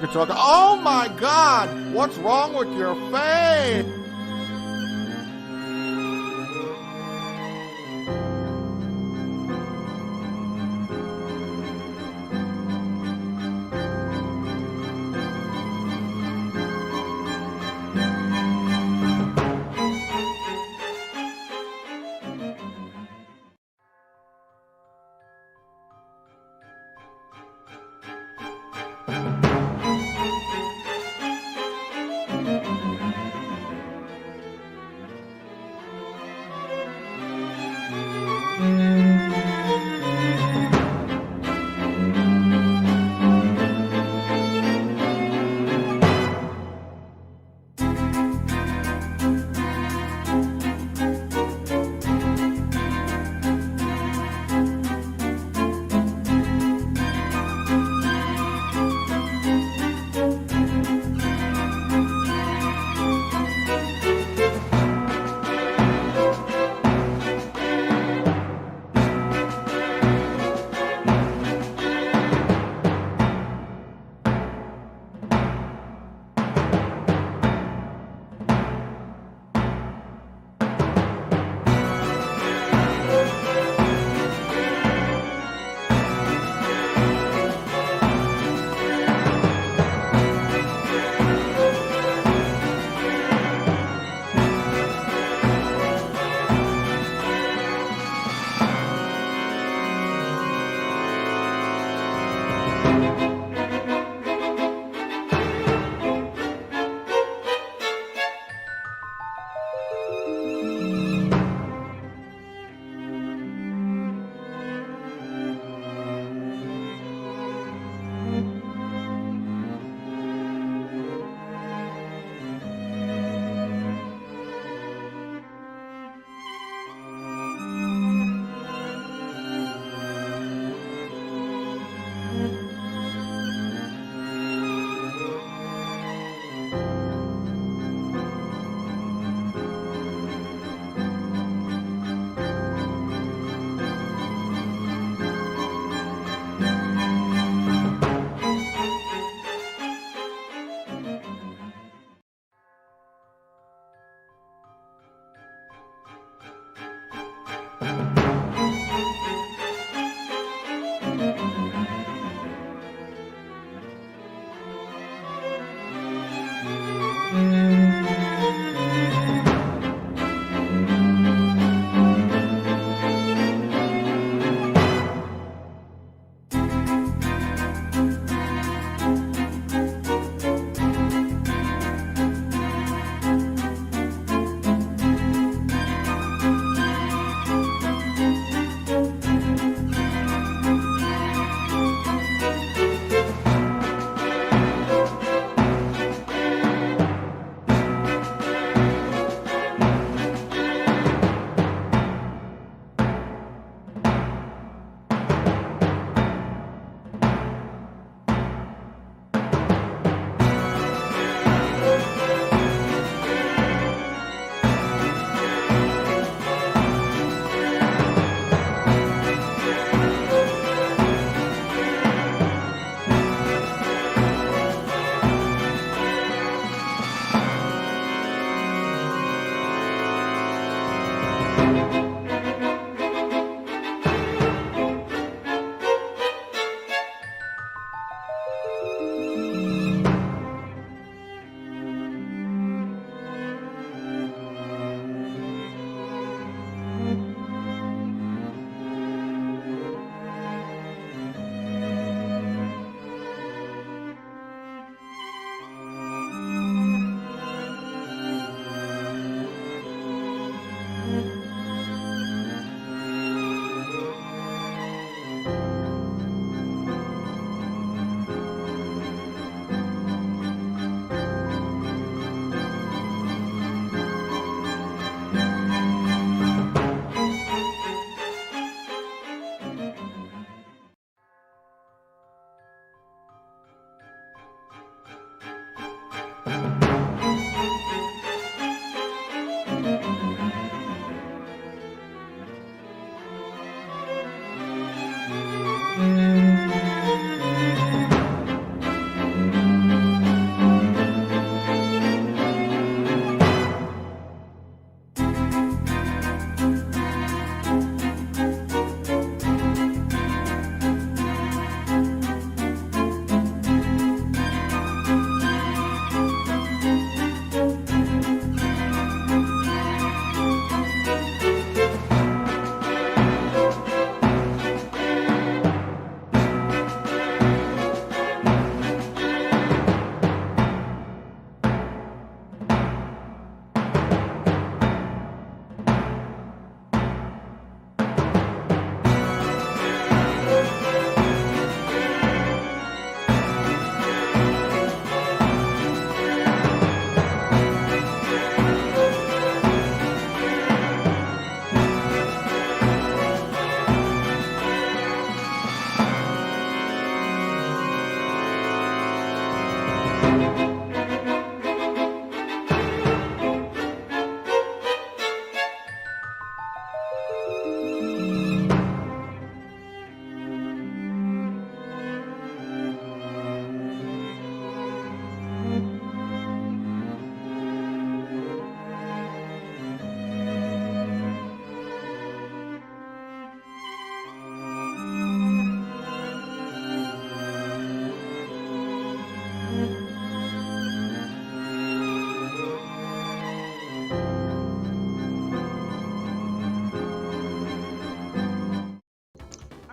You're talking, oh my God, what's wrong with your face?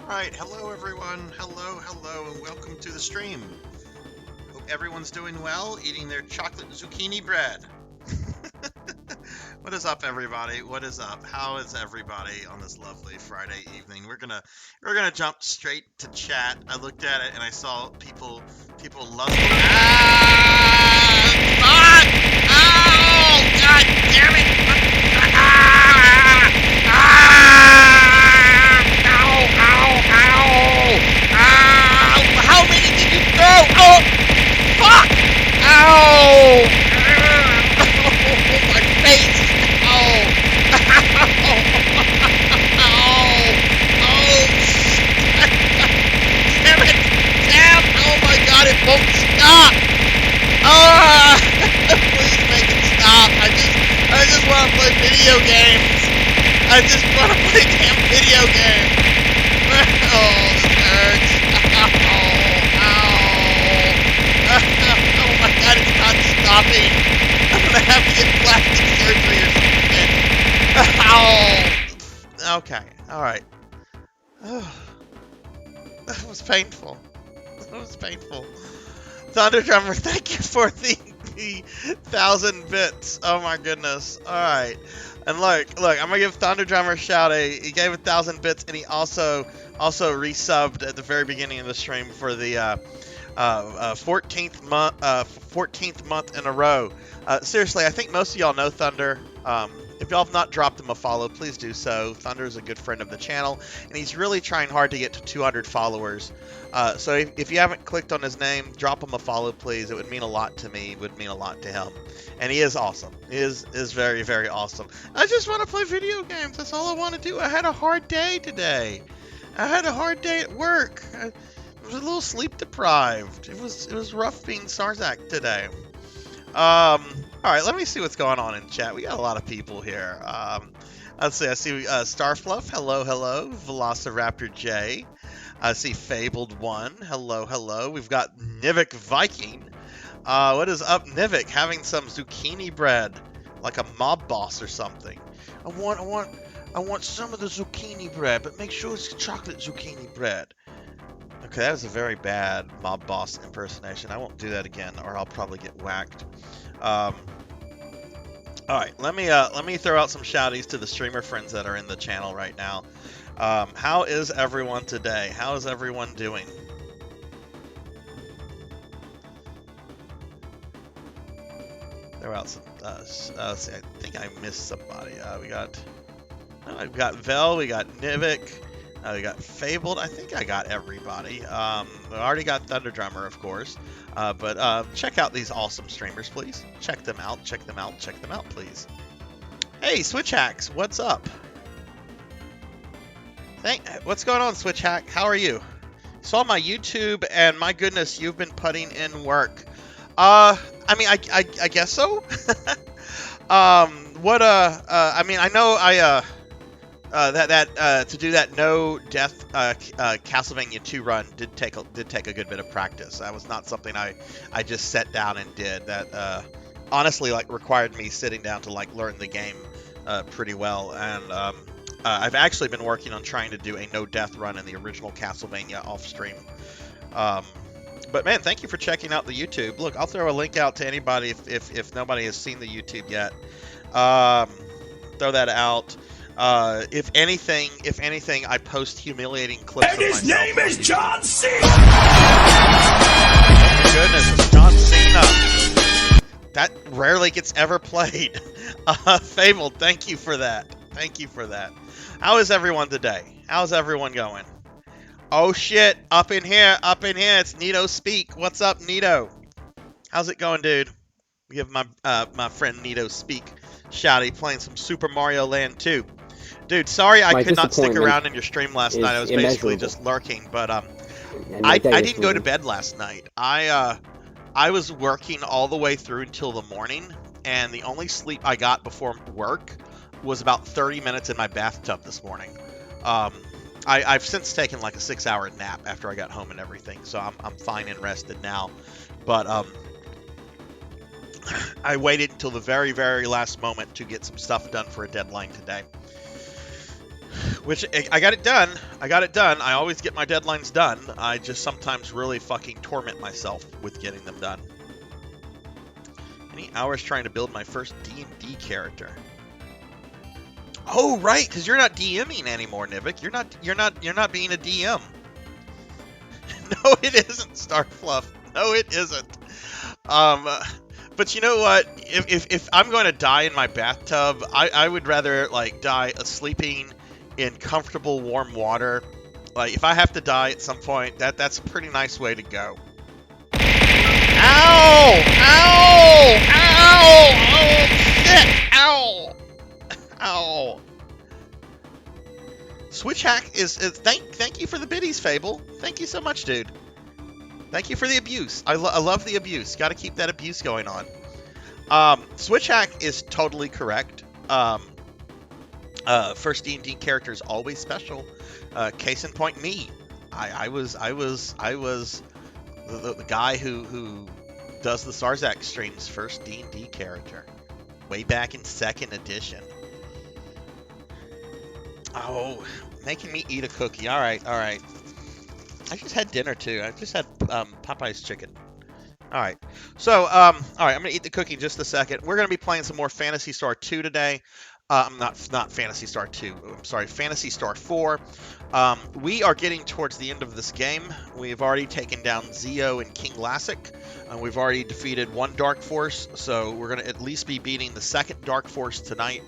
Alright, hello everyone, hello, and welcome to the stream. Hope everyone's doing well, eating their chocolate zucchini bread. What is up, everybody? What is up? How is everybody on this lovely Friday evening? We're gonna jump straight to chat. I looked at it and I saw people love it. Ah! Ow! God damn it! How many did you throw? Oh, fuck! Ow! Oh, my face! Oh! Oh! Damn it! Damn! Oh my God! It won't stop! Please make it stop! I just want to play video games. I just want to play damn video games. Oh, this hurts. Oh my God, it's not stopping. I'm gonna have to get plastic surgery or something. Ow. Okay, alright. That was painful. That was painful. Thunder Drummer, thank you for the 1,000 bits. Oh my goodness. Alright. And look, I'm gonna give Thunder Drummer a shout. He gave 1,000 bits, and he also resubbed at the very beginning of the stream for the 14th month in a row. Seriously, I think most of y'all know Thunder. If y'all have not dropped him a follow, please do so. Thunder is a good friend of the channel, and he's really trying hard to get to 200 followers. So if you haven't clicked on his name, drop him a follow, please. It would mean a lot to me. It would mean a lot to him. And he is awesome. He is very, very awesome. I just want to play video games. That's all I want to do. I had a hard day today. I had a hard day at work. I was a little sleep deprived. It was rough being Sarzac today. All right, let me see what's going on in chat. We got a lot of people here. Let's see. I see Starfluff. Hello. Velociraptor J. I see Fabled One. Hello. We've got Nivik Viking. What is up, Nivik? Having some zucchini bread, like a mob boss or something. I want some of the zucchini bread, but make sure it's chocolate zucchini bread. Okay, that was a very bad mob boss impersonation. I won't do that again, or I'll probably get whacked. All right, let me throw out some shouties to the streamer friends that are in the channel right now. How is everyone today? How is everyone doing? Throw out some. Let's see, I think I missed somebody. We've got Vel, we got Nivik. We got Fabled. I think I got everybody. We already got Thunder Drummer, of course. But check out these awesome streamers, please. Check them out, please. Hey, Switch Hacks, what's up? What's going on, Switch Hack? How are you? Saw my YouTube, and my goodness, you've been putting in work. I mean, I guess so. I mean, I know to do that no death Castlevania 2 run did take a good bit of practice. That was not something I just sat down and did. That honestly required me sitting down to learn the game pretty well. And I've actually been working on trying to do a no death run in the original Castlevania off stream. But man, thank you for checking out the YouTube. Look, I'll throw a link out to anybody if nobody has seen the YouTube yet. Throw that out. If anything, I post humiliating clips of myself. And his name is John Cena! Oh my goodness, it's John Cena. That rarely gets ever played. Fabled, thank you for that. How is everyone today? How's everyone going? Oh shit, up in here, it's Nito Speak. What's up, Nito? How's it going, dude? We give my friend Nito Speak shouty playing some Super Mario Land 2. Dude, sorry I could not stick around in your stream last night. I was basically just lurking, but I didn't go to bed last night. I was working all the way through until the morning, and the only sleep I got before work was about 30 minutes in my bathtub this morning. I've since taken like a 6-hour nap after I got home and everything, so I'm fine and rested now. But I waited until the very, very last moment to get some stuff done for a deadline today. Which, I got it done. I got it done. I always get my deadlines done. I just sometimes really fucking torment myself with getting them done. Any hours trying to build my first D&D character? Oh, right, because you're not DMing anymore, Nivik. You're not being a DM. No, it isn't, Starfluff. No, it isn't. But you know what? If I'm going to die in my bathtub, I would rather like die sleeping in comfortable warm water. Like if I have to die at some point, that's a pretty nice way to go. Ow! Ow! Ow! Oh shit! Ow! Ow! Switch hack is thank you for the biddies, Fable. Thank you so much, dude. Thank you for the abuse. I love the abuse. Got to keep that abuse going on. Switch hack is totally correct. First D&D character is always special. Case in point, me. I was the guy who does the Sarzac streams first D&D character, way back in 2nd edition. Oh, making me eat a cookie. All right. I just had dinner too. I just had Popeye's chicken. All right. So, all right, I'm gonna eat the cookie in just a second. We're gonna be playing some more Phantasy Star 2 today. Not Phantasy Star 2. I'm sorry, Phantasy Star 4. We are getting towards the end of this game. We've already taken down Zeo and King Lassic. We've already defeated one Dark Force, so we're gonna at least be beating the second Dark Force tonight.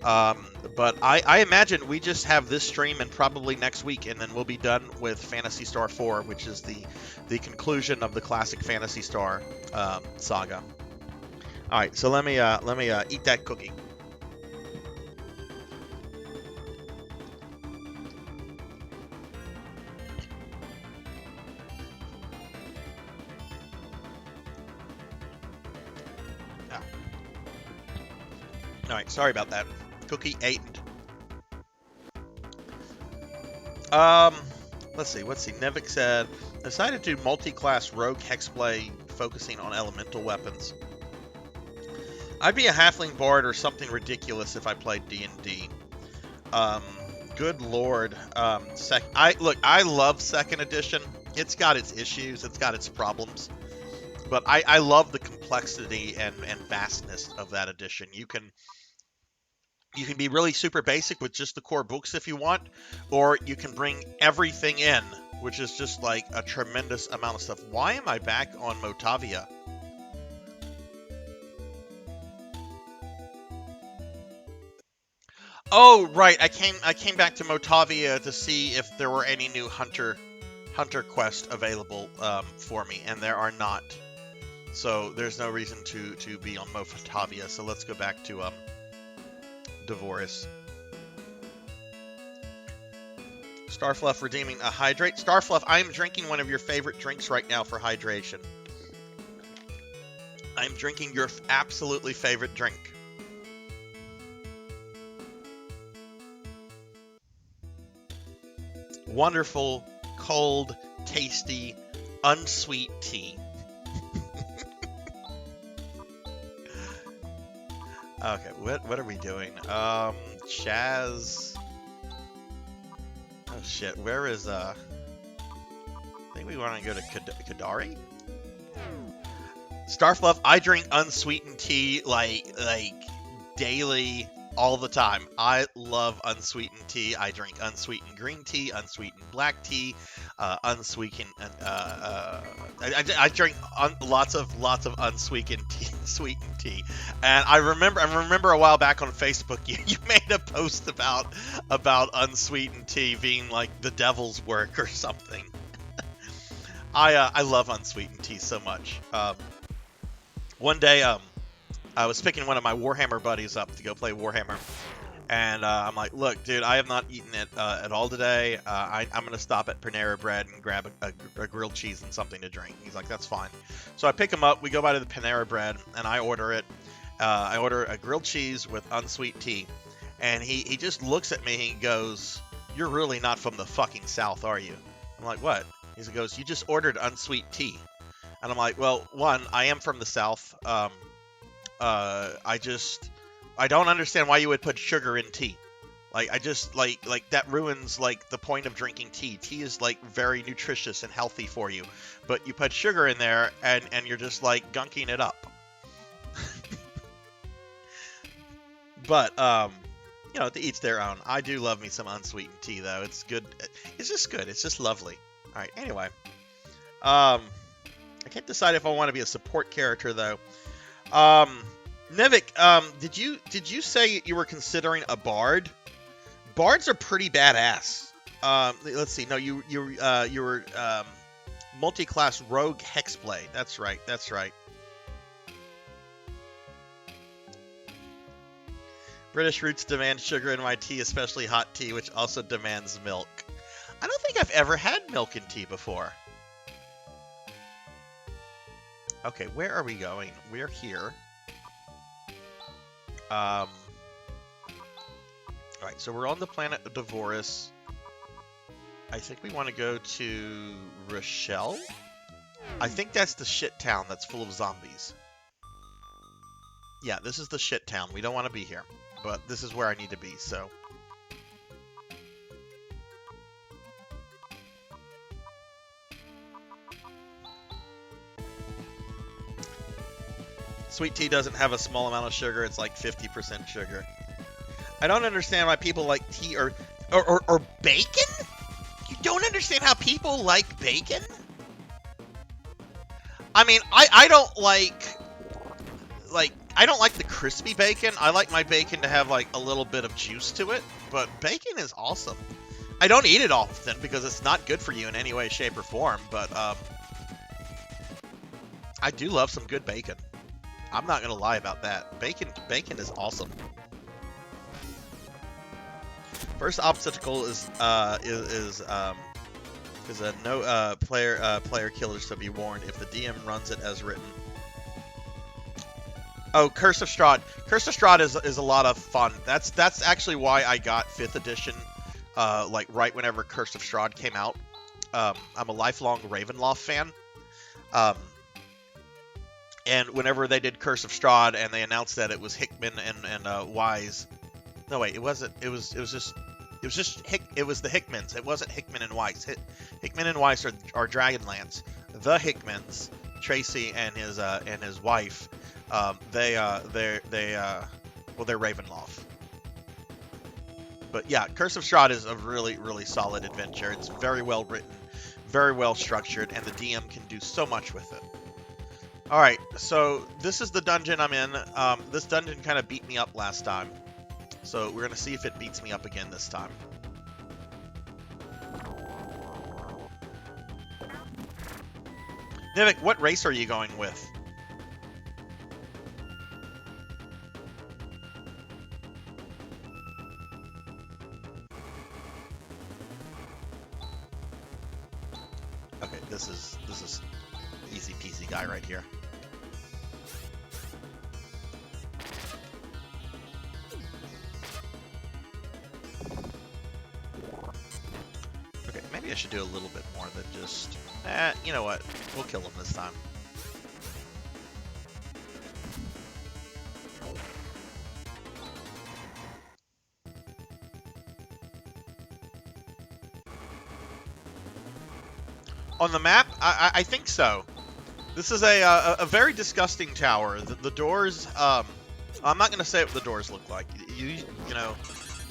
But I imagine we just have this stream and probably next week, and then we'll be done with Phantasy Star 4, which is the conclusion of the classic Phantasy Star saga. All right, so let me eat that cookie. All right, sorry about that. Cookie ate. Let's see. Nevik said, decided to do multi-class rogue hexblade focusing on elemental weapons. I'd be a halfling bard or something ridiculous if I played D&D. Good lord. I love 2nd edition. It's got its issues. It's got its problems. But I love the complexity and vastness of that edition. You can be really super basic with just the core books if you want, or you can bring everything in, which is just like a tremendous amount of stuff. Why am I back on Motavia? Oh, right. I came back to Motavia to see if there were any new hunter quest available for me, and there are not. So there's no reason to be on Motavia. So let's go back to Devoris. Starfluff redeeming a hydrate. Starfluff, I am drinking one of your favorite drinks right now for hydration. I'm drinking your absolutely favorite drink. Wonderful, cold, tasty, unsweet tea. Okay, what are we doing? Chaz. Oh shit, where is I think we want to go to Kadari? Starfluff, I drink unsweetened tea like daily, all the time. I love unsweetened tea. I drink unsweetened green tea, unsweetened black tea, unsweetened. I drink lots of unsweetened sweetened tea. And I remember a while back on Facebook, you made a post about unsweetened tea being like the devil's work or something. I love unsweetened tea so much. One day, I was picking one of my Warhammer buddies up to go play Warhammer, and I'm like, look, dude, I have not eaten it at all today. I'm going to stop at Panera Bread and grab a grilled cheese and something to drink. He's like, that's fine. So I pick him up, we go by to the Panera Bread, and I order it. I order a grilled cheese with unsweet tea, and he just looks at me and goes, you're really not from the fucking South, are you? I'm like, what? He goes, you just ordered unsweet tea. And I'm like, well, one, I am from the South. I don't understand why you would put sugar in tea. Like, I just, like that ruins, like, the point of drinking tea. Tea is, like, very nutritious and healthy for you. But you put sugar in there, and you're just, like, gunking it up. But, you know, to each their own. I do love me some unsweetened tea, though. It's good. It's just good. It's just lovely. All right, anyway. I can't decide if I want to be a support character, though. Nevik, did you say you were considering a bard? Bards are pretty badass. Let's see. No, you were multi-class rogue hexblade. That's right. That's right. British roots demand sugar in my tea, especially hot tea, which also demands milk. I don't think I've ever had milk in tea before. Okay, where are we going? We're here. Alright, so we're on the planet of Devorus. I think we want to go to Rochelle? I think that's the shit town that's full of zombies. Yeah, this is the shit town. We don't want to be here. But this is where I need to be, so... Sweet tea doesn't have a small amount of sugar. It's like 50% sugar. I don't understand why people like tea or bacon? You don't understand how people like bacon? I mean, I don't like I don't like the crispy bacon. I like my bacon to have like a little bit of juice to it, but bacon is awesome. I don't eat it often because it's not good for you in any way, shape, or form, but I do love some good bacon. I'm not gonna lie about that. Bacon is awesome. First obstacle is a no player killers to be warned if the DM runs it as written. Oh, Curse of Strahd. Curse of Strahd is a lot of fun. That's actually why I got 5th edition, like right whenever Curse of Strahd came out. I'm a lifelong Ravenloft fan. And whenever they did Curse of Strahd and they announced that it was Hickman and Wise. No wait, it wasn't. It was the Hickmans. It wasn't Hickman and Weiss. Hickman and Weiss are Dragonlance. The Hickmans, Tracy and his wife, they're Ravenloft. But yeah, Curse of Strahd is a really, really solid adventure. It's very well written, very well structured, and the DM can do so much with it. Alright, so this is the dungeon I'm in. This dungeon kind of beat me up last time. So we're going to see if it beats me up again this time. Nivik, what race are you going with? Okay, this is easy peasy guy right here. Okay, maybe I should do a little bit more than just... you know what? We'll kill him this time. On the map? I think so. This is a very disgusting tower. The doors, I'm not going to say what the doors look like. You know,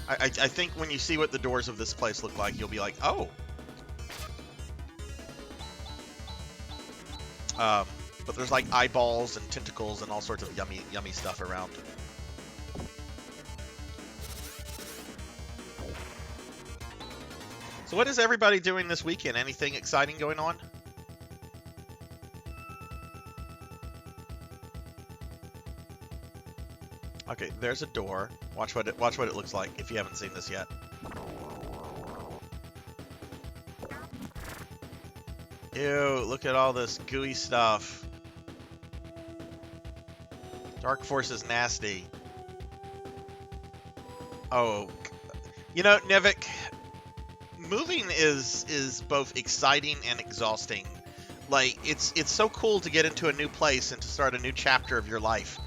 I think when you see what the doors of this place look like, you'll be like, oh. But there's like eyeballs and tentacles and all sorts of yummy stuff around. So what is everybody doing this weekend? Anything exciting going on? Okay, there's a door. Watch what it looks like if you haven't seen this yet. Ew, look at all this gooey stuff. Dark Force is nasty. Oh, you know, Nivik, moving is both exciting and exhausting. Like, it's so cool to get into a new place and to start a new chapter of your life.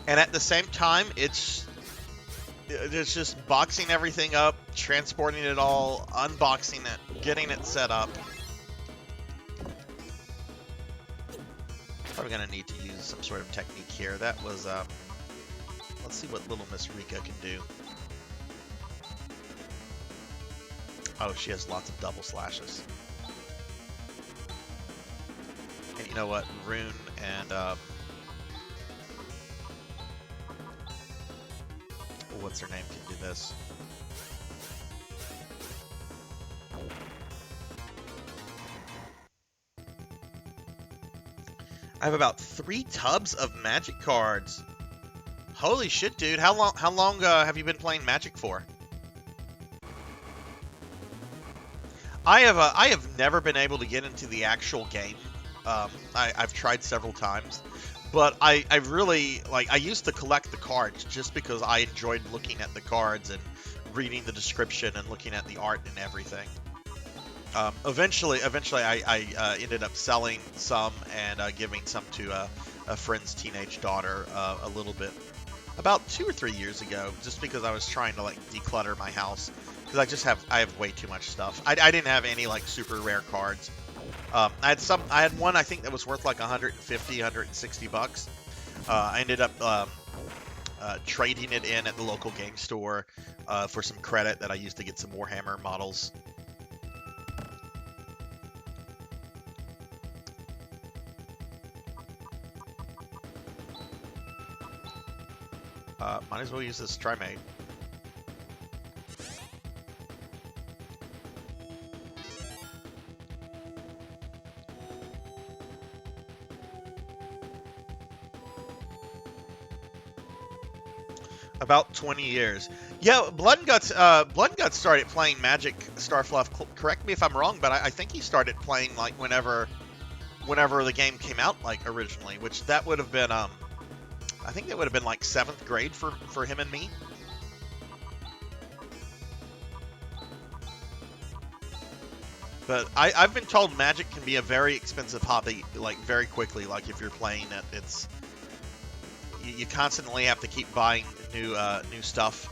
And at the same time, it's It's just boxing everything up, transporting it all, unboxing it, getting it set up. Probably gonna need to use some sort of technique here. That was, let's see what little Miss Rika can do. Oh, she has lots of double slashes. And you know what? Rune and, what's her name can do this. I have about 3 tubs of Magic cards. Holy shit, dude! How long have you been playing Magic for? I have never been able to get into the actual game. I've tried several times, but I really like. I used to collect the cards just because I enjoyed looking at the cards and reading the description and looking at the art and everything. Eventually, I ended up selling some and giving some to a friend's teenage daughter a little bit about 2 or 3 years ago, just because I was trying to like declutter my house because I have way too much stuff. I didn't have any like super rare cards. I had one I think that was worth like 150, 160 bucks. I ended up trading it in at the local game store for some credit that I used to get some Warhammer models. Might as well use this Trimade. About 20 years. Yeah, Blood and Guts started playing Magic Starfluff. Correct me if I'm wrong, but I think he started playing like whenever the game came out, like originally, which that would have been I think that would have been like 7th grade for him and me. But I've been told Magic can be a very expensive hobby, like very quickly. Like if you're playing it, you constantly have to keep buying new stuff.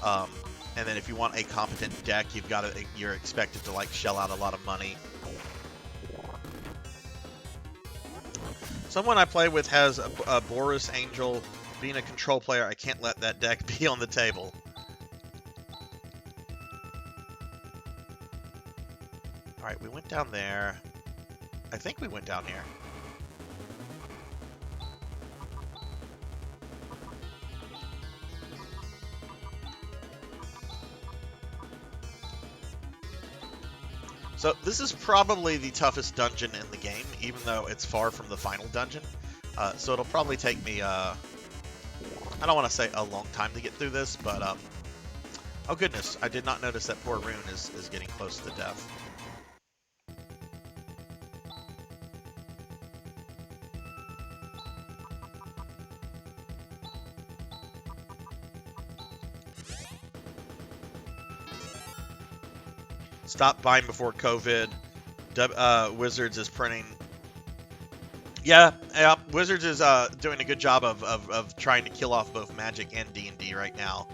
And then if you want a competent deck, you're expected to like shell out a lot of money. Someone I play with has a Boris Angel. Being a control player, I can't let that deck be on the table. Alright, we went down there. I think we went down here. So this is probably the toughest dungeon in the game, even though it's far from the final dungeon. So it'll probably take me, I don't want to say a long time to get through this, but, oh goodness, I did not notice that poor Rune is getting close to death. Stop buying before COVID. Wizards is printing. Yeah, Wizards is doing a good job of trying to kill off both Magic and D&D right now.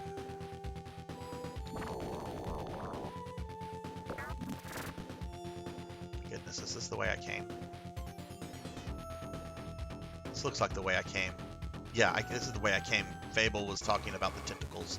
Goodness, is this the way I came? This looks like the way I came. Yeah, this is the way I came. Fable was talking about the tentacles.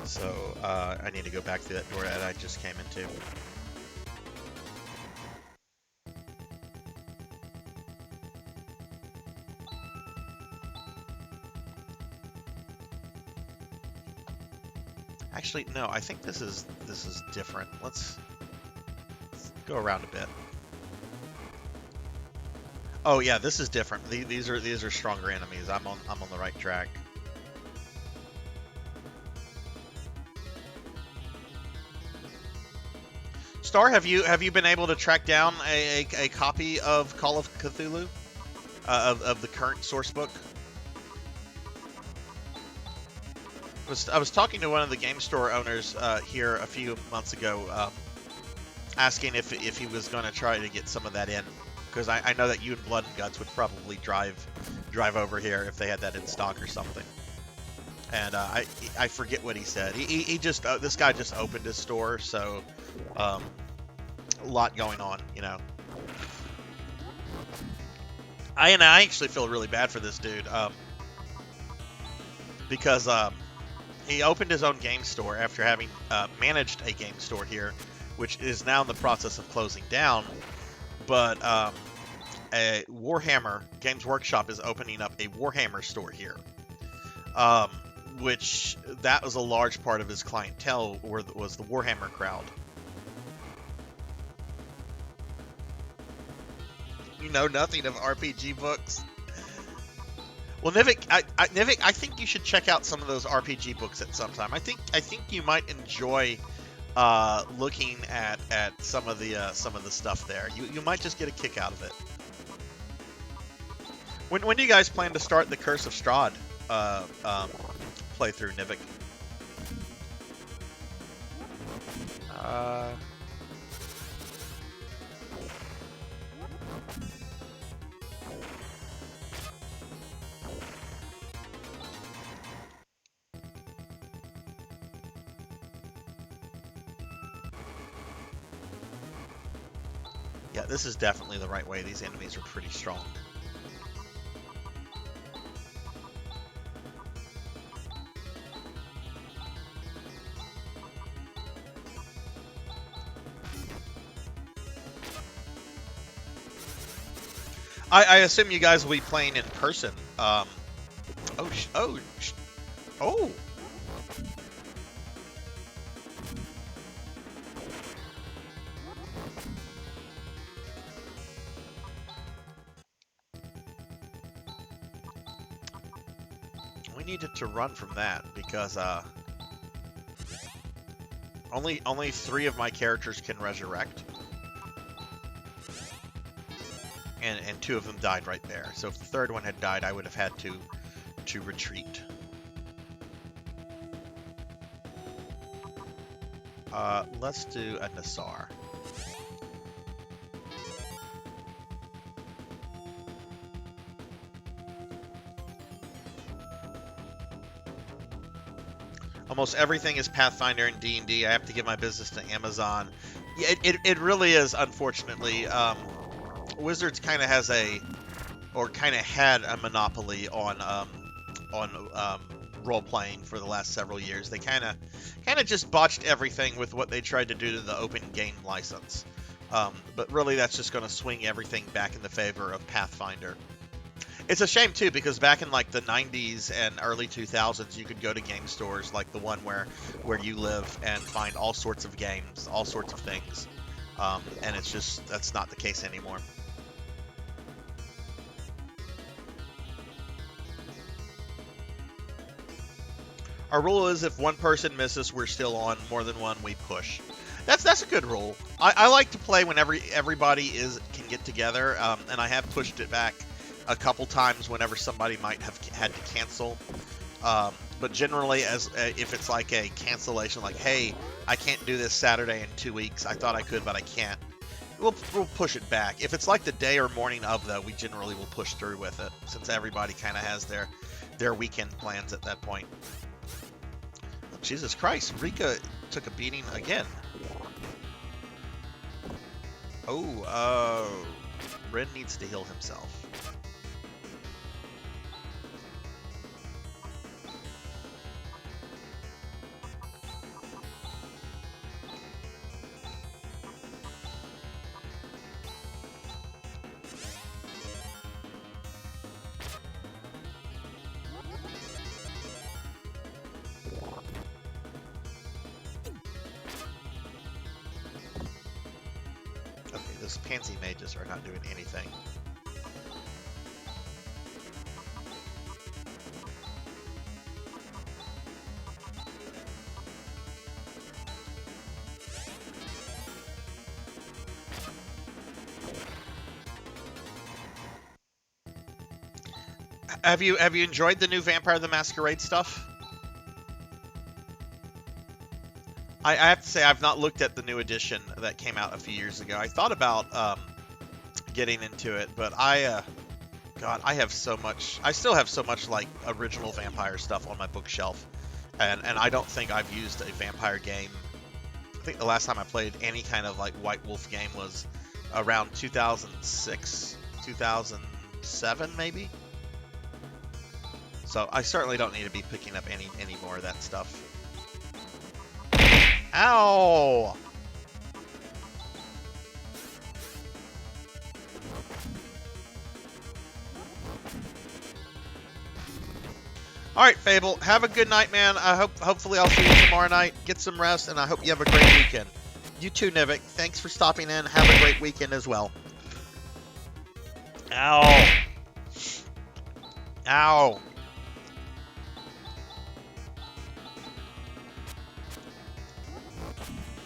So, I need to go back through that door that I just came into. Actually, no, I think this is different. Let's go around a bit. Oh yeah, this is different. These are stronger enemies. I'm on the right track. Star, have you been able to track down a copy of Call of Cthulhu, of the current source book? was talking to one of the game store owners here a few months ago, asking if he was going to try to get some of that in, because I know that you and Blood and Guts would probably drive over here if they had that in stock or something. And I forget what he said. He just this guy just opened his store, so a lot going on, you know. I actually feel really bad for this dude, because he opened his own game store after having managed a game store here, which is now in the process of closing down. But a Warhammer Games Workshop is opening up a Warhammer store here, which that was a large part of his clientele was the Warhammer crowd. You know nothing of RPG books. Well, Nivik, Nivik, I think you should check out some of those RPG books at some time. I think you might enjoy looking at some of the stuff there. You might just get a kick out of it. When do you guys plan to start the Curse of Strahd playthrough, Nivik? Yeah, this is definitely the right way. These enemies are pretty strong. I assume you guys will be playing in person. Oh. We needed to run from that because only 3 of my characters can resurrect. And 2 of them died right there. So if the 3rd one had died, I would have had to retreat. Let's do a Nassar. Almost everything is Pathfinder and D&D. I have to give my business to Amazon. Yeah, it really is, unfortunately. Wizards kind of has had a monopoly on role playing for the last several years. They kind of just botched everything with what they tried to do to the open game license. But really, that's just going to swing everything back in the favor of Pathfinder. It's a shame too, because back in like the 90s and early 2000s, you could go to game stores like the one where you live and find all sorts of games, all sorts of things. And it's just, that's not the case anymore. Our rule is if one person misses, we're still on. More than one, we push. That's a good rule. I like to play when everybody can get together, and I have pushed it back a couple times whenever somebody might have had to cancel. But generally, if it's like a cancellation, like, hey, I can't do this Saturday in 2 weeks. I thought I could, but I can't. We'll push it back. If it's like the day or morning of, though, we generally will push through with it, since everybody kind of has their weekend plans at that point. Jesus Christ, Rika took a beating again. Oh, Ren needs to heal himself. Those pansy mages are not doing anything. Have you enjoyed the new Vampire the Masquerade stuff? I have to say I've not looked at the new edition that came out a few years ago. I thought about getting into it, but God, I have so much. I still have so much like original vampire stuff on my bookshelf, and I don't think I've used a vampire game. I think the last time I played any kind of like White Wolf game was around 2006, 2007 maybe. So I certainly don't need to be picking up any more of that stuff. Ow! All right, Fable. Have a good night, man. Hopefully I'll see you tomorrow night. Get some rest, and I hope you have a great weekend. You too, Nivik. Thanks for stopping in. Have a great weekend as well. Ow! Ow!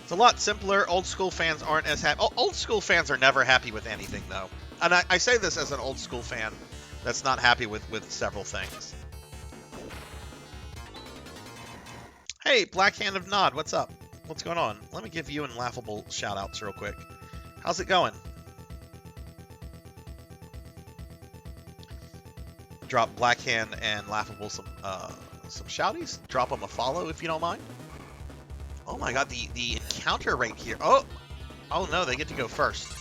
It's a lot simpler. Old school fans aren't as happy. Old school fans are never happy with anything, though. And I say this as an old school fan that's not happy with several things. Hey, Black Hand of Nod, what's up? What's going on? Let me give you and Laughable shout-outs real quick. How's it going? Drop Black Hand and Laughable some shouties. Drop them a follow if you don't mind. Oh my god, the encounter rate here. Oh no, they get to go first.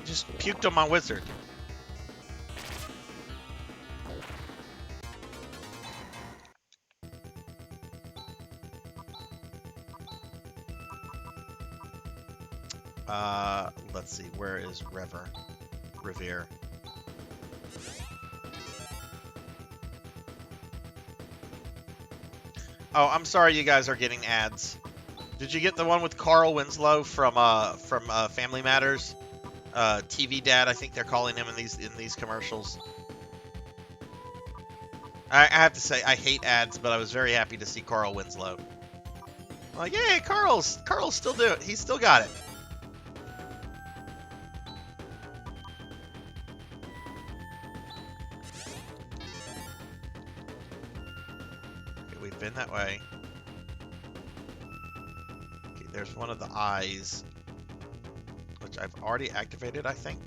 Just puked on my wizard. Let's see, where is Revere? Oh, I'm sorry you guys are getting ads. Did you get the one with Carl Winslow from Family Matters? TV Dad, I think they're calling him in these commercials. I have to say, I hate ads, but I was very happy to see Carl Winslow. Like, yay, Carl's still doing it. He's still got it. Okay, we've been that way. Okay, there's one of the eyes, which I've already activated, I think.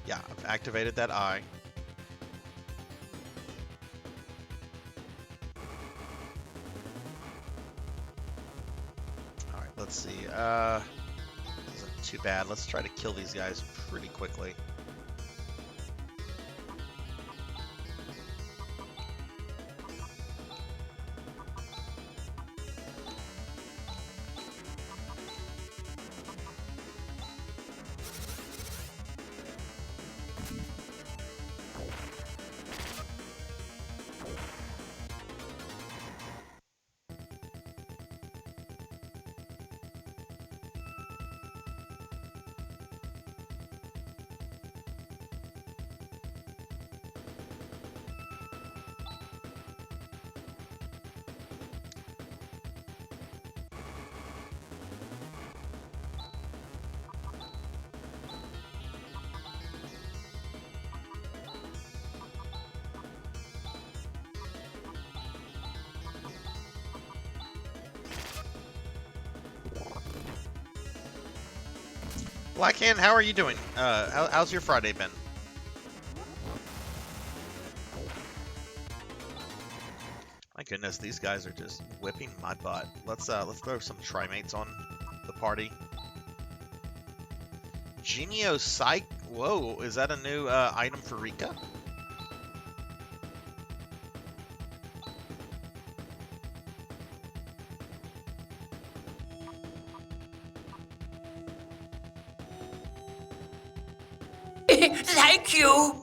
Yeah, I've activated that eye. Alright, let's see. This isn't too bad. Let's try to kill these guys pretty quickly. Blackhand, how are you doing? How's your Friday been? My goodness, these guys are just whipping my butt. Let's throw some trimates on the party. Genio Psych. Whoa, is that a new item for Rika? Thank you.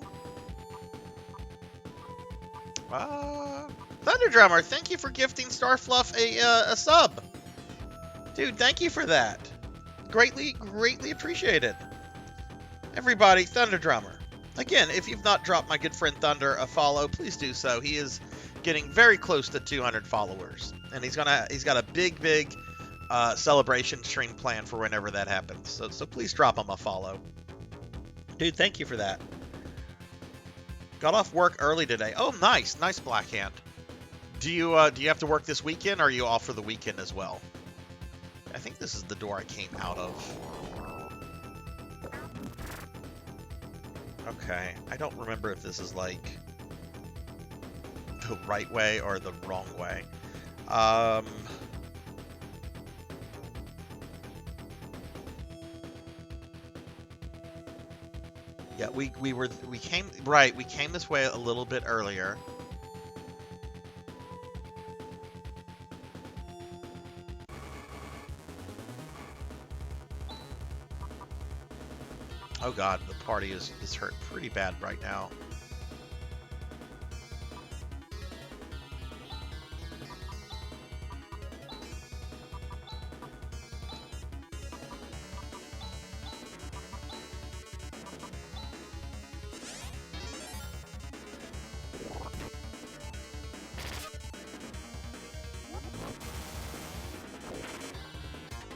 Thunderdrummer, thank you for gifting Starfluff a sub. Dude, thank you for that. Greatly appreciated. Everybody, Thunderdrummer. Again, if you've not dropped my good friend Thunder a follow, please do so. He is getting very close to 200 followers, and he's got a big celebration stream planned for whenever that happens. So please drop him a follow. Dude, thank you for that. Got off work early today. Oh, nice, Blackhand. Do you have to work this weekend, or are you off for the weekend as well? I think this is the door I came out of. Okay, I don't remember if this is like the right way or the wrong way. Yeah, we came this way a little bit earlier. Oh god, the party is hurt pretty bad right now.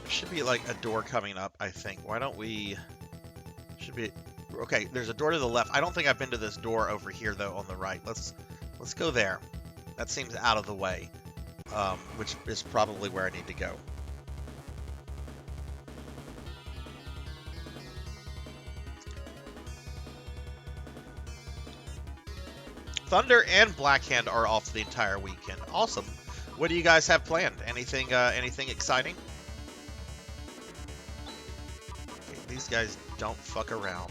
Should be like a door coming up, I think. Why don't we... Should be... Okay, there's a door to the left. I don't think I've been to this door over here, though, on the right. Let's go there. That seems out of the way, which is probably where I need to go. Thunder and Blackhand are off the entire weekend. Awesome. What do you guys have planned? Anything exciting? Okay, these guys don't fuck around.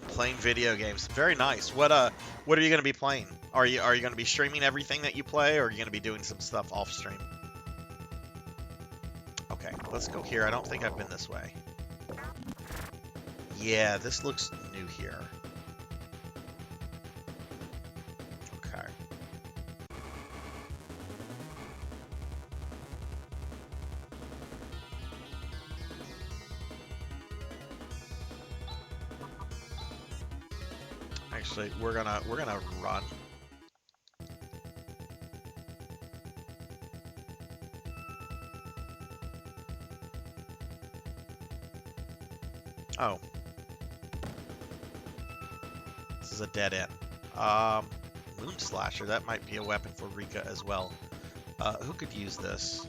Playing video games. Very nice. What are you going to be playing? Are you going to be streaming everything that you play, or are you going to be doing some stuff off stream? Okay, let's go here. I don't think I've been this way. Yeah, this looks new here. Okay. Actually, we're gonna run. Oh. This is a dead end. Moon Slasher, that might be a weapon for Rika as well. Who could use this?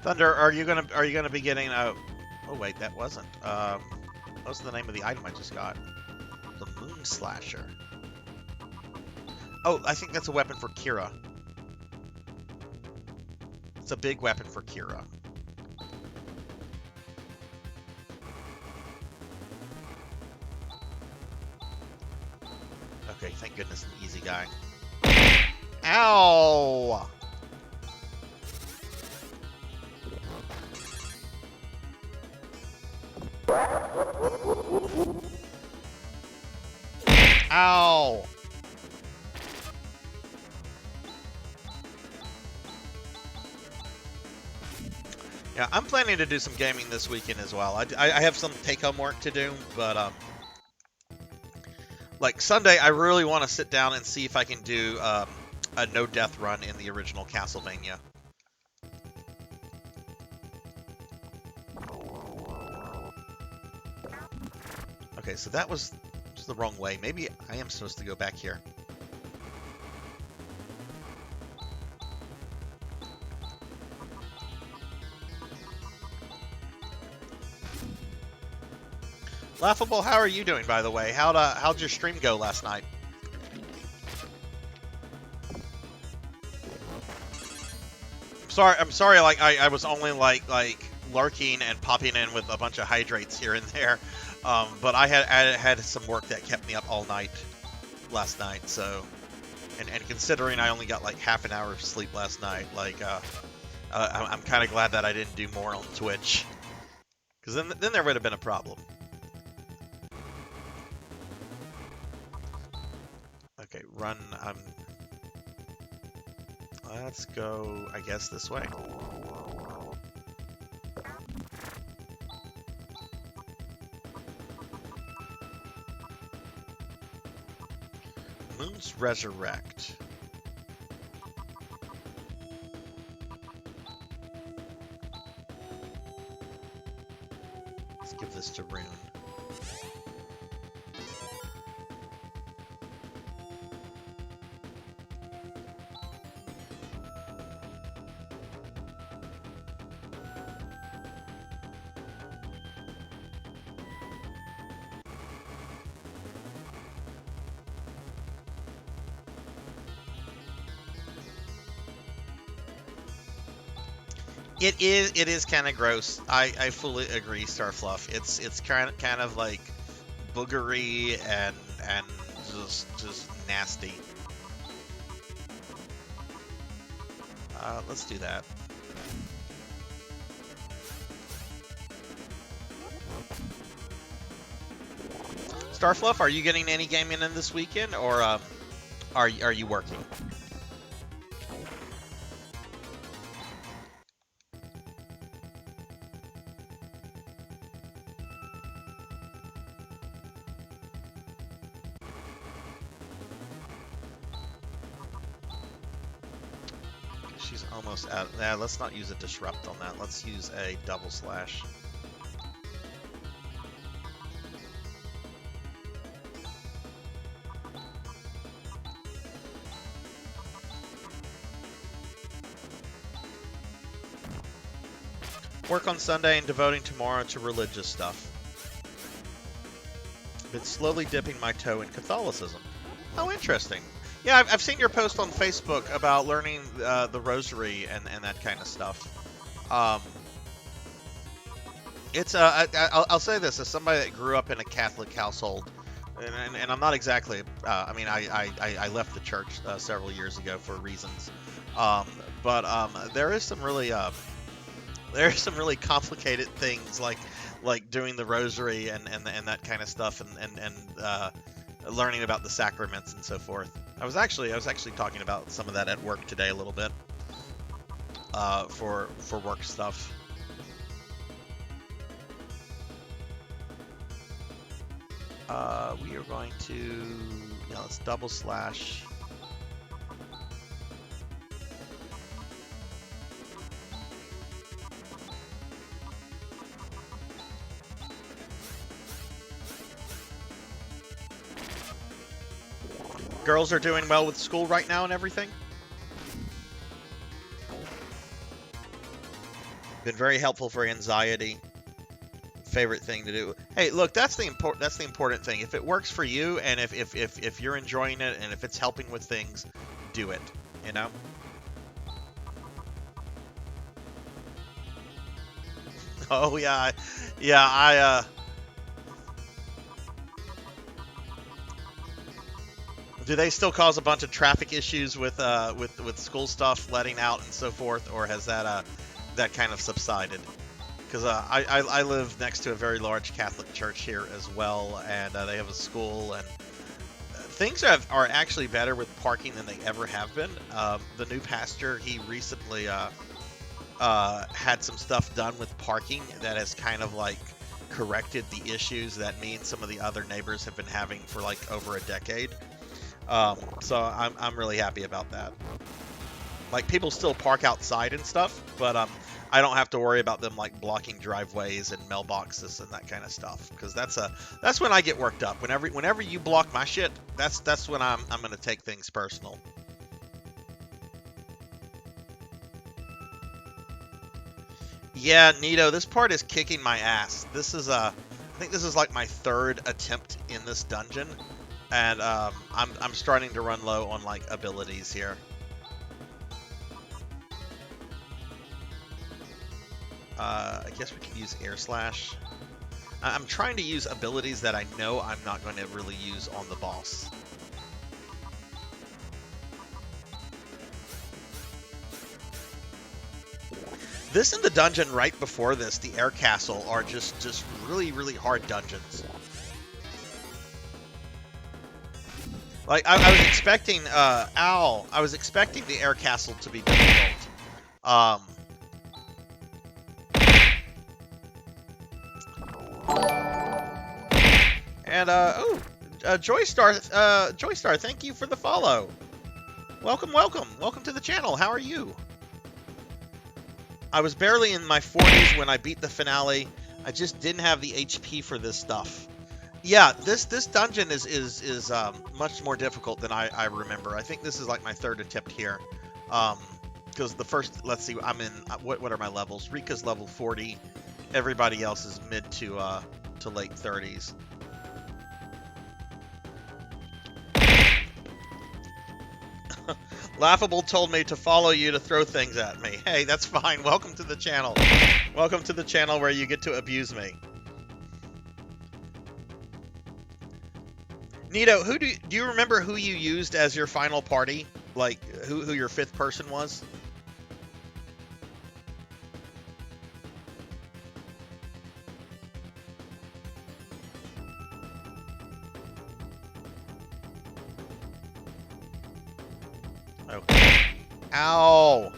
Thunder, are you gonna be getting a... Oh wait, that wasn't. What was the name of the item I just got? The Moon Slasher. Oh, I think that's a weapon for Kira. It's a big weapon for Kira. Okay, thank goodness, an easy guy. Ow! Ow! Yeah, I'm planning to do some gaming this weekend as well. I have some take-home work to do, but like Sunday, I really want to sit down and see if I can do a no-death run in the original Castlevania. Okay, so that was the wrong way. Maybe I am supposed to go back here. Laughable, how are you doing, by the way? How'd your stream go last night? I'm sorry. Like I was only like lurking and popping in with a bunch of hydrates here and there, but I had some work that kept me up all night last night. So, and considering I only got like half an hour of sleep last night, like I'm kind of glad that I didn't do more on Twitch, because then there would have been a problem. Okay, run. Let's go, I guess, this way. Moon's Resurrect. Let's give this to Rune. It is kind of gross. I fully agree, Starfluff. It's kind of like boogery and just nasty. Let's do that. Starfluff, are you getting any gaming in this weekend, or are you working? She's almost out. Yeah, let's not use a disrupt on that. Let's use a double slash. Work on Sunday and devoting tomorrow to religious stuff. Been slowly dipping my toe in Catholicism. Oh, interesting. Yeah, I've seen your post on Facebook about learning the rosary and that kind of stuff. It's I'll say this as somebody that grew up in a Catholic household, and I'm not exactly. I mean, I left the church several years ago for reasons, but there is some really complicated things like doing the rosary and that kind of stuff and learning about the sacraments and so forth. I was actually talking about some of that at work today a little bit for work stuff. We are going to let's double slash. Girls are doing well with school right now and everything. Been very helpful for anxiety. Favorite thing to do. Hey, look, that's the important thing. If it works for you, and if you're enjoying it, and if it's helping with things, do it. You know. Oh yeah, Do they still cause a bunch of traffic issues with school stuff letting out and so forth, or has that kind of subsided? Because I live next to a very large Catholic church here as well, and they have a school, and things are actually better with parking than they ever have been. The new pastor, he recently had some stuff done with parking that has kind of like corrected the issues that me and some of the other neighbors have been having for like over a decade. So I'm really happy about that. Like, people still park outside and stuff, but I don't have to worry about them like blocking driveways and mailboxes and that kind of stuff, because that's when I get worked up. Whenever you block my shit, that's when I'm gonna take things personal. Yeah, Nito, this part is kicking my ass. This is I think this is like my third attempt in this dungeon, and I'm starting to run low on like abilities here. I guess we can use Air Slash. I'm trying to use abilities that I know I'm not going to really use on the boss. This and the dungeon right before this, the Air Castle, are just really, really hard dungeons. Like, I was expecting, I was expecting the Air Castle to be difficult. Joystar, thank you for the follow. Welcome to the channel. How are you? I was barely in my 40s when I beat the finale. I just didn't have the HP for this stuff. Yeah, this dungeon is much more difficult than I remember. I think this is like my third attempt here. Because the first, let's see, I'm in, what are my levels? Rika's level 40. Everybody else is mid to late 30s. Laughable told me to follow you to throw things at me. Hey, that's fine. Welcome to the channel. Welcome to the channel where you get to abuse me. Nito, do you remember who you used as your final party? Like, who your fifth person was? Okay. Ow!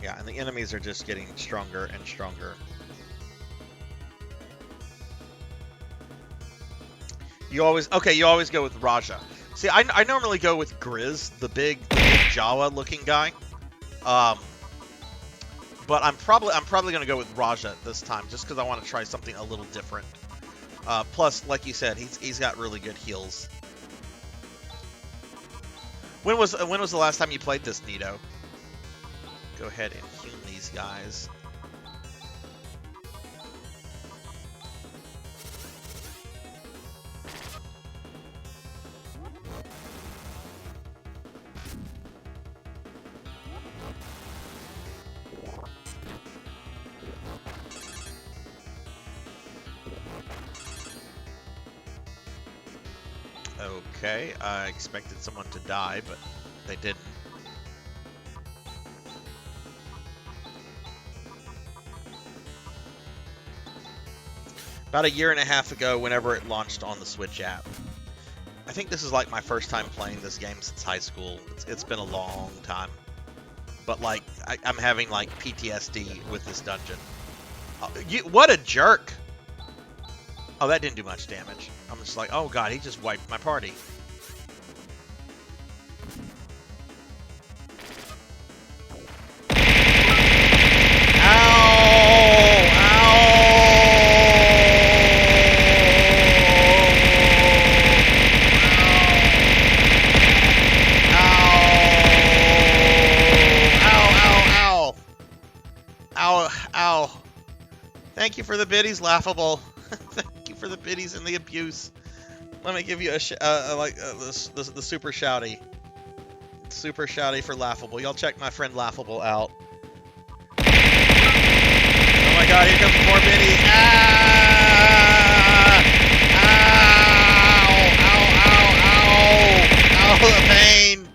Yeah, and the enemies are just getting stronger and stronger. You always go with Raja. See, I normally go with Grizz, the big Jawa looking guy. But I'm probably gonna go with Raja this time, just because I want to try something a little different. Plus, like you said, he's got really good heals. When was the last time you played this, Nito? Go ahead and heal these guys. Okay, I expected someone to die, but they didn't. About a year and a half ago, whenever it launched on the Switch app. I think this is like my first time playing this game since high school. It's been a long time. But like, I'm having like PTSD with this dungeon. What a jerk! Oh, that didn't do much damage. I'm just like, oh god, he just wiped my party. Thank you for the biddies, Laughable. Thank you for the biddies and the abuse. Let me give you the super shouty. Super shouty for Laughable. Y'all check my friend Laughable out. Oh my god, here comes more biddies. Ah! Ow! Ow, ow, ow! Ow, the pain!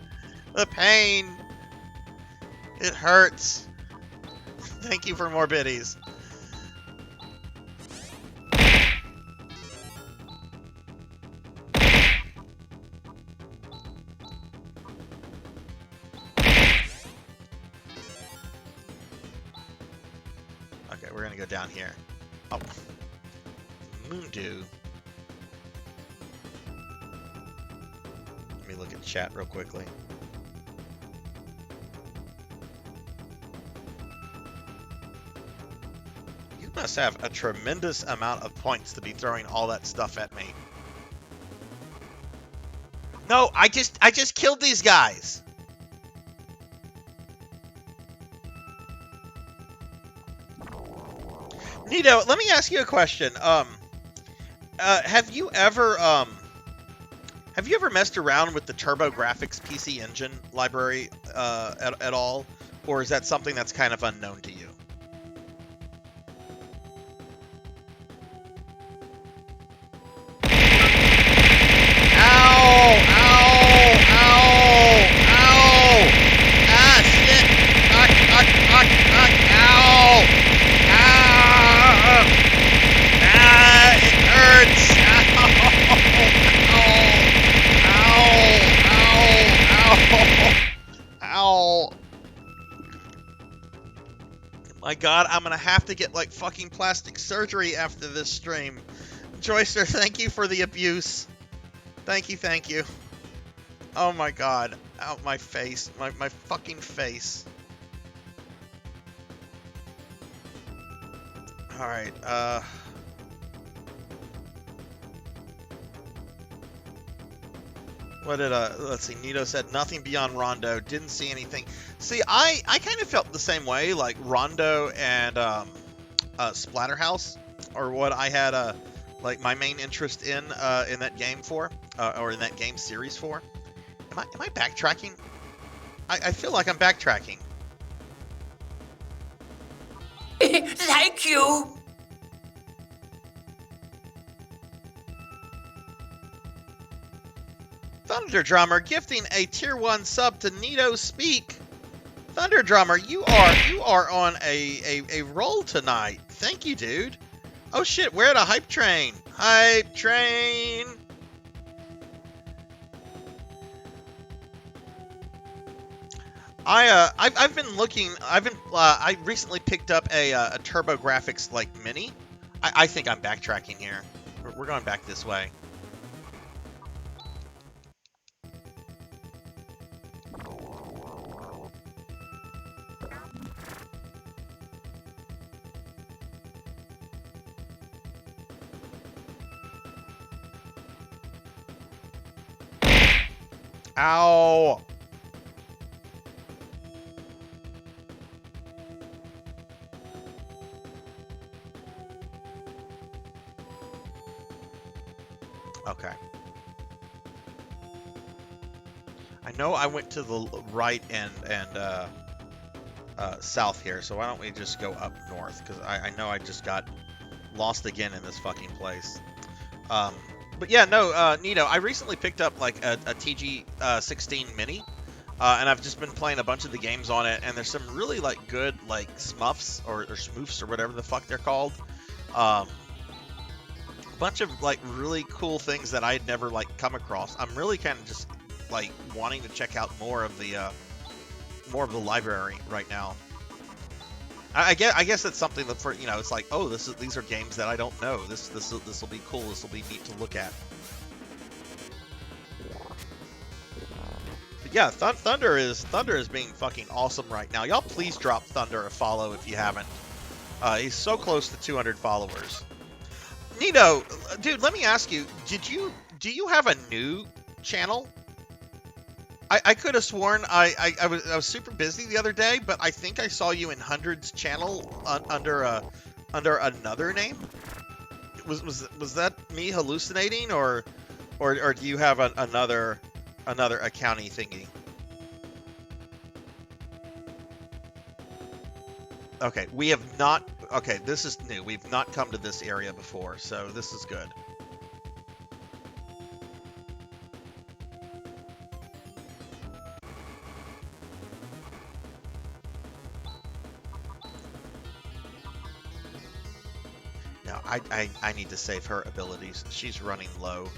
The pain! It hurts. Thank you for more biddies. Okay, we're gonna go down here. Oh. Moondew. Let me look at chat real quickly. You must have a tremendous amount of points to be throwing all that stuff at me. No, I just killed these guys. Nito, let me ask you a question. Have you ever messed around with the TurboGrafx PC Engine library at all, or is that something that's kind of unknown to you? Ow! Ow! Ow! Ow! Ah, shit! Fuck! Fuck! Fuck! Fuck! Ow! Ah! Ah! It hurts! Ow! Ow! Ow! Ow! Ow! My God, I'm gonna have to get like fucking plastic surgery after this stream. Joyster, thank you for the abuse. Thank you, thank you. Oh my God. Ow, my face. My fucking face. Alright, what did, let's see, Nito said nothing beyond Rondo, didn't see anything. See, I kind of felt the same way, like Rondo and, Splatterhouse, or what I had, like my main interest in that game for, or in that game series for. Am I backtracking? I feel like I'm backtracking. Thank you. Thunder Drummer gifting a tier 1 sub to Nito Speak. Thunder Drummer, you are on a roll tonight. Thank you, dude. Oh shit, we're at a hype train. Hype train. I've been looking. I recently picked up a TurboGrafx like mini. I think I'm backtracking here. We're going back this way. Ow. Okay. I know I went to the right and south here, so why don't we just go up north? Because I know I just got lost again in this fucking place. But yeah, no, Nito, I recently picked up like a TG16 Mini, and I've just been playing a bunch of the games on it, and there's some really like good like smuffs or smoofs or whatever the fuck they're called. A bunch of like really cool things that I had never like come across. I'm really kind of just like wanting to check out more of the library right now. I guess it's something that for it's like, oh, these are games that I don't know. This will be cool. This will be neat to look at. But yeah, Thunder is being fucking awesome right now. Y'all please drop Thunder a follow if you haven't. He's so close to 200 followers. Nito, dude, let me ask you, do you have a new channel? I could have sworn I was super busy the other day, but I think I saw you in Hundred's channel under another name. Was that me hallucinating, or do you have another accounting thingy? Okay, we have not. Okay, this is new. We've not come to this area before, so this is good. Now, I need to save her abilities. She's running low.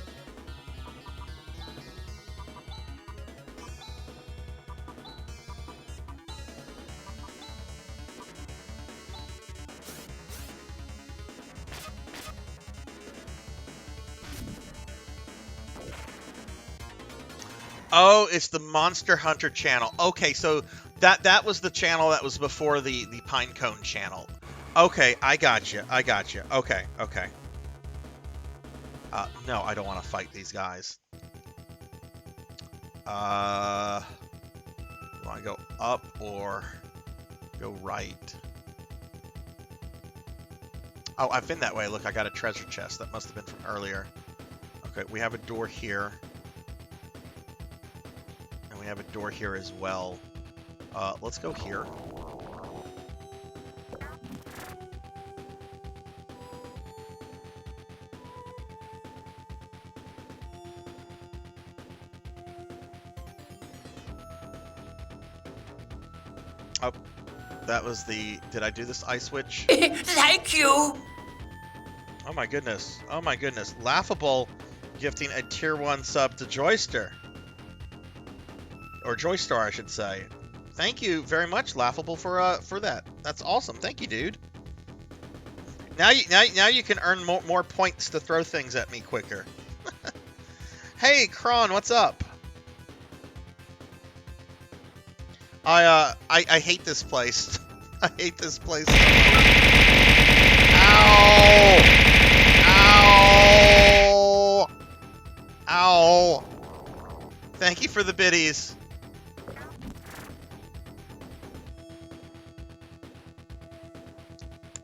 Oh, it's the Monster Hunter channel. Okay, so that was the channel that was before the Pinecone channel. Okay, I got you. Okay. No, I don't want to fight these guys. Do I go up or go right? Oh, I've been that way. Look, I got a treasure chest. That must have been from earlier. Okay, we have a door here. And we have a door here as well. Let's go here. Oh, that was the... Did I do this ice switch? Thank you. Oh my goodness. Oh my goodness. Laughable gifting a tier 1 sub to Joyster. Or Joystar, I should say. Thank you very much, Laughable, for that. That's awesome. Thank you, dude. Now you can earn more points to throw things at me quicker. Hey, Kron, what's up? I hate this place. I hate this place. Ow! Ow! Ow! Thank you for the biddies.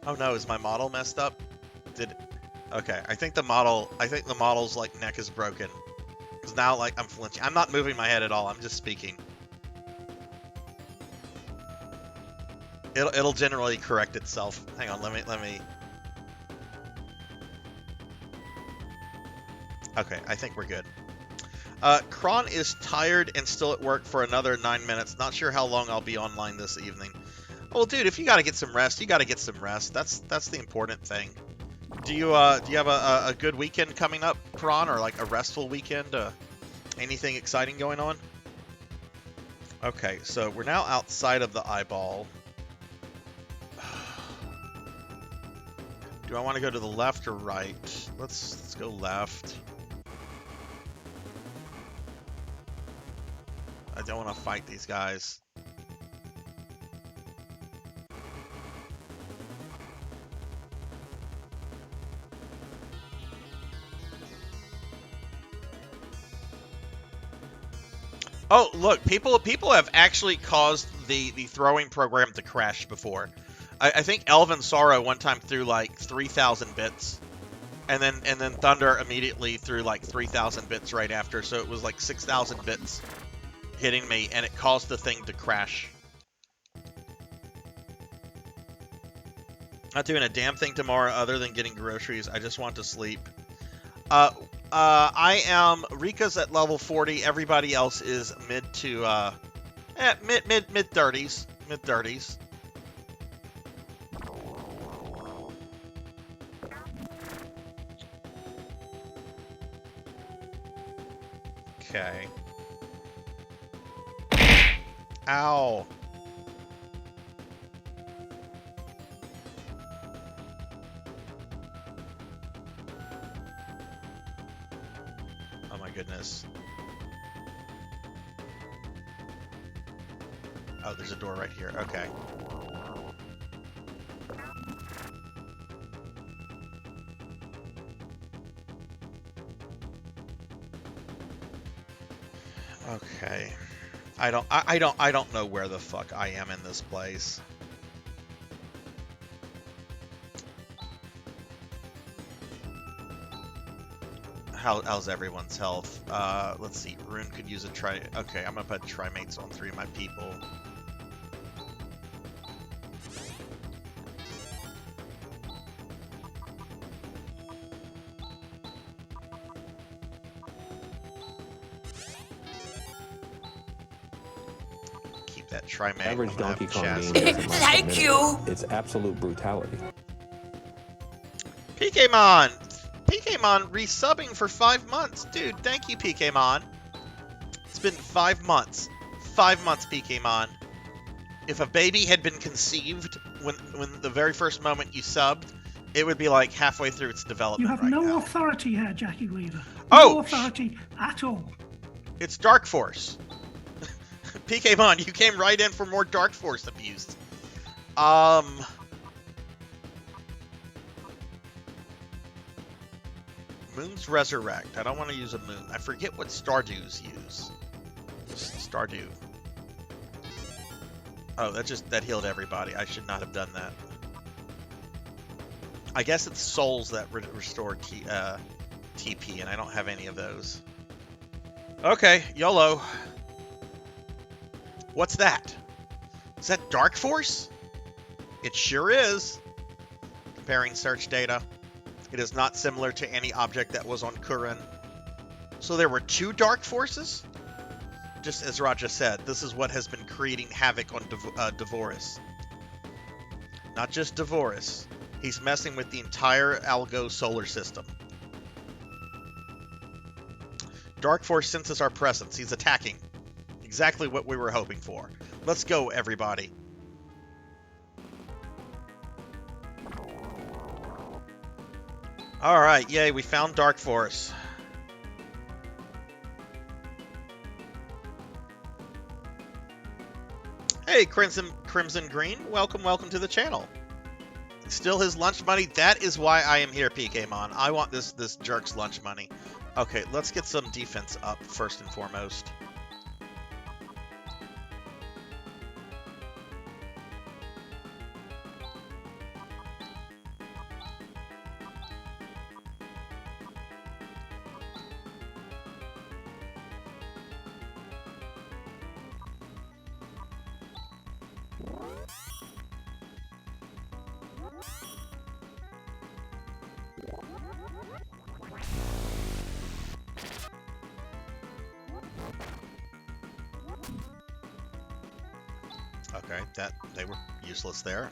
Oh no, is my model messed up? Okay, I think the model's like neck is broken. Cause now like I'm flinching. I'm not moving my head at all. I'm just speaking. It'll generally correct itself. Hang on, let me. Okay, I think we're good. Kron is tired and still at work for another 9 minutes. Not sure how long I'll be online this evening. Well, dude, if you gotta get some rest, you gotta get some rest. That's the important thing. Do you have a good weekend coming up, Kron, or like a restful weekend? Anything exciting going on? Okay, so we're now outside of the eyeball. Do I want to go to the left or right? Let's go left. I don't want to fight these guys. Oh, look, people have actually caused the throwing program to crash before. I think Elven Sorrow one time threw like 3,000 bits, and then Thunder immediately threw like 3,000 bits right after, so it was like 6,000 bits hitting me, and it caused the thing to crash. Not doing a damn thing tomorrow other than getting groceries. I just want to sleep. I am... Rika's at level 40. Everybody else is mid to... mid-30s. Mid-30s. Okay. Ow. Oh my goodness. Oh, there's a door right here. Okay. Okay. I don't know where the fuck I am in this place. How's everyone's health? Let's see. Rune could use a try. Okay, I'm gonna put trimates on 3 of my people. Keep that trimate. Average Donkey Kong game doesn't last Thank a minute. you. It's absolute brutality. PKmon! PKmon resubbing for 5 months. Dude, thank you, PKmon. It's been 5 months. 5 months, PKmon. If a baby had been conceived when the very first moment you subbed, it would be like halfway through its development. You have right no now. authority here, Jackie Weaver. Oh, No authority at all. It's Dark Force. PKmon, you came right in for more Dark Force abuse. Moon's Resurrect. I don't want to use a moon. I forget what Stardew's use. Stardew. Oh, that healed everybody. I should not have done that. I guess it's souls that restore TP, and I don't have any of those. Okay, YOLO. What's that? Is that Dark Force? It sure is. Comparing search data. It is not similar to any object that was on Kurin. So there were 2 Dark Forces? Just as Raja said, this is what has been creating havoc on Devoris. Not just Devoris. He's messing with the entire Algo solar system. Dark Force senses our presence. He's attacking. Exactly what we were hoping for. Let's go, everybody. Alright, yay, we found Dark Force. Hey, Crimson Green, welcome to the channel. Still his lunch money? That is why I am here, PKmon. I want this jerk's lunch money. Okay, let's get some defense up first and foremost. Okay, they were useless there.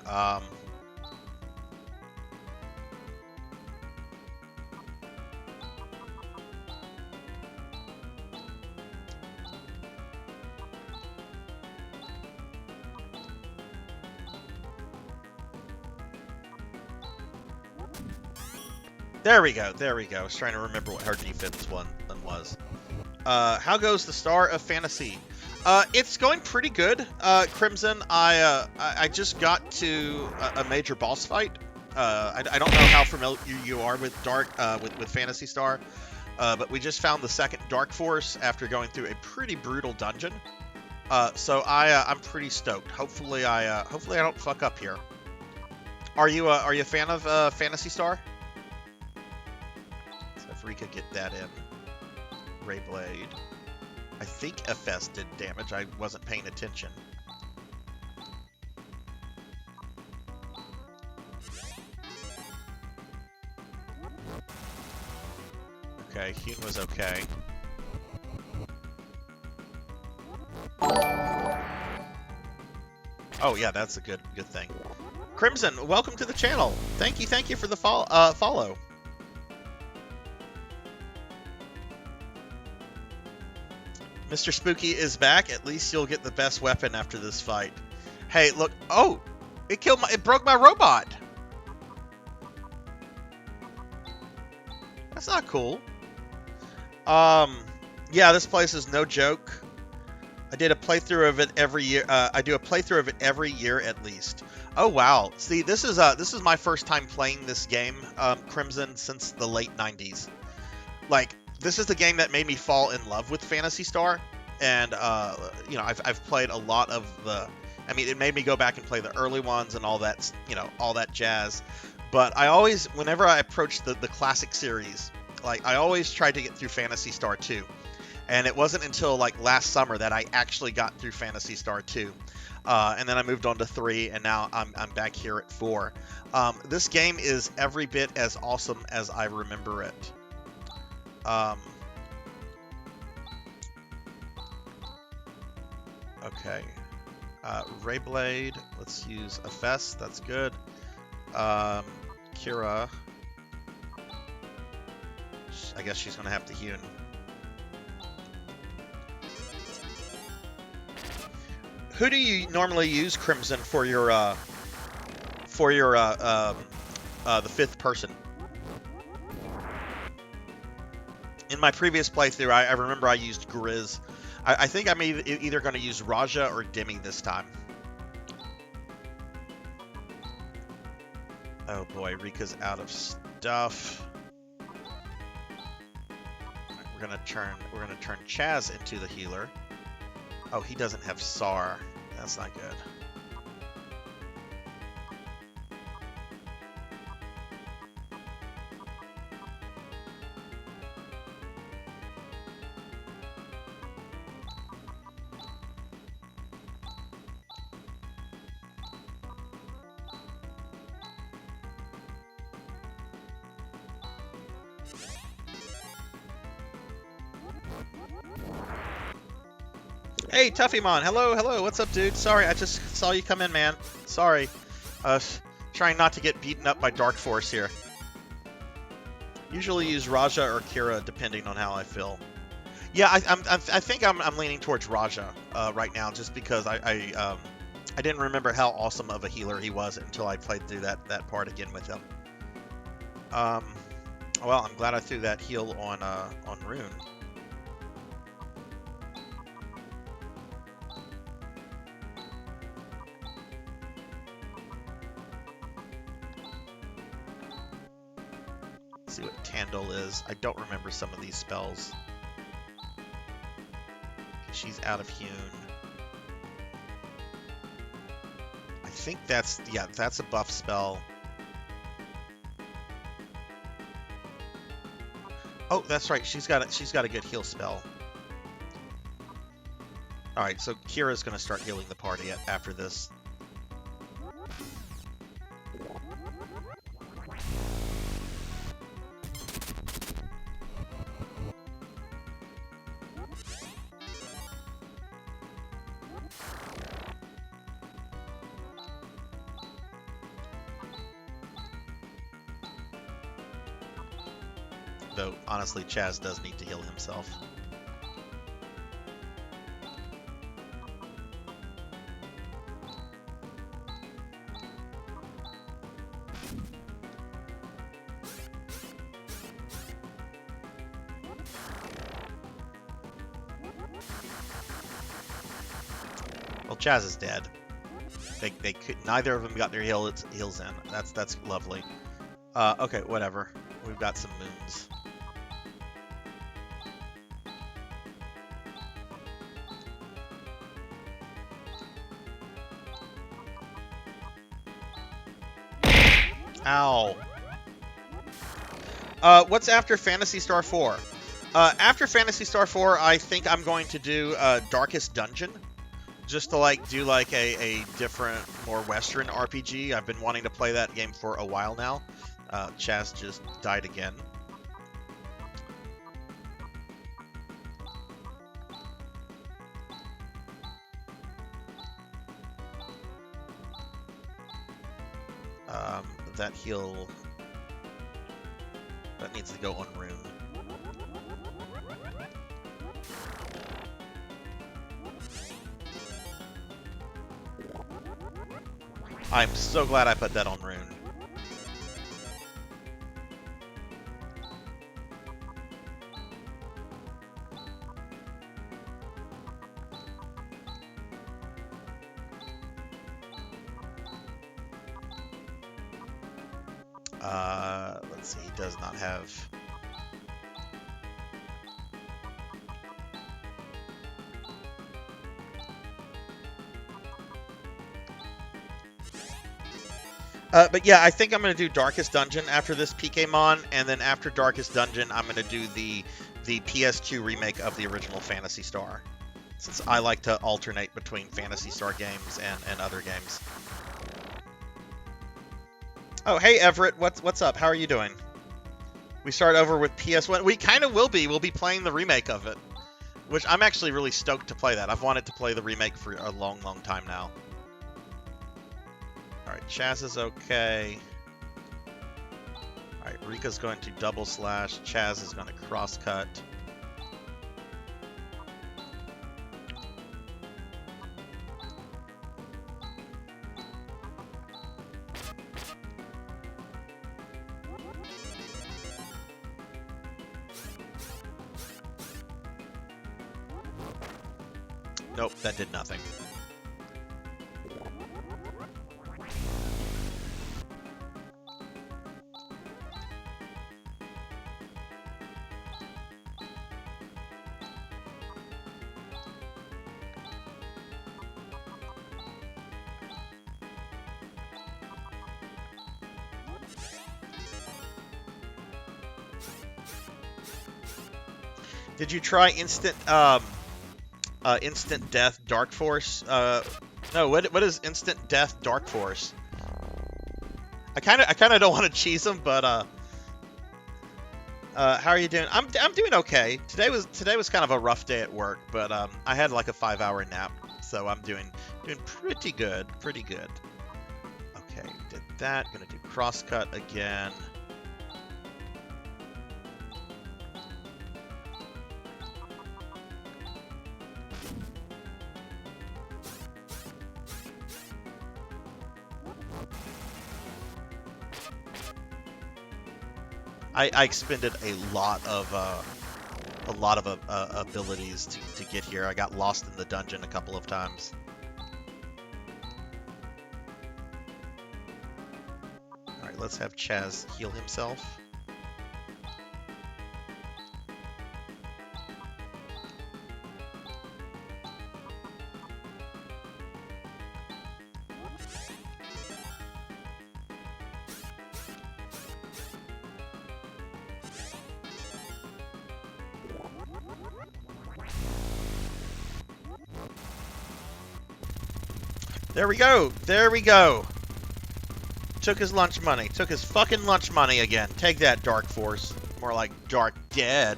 There we go. I was trying to remember what her defense one was. How goes the Star of Phantasy? It's going pretty good, Crimson. I just got to a major boss fight. I don't know how familiar you are with with Phantasy Star, but we just found the second Dark Force after going through a pretty brutal dungeon. So I'm pretty stoked. Hopefully I don't fuck up here. Are you a fan of Phantasy Star? So if we could get that in, Ray Blade. I think FS did damage. I wasn't paying attention. Okay, Hune was okay. Oh yeah, that's a good thing. Crimson, welcome to the channel. Thank you for the follow. Mr. Spooky is back. At least you'll get the best weapon after this fight. Hey, look. Oh, it broke my robot. That's not cool. Yeah, this place is no joke. I did a playthrough of it every year. I do a playthrough of it every year at least. Oh wow. See, this is my first time playing this game, Crimson, since the late 90s. Like, this is the game that made me fall in love with Phantasy Star, and you know, I've played a lot of the. I mean, it made me go back and play the early ones and all that, you know, all that jazz. But I always, whenever I approached the classic series, like I always tried to get through Phantasy Star 2, and it wasn't until like last summer that I actually got through Phantasy Star 2, and then I moved on to 3, and now I'm back here at 4. This game is every bit as awesome as I remember it. Okay. Rayblade, let's use a Fest, that's good. Kira, I guess she's gonna have to Hune. Who do you normally use, Crimson, for your the 5th person? In my previous playthrough, I remember I used Grizz. I think I'm either going to use Raja or Demi this time. Oh boy, Rika's out of stuff. We're gonna turn Chaz into the healer. Oh, he doesn't have SAR. That's not good. Hey, Tuffymon. Hello, hello. What's up, dude? Sorry, I just saw you come in, man. Sorry. Trying not to get beaten up by Dark Force here. Usually use Raja or Kira, depending on how I feel. Yeah, I think I'm leaning towards Raja right now, just because I didn't remember how awesome of a healer he was until I played through that part again with him. Well, I'm glad I threw that heal on Rune. Let's see what Tandil is. I don't remember some of these spells. She's out of Hewn. I think that's a buff spell. Oh, that's right. She's got a good heal spell. All right, so Kira's gonna start healing the party after this. Though, honestly, Chaz does need to heal himself. Well, Chaz is dead. They could, neither of them got their heals in. That's lovely. Okay, whatever. We've got some moons. Ow. What's after Phantasy Star 4? After Phantasy Star 4, I think I'm going to do Darkest Dungeon. Just to do a different, more Western RPG. I've been wanting to play that game for a while now. Chaz just died again. That heal... that needs to go on Rune. I'm so glad I put that on Rune. Let's see, he does not have... but yeah, I think I'm going to do Darkest Dungeon after this PKmon, and then after Darkest Dungeon, I'm going to do the PS2 remake of the original Phantasy Star, since I like to alternate between Phantasy Star games and other games. Oh, hey Everett, what's up? How are you doing? We start over with PS1. We kind of will be. We'll be playing the remake of it, which I'm actually really stoked to play that. I've wanted to play the remake for a long, long time now. Alright, Chaz is okay. Alright, Rika's going to double slash. Chaz is going to cross cut. Nope, that did nothing. Did you try instant death Dark Force? No, what is instant death Dark Force? I kind of don't want to cheese them, but How are you doing? I'm doing okay. Today was kind of a rough day at work, but I had like a 5-hour nap, so I'm doing pretty good. Pretty good. Okay, did that. Gonna do crosscut again. I expended a lot of abilities to get here. I got lost in the dungeon a couple of times. All right, let's have Chaz heal himself. There we go. There we go. Took his lunch money. Took his fucking lunch money again. Take that, Dark Force. More like Dark Dead.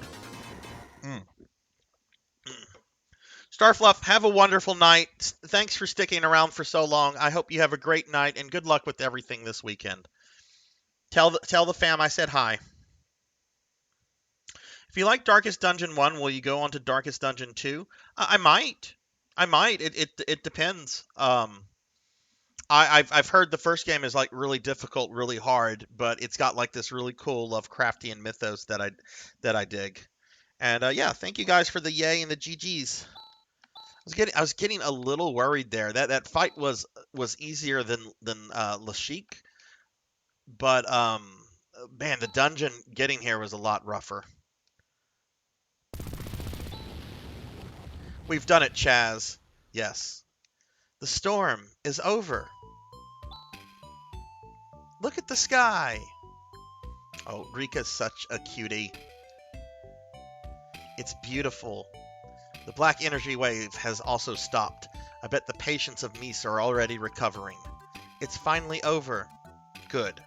Starfluff, have a wonderful night. Thanks for sticking around for so long. I hope you have a great night, and good luck with everything this weekend. Tell the fam I said hi. If you like Darkest Dungeon 1, will you go on to Darkest Dungeon 2? I might. It depends. I've heard the first game is like really difficult, really hard, but it's got like this really cool Lovecraftian mythos that I dig. And yeah, thank you guys for the yay and the GGs. I was getting a little worried there. That fight was easier than Lashik, but man, the dungeon getting here was a lot rougher. We've done it, Chaz. Yes. The storm is over. Look at the sky. Oh, Rika's such a cutie. It's beautiful. The black energy wave has also stopped. I bet the patients of Mies are already recovering. It's finally over. Good.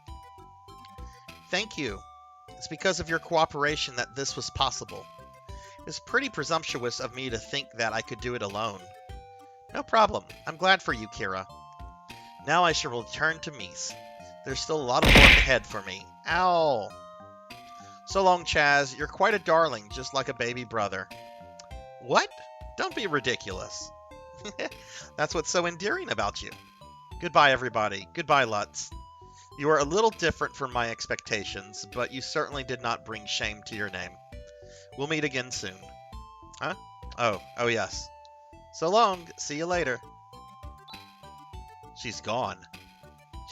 Thank you. It's because of your cooperation that this was possible. It's pretty presumptuous of me to think that I could do it alone. No problem. I'm glad for you, Kira. Now I shall return to Mies. There's still a lot of work ahead for me. Ow! So long, Chaz. You're quite a darling, just like a baby brother. What? Don't be ridiculous. That's what's so endearing about you. Goodbye, everybody. Goodbye, Lutz. You are a little different from my expectations, but you certainly did not bring shame to your name. We'll meet again soon. Huh? Oh yes. So long. See you later. She's gone.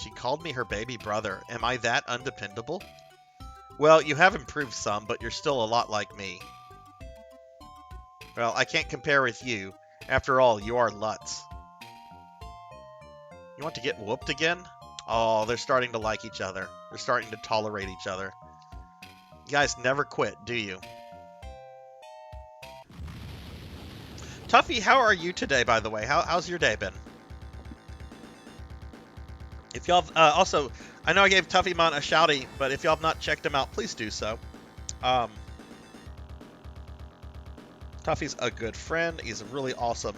She called me her baby brother. Am I that undependable? Well, you have improved some, but you're still a lot like me. Well, I can't compare with you. After all, you are Lutz. You want to get whooped again? Oh, they're starting to like each other. They're starting to tolerate each other. You guys never quit, do you? Tuffy, how are you today, by the way? How's your day been? If y'all also, I know I gave Tuffymon a shouty, but if y'all have not checked him out, please do so. Tuffy's a good friend. He's a really awesome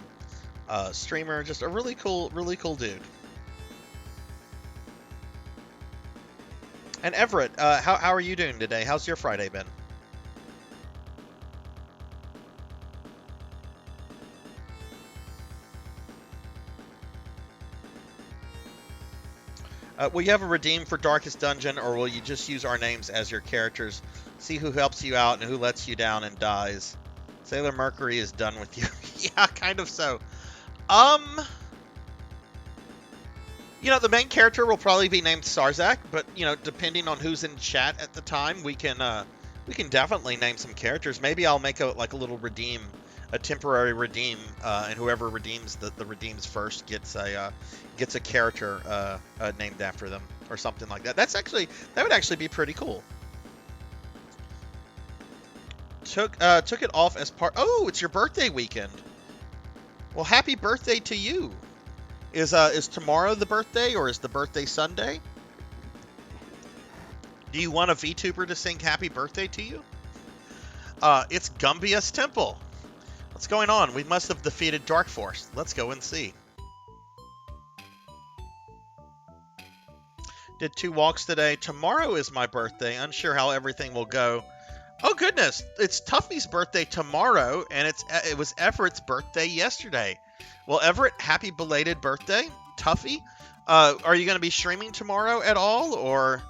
streamer. Just a really cool dude. And Everett, how are you doing today? How's your Friday been? Will you have a redeem for Darkest Dungeon, or will you just use our names as your characters? See who helps you out and who lets you down and dies. Sailor Mercury is done with you. Yeah, kind of so. You know, the main character will probably be named Sarzac, but you know, depending on who's in chat at the time, we can definitely name some characters. Maybe I'll make a little redeem, a temporary redeem, and whoever redeems the redeems first gets a character named after them or something like that. That would actually be pretty cool. Took it off as part. Oh, it's your birthday weekend. Well, happy birthday to you. Is tomorrow the birthday, or is the birthday Sunday? Do you want a VTuber to sing happy birthday to you? It's Gumbia's temple. What's going on? We must have defeated Dark Force. Let's go and see. Did 2 walks today. Tomorrow is my birthday. Unsure how everything will go. Oh goodness, it's Tuffy's birthday tomorrow, and it was Everett's birthday yesterday. Well, Everett, happy belated birthday, Tuffy. Are you going to be streaming tomorrow at all, or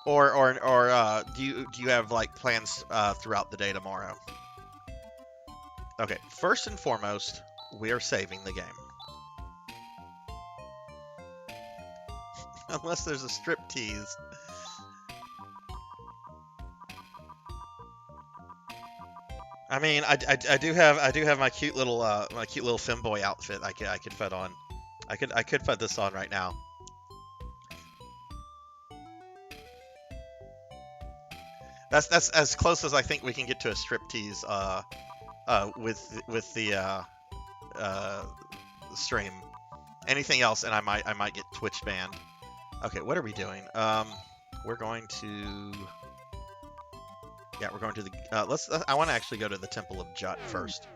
do you have like plans throughout the day tomorrow? Okay, first and foremost, we are saving the game. Unless there's a striptease. I mean, I do have my cute little femboy outfit. I could put on. I could put this on right now. That's as close as I think we can get to a striptease with the stream. Anything else, and I might get Twitch banned. Okay, what are we doing? We're going to. Yeah, we're going to the. I want to actually go to the Temple of Jut first.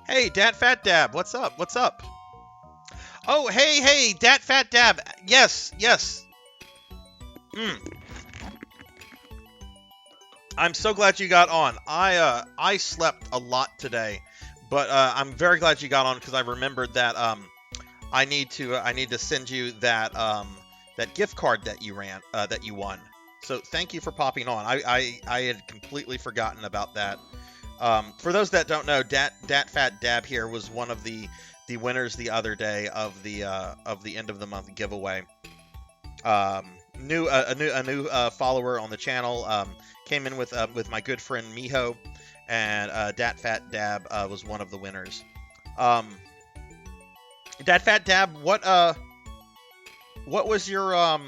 Hey, Dat Fat Dab, what's up? What's up? Oh, hey, Dat Fat Dab. Yes. I'm so glad you got on. I slept a lot today, but I'm very glad you got on because I remembered that I need to send you that that gift card that you won. So thank you for popping on. I had completely forgotten about that. For those that don't know, Dat Fat Dab here was one of the winners the other day of the end of the month giveaway. A new follower on the channel came in with my good friend Miho, and Dat Fat Dab was one of the winners. Dat Fat Dab, what was your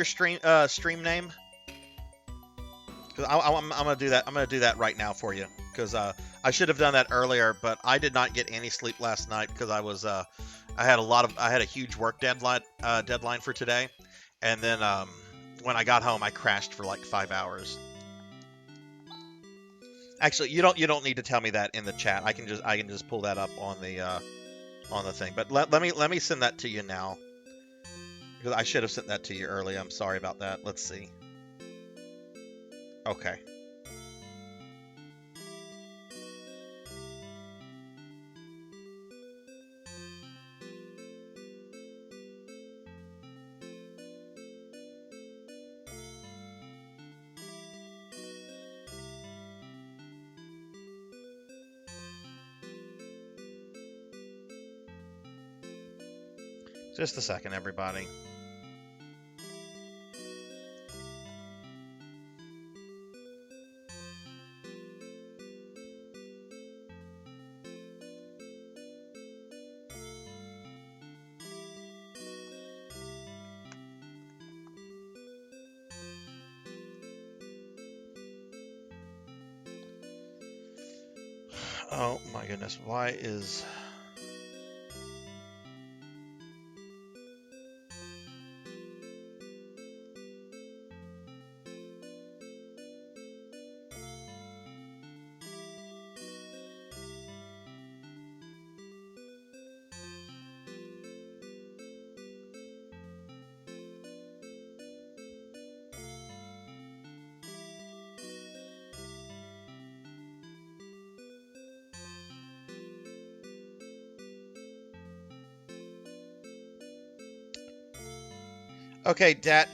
stream name? Because I'm gonna do that. I'm gonna do that right now for you. Because I should have done that earlier, but I did not get any sleep last night because I had a huge work deadline for today, and then when I got home I crashed for like 5 hours. Actually, you don't need to tell me that in the chat. I can just pull that up on the thing. But let me send that to you now, because I should have sent that to you earlier. I'm sorry about that. Let's see. Okay. Just a second, everybody. Oh my goodness, why is... Okay, Dat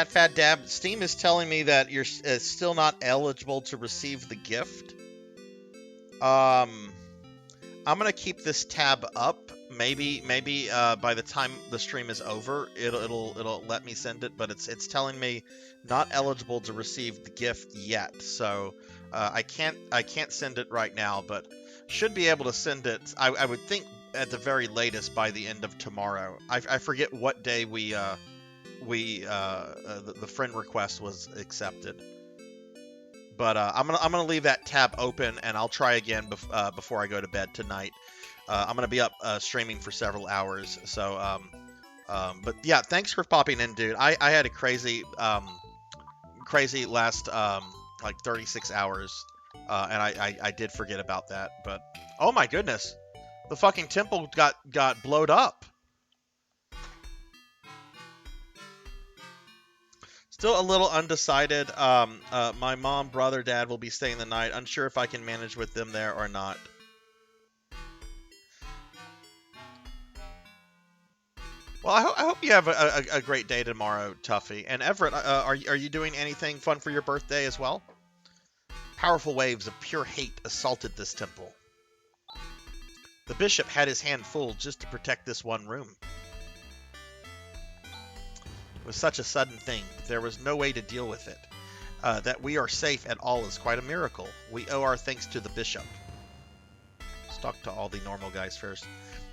Fat Dab, Steam is telling me that you're still not eligible to receive the gift. I'm gonna keep this tab up. Maybe by the time the stream is over, it'll let me send it. But it's telling me not eligible to receive the gift yet. So I can't send it right now, but should be able to send it. I would think at the very latest by the end of tomorrow. I forget what day the friend request was accepted, but I'm gonna leave that tab open, and I'll try again before I go to bed tonight. I'm gonna be up streaming for several hours. So, but yeah, thanks for popping in, dude. I had a crazy last like 36 hours, and I did forget about that. But oh my goodness, the fucking temple got blowed up. Still a little undecided. My mom, brother, dad will be staying the night. Unsure if I can manage with them there or not. Well, I hope you have a great day tomorrow, Tuffy. And Everett, are you doing anything fun for your birthday as well? Powerful waves of pure hate assaulted this temple. The bishop had his hand full just to protect this one room. It was such a sudden thing. There was no way to deal with it. That we are safe at all is quite a miracle. We owe our thanks to the bishop. Let's talk to all the normal guys first.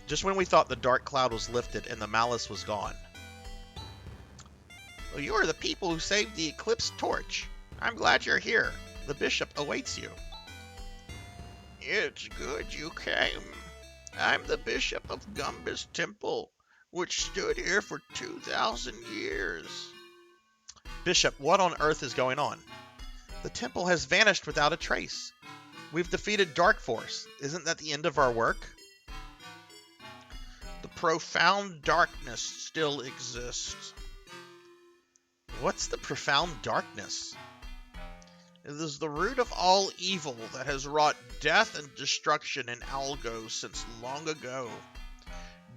Just when we thought the dark cloud was lifted and the malice was gone. Well, you are the people who saved the eclipse torch. I'm glad you're here. The bishop awaits you. It's good you came. I'm the bishop of Gumbus Temple, which stood here for 2,000 years. Bishop, what on earth is going on? The temple has vanished without a trace. We've defeated Dark Force. Isn't that the end of our work? The profound darkness still exists. What's the profound darkness? It is the root of all evil that has wrought death and destruction in Algo since long ago.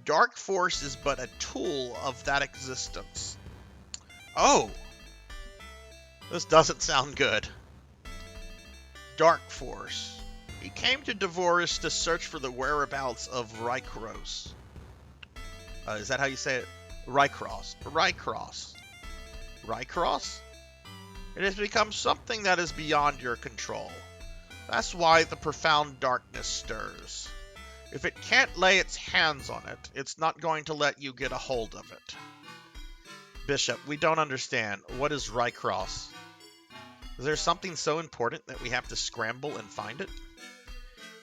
Dark Force is but a tool of that existence. Oh! This doesn't sound good. Dark Force. He came to Devoris to search for the whereabouts of Rykros. Is that how you say it? Rykros. Rykros. Rykros? It has become something that is beyond your control. That's why the profound darkness stirs. If it can't lay its hands on it, it's not going to let you get a hold of it. Bishop, we don't understand. What is Rykros? Is there something so important that we have to scramble and find it?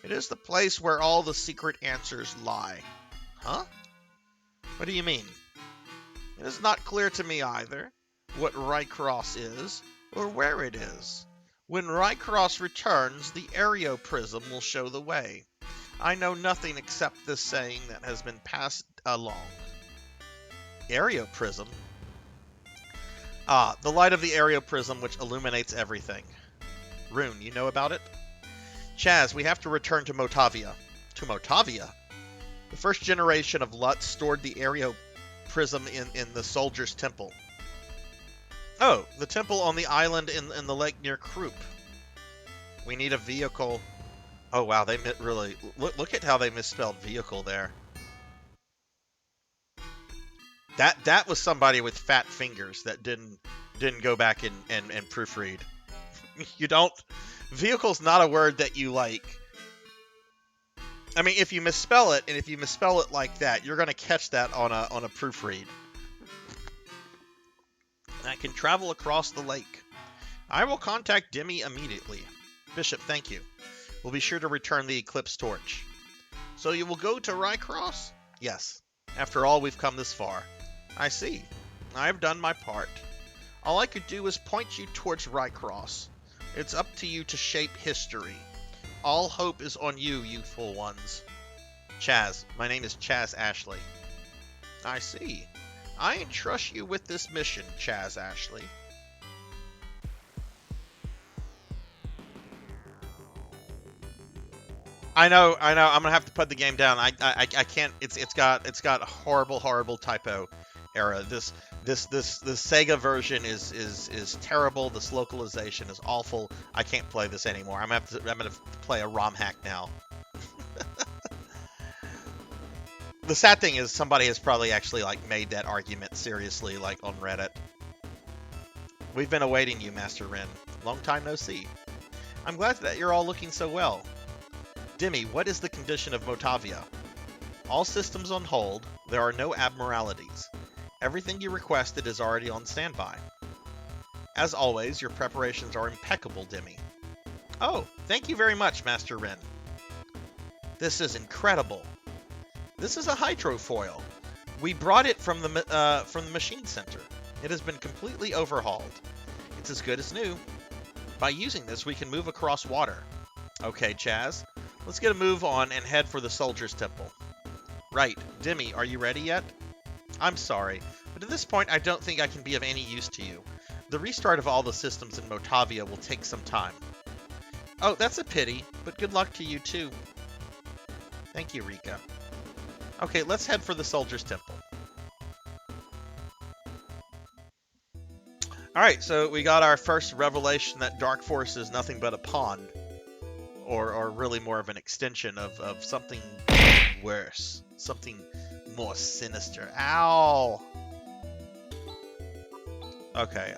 It is the place where all the secret answers lie. Huh? What do you mean? It is not clear to me either what Rykros is or where it is. When Rykros returns, the Areoprism will show the way. I know nothing except this saying that has been passed along. Areoprism? Ah, the light of the Areoprism which illuminates everything. Rune, you know about it? Chaz, we have to return to Motavia. To Motavia? The first generation of Lutz stored the Areoprism in the Soldier's Temple. Oh, the temple on the island in the lake near Krupp. We need a vehicle. Oh wow, they really look at how they misspelled vehicle there. That was somebody with fat fingers that didn't go back and proofread. You don't. Vehicle's not a word that you like. I mean, if you misspell it, and if you misspell it like that, you're gonna catch that on a proofread. I can travel across the lake. I will contact Demi immediately. Bishop, thank you. We'll be sure to return the Eclipse Torch. So you will go to Rykros? Yes. After all, we've come this far. I see. I have done my part. All I could do is point you towards Rykros. It's up to you to shape history. All hope is on you, youthful ones. Chaz. My name is Chaz Ashley. I see. I entrust you with this mission, Chaz Ashley. I know. I'm gonna have to put the game down. I can't. It's got a horrible typo error. This Sega version is terrible. This localization is awful. I can't play this anymore. I'm gonna play a ROM hack now. The sad thing is somebody has probably actually made that argument seriously on Reddit. We've been awaiting you, Master Rin. Long time no see. I'm glad that you're all looking so well. Demi, what is the condition of Motavia? All systems on hold. There are no abnormalities. Everything you requested is already on standby. As always, your preparations are impeccable, Demi. Oh, thank you very much, Master Rin. This is incredible. This is a hydrofoil. We brought it from the machine center. It has been completely overhauled. It's as good as new. By using this, we can move across water. Okay, Chaz, let's get a move on and head for the Soldier's Temple. Right, Demi, are you ready yet? I'm sorry, but at this point I don't think I can be of any use to you. The restart of all the systems in Motavia will take some time. Oh, that's a pity, but good luck to you too. Thank you, Rika. Okay, let's head for the Soldier's Temple. Alright, so we got our first revelation that Dark Force is nothing but a pond. Or really more of an extension of something worse. Something more sinister. Ow! Okay,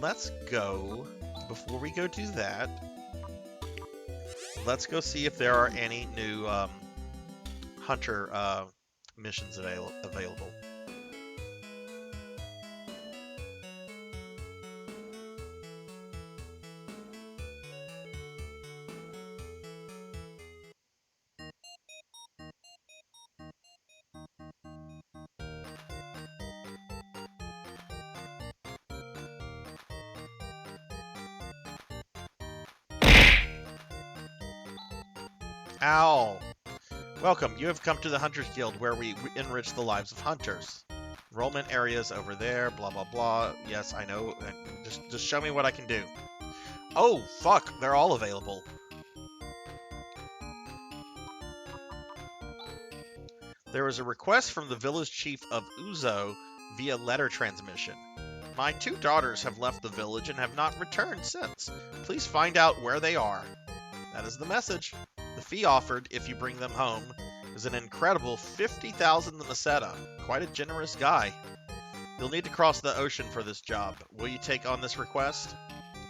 let's go, before we go do that, let's go see if there are any new, hunter, missions available. Ow! Welcome, you have come to the Hunters Guild, where we enrich the lives of hunters. Enrollment areas over there, blah blah blah. Yes, I know. Just show me what I can do. Oh, fuck, they're all available. There was a request from the village chief of Uzo via letter transmission. My 2 daughters have left the village and have not returned since. Please find out where they are. That is the message. The fee offered, if you bring them home, is an incredible 50,000 Meseta. Quite a generous guy. You'll need to cross the ocean for this job. Will you take on this request?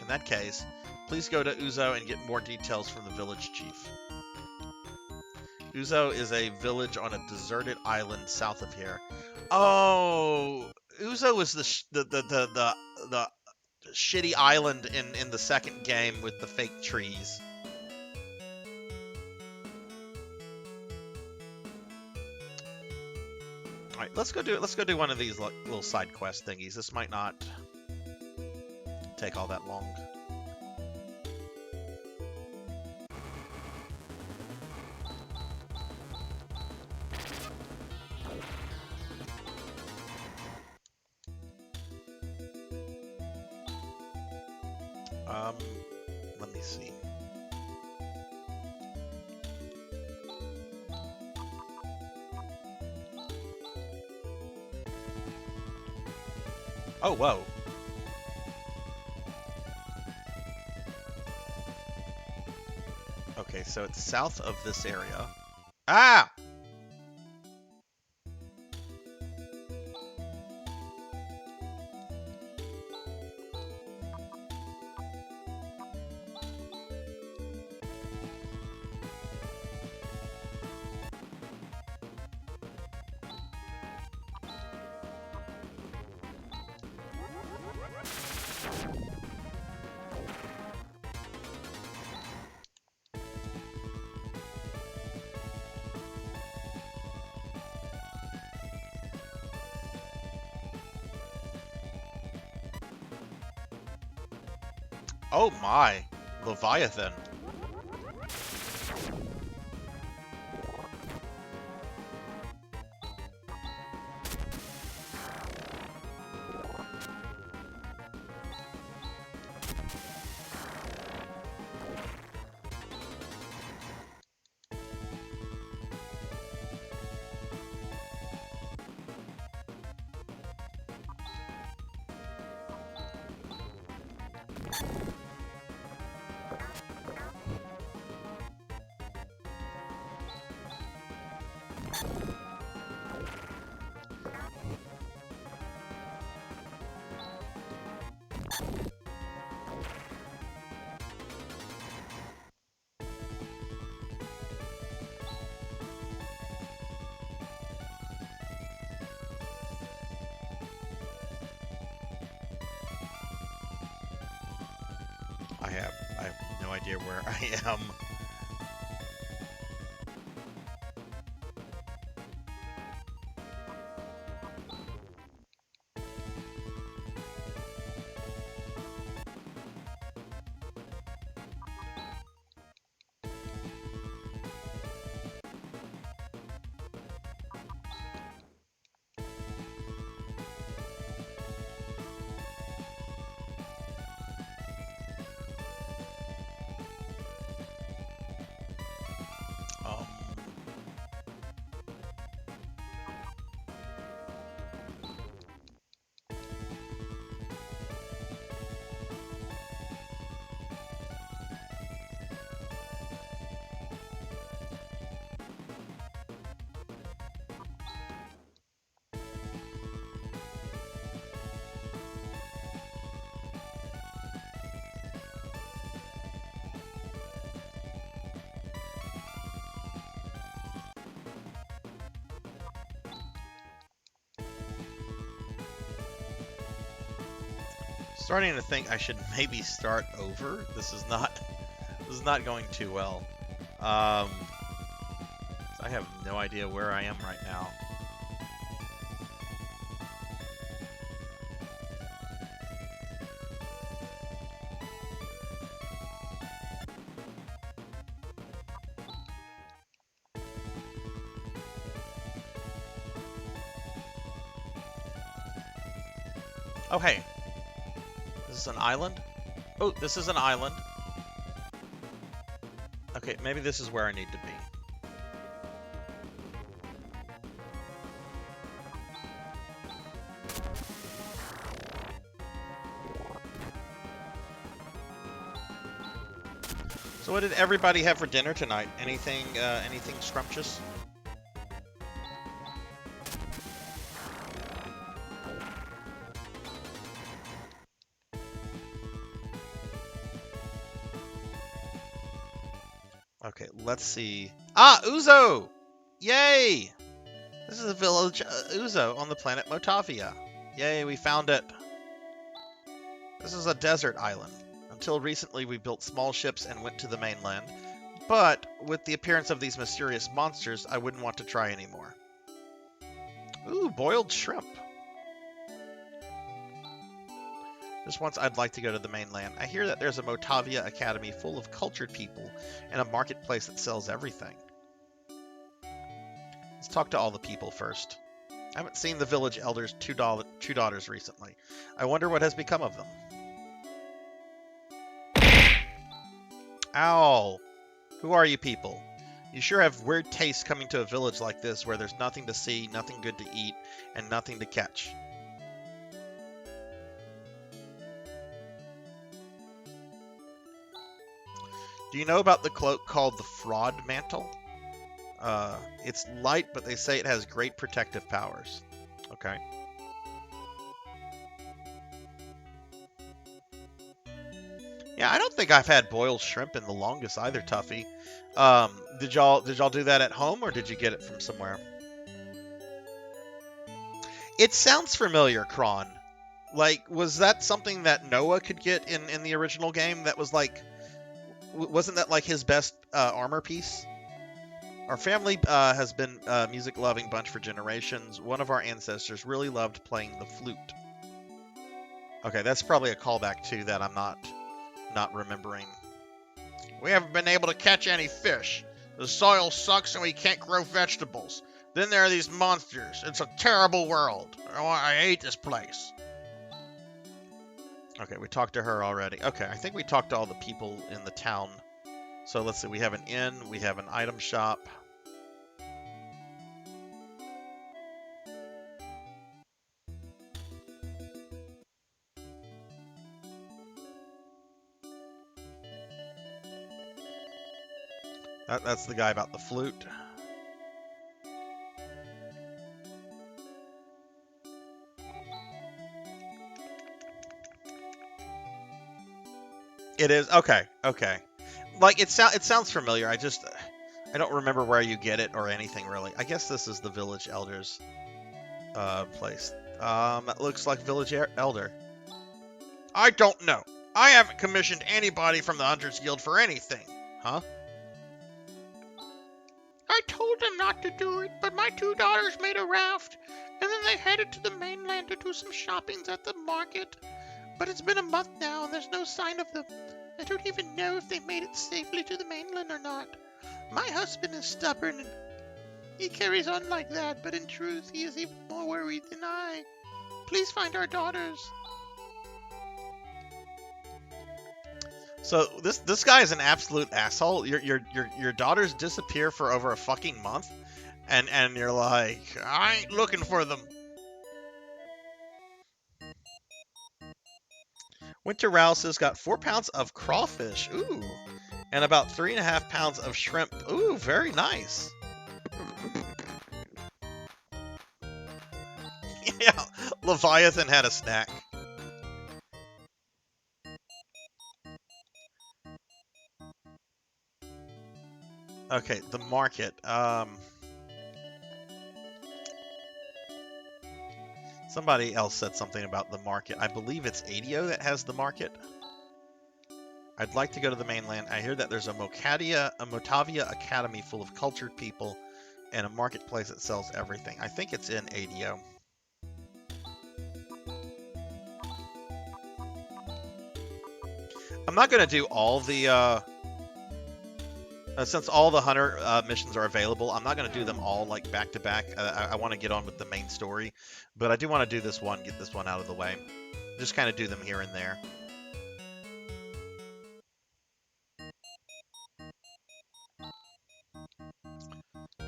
In that case, please go to Uzo and get more details from the village chief. Uzo is a village on a deserted island south of here. Oh, Uzo is the shitty island in the second game with the fake trees. All right, let's go do one of these little side quest thingies. This might not take all that long. Let me see. Oh, whoa. Okay, so it's south of this area. Ah! Oh my, Leviathan. I have no idea where I am. Starting to think I should maybe start over. This is not going too well. I have no idea where I am right now. Oh, hey. This is an island? Oh, this is an island. Okay, maybe this is where I need to be. So what did everybody have for dinner tonight? Anything scrumptious? Okay, let's see. Ah, Uzo! Yay! This is the village Uzo on the planet Motavia. Yay, we found it. This is a desert island. Until recently, we built small ships and went to the mainland. But with the appearance of these mysterious monsters, I wouldn't want to try anymore. Ooh, boiled shrimp. Just once I'd like to go to the mainland. I hear that there's a Motavia Academy full of cultured people and a marketplace that sells everything. Let's talk to all the people first. I haven't seen the village elder's two daughters recently. I wonder what has become of them. Ow! Who are you people? You sure have weird tastes coming to a village like this where there's nothing to see, nothing good to eat, and nothing to catch. Do you know about the cloak called the Fraud Mantle? It's light, but they say it has great protective powers. Okay. Yeah, I don't think I've had boiled shrimp in the longest either, Tuffy. Did y'all do that at home, or did you get it from somewhere? It sounds familiar, Kron. Like, was that something that Noah could get in the original game? That was like, wasn't that like his best armor piece? Our family has been a music-loving bunch for generations. One of our ancestors really loved playing the flute. Okay, that's probably a callback to that I'm not remembering. We haven't been able to catch any fish. The soil sucks and we can't grow vegetables. Then there are these monsters. It's a terrible world. I hate this place. Okay, we talked to her already. Okay, I think we talked to all the people in the town. So let's see, we have an inn, we have an item shop. That's the guy about the flute. It is okay. Okay, like it sounds familiar. I don't remember where you get it or anything really. I guess this is the village elder's place. That looks like village elder. I don't know. I haven't commissioned anybody from the Hunters Guild for anything. Huh? I told them not to do it, but my two daughters made a raft, and then they headed to the mainland to do some shoppings at the market. But it's been a month now, and there's no sign of them. I don't even know if they made it safely to the mainland or not. My husband is stubborn, and he carries on like that, but in truth, he is even more worried than I. Please find our daughters. So this guy is an absolute asshole. Your daughters disappear for over a fucking month, and you're like, I ain't looking for them. Winter Rouse has got 4 pounds of crawfish, ooh, and about 3.5 pounds of shrimp, ooh, very nice. Yeah, Leviathan had a snack. Okay, the market. Somebody else said something about the market. I believe it's Adio that has the market. I'd like to go to the mainland. I hear that there's a Motavia Academy full of cultured people and a marketplace that sells everything. I think it's in Adio. I'm not going to do all the, since all the hunter missions are available, I'm not going to do them all like back to back. I want to get on with the main story, but I do want to do this one, get this one out of the way. Just kind of do them here and there.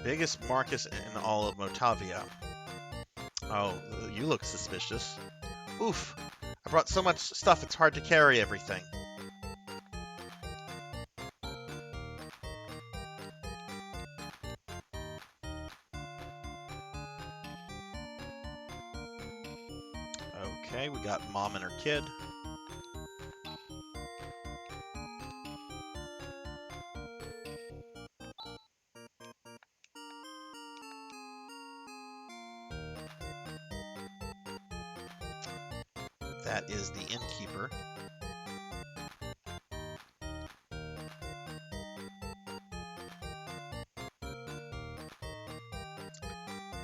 Biggest Marcus in all of Motavia. Oh, you look suspicious. Oof. I brought so much stuff it's hard to carry everything. Okay, we got mom and her kid. That is the innkeeper.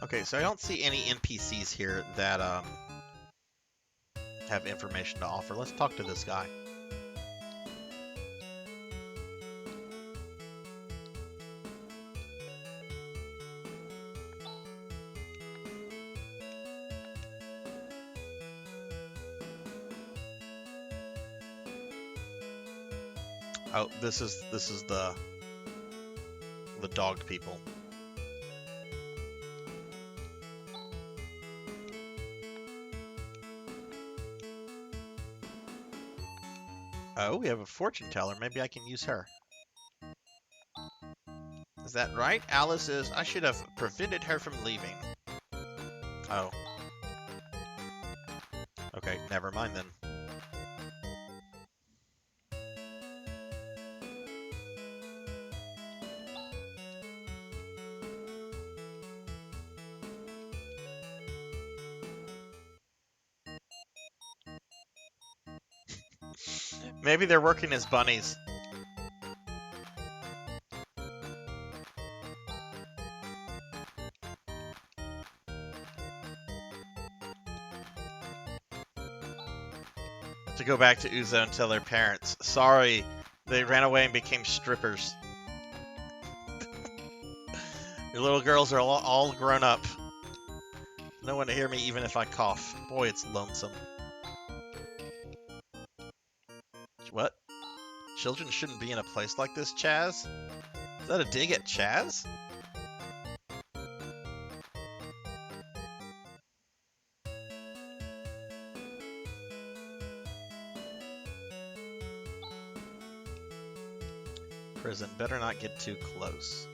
Okay, so I don't see any NPCs here that have information to offer. Let's talk to this guy. Oh, this is the dogged people. Oh, we have a fortune teller. Maybe I can use her. Is that right? Alice is... I should have prevented her from leaving. Oh. Okay, never mind then. Maybe they're working as bunnies. To go back to Uzo and tell their parents, sorry, they ran away and became strippers. Your little girls are all grown up. No one to hear me even if I cough. Boy, it's lonesome. What? Children shouldn't be in a place like this, Chaz? Is that a dig at Chaz? Prison. Better not get too close.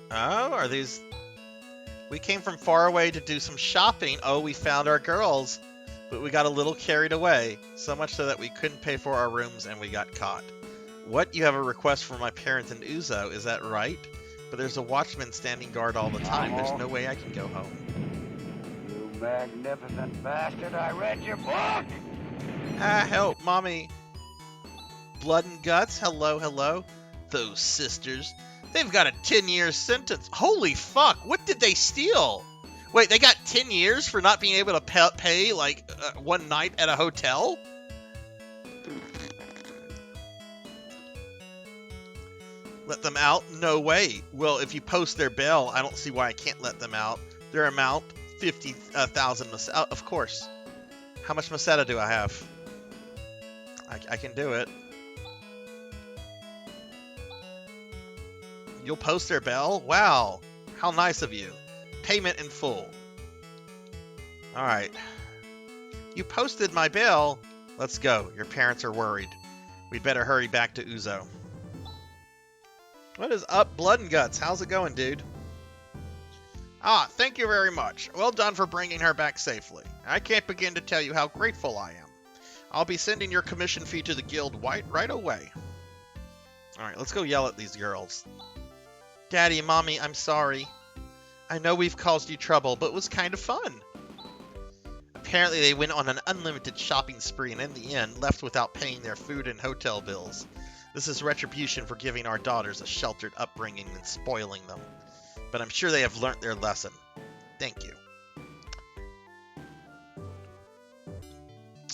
Oh, are these... We came from far away to do some shopping. Oh, we found our girls. But we got a little carried away. So much so that we couldn't pay for our rooms and we got caught. What? You have a request for my parents in Uzo, is that right? But there's a watchman standing guard all the time. There's no way I can go home. You magnificent bastard, I read your book! Ah, help, mommy. Blood and guts, hello, hello. Those sisters. They've got a 10-year sentence. Holy fuck, what did they steal? Wait, they got 10 years for not being able to pay like, one night at a hotel? Let them out? No way. Well, if you post their bail, I don't see why I can't let them out. Their amount, 50,000 Maseta. Of course. How much Maseta do I have? I can do it. You'll post their bail? Wow. How nice of you. Payment in full. Alright. You posted my bail. Let's go. Your parents are worried. We'd better hurry back to Uzo. What is up, Blood and Guts? How's it going, dude? Ah, thank you very much. Well done for bringing her back safely. I can't begin to tell you how grateful I am. I'll be sending your commission fee to the guild right away. Alright, let's go yell at these girls. Daddy, Mommy, I'm sorry. I know we've caused you trouble, but it was kind of fun. Apparently they went on an unlimited shopping spree and in the end left without paying their food and hotel bills. This is retribution for giving our daughters a sheltered upbringing and spoiling them. But I'm sure they have learnt their lesson. Thank you.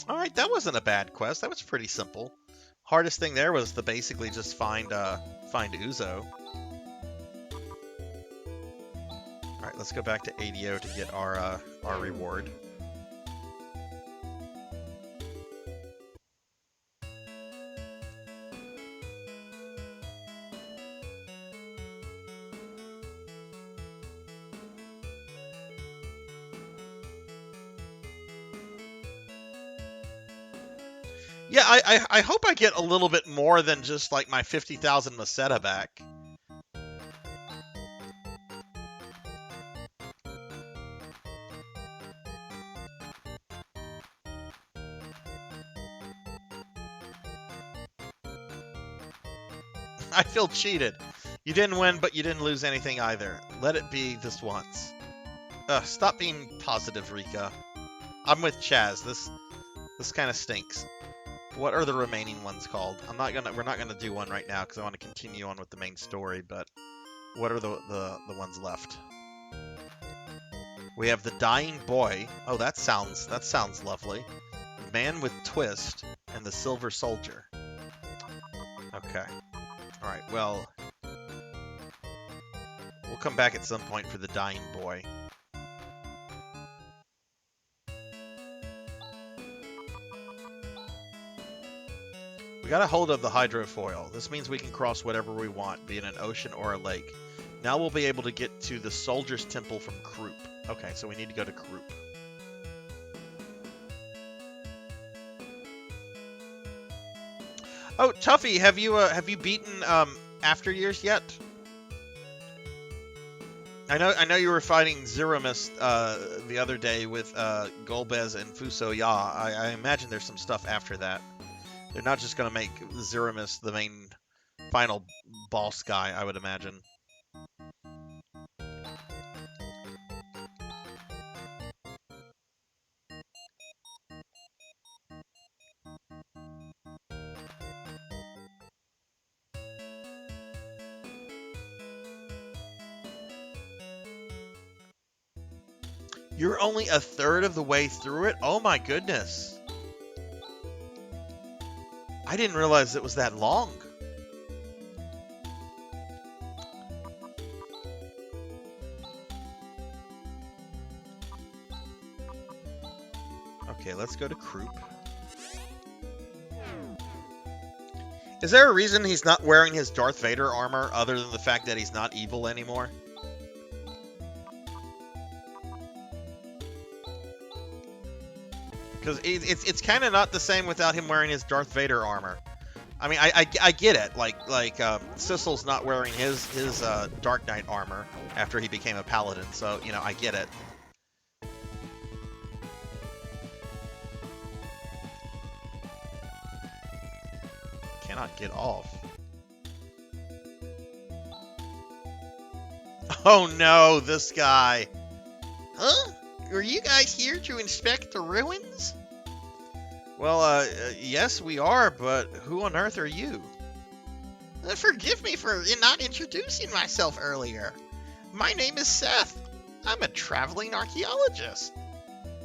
Alright, that wasn't a bad quest. That was pretty simple. Hardest thing there was to basically just find Uzo. Alright, let's go back to ADO to get our reward. Yeah, I hope I get a little bit more than just like my 50,000 Meseta back. I feel cheated. You didn't win, but you didn't lose anything either. Let it be this once. Stop being positive, Rika. I'm with Chaz. This kind of stinks. What are the remaining ones called? We're not gonna do one right now because I want to continue on with the main story. But what are the ones left? We have the Dying Boy. Oh, that sounds lovely. Man with Twist and the Silver Soldier. Okay. All right. Well, we'll come back at some point for the Dying Boy. We got a hold of the hydrofoil. This means we can cross whatever we want, be it an ocean or a lake. Now we'll be able to get to the Soldier's Temple from Kroop. Okay, so we need to go to Kroop. Oh, Tuffy, have you beaten After Years yet? I know you were fighting Zeromus the other day with Golbez and Fusoya. I imagine there's some stuff after that. They're not just going to make Zeromus the main final boss guy, I would imagine. You're only a third of the way through it? Oh my goodness. I didn't realize it was that long. Okay, let's go to Kroop. Is there a reason he's not wearing his Darth Vader armor other than the fact that he's not evil anymore? Because it's kind of not the same without him wearing his Darth Vader armor. I mean, I get it. Like Sissel's not wearing his Dark Knight armor after he became a paladin, so you know I get it. Cannot get off. Oh no, this guy. Huh? Are you guys here to inspect the ruins? Well, yes we are, but who on earth are you? Forgive me for not introducing myself earlier. My name is Seth. I'm a traveling archaeologist.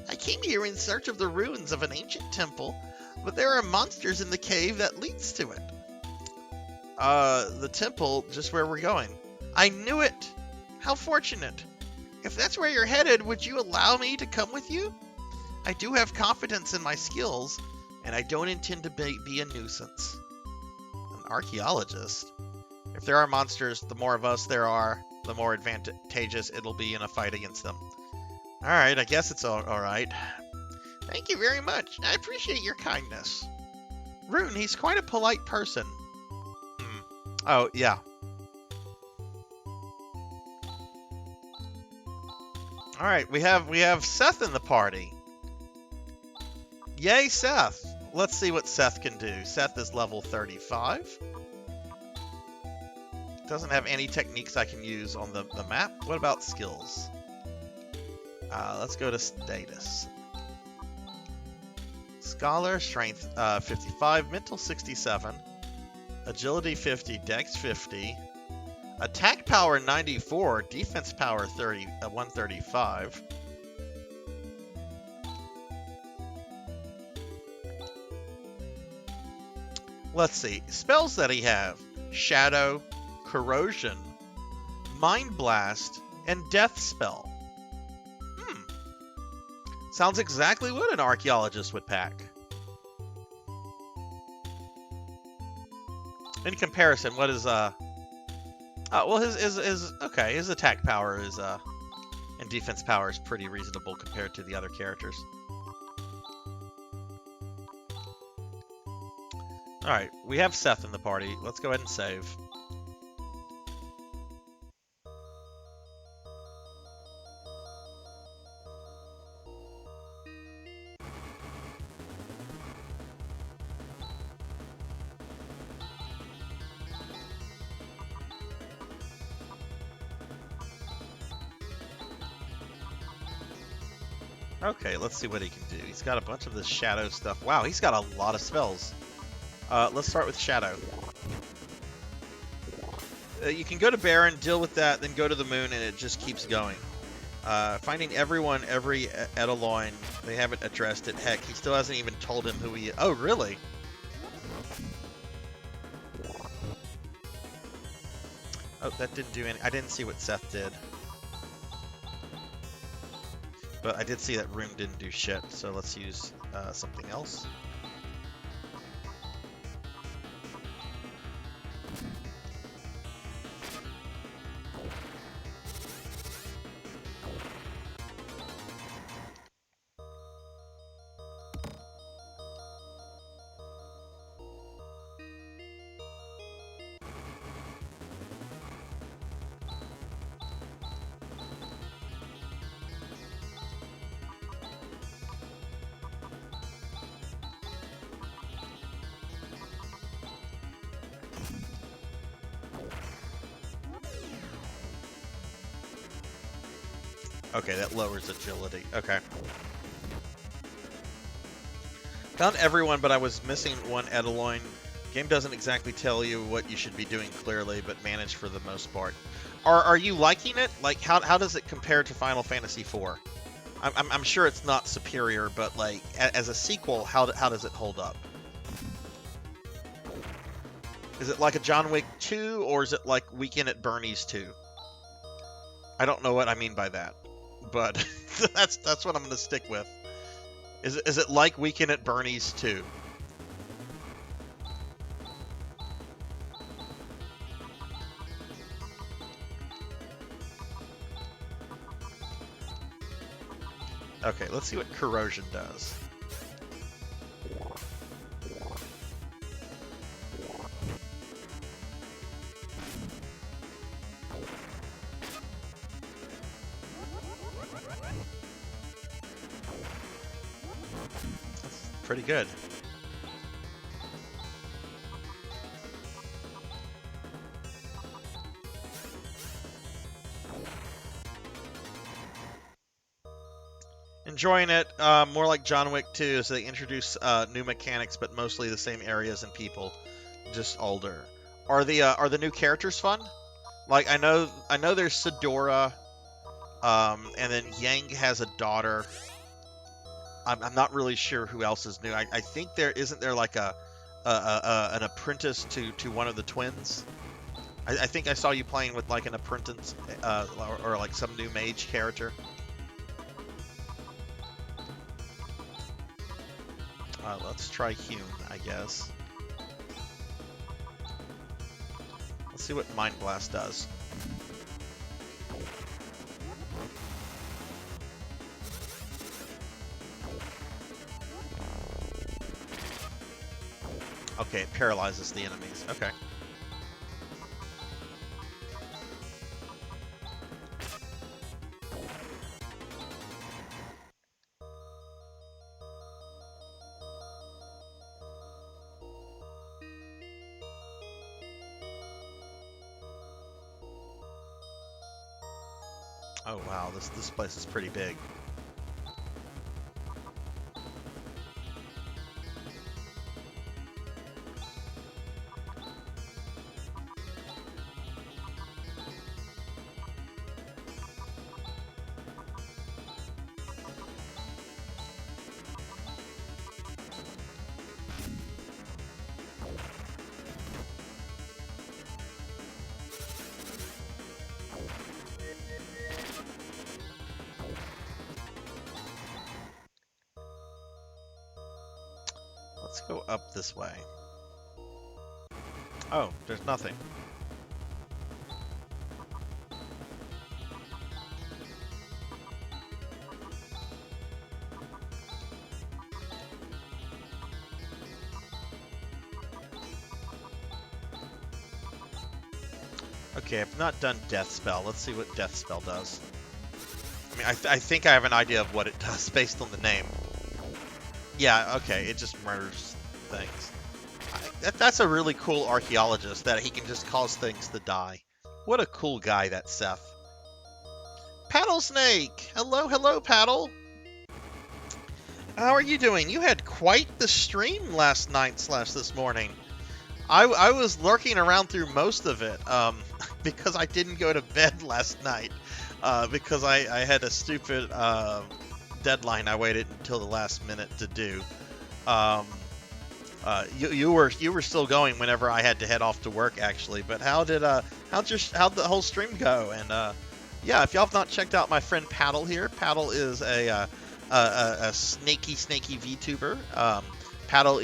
I came here in search of the ruins of an ancient temple, but there are monsters in the cave that leads to it. The temple, just where we're going. I knew it! How fortunate. If that's where you're headed, would you allow me to come with you? I do have confidence in my skills, and I don't intend to be a nuisance. An archaeologist? If there are monsters, the more of us there are, the more advantageous it'll be in a fight against them. Alright, I guess it's alright. Thank you very much. I appreciate your kindness. Rune, he's quite a polite person. Oh, yeah. Alright, we have Seth in the party. Yay, Seth! Let's see what Seth can do. Seth is level 35. Doesn't have any techniques I can use on the map. What about skills? Let's go to status. Scholar, strength 55, mental 67, agility 50, dex 50, attack power 94, defense power 135. Let's see. Spells that he have. Shadow, Corrosion, Mind Blast, and Death Spell. Sounds exactly what an archaeologist would pack. In comparison, what is well, his attack power is and defense power is pretty reasonable compared to the other characters. Alright, we have Seth in the party. Let's go ahead and save. Okay, let's see what he can do. He's got a bunch of this shadow stuff. Wow, he's got a lot of spells. Let's start with Shadow. You can go to Baron, deal with that, then go to the Moon, and it just keeps going. Finding every Edelloin, they haven't addressed it. Heck, he still hasn't even told him who he is. Oh, really? Oh, that didn't do any... I didn't see what Seth did. But I did see that Rune didn't do shit, so let's use something else. Okay, that lowers agility. Okay. Found everyone, but I was missing one Edelloin. Game doesn't exactly tell you what you should be doing clearly, but managed for the most part. Are you liking it? Like, how does it compare to Final Fantasy IV? I'm sure it's not superior, but like as a sequel, how does it hold up? Is it like a John Wick 2, or is it like Weekend at Bernie's 2? I don't know what I mean by that, but that's what I'm going to stick with. Is it like Weekend at Bernie's 2? Okay, let's see what corrosion does. That's pretty good. Enjoying it. More like John Wick 2, so they introduce new mechanics, but mostly the same areas and people, just older. Are the new characters fun? Like I know there's Sidora, and then Yang has a daughter. I'm not really sure who else is new. I think isn't there like an apprentice to one of the twins. I think I saw you playing with like an apprentice or like some new mage character. Let's try Hune, I guess. Let's see what Mind Blast does. Okay, it paralyzes the enemies. Okay. Oh wow, this place is pretty big. Go up this way. Oh, there's nothing. Okay, I've not done Death Spell. Let's see what Death Spell does. I mean, I think I have an idea of what it does based on the name. Yeah, okay, it just murders things. That's a really cool archaeologist, that he can just cause things to die. What a cool guy, that Seth. Paddle Snake! Hello, hello, Paddle! How are you doing? You had quite the stream last night / this morning. I was lurking around through most of it, because I didn't go to bed last night, because I had a stupid deadline I waited until the last minute to do. You were still going whenever I had to head off to work, actually. But how'd the whole stream go? And yeah, if y'all have not checked out my friend Paddle here, Paddle is a snaky Vtuber. Paddle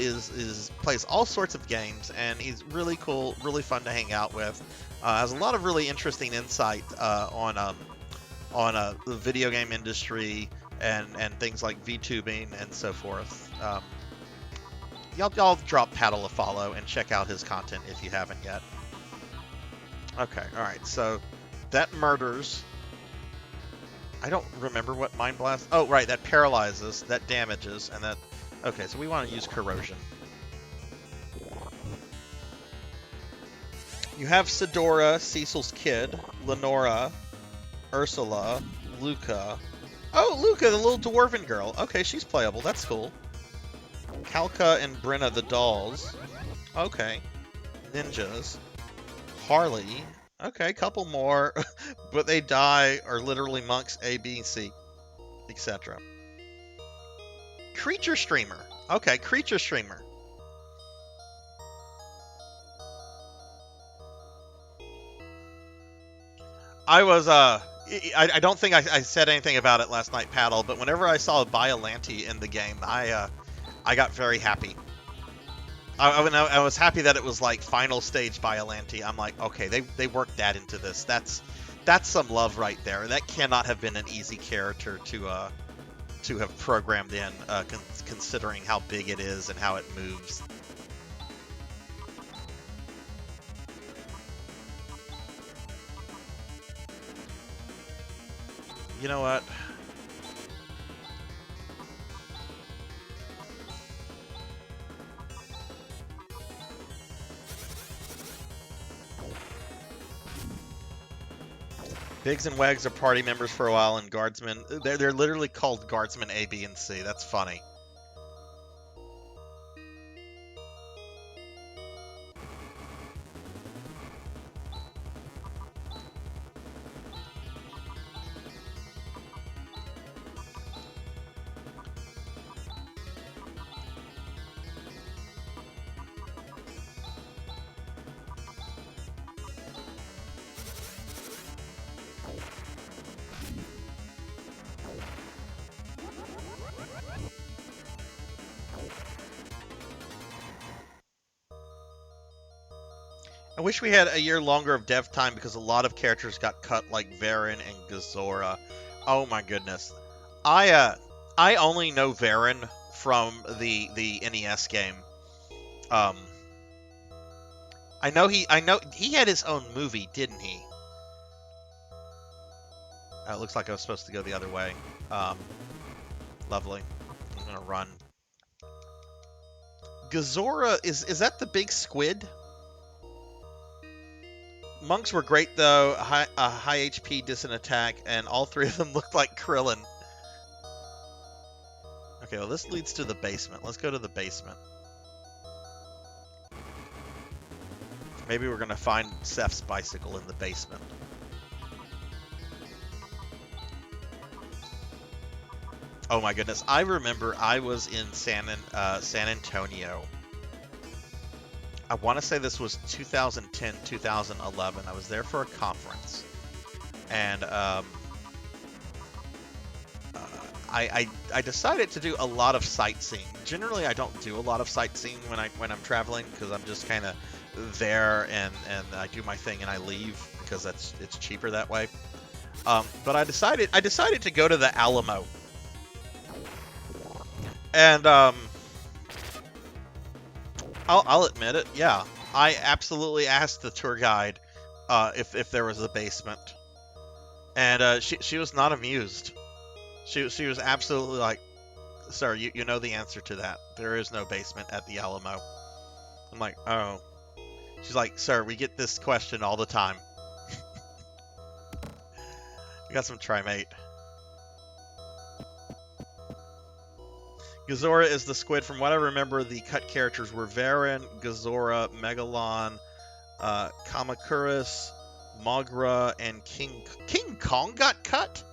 plays all sorts of games, and he's really cool, really fun to hang out with. Has a lot of really interesting insight on the video game industry and things like VTubing and so forth. Y'all drop Paddle a follow and check out his content if you haven't yet. Okay, alright, so that murders. I don't remember what Mind Blast. Oh, right, that paralyzes, that damages, and that. Okay, so we want to use Corrosion. You have Sidora, Cecil's kid, Lenora, Ursula, Luca. Oh, Luca, the little dwarven girl. Okay, she's playable. That's cool. Kalka and Brenna, the dolls. Okay. Ninjas. Harley. Okay, couple more. But they die are literally monks A, B, C, etc. Creature Streamer. Okay, Creature Streamer. I was, I don't think I said anything about it last night, Paddle, but whenever I saw Biollante in the game, I got very happy. I was happy that it was like final stage Biollante. I'm like, okay, they worked that into this. That's some love right there. That cannot have been an easy character to have programmed in, considering how big it is and how it moves. You know what? Biggs and Wags are party members for a while, and Guardsmen, they're literally called Guardsmen A, B, and C. That's funny. I wish we had a year longer of dev time because a lot of characters got cut, like Varen and Gazora. Oh my goodness. I only know Varen from the NES game. I know he had his own movie, didn't he? It looks like I was supposed to go the other way. Lovely. I'm gonna run. Gazora, is that the big squid? Monks were great though, high HP, distant attack, and all three of them looked like Krillin. Okay, well this leads to the basement. Let's go to the basement. Maybe we're gonna find Seth's bicycle in the basement. Oh my goodness, I remember I was in San Antonio. I want to say this was 2010, 2011. I was there for a conference. And I decided to do a lot of sightseeing. Generally, I don't do a lot of sightseeing when I'm traveling because I'm just kind of there and I do my thing and I leave because it's cheaper that way. But I decided to go to the Alamo, and I'll admit it. Yeah, I absolutely asked the tour guide if there was a basement, and she was not amused. She was absolutely like, "Sir, you know the answer to that. There is no basement at the Alamo." I'm like, "Oh." She's like, "Sir, we get this question all the time." We got some Trimate. Gazora is the squid. From what I remember, the cut characters were Varan, Gazora, Megalon, Kamakuris, Mogra, and King Kong got cut?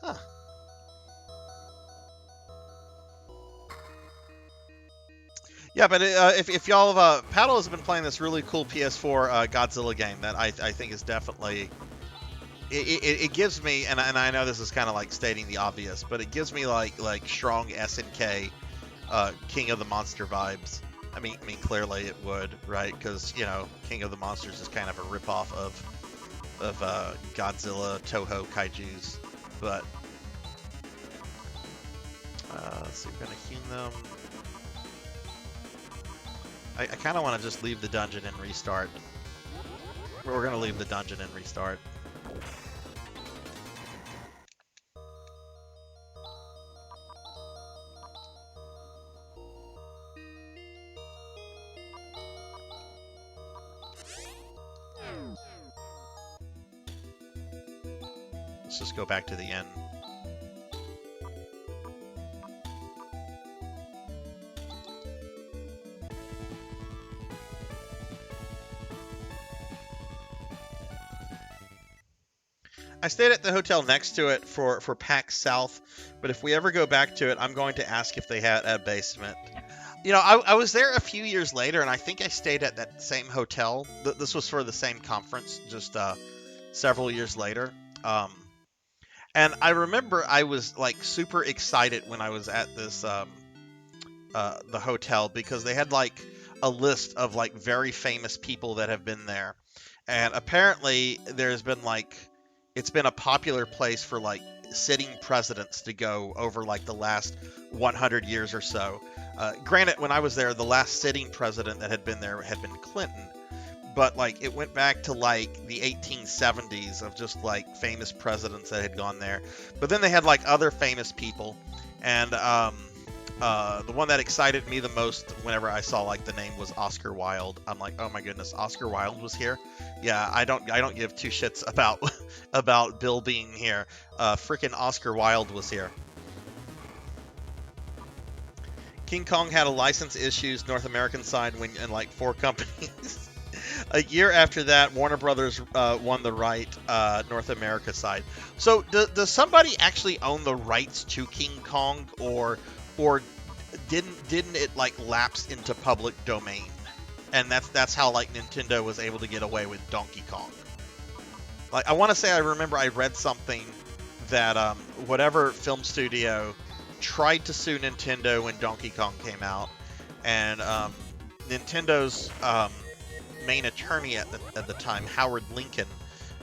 Huh. Yeah, but if y'all have, Paddle has been playing this really cool PS4 Godzilla game that I think is definitely, it gives me, and I know this is kind of like stating the obvious, but it gives me like strong SNK King of the Monster vibes. I mean clearly it would, right? Because you know King of the Monsters is kind of a ripoff of Godzilla Toho kaijus, but let's see, we're gonna heal them. I kind of want to just leave the dungeon and restart. We're going to leave the dungeon and restart. Let's just go back to the inn. I stayed at the hotel next to it for PAX South, but if we ever go back to it, I'm going to ask if they had a basement. You know, I was there a few years later, and I think I stayed at that same hotel. This was for the same conference, just several years later. And I remember I was like super excited when I was at this the hotel because they had like a list of like very famous people that have been there, and apparently there's been like, it's been a popular place for like sitting presidents to go over like the last 100 years or so. Granted, when I was there, the last sitting president that had been there had been Clinton, but like it went back to like the 1870s of just like famous presidents that had gone there. But then they had like other famous people, and the one that excited me the most whenever I saw like the name was Oscar Wilde. I'm like, oh my goodness, Oscar Wilde was here. Yeah, I don't give two shits about Bill being here. Freaking Oscar Wilde was here. King Kong had a license issues North American side and like 4 companies. A year after that, Warner Brothers won the right North America side. So does somebody actually own the rights to King Kong, or didn't it like lapse into public domain? And that's how like Nintendo was able to get away with Donkey Kong. Like I want to say I remember I read something that whatever film studio tried to sue Nintendo when Donkey Kong came out, and Nintendo's main attorney at the time, Howard Lincoln,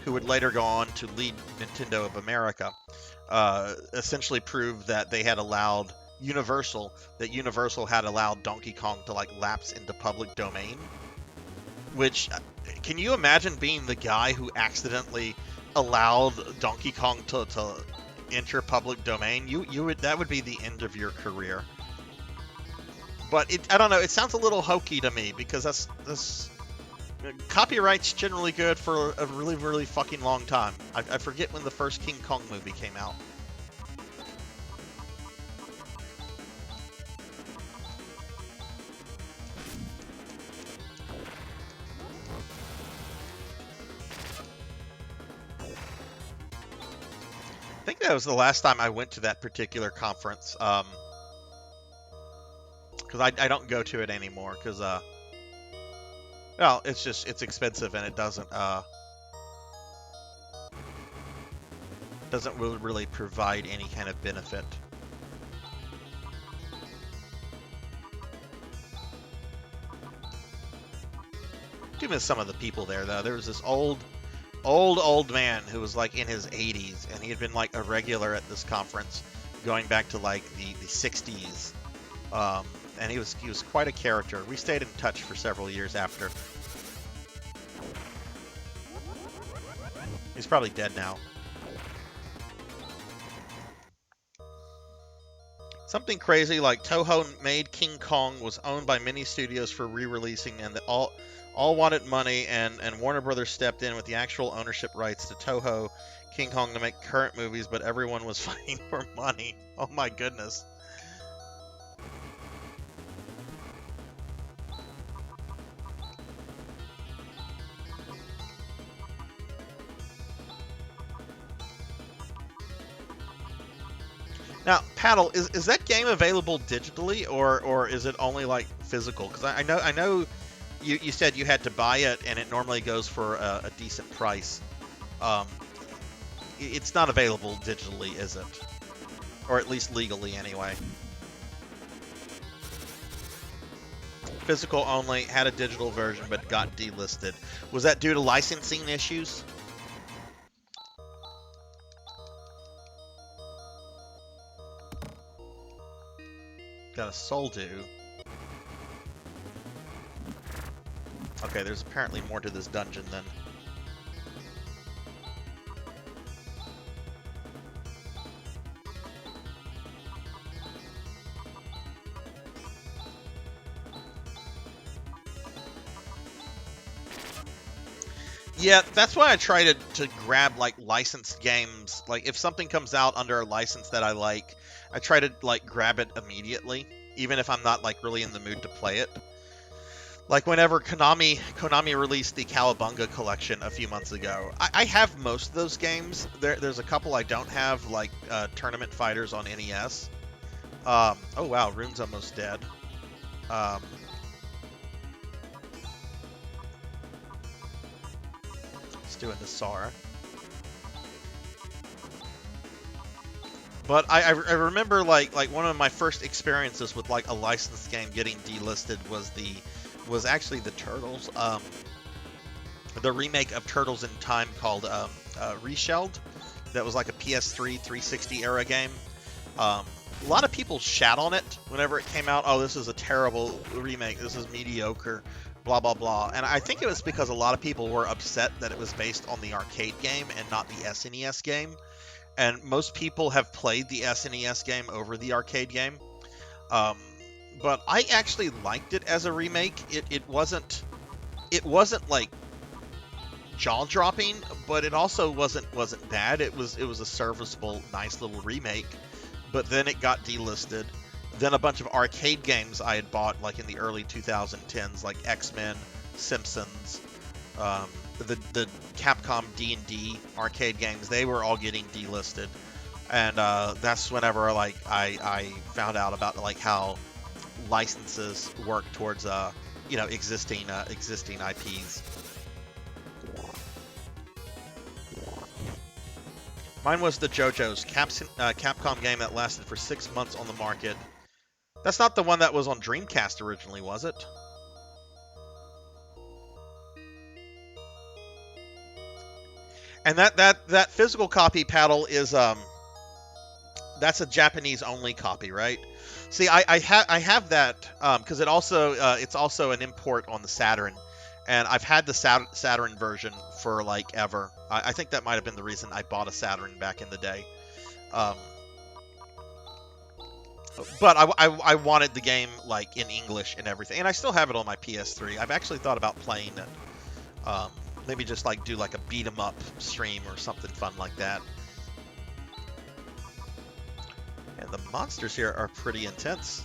who would later go on to lead Nintendo of America, essentially proved that they had allowed Universal had allowed Donkey Kong to like lapse into public domain. Which, can you imagine being the guy who accidentally allowed Donkey Kong to enter public domain? You would, that would be the end of your career. But I don't know, it sounds a little hokey to me, because that's copyright's generally good for a really, really fucking long time. I forget when the first King Kong movie came out. I think that was the last time I went to that particular conference, because I don't go to it anymore, because well, it's expensive, and it doesn't doesn't really provide any kind of benefit. Do miss some of the people there, though. There was this old man who was like in his 80s, and he had been like a regular at this conference going back to like the 60s. And he was quite a character. We stayed in touch for several years after. He's probably dead now. Something crazy like Toho made King Kong was owned by many studios for re-releasing, and all wanted money, and Warner Brothers stepped in with the actual ownership rights to Toho King Kong to make current movies, but everyone was fighting for money. Oh my goodness. Now, Paddle, is that game available digitally, or is it only like physical? Because I know you said you had to buy it, and it normally goes for a decent price. It's not available digitally, is it? Or at least legally, anyway. Physical only, had a digital version, but got delisted. Was that due to licensing issues? Got a soul do. Okay, there's apparently more to this dungeon than... Yeah, that's why I try to grab, like, licensed games. Like, if something comes out under a license that I like, I try to, like, grab it immediately, even if I'm not, like, really in the mood to play it. Like, whenever Konami released the Cowabunga collection a few months ago, I have most of those games. There's a couple I don't have, like, Tournament Fighters on NES. Oh, wow, Rune's almost dead. Doing the Sara. But I remember like one of my first experiences with like a licensed game getting delisted was actually the Turtles. The remake of Turtles in Time called Reshelled. That was like a PS3 360 era game. A lot of people shat on it whenever it came out. Oh, this is a terrible remake. This is mediocre. Blah, blah, blah. And I think it was because a lot of people were upset that it was based on the arcade game and not the SNES game. And most people have played the SNES game over the arcade game. But I actually liked it as a remake. It wasn't like jaw-dropping, but it also wasn't bad. It was a serviceable, nice little remake. But then it got delisted. Then a bunch of arcade games I had bought, like in the early 2010s, like X-Men, Simpsons, the Capcom D&D arcade games, they were all getting delisted, and that's whenever like I found out about like how licenses work towards existing IPs. Mine was the JoJo's Capcom game that lasted for 6 months on the market. That's not the one that was on Dreamcast originally, was it? And that physical copy, Paddle, is that's a Japanese only copy, right? See, I have that because it's also an import on the Saturn, and I've had the Saturn version for like ever. I think that might have been the reason I bought a Saturn back in the day. But I wanted the game like in English and everything, and I still have it on my PS3. I've actually thought about playing it. Maybe just like do like a beat 'em up stream or something fun like that. And the monsters here are pretty intense.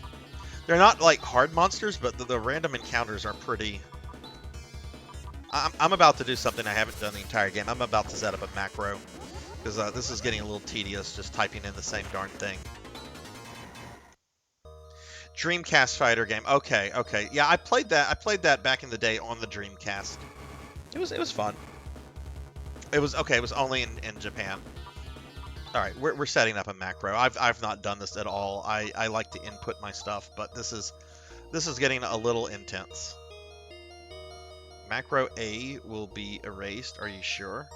They're not like hard monsters, but the random encounters are pretty. I'm about to do something I haven't done the entire game. I'm about to set up a macro because this is getting a little tedious just typing in the same darn thing. Dreamcast fighter game. Okay. Yeah, I played that back in the day on the Dreamcast. It was fun. It was okay. It was only in Japan. All right, we're setting up a macro. I've not done this at all. I like to input my stuff, but this is getting a little intense. Macro A will be erased. Are you sure?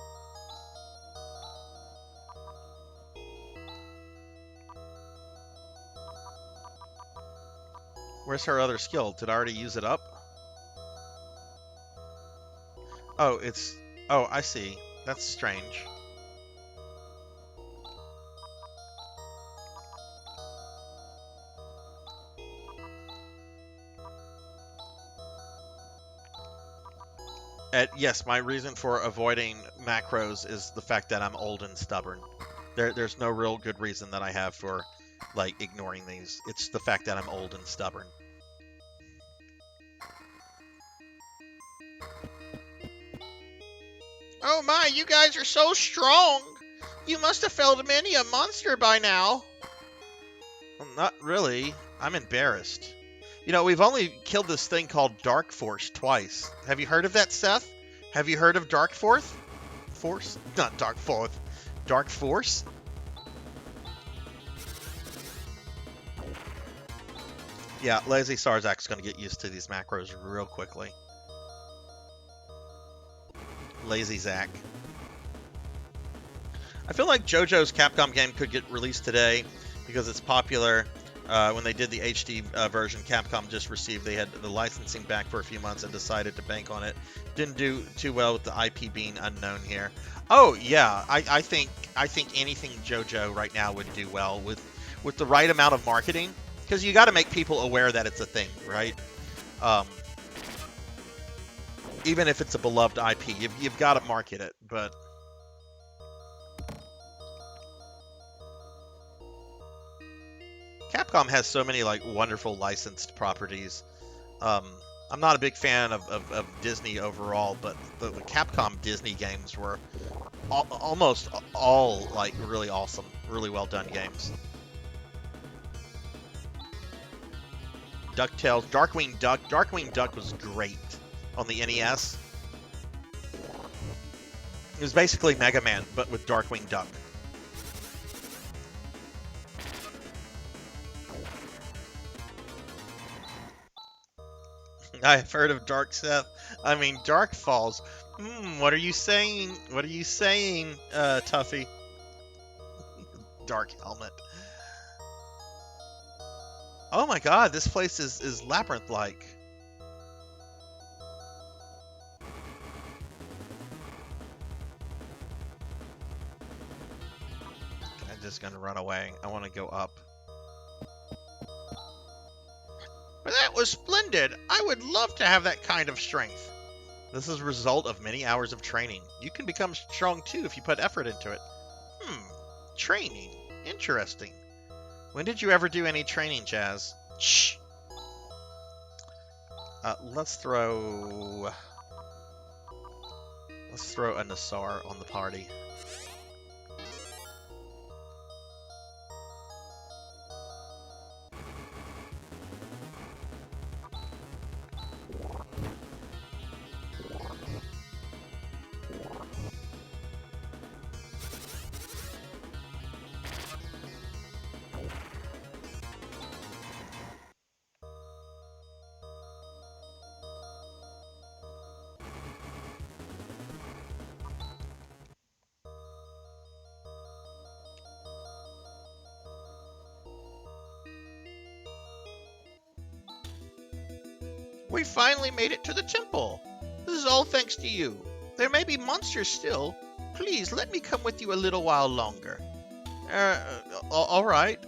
Where's her other skill? Did I already use it up? Oh, it's... Oh, I see. That's strange. Yes, my reason for avoiding macros is the fact that I'm old and stubborn. There's no real good reason that I have for, like, ignoring these. It's the fact that I'm old and stubborn. Oh my, you guys are so strong! You must have felled many a monster by now! Well, not really. I'm embarrassed. You know, we've only killed this thing called Dark Force twice. Have you heard of that, Seth? Have you heard of Dark Force? Force? Not Dark Force. Dark Force? Yeah, Lazy Sarzac's gonna get used to these macros real quickly. Lazy Zac. I feel like JoJo's Capcom game could get released today because it's popular. When they did the HD version, Capcom just received, they had the licensing back for a few months and decided to bank on it. Didn't do too well with the IP being unknown here. Oh yeah, I think anything JoJo right now would do well with the right amount of marketing, because you got to make people aware that it's a thing, right? Even if it's a beloved IP, you've got to market it, but. Capcom has so many like wonderful licensed properties. I'm not a big fan of Disney overall, but the Capcom Disney games were almost all like really awesome, really well done games. DuckTales, Darkwing Duck was great on the NES. It was basically Mega Man, but with Darkwing Duck. I've heard of Dark Seth. I mean, Dark Falls. What are you saying? What are you saying, Tuffy? Dark Helmet. Oh my god, this place is labyrinth-like. I'm just gonna run away. I want to go up. But that was splendid. I would love to have that kind of strength. This is a result of many hours of training. You can become strong too if you put effort into it. Training. Interesting. When did you ever do any training, Jazz? Shh. Let's throw a Nassar on the party. We finally made it to the temple. This is all thanks to you. There may be monsters still. Please let me come with you a little while longer. All right.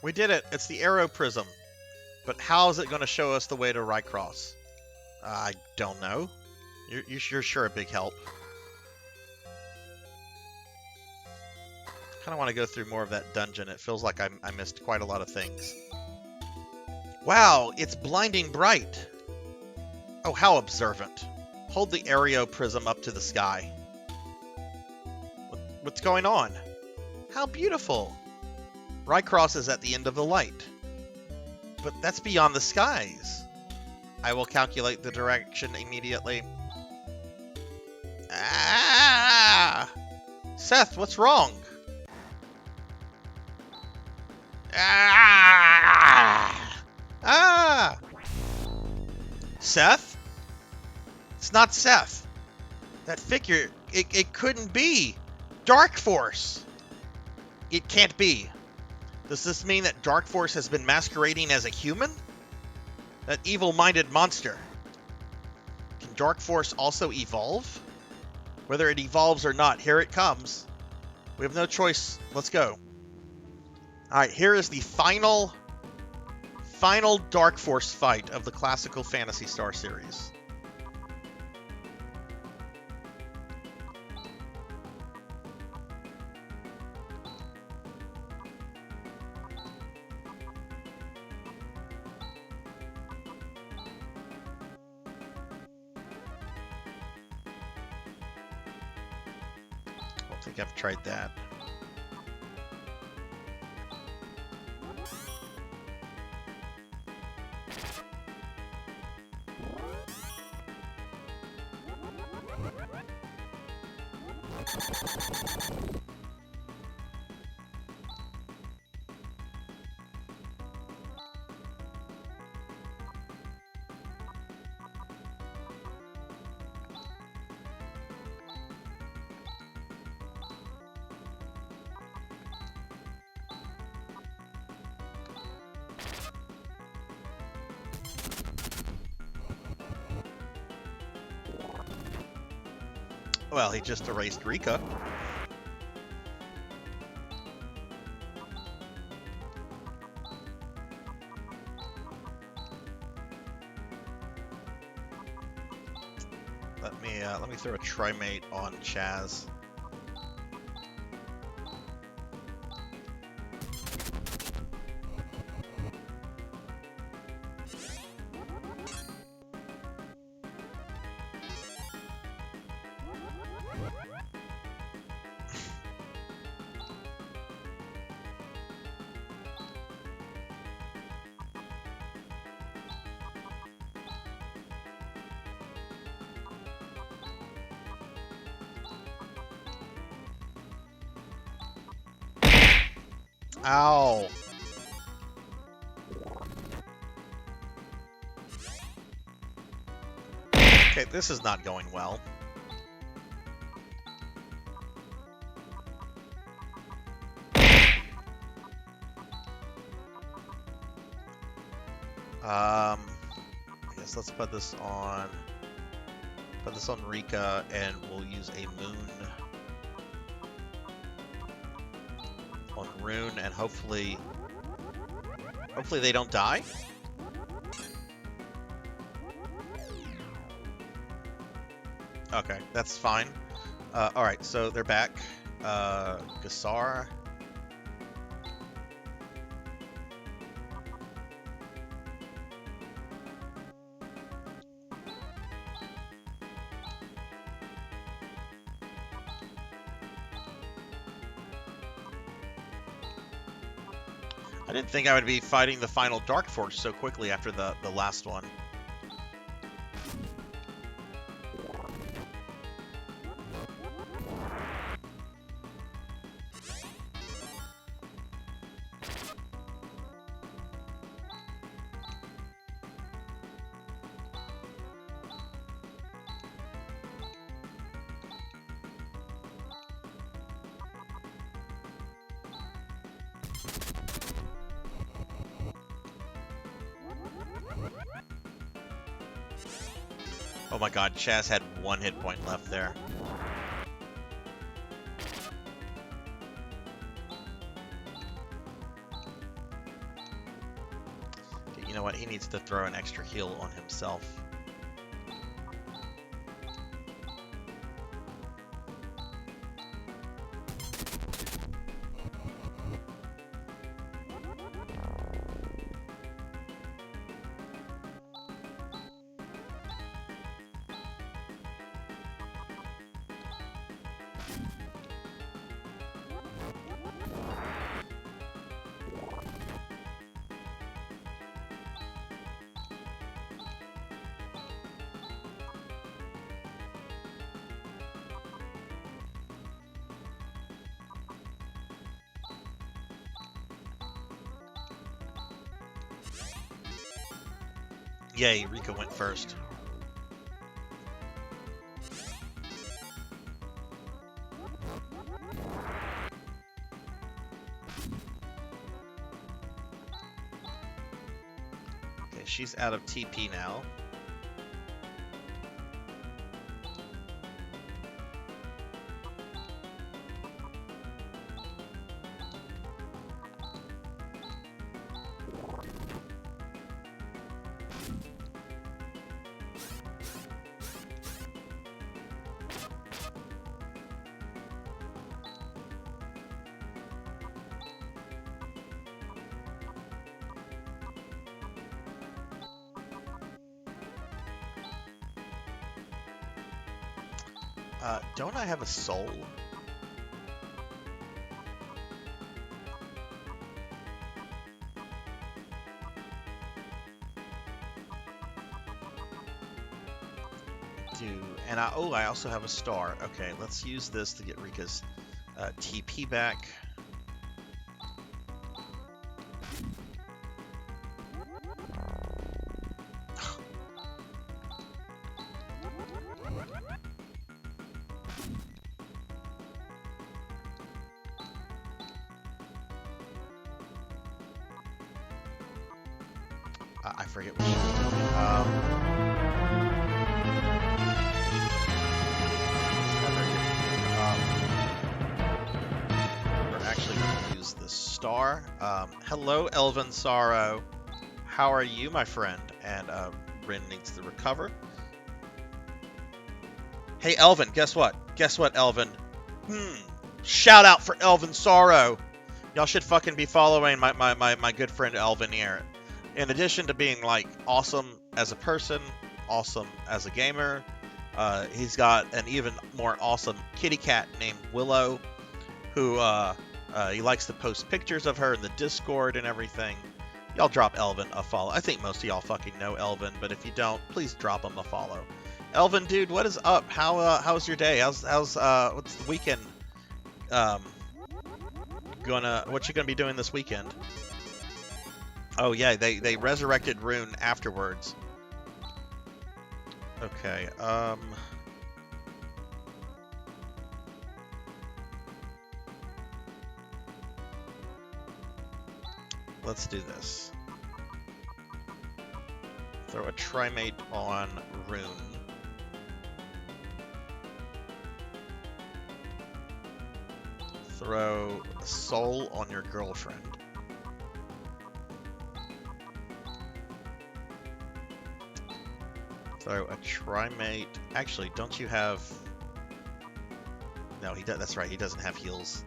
We did it. It's the arrow prism. But how is it going to show us the way to Rycross? I don't know. You're sure a big help. Kind of want to go through more of that dungeon. It feels like I missed quite a lot of things. Wow, it's blinding bright. Oh, how observant. Hold the Aereo prism up to the sky. What's going on? How beautiful! Rycross is at the end of the light. But that's beyond the skies. I will calculate the direction immediately. Ah! Seth, what's wrong? Ah! Ah! Seth? It's not Seth. That figure, it couldn't be. Dark Force! It can't be. Does this mean that Dark Force has been masquerading as a human? That evil-minded monster. Can Dark Force also evolve? Whether it evolves or not, here it comes. We have no choice. Let's go. Alright, here is the final Dark Force fight of the classical Phantasy Star series. I don't think I've tried that. Well, he just erased Rika. Let me throw a Trimate on Chaz. Ow. Okay, this is not going well. I guess let's put this on Rika, and we'll use a moon on Rune, and hopefully they don't die. Okay, that's fine. Alright, so they're back. Gassar. I didn't think I would be fighting the final Dark Force so quickly after the last one. Oh my god, Chaz had 1 hit point left there. Okay, you know what? He needs to throw an extra heal on himself. Yay, Rika went first. Okay, she's out of TP now. Don't I have a soul? And I also have a star. Okay, let's use this to get Rika's TP back. I forget what she's doing. We're actually going to use the star. Hello, Elven Sorrow. How are you, my friend? And Rin needs to recover. Hey, Elven, guess what? Guess what, Elven? Shout out for Elven Sorrow. Y'all should fucking be following my good friend Elven here. In addition to being, like, awesome as a person, awesome as a gamer, he's got an even more awesome kitty cat named Willow, who he likes to post pictures of her in the Discord and everything. Y'all drop Elven a follow. I think most of y'all fucking know Elven, but if you don't, please drop him a follow. Elven, dude, what is up? How's your day? How's what's the weekend? What you gonna be doing this weekend? Oh yeah, they resurrected Rune afterwards. Okay, let's do this. Throw a Trimate on Rune. Throw a Soul on your girlfriend. Throw a Trimate. Actually, don't you have... No, he does. That's right. He doesn't have heals.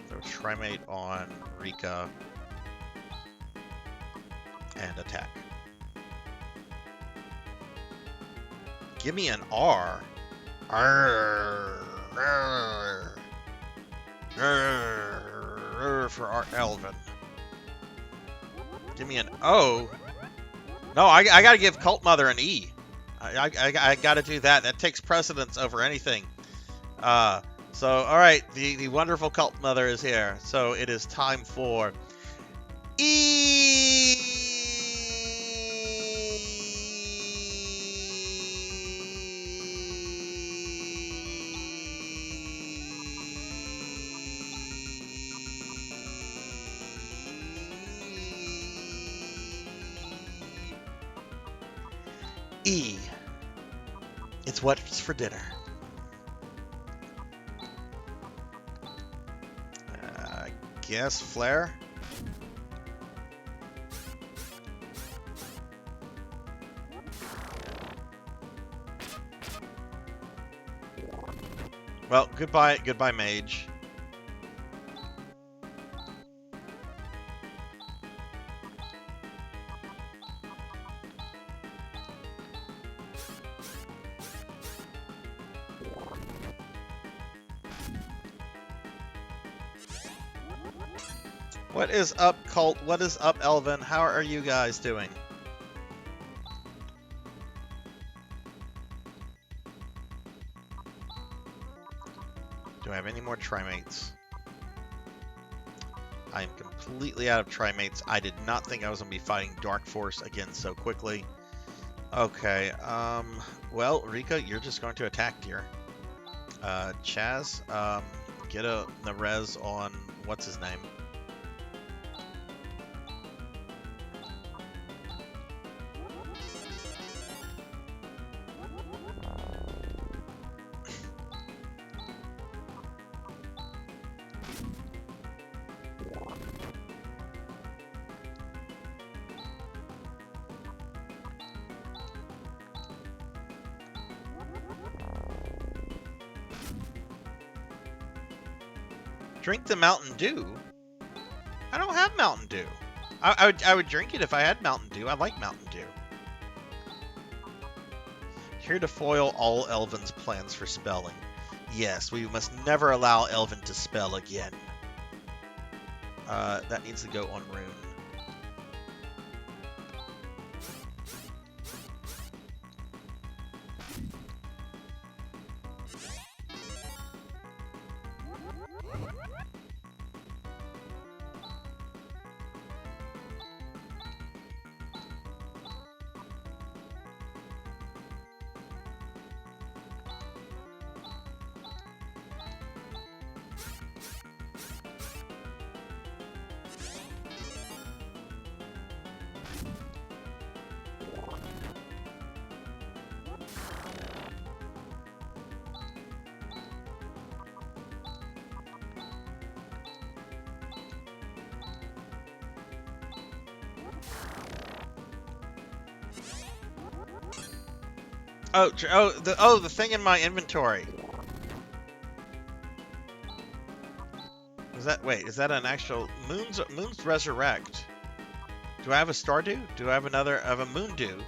Throw a Trimate on Rika. And attack. Give me an R. Arr, arr, arr, arr for our Elven. Give me an O. No, I gotta give Cult Mother an E. I gotta do that. That takes precedence over anything. So, alright, the wonderful Cult Mother is here. So it is time for E. E. It's what's for dinner. I guess Flare. Well, goodbye, Mage. What is up, Cult? What is up, Elven? How are you guys doing? Do I have any more Trimates? I am completely out of Trimates. I did not think I was going to be fighting Dark Force again so quickly. Okay, well, Rika, you're just going to attack, dear. Chaz, get the res on, what's his name? Drink the Mountain Dew? I don't have Mountain Dew. I would drink it if I had Mountain Dew. I like Mountain Dew. Here to foil all Elvin's plans for spelling. Yes, we must never allow Elvin to spell again. That needs to go on Rune. The thing in my inventory. Is that an actual Moon's Resurrect? Do I have a Stardew? Do I have a Moon Dew?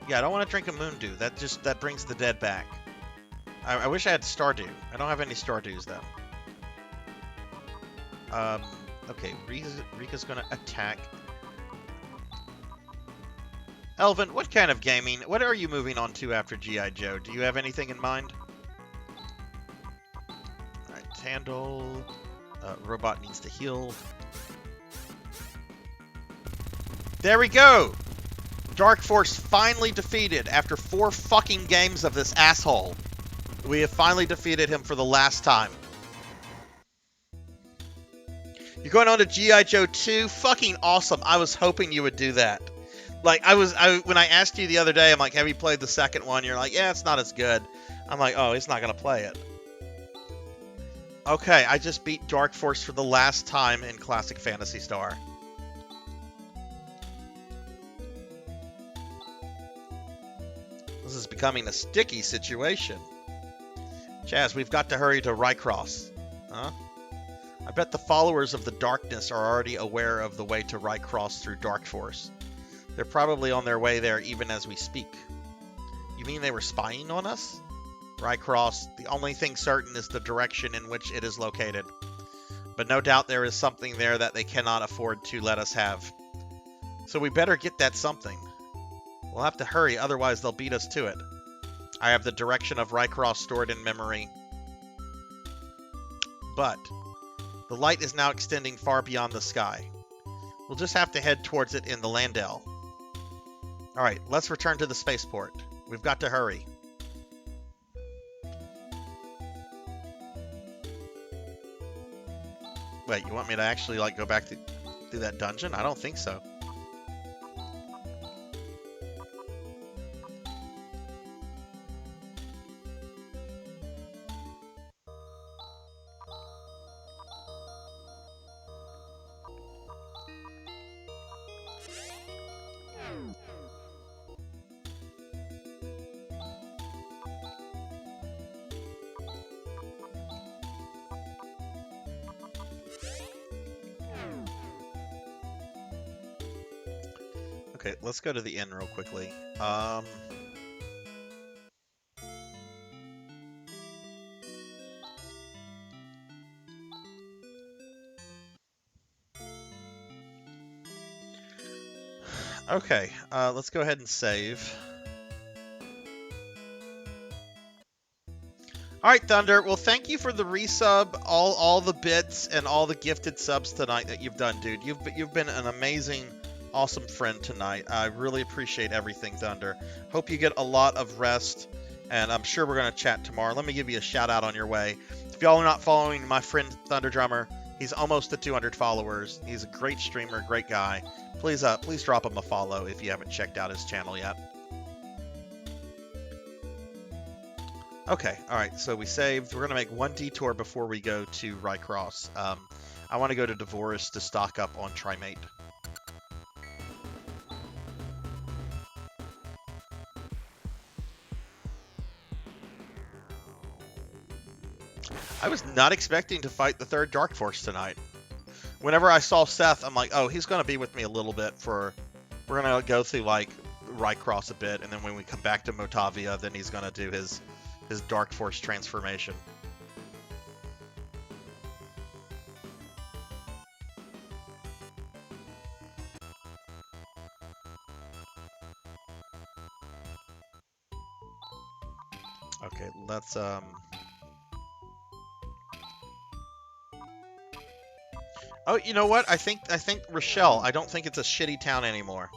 Yeah, I don't want to drink a Moon Dew. That brings the dead back. I wish I had Stardew. I don't have any Stardews though. Okay, Rika's gonna attack. Elvin, what kind of gaming? What are you moving on to after G.I. Joe? Do you have anything in mind? Alright, Tandle. Robot needs to heal. There we go! Dark Force finally defeated after 4 fucking games of this asshole. We have finally defeated him for the last time. You're going on to G.I. Joe 2? Fucking awesome. I was hoping you would do that. Like, when I asked you the other day, I'm like, have you played the second one? You're like, yeah, it's not as good. I'm like, oh, he's not going to play it. Okay, I just beat Dark Force for the last time in Classic Phantasy Star. This is becoming a sticky situation. Chaz, we've got to hurry to Rycross. Huh? I bet the followers of the Darkness are already aware of the way to Rycross through Dark Force. They're probably on their way there even as we speak. You mean they were spying on us? Rycross, the only thing certain is the direction in which it is located. But no doubt there is something there that they cannot afford to let us have. So we better get that something. We'll have to hurry, otherwise they'll beat us to it. I have the direction of Rycross stored in memory. But the light is now extending far beyond the sky. We'll just have to head towards it in the Landell. Alright, let's return to the spaceport. We've got to hurry. Wait, you want me to actually, like, go back through that dungeon? I don't think so. Okay, let's go to the inn real quickly. Okay, let's go ahead and save. All right, Thunder. Well, thank you for the resub, all the bits, and all the gifted subs tonight that you've done, dude. You've been an amazing, awesome friend tonight. I really appreciate everything, Thunder. Hope you get a lot of rest, and I'm sure we're gonna chat tomorrow. Let me give you a shout out on your way. If y'all are not following my friend Thunder Drummer, he's almost at 200 followers. He's a great streamer, great guy. Please drop him a follow if you haven't checked out his channel yet. Okay, alright, so we saved. We're going to make one detour before we go to Rycross. I want to go to Devoris to stock up on Trimate. I was not expecting to fight the third Dark Force tonight. Whenever I saw Seth, I'm like, oh, he's going to be with me a little bit for... We're going to go through, like, Rycross a bit, and then when we come back to Motavia, then he's going to do his Dark Force transformation. Okay, let's Oh, you know what? I think Rochelle. I don't think it's a shitty town anymore.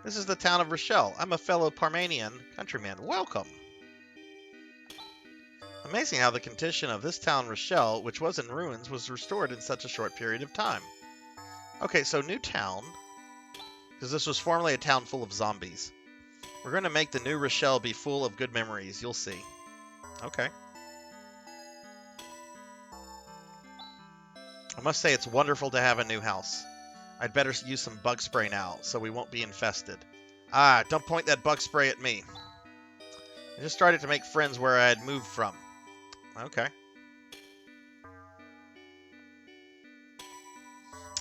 This is the town of Rochelle. I'm a fellow Parmanian countryman. Welcome. Amazing how the condition of this town, Rochelle, which was in ruins, was restored in such a short period of time. Okay, so new town. Because this was formerly a town full of zombies. We're going to make the new Rochelle be full of good memories. You'll see. Okay. I must say it's wonderful to have a new house. I'd better use some bug spray now, so we won't be infested. Ah, don't point that bug spray at me. I just started to make friends where I had moved from. Okay.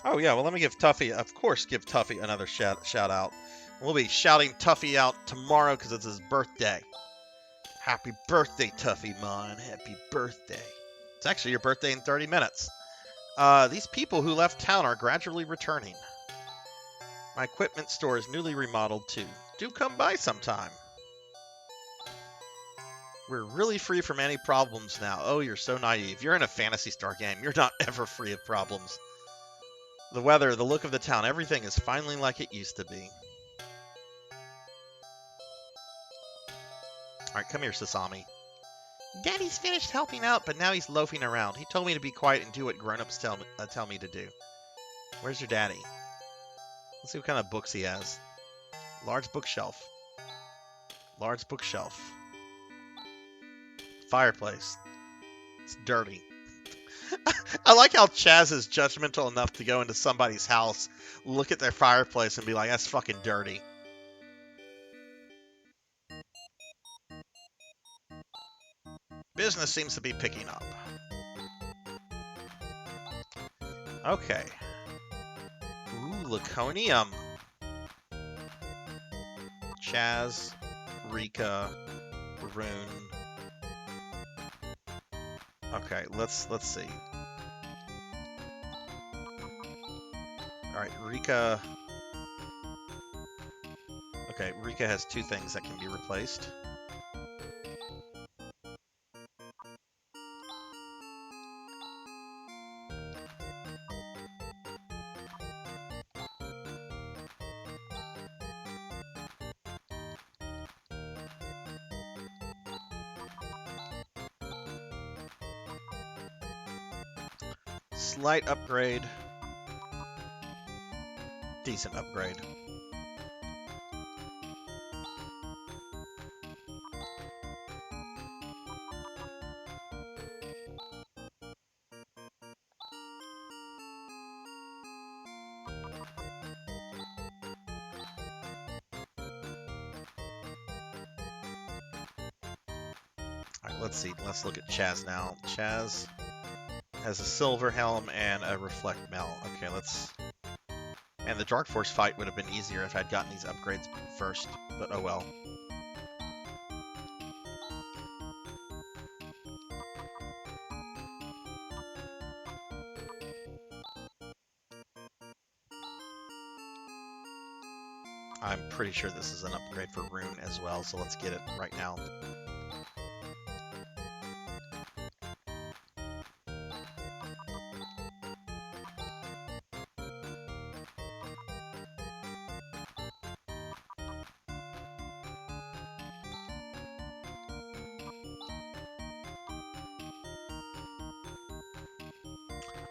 Oh yeah, well let me give Tuffy, of course give Tuffy another shout out. We'll be shouting Tuffy out tomorrow because it's his birthday. Happy birthday, Tuffy, man. Happy birthday. It's actually your birthday in 30 minutes. These people who left town are gradually returning. My equipment store is newly remodeled too. Do come by sometime. We're really free from any problems now. Oh, you're so naive. You're in a Phantasy Star game. You're not ever free of problems. The weather, the look of the town, everything is finally like it used to be. Alright, come here, Sasami. Daddy's finished helping out, but now he's loafing around. He told me to be quiet and do what grown-ups tell me to do. Where's your daddy? Let's see what kind of books he has. Large bookshelf. Large bookshelf. Fireplace. It's dirty. I like how Chaz is judgmental enough to go into somebody's house, look at their fireplace, and be like, that's fucking dirty. Business seems to be picking up. Okay. Ooh, Laconium. Chaz, Rika, Rune. Okay, let's see. Alright, Rika. Okay, Rika has two things that can be replaced. Slight upgrade. Decent upgrade. Alright, let's see. Let's look at Chaz now. Chaz has a silver helm and a reflect mel. Okay, let's... And the Dark Force fight would have been easier if I'd gotten these upgrades first, but oh well. I'm pretty sure this is an upgrade for Rune as well, so let's get it right now.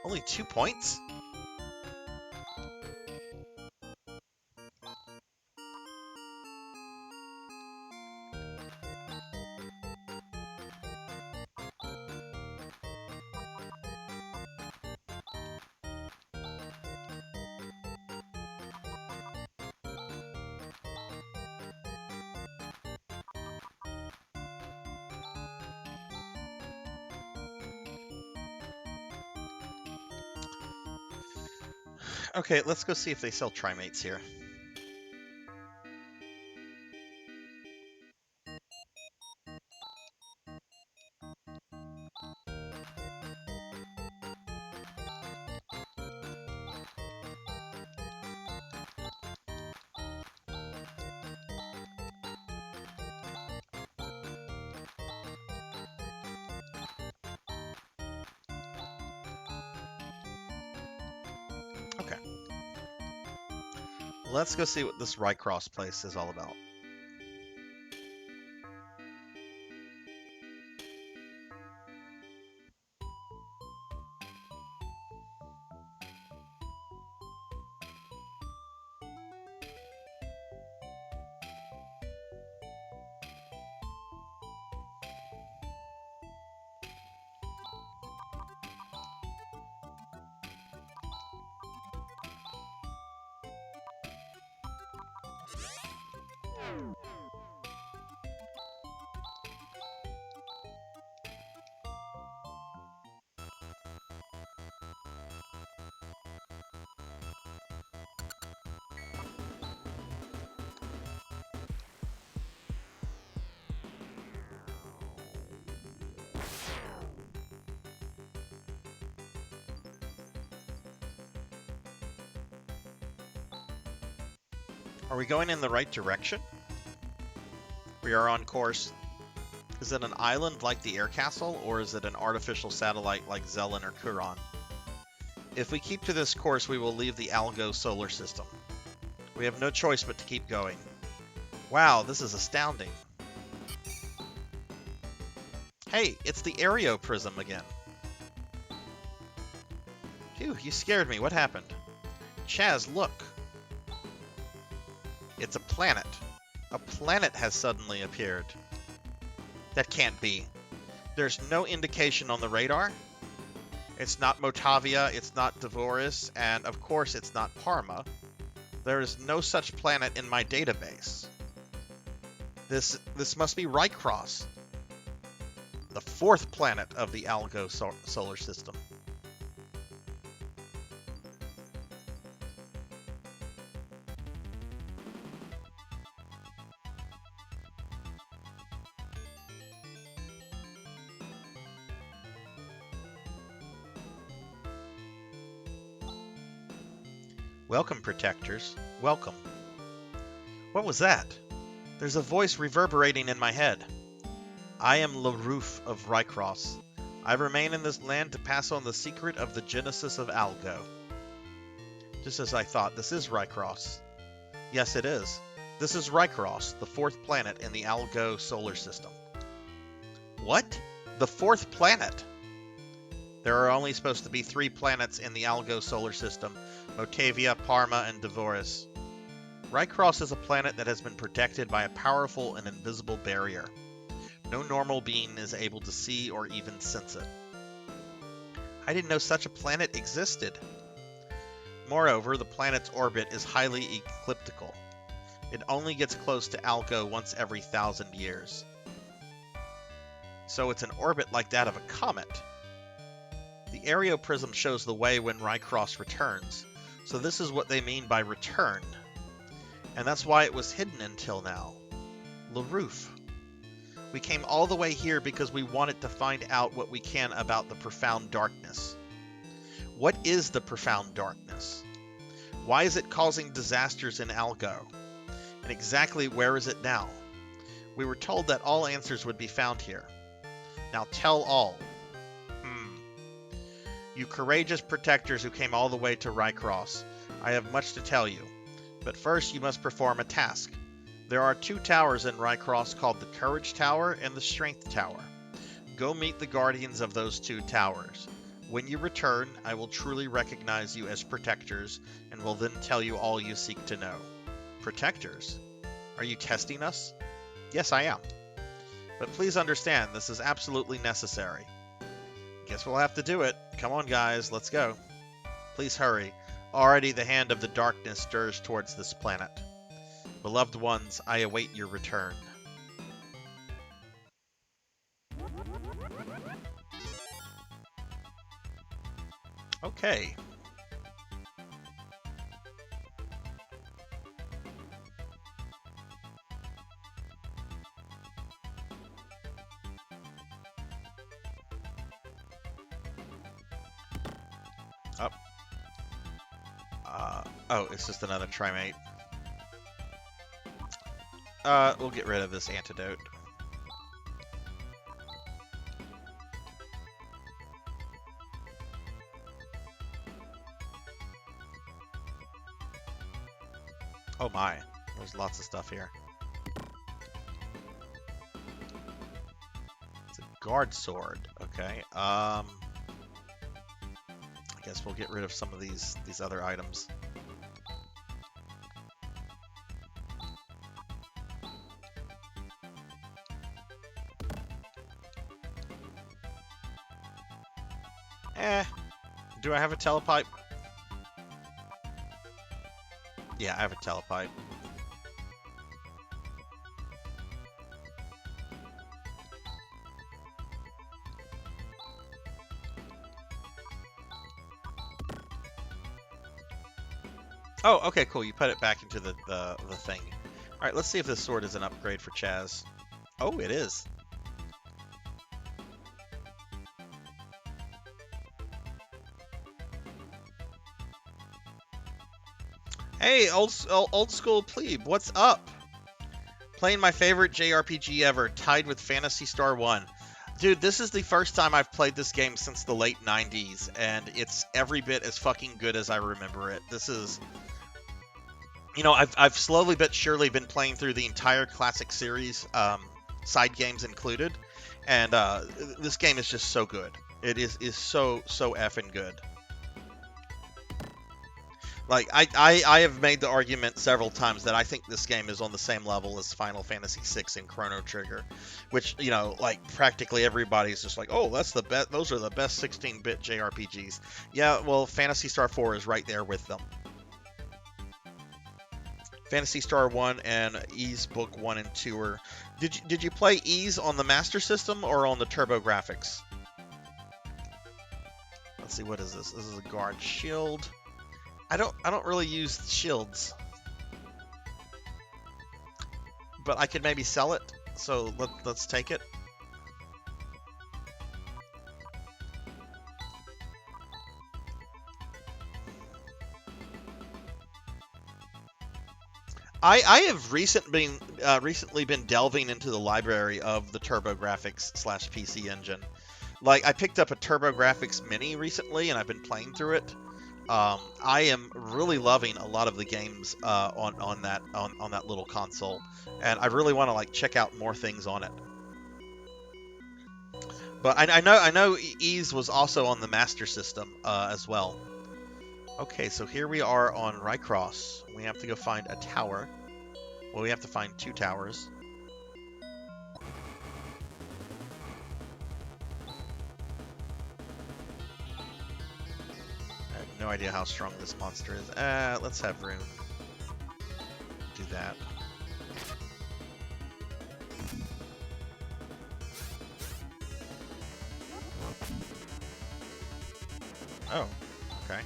Only 2 points? Okay, let's go see if they sell Trimates here. Okay. Let's go see what this Rycross place is all about. Are we going in the right direction? We are on course. Is it an island like the air castle, or is it an artificial satellite like Zelen or Kuron? If we keep to this course, we will leave the Algo solar system. We have no choice but to keep going. Wow, this is astounding. Hey, it's the Aereo Prism again. Phew, you scared me. What happened? Chaz, look. It's a planet. A planet has suddenly appeared. That can't be. There's no indication on the radar. It's not Motavia, it's not Devoris, and of course it's not Parma. There is no such planet in my database. This must be Rycross, the 4th planet of the Algo solar system. Welcome, Protectors. Welcome. What was that? There's a voice reverberating in my head. I am LaRoof of Rycross. I remain in this land to pass on the secret of the genesis of Algo. Just as I thought, this is Rycross. Yes, it is. This is Rycross, the 4th planet in the Algo solar system. What? The 4th planet? There are only supposed to be 3 planets in the Algo solar system: Motavia, Parma, and Devoris. Rycross is a planet that has been protected by a powerful and invisible barrier. No normal being is able to see or even sense it. I didn't know such a planet existed. Moreover, the planet's orbit is highly ecliptical. It only gets close to Algo once every 1,000 years. So it's an orbit like that of a comet. The Aereo Prism shows the way when Rycross returns, so this is what they mean by return. And that's why it was hidden until now. LaRoof. We came all the way here because we wanted to find out what we can about the profound darkness. What is the profound darkness? Why is it causing disasters in Algo? And exactly where is it now? We were told that all answers would be found here. Now tell all. You courageous protectors who came all the way to Rycross, I have much to tell you. But first you must perform a task. There are 2 towers in Rycross called the Courage Tower and the Strength Tower. Go meet the guardians of those 2 towers. When you return, I will truly recognize you as protectors and will then tell you all you seek to know. Protectors? Are you testing us? Yes, I am. But please understand, this is absolutely necessary. Guess we'll have to do it. Come on, guys, let's go. Please hurry. Already the hand of the darkness stirs towards this planet. Beloved ones, I await your return. Okay. Oh, it's just another trimate. We'll get rid of this antidote. Oh my, there's lots of stuff here. It's a guard sword. Okay. I guess we'll get rid of some of these other items. Do I have a telepipe? Yeah, I have a telepipe. Oh, okay, cool. You put it back into the thing. Alright, let's see if this sword is an upgrade for Chaz. Oh, it is. Hey, old school plebe, what's up? Playing my favorite JRPG ever, tied with Phantasy Star 1. Dude, this is the first time I've played this game since the late 90s, and it's every bit as fucking good as I remember it. This is... You know, I've slowly but surely been playing through the entire classic series, side games included, and this game is just so good. It is so effing good. Like, I have made the argument several times that I think this game is on the same level as Final Fantasy VI and Chrono Trigger, which, you know, like, practically everybody's just like, oh, that's the best, those are the best 16-bit JRPGs. Yeah, well, Phantasy Star 4 is right there with them. Phantasy Star 1 and Ys Book 1 and 2 are... Did you play Ys on the Master System or on the TurboGrafx? Let's see, what is this? This is a guard shield. I don't really use shields, but I could maybe sell it. So let's take it. I have recently been delving into the library of the TurboGrafx/PC Engine. Like, I picked up a TurboGrafx Mini recently, and I've been playing through it. I am really loving a lot of the games on that little console, and I really want to like check out more things on it. But I know Ys was also on the Master System as well. Okay, so here we are on Rycross. We have to go find a tower. Well, we have to find 2 towers. No idea how strong this monster is. Let's have room. Do that. Oh, okay.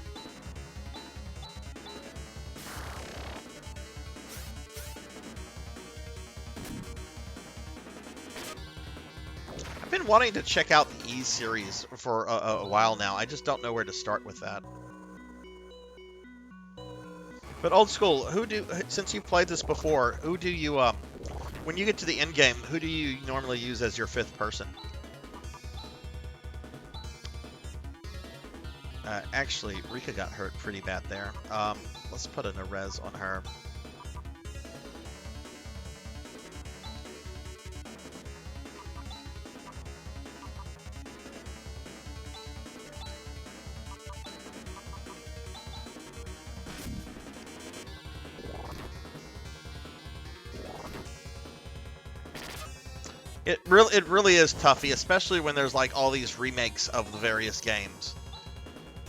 I've been wanting to check out the Ys series for a while now. I just don't know where to start with that. But old school, since you played this before, who do you when you get to the end game, who do you normally use as your fifth person? Actually, Rika got hurt pretty bad there. Let's put in a res on her. It really is toughy, especially when there's like all these remakes of the various games.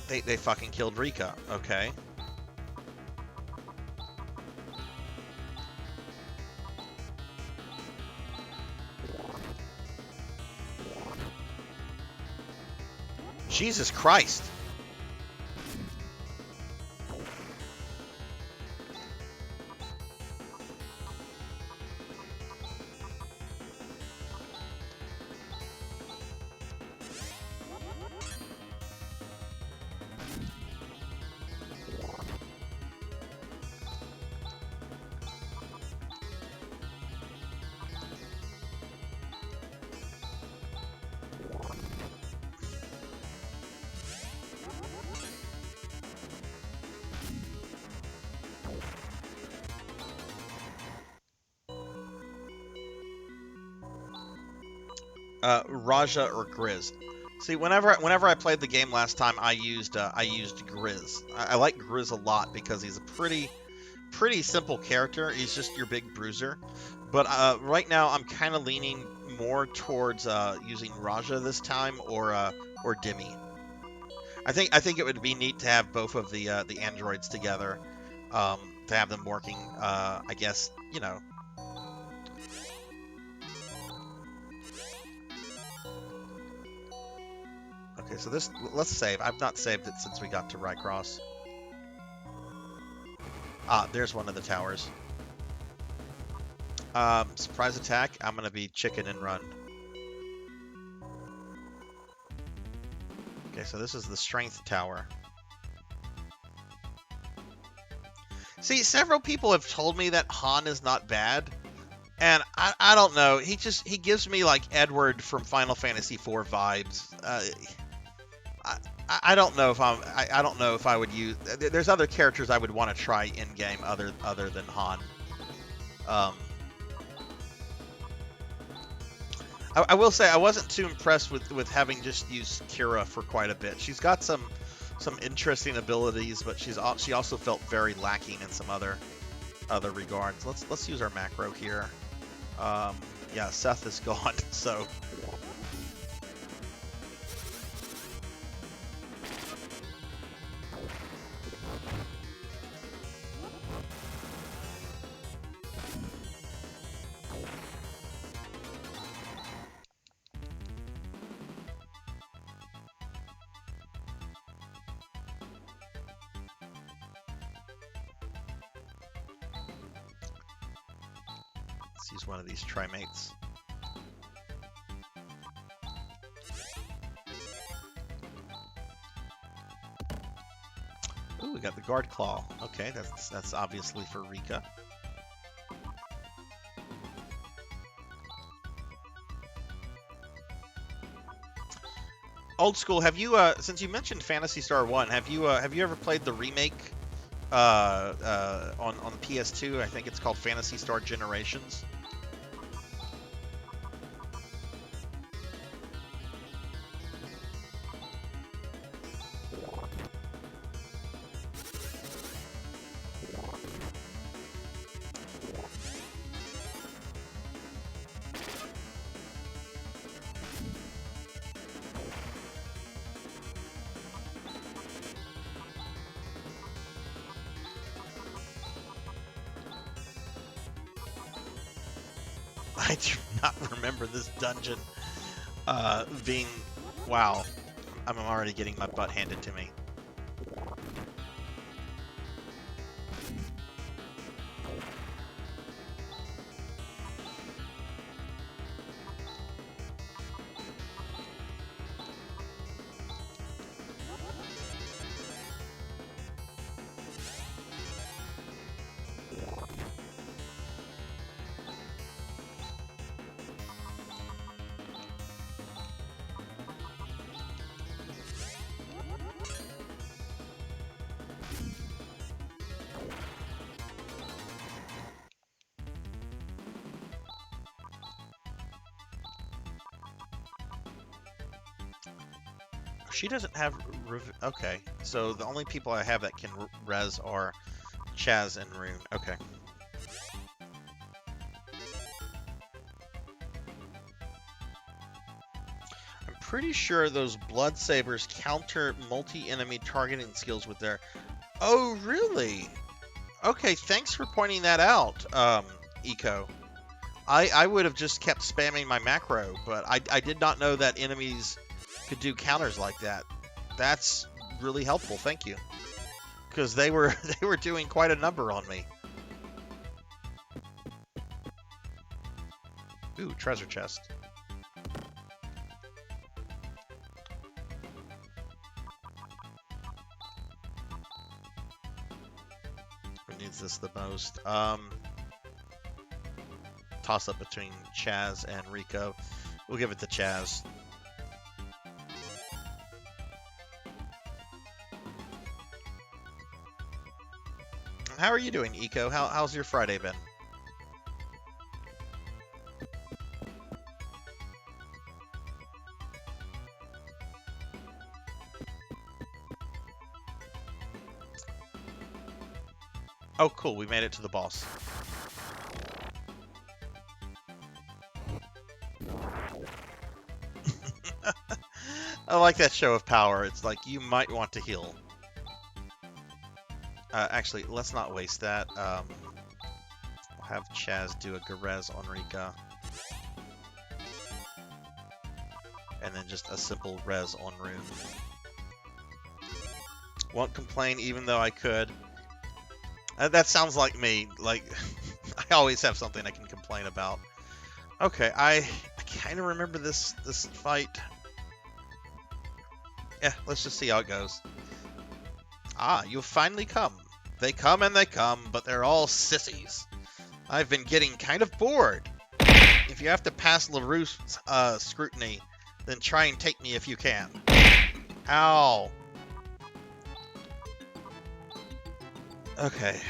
They fucking killed Rika, okay. Jesus Christ. Raja or Grizz. See, whenever I played the game last time, I used Grizz. I like Grizz a lot because he's a pretty simple character. He's just your big bruiser. But right now, I'm kind of leaning more towards using Raja this time or Demi. I think it would be neat to have both of the androids together, to have them working. I guess, you know. Okay, so let's save. I've not saved it since we got to Rycross. Ah, there's one of the towers. Surprise attack. I'm gonna be chicken and run. Okay, so this is the strength tower. See, several people have told me that Han is not bad, and I don't know. He gives me like Edward from Final Fantasy IV vibes. I don't know if I don't know if I would use. There's other characters I would want to try in game other than Han. I will say I wasn't too impressed with having just used Kira for quite a bit. She's got some interesting abilities, but she also felt very lacking in some other regards. Let's use our macro here. Yeah, Seth is gone, so. Let's use one of these trimates. Ooh, we got the guard claw. Okay, that's obviously for Rika. Old school, have you since you mentioned Phantasy Star 1, have you ever played the remake on the PS2? I think it's called Phantasy Star Generations. I do not remember this dungeon being... Wow. I'm already getting my butt handed to me. She doesn't have... Okay, so the only people I have that can res are Chaz and Rune. Okay. I'm pretty sure those Blood Sabers counter multi-enemy targeting skills with their... Oh, really? Okay, thanks for pointing that out, Eco. I would have just kept spamming my macro, but I did not know that enemies could do counters like that. That's really helpful, thank you. Because they were doing quite a number on me. Ooh, treasure chest. Who needs this the most? Toss up between Chaz and Rico. We'll give it to Chaz. How are you doing, Eco? How's your Friday been? Oh, cool. We made it to the boss. I like that show of power. It's like, you might want to heal. Actually, let's not waste that. We'll have Chaz do a Garez on Rika. And then just a simple res on Rune. Won't complain even though I could. That sounds like me. Like, I always have something I can complain about. Okay, I kind of remember this fight. Yeah, let's just see how it goes. Ah, you've finally come. They come and they come, but they're all sissies. I've been getting kind of bored. If you have to pass LaRue's scrutiny, then try and take me if you can. Ow. Okay.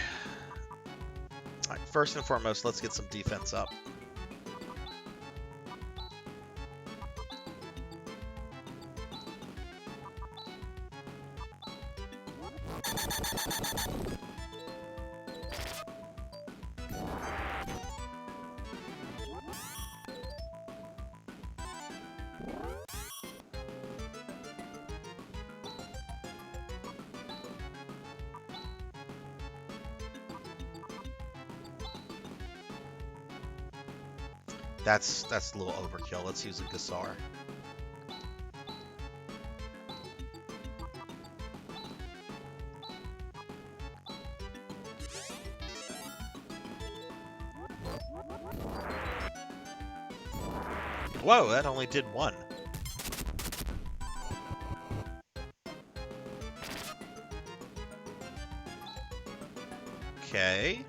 Alright, first and foremost, let's get some defense up. That's a little overkill. Let's use a Gassar. Whoa, that only did one. Okay.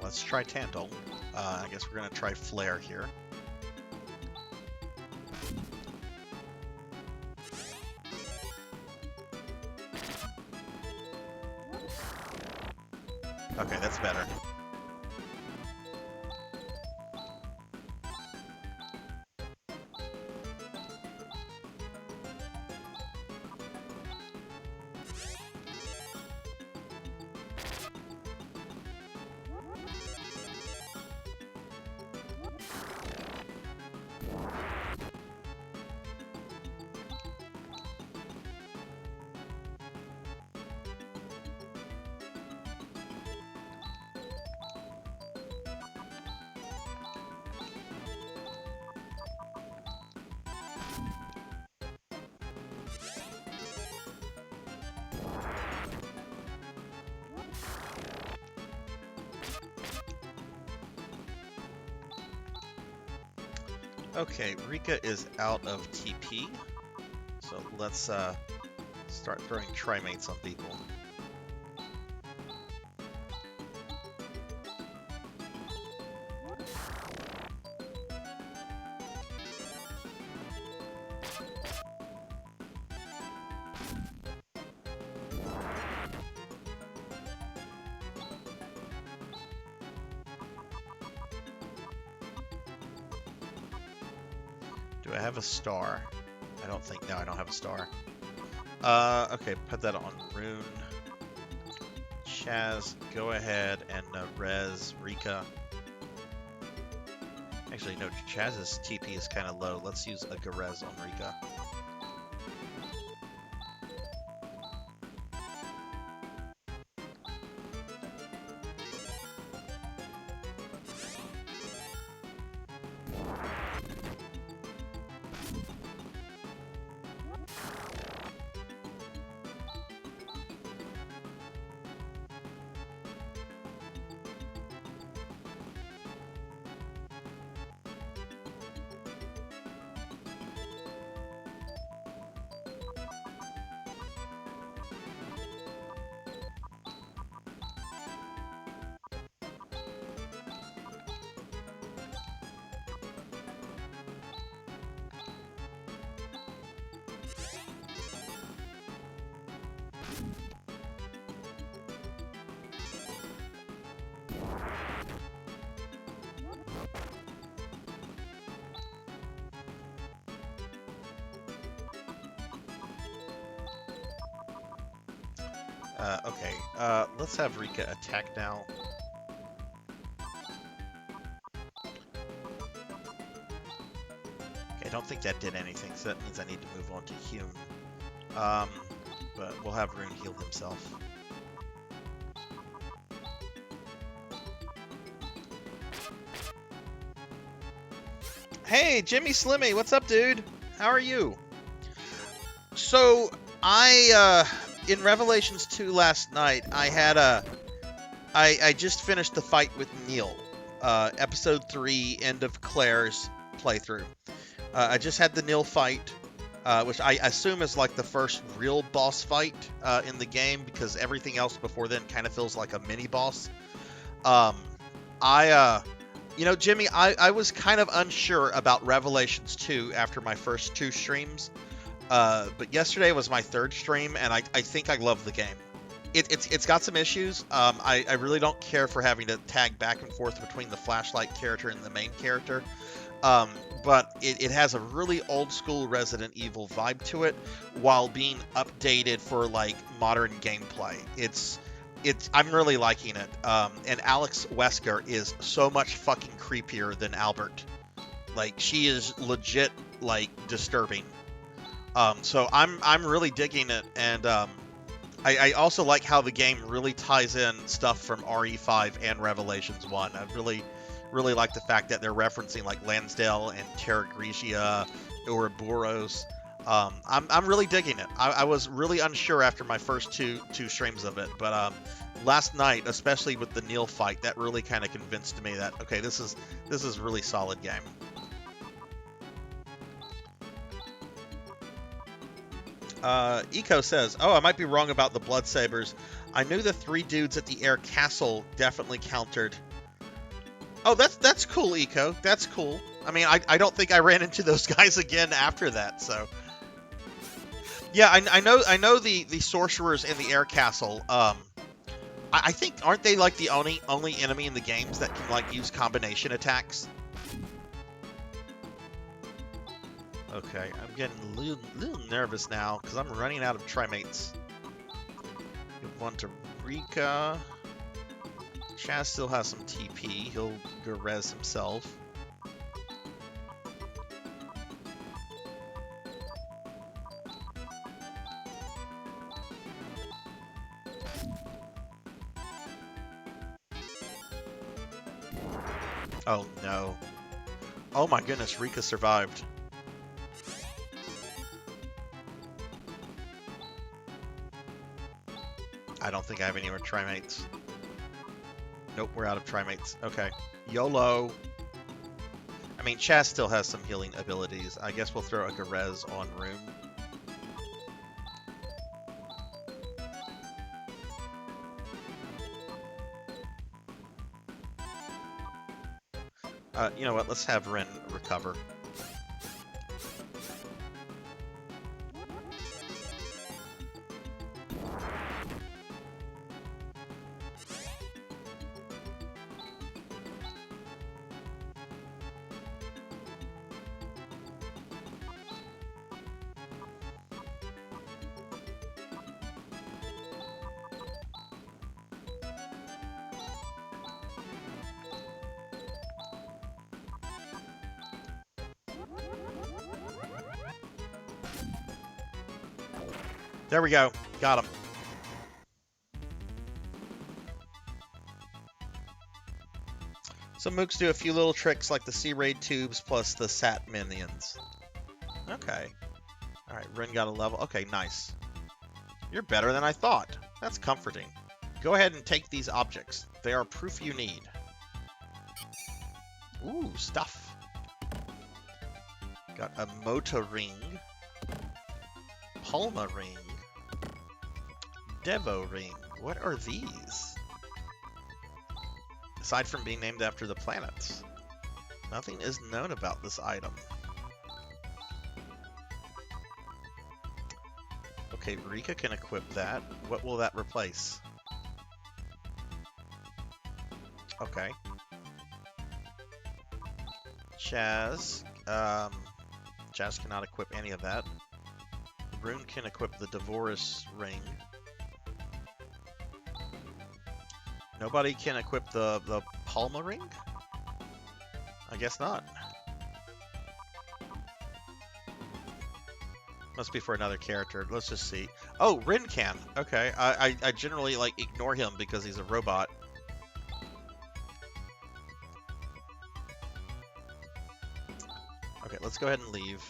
Let's try Tantal. I guess we're going to try Flare here. Okay, that's better. Okay, Rika is out of TP, so let's start throwing trimates on people. Do I have a star? I don't think. No, I don't have a star. Okay, put that on Rune. Chaz, go ahead and res Rika. Actually, no, Chaz's TP is kind of low. Let's use a Garez on Rika. Okay, let's have Rika attack now. Okay, I don't think that did anything, so that means I need to move on to Hume. But we'll have Rune heal himself. Hey, Jimmy Slimmy, what's up, dude? How are you? So, in Revelations 2 last night, I just finished the fight with Neil, episode 3, end of Claire's playthrough. I just had the Neil fight, which I assume is like the first real boss fight in the game, because everything else before then kind of feels like a mini boss. You know, Jimmy, I was kind of unsure about Revelations 2 after my first 2 streams. But yesterday was my 3rd stream, and I think I love the game. It's got some issues. I really don't care for having to tag back and forth between the flashlight character and the main character. But it has a really old school Resident Evil vibe to it, while being updated for like modern gameplay. I'm really liking it. And Alex Wesker is so much fucking creepier than Albert. Like, she is legit like disturbing. So I'm really digging it, and I also like how the game really ties in stuff from RE5 and Revelations 1. I really like the fact that they're referencing like Lansdale and Terra Grigia, Ouroboros. I'm really digging it. I was really unsure after my first two streams of it, but last night, especially with the Neil fight, that really kind of convinced me that okay, this is a really solid game. Eco says, "Oh, I might be wrong about the blood sabers. I knew the 3 dudes at the air castle definitely countered." Oh, that's cool, Eco. That's cool. I mean, I don't think I ran into those guys again after that. So, yeah, I know the sorcerers in the air castle. I think aren't they like the only enemy in the games that can like use combination attacks? Okay, I'm getting a little nervous now because I'm running out of trimates. Give one to Rika. Chaz still has some TP. He'll go res himself. Oh no. Oh my goodness, Rika survived. I don't think I have any more trimates. Nope, we're out of trimates. Okay. YOLO. I mean, Chaz still has some healing abilities. I guess we'll throw a Garez on Rune. You know what? Let's have Ren recover. There we go. Got him. So mooks do a few little tricks like the Sea Raid tubes plus the Sat minions. Okay. Alright, Rin got a level. Okay, nice. You're better than I thought. That's comforting. Go ahead and take these objects. They are proof you need. Ooh, stuff. Got a Mota ring. Palma ring. Devo ring. What are these? Aside from being named after the planets, nothing is known about this item. Okay, Rika can equip that. What will that replace? Okay. Chaz. Chaz cannot equip any of that. Rune can equip the Devoris ring. Nobody can equip the Palma ring? I guess not. Must be for another character. Let's just see. Oh, Rin can. Okay. I generally like ignore him because he's a robot. Okay, let's go ahead and leave.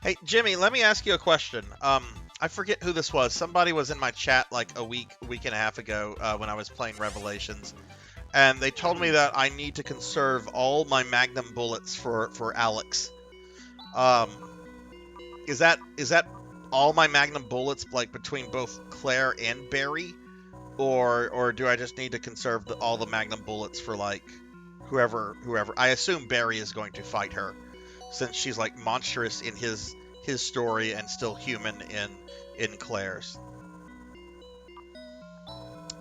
Hey, Jimmy, let me ask you a question. I forget who this was. Somebody was in my chat like a week and a half ago when I was playing Revelations, and they told me that I need to conserve all my Magnum bullets for Alex. Is that all my Magnum bullets, like between both Claire and Barry, or do I just need to conserve all the Magnum bullets for like whoever? I assume Barry is going to fight her, since she's like monstrous in his story and still human in Claire's.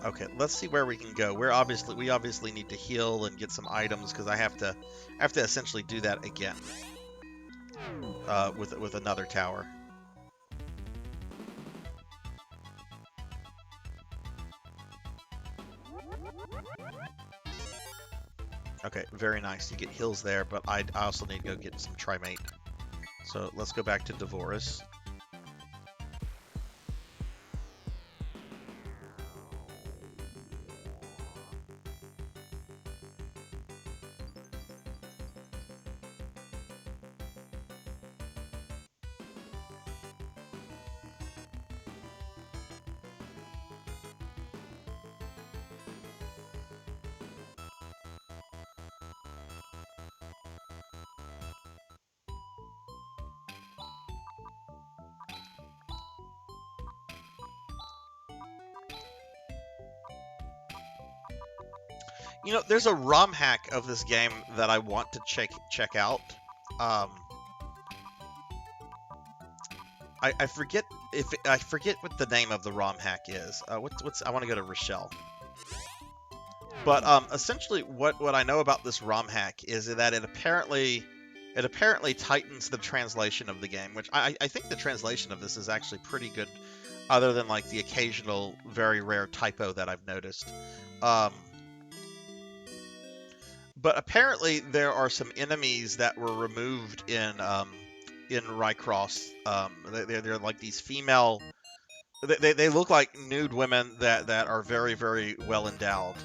Okay, let's see where we can go. We obviously need to heal and get some items because I have to essentially do that again with another tower. Okay, very nice. You get heals there, but I also need to go get some Trimate. So let's go back to Devoris. You know, there's a ROM hack of this game that I want to check out. I forget what the name of the ROM hack is. I want to go to Rochelle. But essentially, what I know about this ROM hack is that it apparently tightens the translation of the game, which I think the translation of this is actually pretty good, other than like the occasional very rare typo that I've noticed. But apparently there are some enemies that were removed in Rycross. They're like these female. They look like nude women that are very, very well endowed.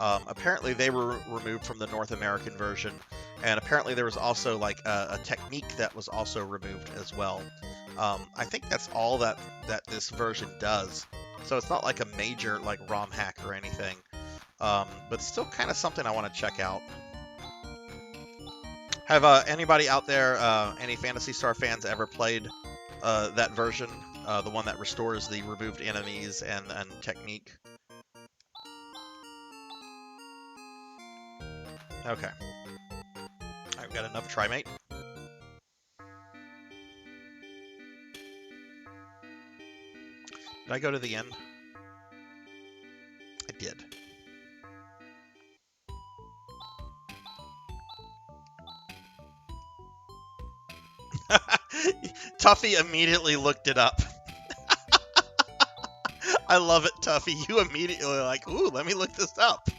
Apparently they were removed from the North American version, and apparently there was also like a technique that was also removed as well. I think that's all that this version does. So it's not like a major like ROM hack or anything. But still kind of something I want to check out. Have anybody out there, any Phantasy Star fans, ever played that version? The one that restores the removed enemies and technique? Okay. I've got enough Trimate. Did I go to the end? I did. Tuffy immediately looked it up. I love it, Tuffy. You immediately like, ooh, let me look this up.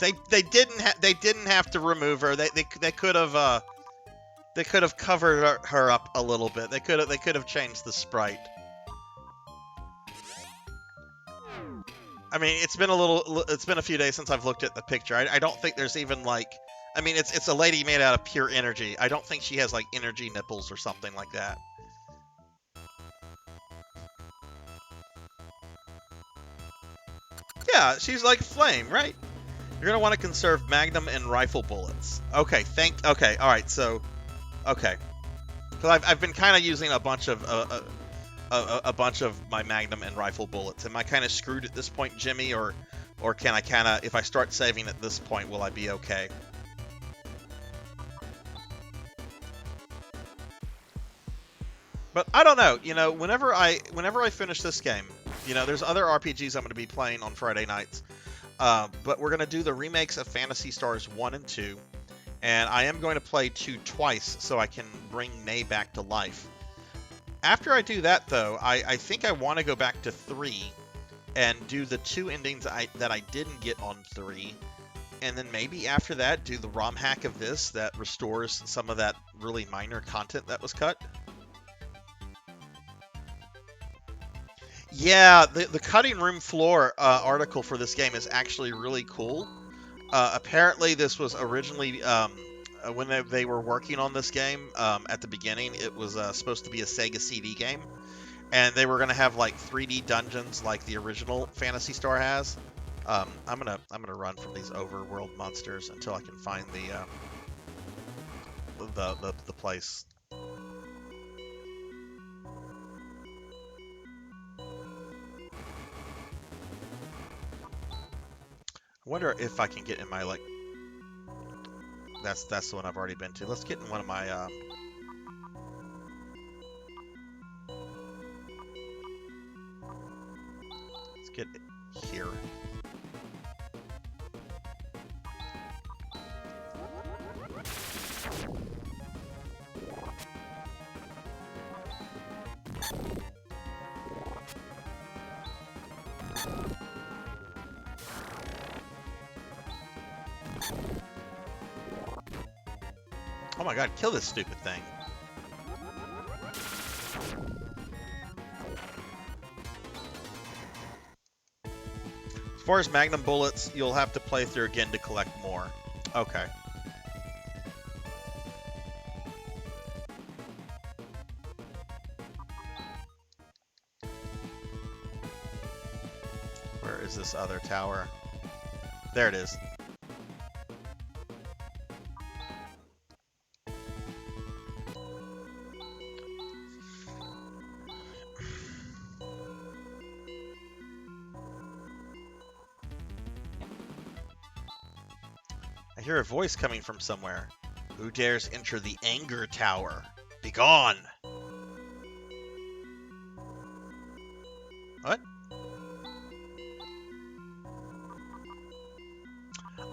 They didn't have to remove her. They could have covered her up a little bit. They could have changed the sprite. I mean, it's been a few days since I've looked at the picture. I don't think there's even like, I mean, it's a lady made out of pure energy. I don't think she has like energy nipples or something like that. Yeah, she's like flame, right? You're gonna want to conserve magnum and rifle bullets. Okay, okay, all right. So, okay, because I've been kind of using a bunch of my magnum and rifle bullets. Am I kind of screwed at this point, Jimmy, or can I kind of, if I start saving at this point, will I be okay? But I don't know. You know, whenever I finish this game, you know, there's other RPGs I'm going to be playing on Friday nights. But we're going to do the remakes of Phantasy Stars 1 and 2. And I am going to play 2 twice so I can bring Nay back to life. After I do that, though, I think I want to go back to 3 and do the 2 endings that I didn't get on 3. And then maybe after that, do the ROM hack of this that restores some of that really minor content that was cut. Yeah, the cutting room floor article for this game is actually really cool. Apparently, this was originally, when they were working on this game, at the beginning, it was supposed to be a Sega CD game. And they were going to have, like, 3D dungeons like the original Phantasy Star has. I'm gonna run from these overworld monsters until I can find the place. I wonder if I can get in my, like... That's the one I've already been to. Let's get in one of my, Let's get here. Oh my god, kill this stupid thing. As far as magnum bullets, you'll have to play through again to collect more. Okay. Where is this other tower? There it is. I hear a voice coming from somewhere. Who dares enter the anger tower? Begone! What?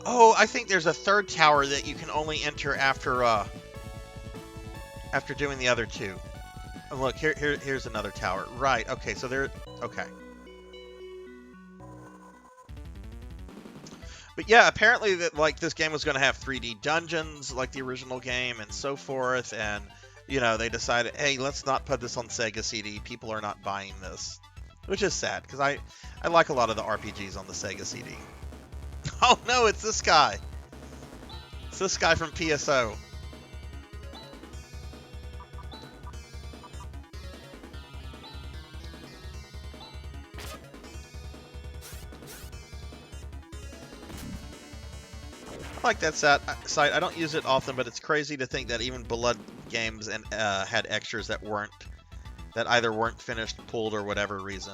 Oh, I think there's a third tower that you can only enter after doing the other 2. Oh, look, here's another tower. Right, okay, so there... Okay. But yeah, apparently that like this game was going to have 3D dungeons like the original game and so forth, and you know they decided, hey, let's not put this on Sega CD. People are not buying this, which is sad because I like a lot of the RPGs on the Sega CD. Oh no, it's this guy. It's this guy from PSO. I like that site. I don't use it often, but it's crazy to think that even Blood games and had extras that either weren't finished, pulled, or whatever reason.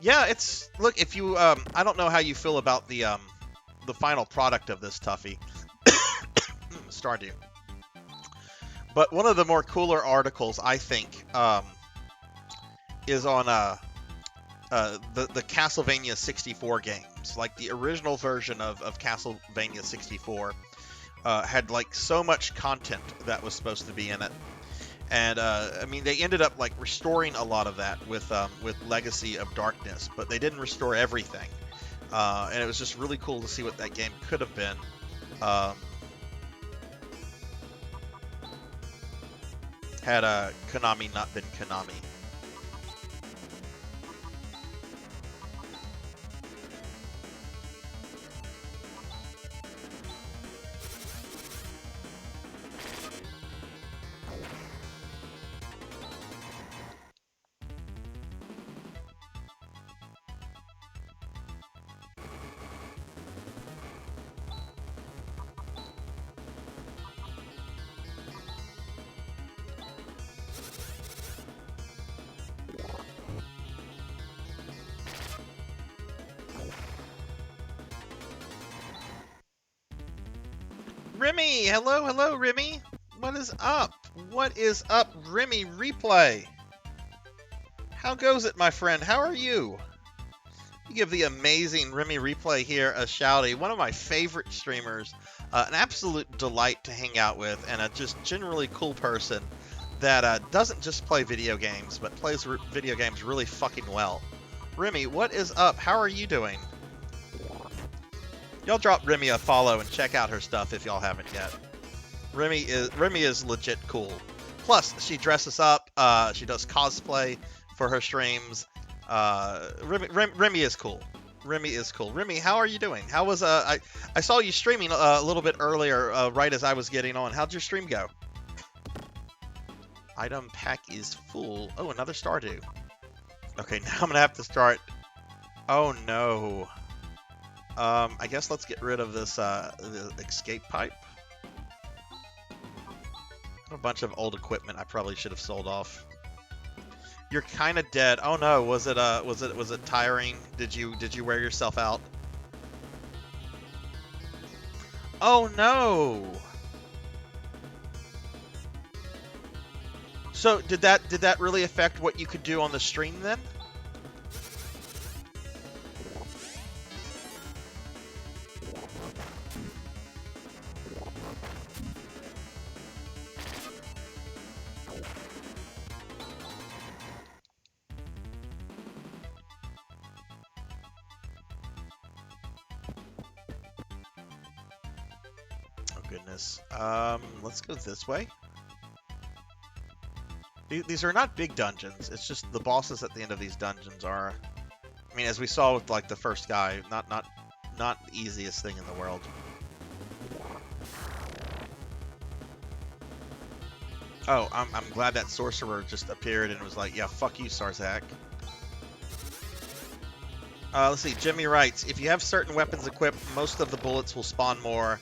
Yeah, it's look if you I don't know how you feel about the final product of this Tuffy, Stardew. But one of the more cooler articles I think is on the Castlevania 64 games. Like the original version of Castlevania 64 had like so much content that was supposed to be in it, and I mean they ended up like restoring a lot of that with Legacy of Darkness, but they didn't restore everything. And it was just really cool to see what that game could have been. Had Konami not been Konami. Remy, hello, Remy. What is up? What is up, Remy Replay? How goes it, my friend? How are you? You give the amazing Remy Replay here a shouty. One of my favorite streamers, an absolute delight to hang out with, and a just generally cool person that doesn't just play video games, but plays video games really fucking well. Remy, what is up? How are you doing? Y'all drop Remy a follow and check out her stuff if y'all haven't yet. Remy is legit cool. Plus, she dresses up. She does cosplay for her streams. Remy is cool. Remy is cool. Remy, how are you doing? How was I saw you streaming a little bit earlier, right as I was getting on. How'd your stream go? Item pack is full. Oh, another Stardew. Okay, now I'm gonna have to start. Oh no. I guess let's get rid of this the escape pipe. A bunch of old equipment I probably should have sold off. You're kind of dead. Oh no, was it tiring? Did you wear yourself out? Oh no. So did that really affect what you could do on the stream then? Goodness. Let's go this way. These are not big dungeons. It's just the bosses at the end of these dungeons are, I mean, as we saw with like the first guy, not the easiest thing in the world. Oh, I'm glad that sorcerer just appeared and was like, yeah, fuck you, Sarzac. Let's see. Jimmy writes, if you have certain weapons equipped, most of the bullets will spawn more.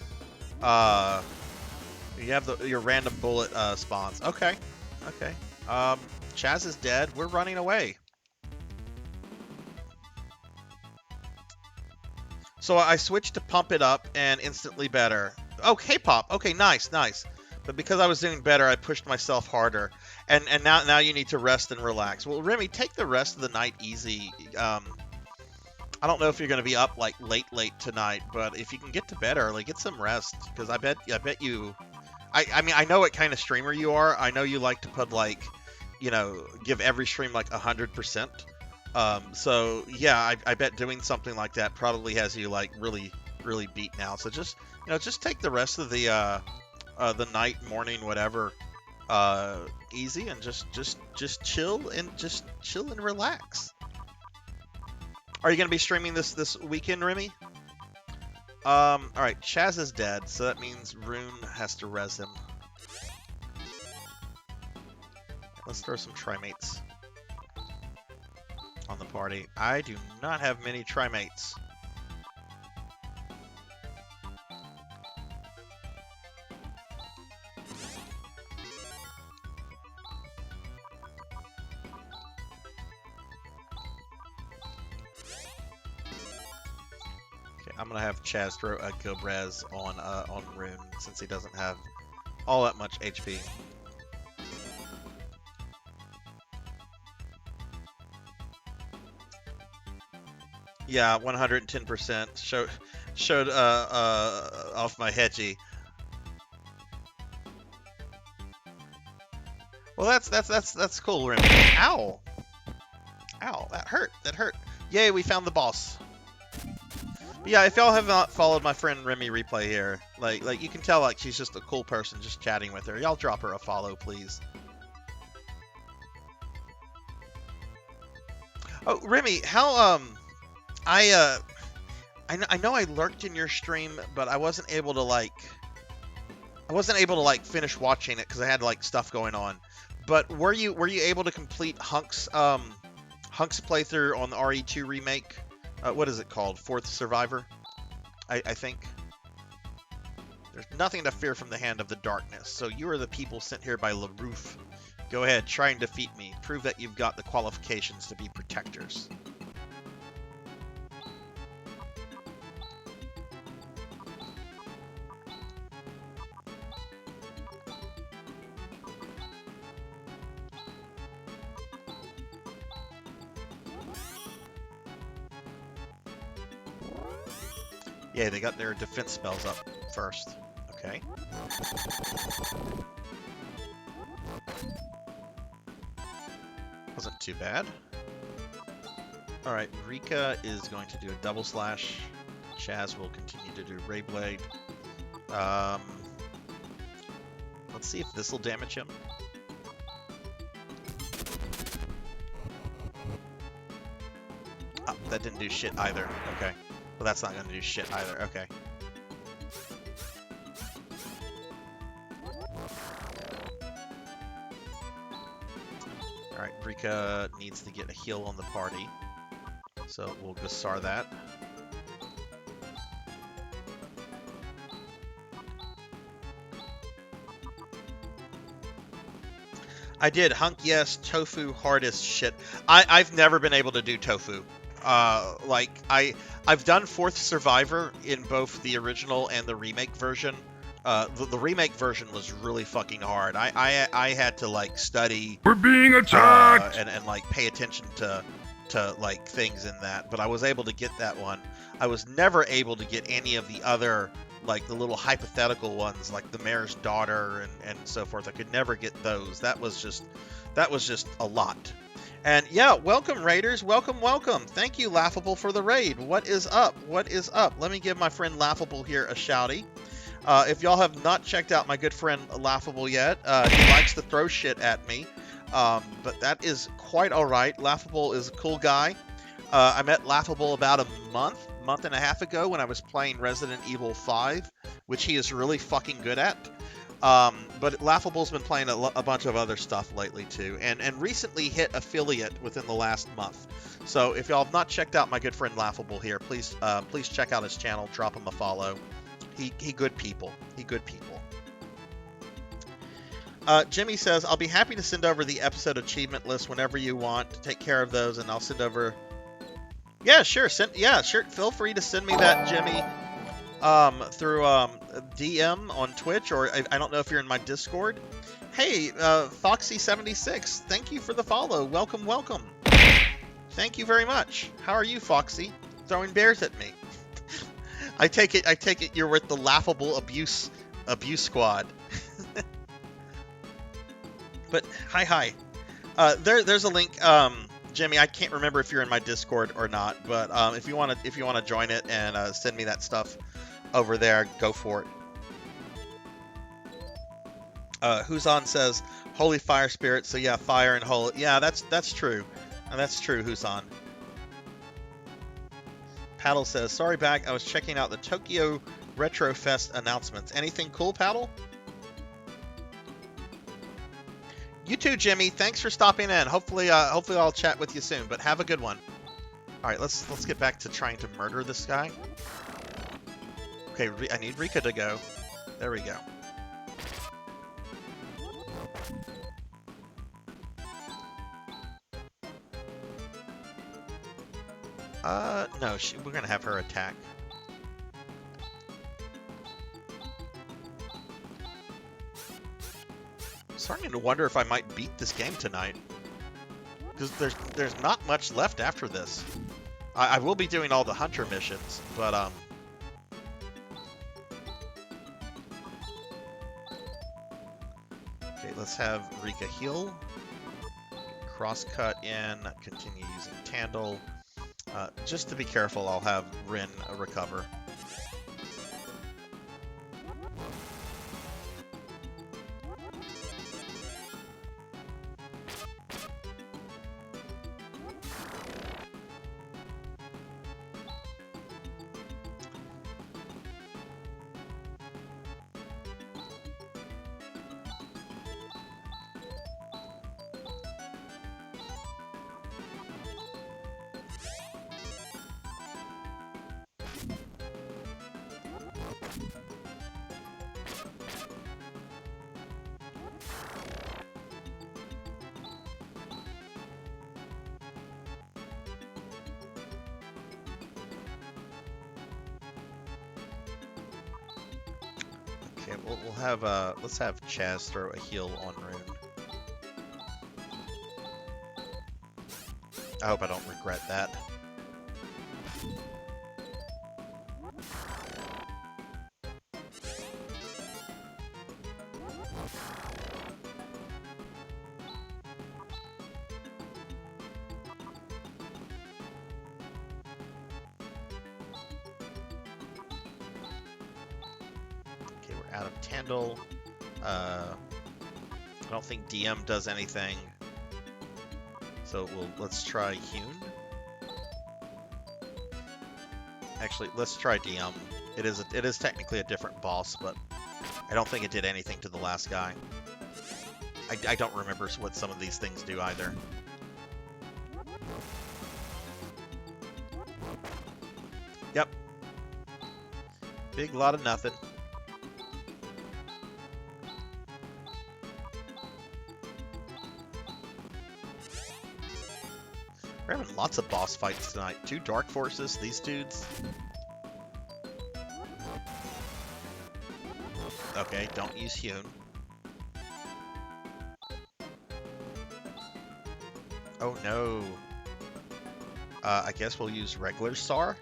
You have your random bullet spawns. Okay. Okay. Chaz is dead. We're running away. So I switched to pump it up and instantly better. Oh, K-pop. Okay, nice, nice. But because I was doing better, I pushed myself harder. And now you need to rest and relax. Well, Remy, take the rest of the night easy. I don't know if you're going to be up like late tonight, but if you can get to bed early, get some rest. Because I bet you. I mean, I know what kind of streamer you are. I know you like to put like, you know, give every stream like 100%. So yeah, I bet doing something like that probably has you like really beat now. So just, you know, just take the rest of the night, morning, whatever, easy, and just chill and relax. Are you gonna be streaming this weekend, Remy? All right, Chaz is dead, so that means Rune has to res him. Let's throw some trimates on the party. I do not have many trimates. I'm gonna have Chaz throw a good res on Rune since he doesn't have all that much HP. Yeah, 110% showed off my hedgie. Well, that's cool, Remy. Ow, ow, that hurt. Yay, we found the boss. Yeah, if y'all have not followed my friend Remy Replay here, like you can tell like she's just a cool person just chatting with her. Y'all drop her a follow, please. Oh, Remy, how I know I lurked in your stream, but I wasn't able to like finish watching it because I had like stuff going on. But were you able to complete Hunk's playthrough on the RE2 remake? What is it called? Fourth Survivor, I think. There's nothing to fear from the hand of the darkness. So you are the people sent here by LaRouf. Go ahead, try and defeat me. Prove that you've got the qualifications to be protectors. Yeah, they got their defense spells up first. Okay. Wasn't too bad. Alright, Rika is going to do a double slash. Chaz will continue to do Ray Blade. Let's see if this will damage him. Oh, that didn't do shit either. Okay. Well, that's not going to do shit either. Okay. Alright, Rika needs to get a heal on the party. So we'll Gassar that. I did. Hunk, yes. Tofu, hardest shit. I've never been able to do tofu. Like, I've done Fourth Survivor in both the original and the remake version. The remake version was really fucking hard. I had to, like, study... We're being attacked! And like, pay attention to, like, things in that. But I was able to get that one. I was never able to get any of the other, like, the little hypothetical ones, like the mayor's daughter and so forth. I could never get those. That was just a lot. And yeah, welcome Raiders, welcome. Thank you Laughable for the raid. What is up? Let me give my friend Laughable here a shouty. If y'all have not checked out my good friend Laughable yet, he likes to throw shit at me, but that is quite all right. Laughable is a cool guy. I met Laughable about a month and a half ago when I was playing Resident Evil 5, which he is really fucking good at. But Laughable's been playing a bunch of other stuff lately too, and recently hit affiliate within the last month. So if y'all have not checked out my good friend Laughable here, please check out his channel, drop him a follow. He good people. Jimmy says, I'll be happy to send over the episode achievement list whenever you want. Take care of those, and I'll send over. Yeah, sure. Sure. Feel free to send me that, Jimmy. Through DM on Twitch, or I don't know if you're in my Discord. Hey, Foxy76, thank you for the follow. Welcome. Thank you very much. How are you, Foxy? Throwing bears at me. I take it you're with the Laughable abuse squad. But hi. There's a link. Jimmy, I can't remember if you're in my Discord or not, but if you wanna join it and send me that stuff over there, go for it. Husan says holy fire spirit, so yeah, fire and holy. Yeah, that's true. That's true, Husan. Paddle says, sorry back, I was checking out the Tokyo Retro Fest announcements. Anything cool, Paddle? You too, Jimmy. Thanks for stopping in. Hopefully I'll chat with you soon, but have a good one. All right, let's get back to trying to murder this guy. Okay, I need Rika to go. There we go. No, we're gonna have her attack. I'm starting to wonder if I might beat this game tonight, because there's not much left after this. I will be doing all the hunter missions, but okay, let's have Rika heal. Crosscut in. Continue using Tandle. Just to be careful, I'll have Rin recover. Okay, we'll have let's have Chaz throw a heal on Rune. I hope I don't regret that. Okay, we're out of Tandle. I don't think DM does anything. So let's try Hune. Actually, let's try DM. It is technically a different boss, but I don't think it did anything to the last guy. I don't remember what some of these things do either. Yep. Big lot of nothing. We're having lots of boss fights tonight. 2 Dark Forces, these dudes. Okay, don't use Hune. Oh no. I guess we'll use regular Sar.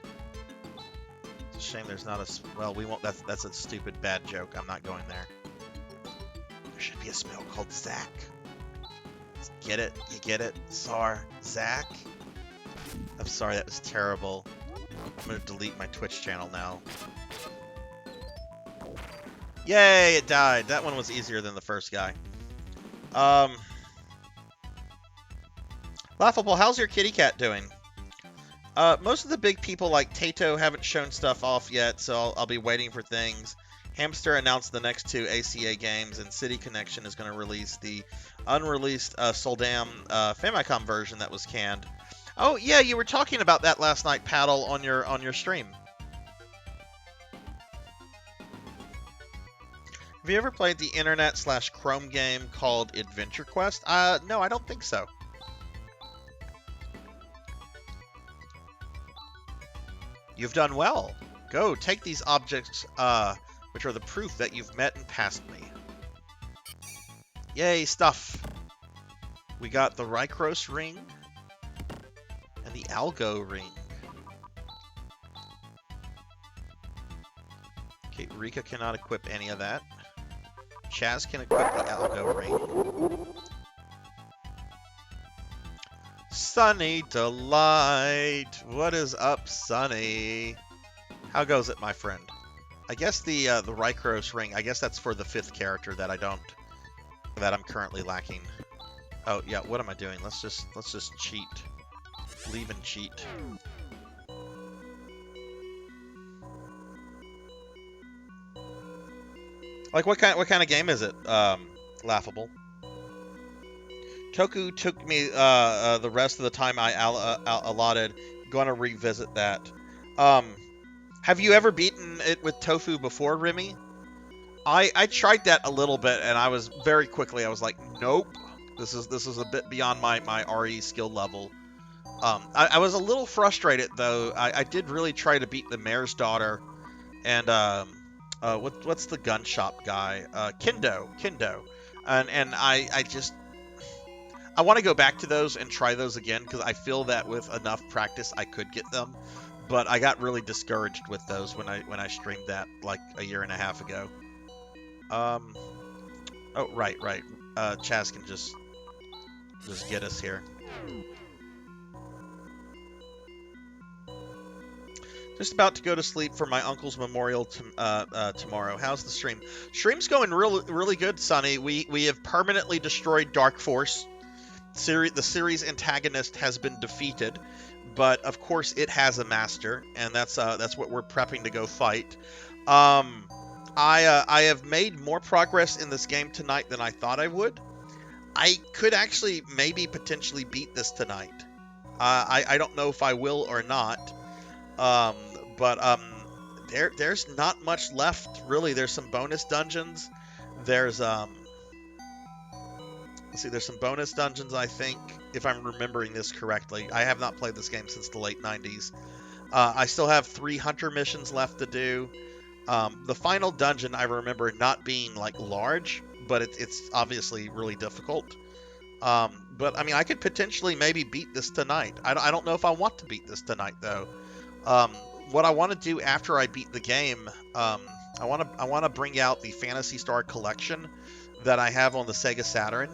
It's a shame there's not a... Well, we won't... That's a stupid bad joke. I'm not going there. There should be a spell called Zac. Get it? You get it? Sar. Zac? I'm sorry, that was terrible. I'm gonna delete my Twitch channel now. Yay, it died. That one was easier than the first guy. Laughable, how's your kitty cat doing? Most of the big people like Tato haven't shown stuff off yet, so I'll be waiting for things. Hamster announced the next 2 ACA games, and City Connection is going to release the unreleased Soldam Famicom version that was canned. Oh yeah, you were talking about that last night, Paddle, on your stream. Have you ever played the internet/Chrome game called Adventure Quest? No, I don't think so. You've done well. Go, take these objects, which are the proof that you've met and passed me. Yay, stuff. We got the Rycros ring and the Algo ring. Okay, Rika cannot equip any of that. Chaz can equip the Algo ring. Sunny Delight! What is up, Sunny? How goes it, my friend? I guess the Rycros ring, I guess that's for the 5th character that I'm currently lacking. Oh yeah, what am I doing? Let's just cheat. Leave and cheat. Like what kind of game is it? Laughable. Toku took me the rest of the time I allotted. Gonna revisit that. Have you ever beaten it with Tofu before, Remy? I tried that a little bit, and I was like, nope. This is a bit beyond my RE skill level. I was a little frustrated though. I did really try to beat the Mayor's Daughter, and what's the gun shop guy? Kendo, and I want to go back to those and try those again, because I feel that with enough practice I could get them, but I got really discouraged with those when I streamed that like a year and a half ago. Oh right. Chaz can just get us here. Just about to go to sleep for my uncle's memorial tomorrow. How's the stream? Stream's going really good, Sonny. We have permanently destroyed Dark Force. The series antagonist has been defeated, but of course it has a master, and that's what we're prepping to go fight. I have made more progress in this game tonight than I thought I would. I could actually maybe potentially beat this tonight. I don't know if I will or not. But there's not much left really. There's some bonus dungeons. There's let's see, there's some bonus dungeons, I think, if I'm remembering this correctly. I have not played this game since the late 90s. I still have 3 hunter missions left to do. The final dungeon I remember not being like large, but it's obviously really difficult. But I mean, I could potentially maybe beat this tonight. I don't know if I want to beat this tonight though. What I want to do after I beat the game, I want to bring out the Phantasy Star collection that I have on the Sega Saturn.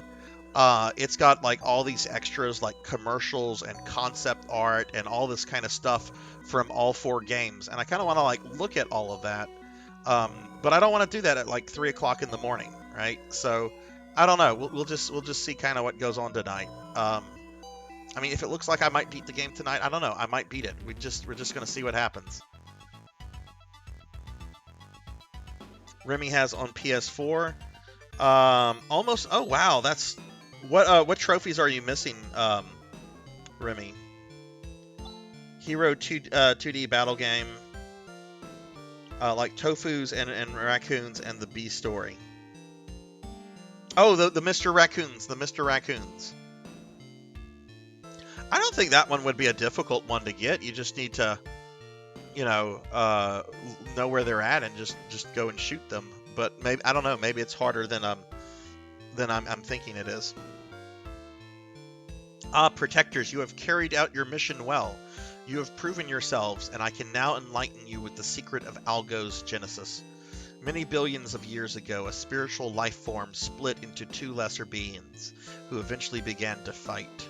It's got like all these extras, like commercials and concept art and all this kind of stuff from all 4 games, and I kind of want to like look at all of that. But I don't want to do that at like 3 o'clock in the morning, right? So I don't know. We'll just see kind of what goes on tonight. I mean, if it looks like I might beat the game tonight, I don't know. I might beat it. We're just going to see what happens. Remy has on PS4. Almost. Oh wow, that's what trophies are you missing, Remy? Hero 2D battle game. Like Tofus and Raccoons and the B story. Oh, the Mr. Raccoons. The Mr. Raccoons. I don't think that one would be a difficult one to get. You just need to, know where they're at and just go and shoot them. But maybe, I don't know, maybe it's harder than I'm thinking it is. Protectors, you have carried out your mission well. You have proven yourselves, and I can now enlighten you with the secret of Algo's genesis. Many billions of years ago, a spiritual life form split into 2 lesser beings, who eventually began to fight.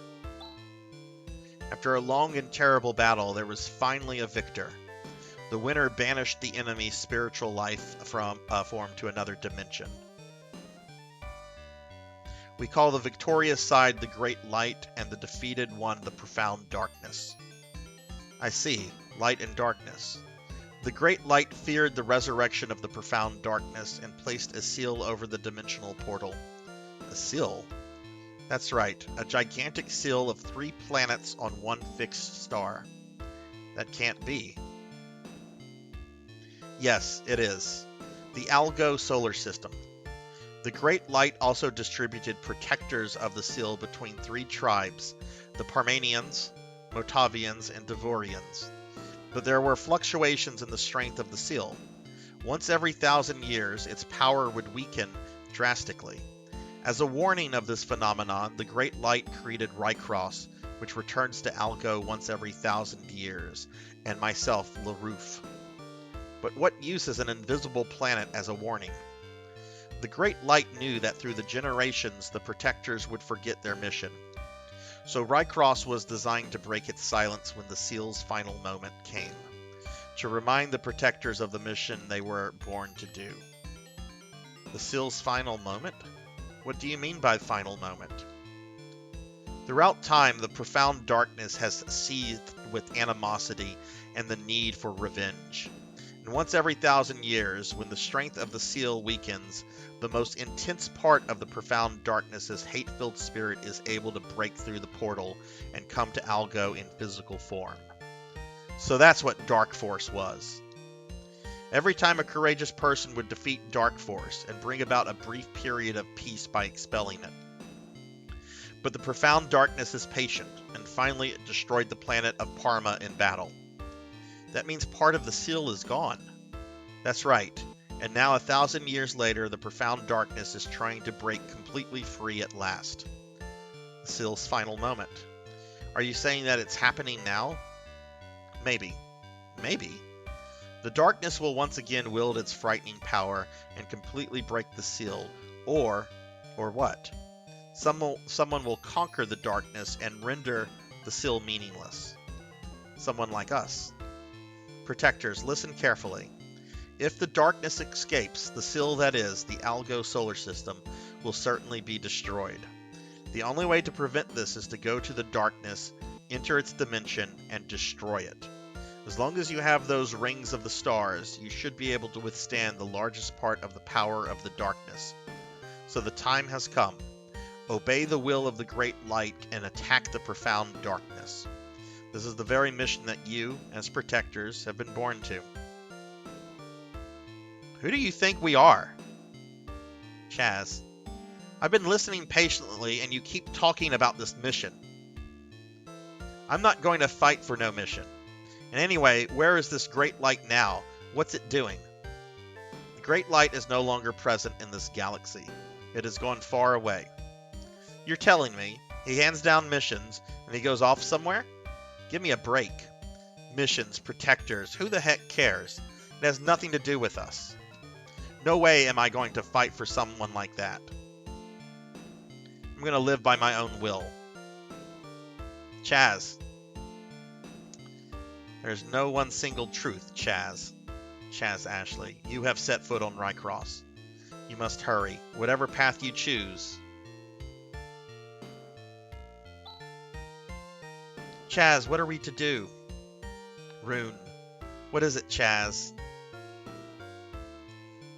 After a long and terrible battle, there was finally a victor. The winner banished the enemy's spiritual life form to another dimension. We call the victorious side the Great Light, and the defeated one the Profound Darkness. I see. Light and darkness. The Great Light feared the resurrection of the Profound Darkness and placed a seal over the dimensional portal. A seal? That's right, a gigantic seal of 3 planets on 1 fixed star. That can't be. Yes, it is. The Algo solar system. The Great Light also distributed protectors of the seal between 3 tribes, the Parmanians, Motavians, and Devorians. But there were fluctuations in the strength of the seal. Once every 1,000 years, its power would weaken drastically. As a warning of this phenomenon, the Great Light created Rycross, which returns to Algo once every 1,000 years, and myself, LaRouf. But what use is an invisible planet as a warning? The Great Light knew that through the generations, the protectors would forget their mission. So Rycross was designed to break its silence when the seal's final moment came, to remind the protectors of the mission they were born to do. The seal's final moment? What do you mean by final moment? Throughout time, the Profound Darkness has seethed with animosity and the need for revenge. And once every 1,000 years, when the strength of the seal weakens, the most intense part of the Profound Darkness's hate-filled spirit is able to break through the portal and come to Algo in physical form. So that's what Dark Force was. Every time a courageous person would defeat Dark Force and bring about a brief period of peace by expelling it. But the Profound Darkness is patient, and finally it destroyed the planet of Parma in battle. That means part of the seal is gone. That's right, and now 1,000 years later, the Profound Darkness is trying to break completely free at last. The seal's final moment. Are you saying that it's happening now? Maybe. Maybe. The darkness will once again wield its frightening power and completely break the seal, or what? Someone will conquer the darkness and render the seal meaningless. Someone like us. Protectors, listen carefully. If the darkness escapes, the seal that is, the Algo solar system, will certainly be destroyed. The only way to prevent this is to go to the darkness, enter its dimension, and destroy it. As long as you have those rings of the stars, you should be able to withstand the largest part of the power of the darkness. So the time has come. Obey the will of the great light and attack the profound darkness. This is the very mission that you, as protectors, have been born to. Who do you think we are? Chaz. I've been listening patiently, and you keep talking about this mission. I'm not going to fight for no mission. And anyway, where is this great light now? What's it doing? The great light is no longer present in this galaxy. It has gone far away. You're telling me he hands down missions and he goes off somewhere? Give me a break. Missions, protectors, who the heck cares? It has nothing to do with us. No way am I going to fight for someone like that. I'm going to live by my own will. Chaz. There's no one single truth, Chaz. Chaz Ashley, you have set foot on Rycross. You must hurry, whatever path you choose. Chaz, what are we to do? Rune. What is it, Chaz?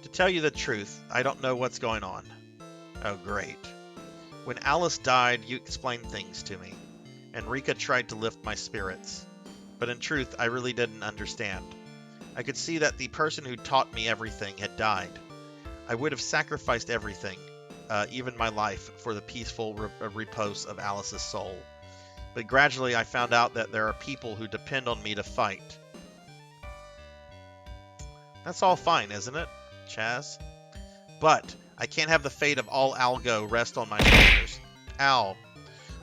To tell you the truth, I don't know what's going on. Oh, great. When Alice died, you explained things to me, and Rika tried to lift my spirits. But in truth, I really didn't understand. I could see that the person who taught me everything had died. I would have sacrificed everything, even my life, for the peaceful repose of Alice's soul. But gradually I found out that there are people who depend on me to fight. That's all fine, isn't it, Chaz? But I can't have the fate of all Algo rest on my shoulders. Al.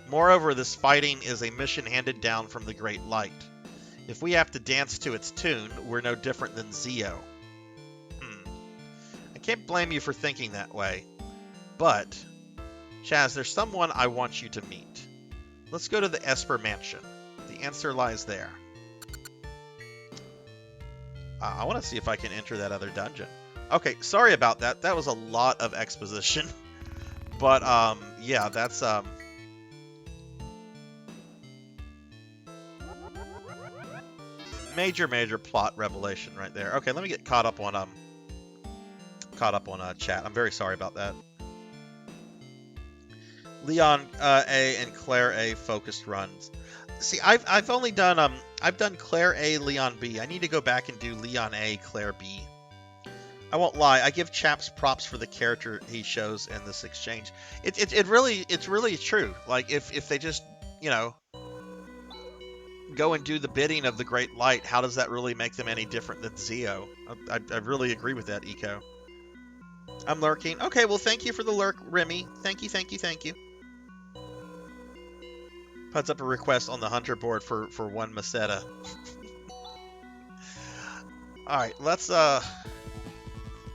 Moreover, this fighting is a mission handed down from the Great Light. If we have to dance to its tune, we're no different than Zio. I can't blame you for thinking that way. But, Chaz, there's someone I want you to meet. Let's go to the Esper Mansion. The answer lies there. I want to see if I can enter that other dungeon. Okay, sorry about that. That was a lot of exposition. But, yeah, that's, major plot revelation right there. Okay, let me get caught up on chat. I'm very sorry about that. Leon A and Claire A focused runs. See, I've only done I've done Claire A, Leon B. I need to go back and do Leon A, Claire B. I won't lie. I give Chaps props for the character he shows in this exchange. It's really true. Like if they just, you know, go and do the bidding of the Great Light, how does that really make them any different than Zio? I really agree with that, Eco. I'm lurking. Okay, well, thank you for the lurk, Remy. Thank you. Puts up a request on the Hunter board for one Maceta. Alright, let's,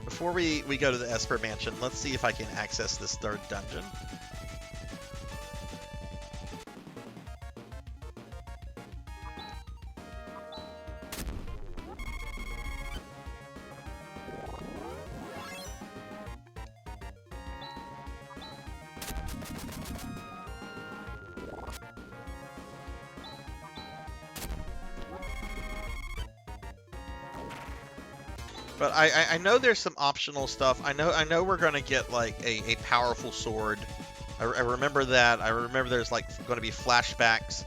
before we go to the Esper Mansion, let's see if I can access this third dungeon. But I know there's some optional stuff. I know we're gonna get like a powerful sword. I remember that. I remember there's like going to be flashbacks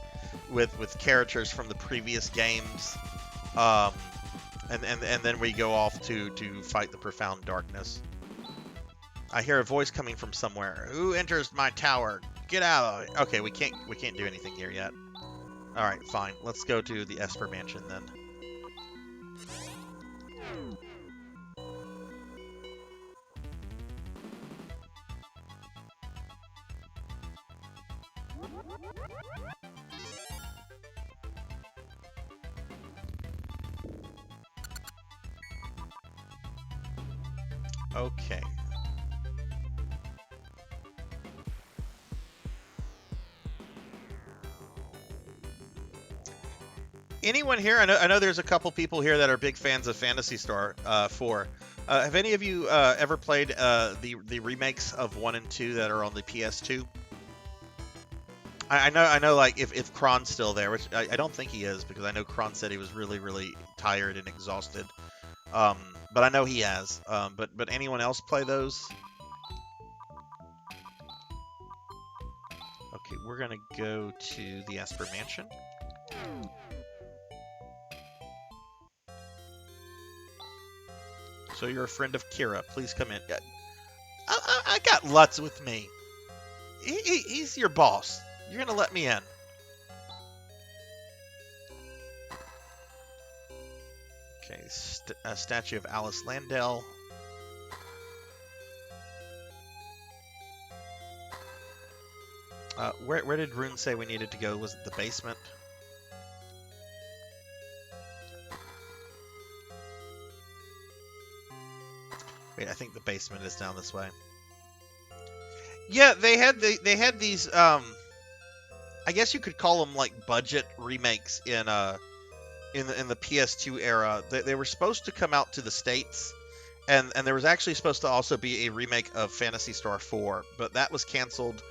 with characters from the previous games. And then we go off to fight the profound darkness. I hear a voice coming from somewhere. Who enters my tower? Get out of it. Okay, we can't do anything here yet. All right, fine. Let's go to the Esper Mansion then. Okay. Anyone here? I know there's a couple people here that are big fans of Phantasy Star 4. Have any of you ever played the remakes of 1 and 2 that are on the PS2? I know. Like if Kron's still there, which I don't think he is, because I know Kron said he was really tired and exhausted. But I know he has. But anyone else play those? Okay, we're gonna go to the Esper Mansion. So you're a friend of Kira. Please come in. I got Lutz with me. He's your boss. You're gonna let me in. Okay, a statue of Alice Landell. Where did Rune say we needed to go? Was it the basement? Wait, I think the basement is down this way. Yeah, they had these I guess you could call them like budget remakes in the PS2 era. They were supposed to come out to the States, and there was actually supposed to also be a remake of Phantasy Star 4, but that was canceled,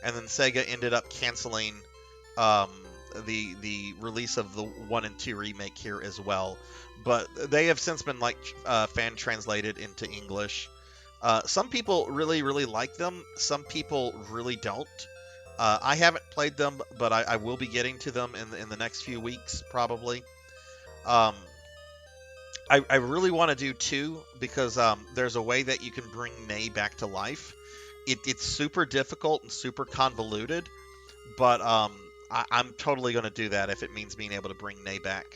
and then Sega ended up canceling the release of the 1 and 2 remake here as well. But they have since been like fan translated into English. Some people really like them. Some people really don't. I haven't played them, but I will be getting to them in the next few weeks probably. I really want to do 2 because there's a way that you can bring May back to life. It's super difficult and super convoluted, but I'm totally going to do that if it means being able to bring Nay back.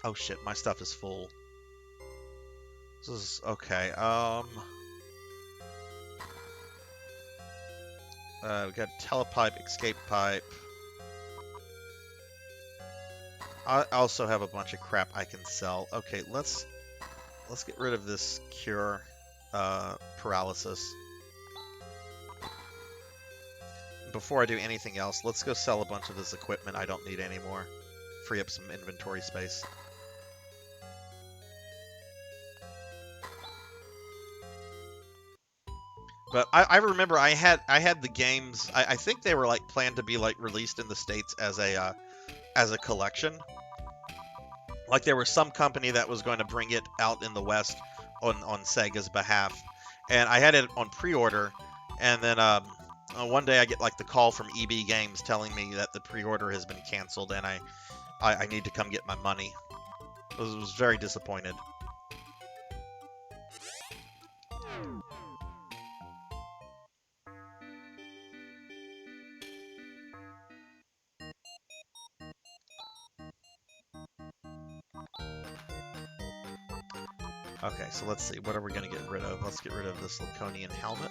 Oh shit, my stuff is full. This is okay. We got telepipe, escape pipe. I also have a bunch of crap I can sell. Okay, let's get rid of this cure paralysis. Before I do anything else, let's go sell a bunch of this equipment I don't need anymore. Free up some inventory space. But I remember I had the games. I think they were like planned to be like released in the States as a collection. Like there was some company that was going to bring it out in the West on Sega's behalf, and I had it on pre-order, and then one day I get like the call from EB Games telling me that the pre-order has been canceled and I need to come get my money. I was very disappointed. Okay, so let's see. What are we going to get rid of? Let's get rid of this Laconian helmet.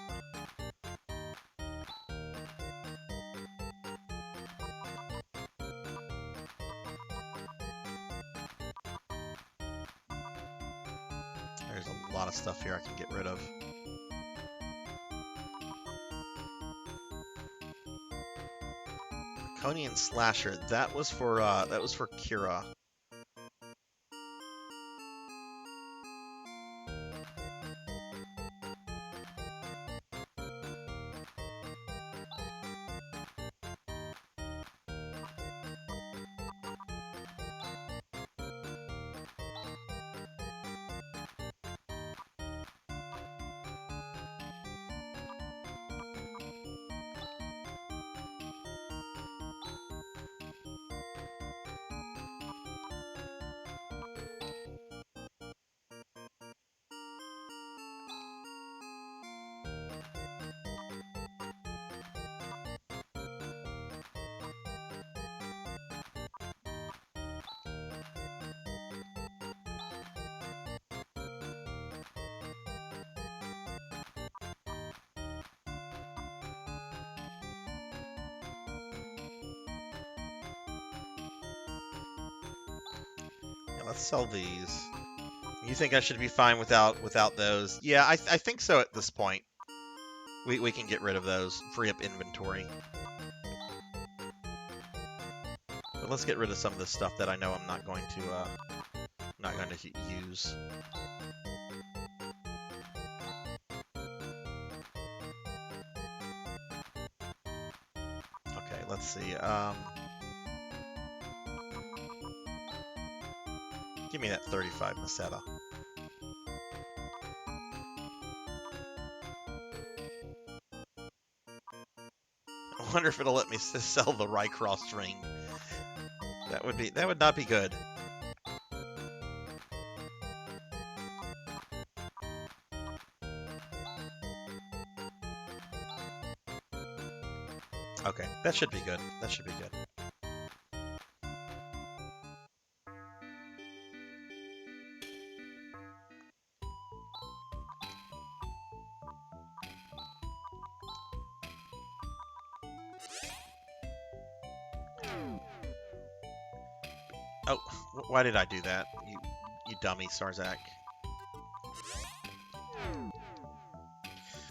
There's a lot of stuff here I can get rid of. Laconian Slasher. That was for Kira. Let's sell these. You think I should be fine without those? Yeah, I think so at this point. We can get rid of those, free up inventory. But let's get rid of some of this stuff that I know I'm not going to use. Okay, let's see. Give me that 35 Meseta. I wonder if it'll let me sell the Rycross ring. That would not be good. Okay, that should be good. That should be good. Oh, why did I do that? You dummy, Sarzac.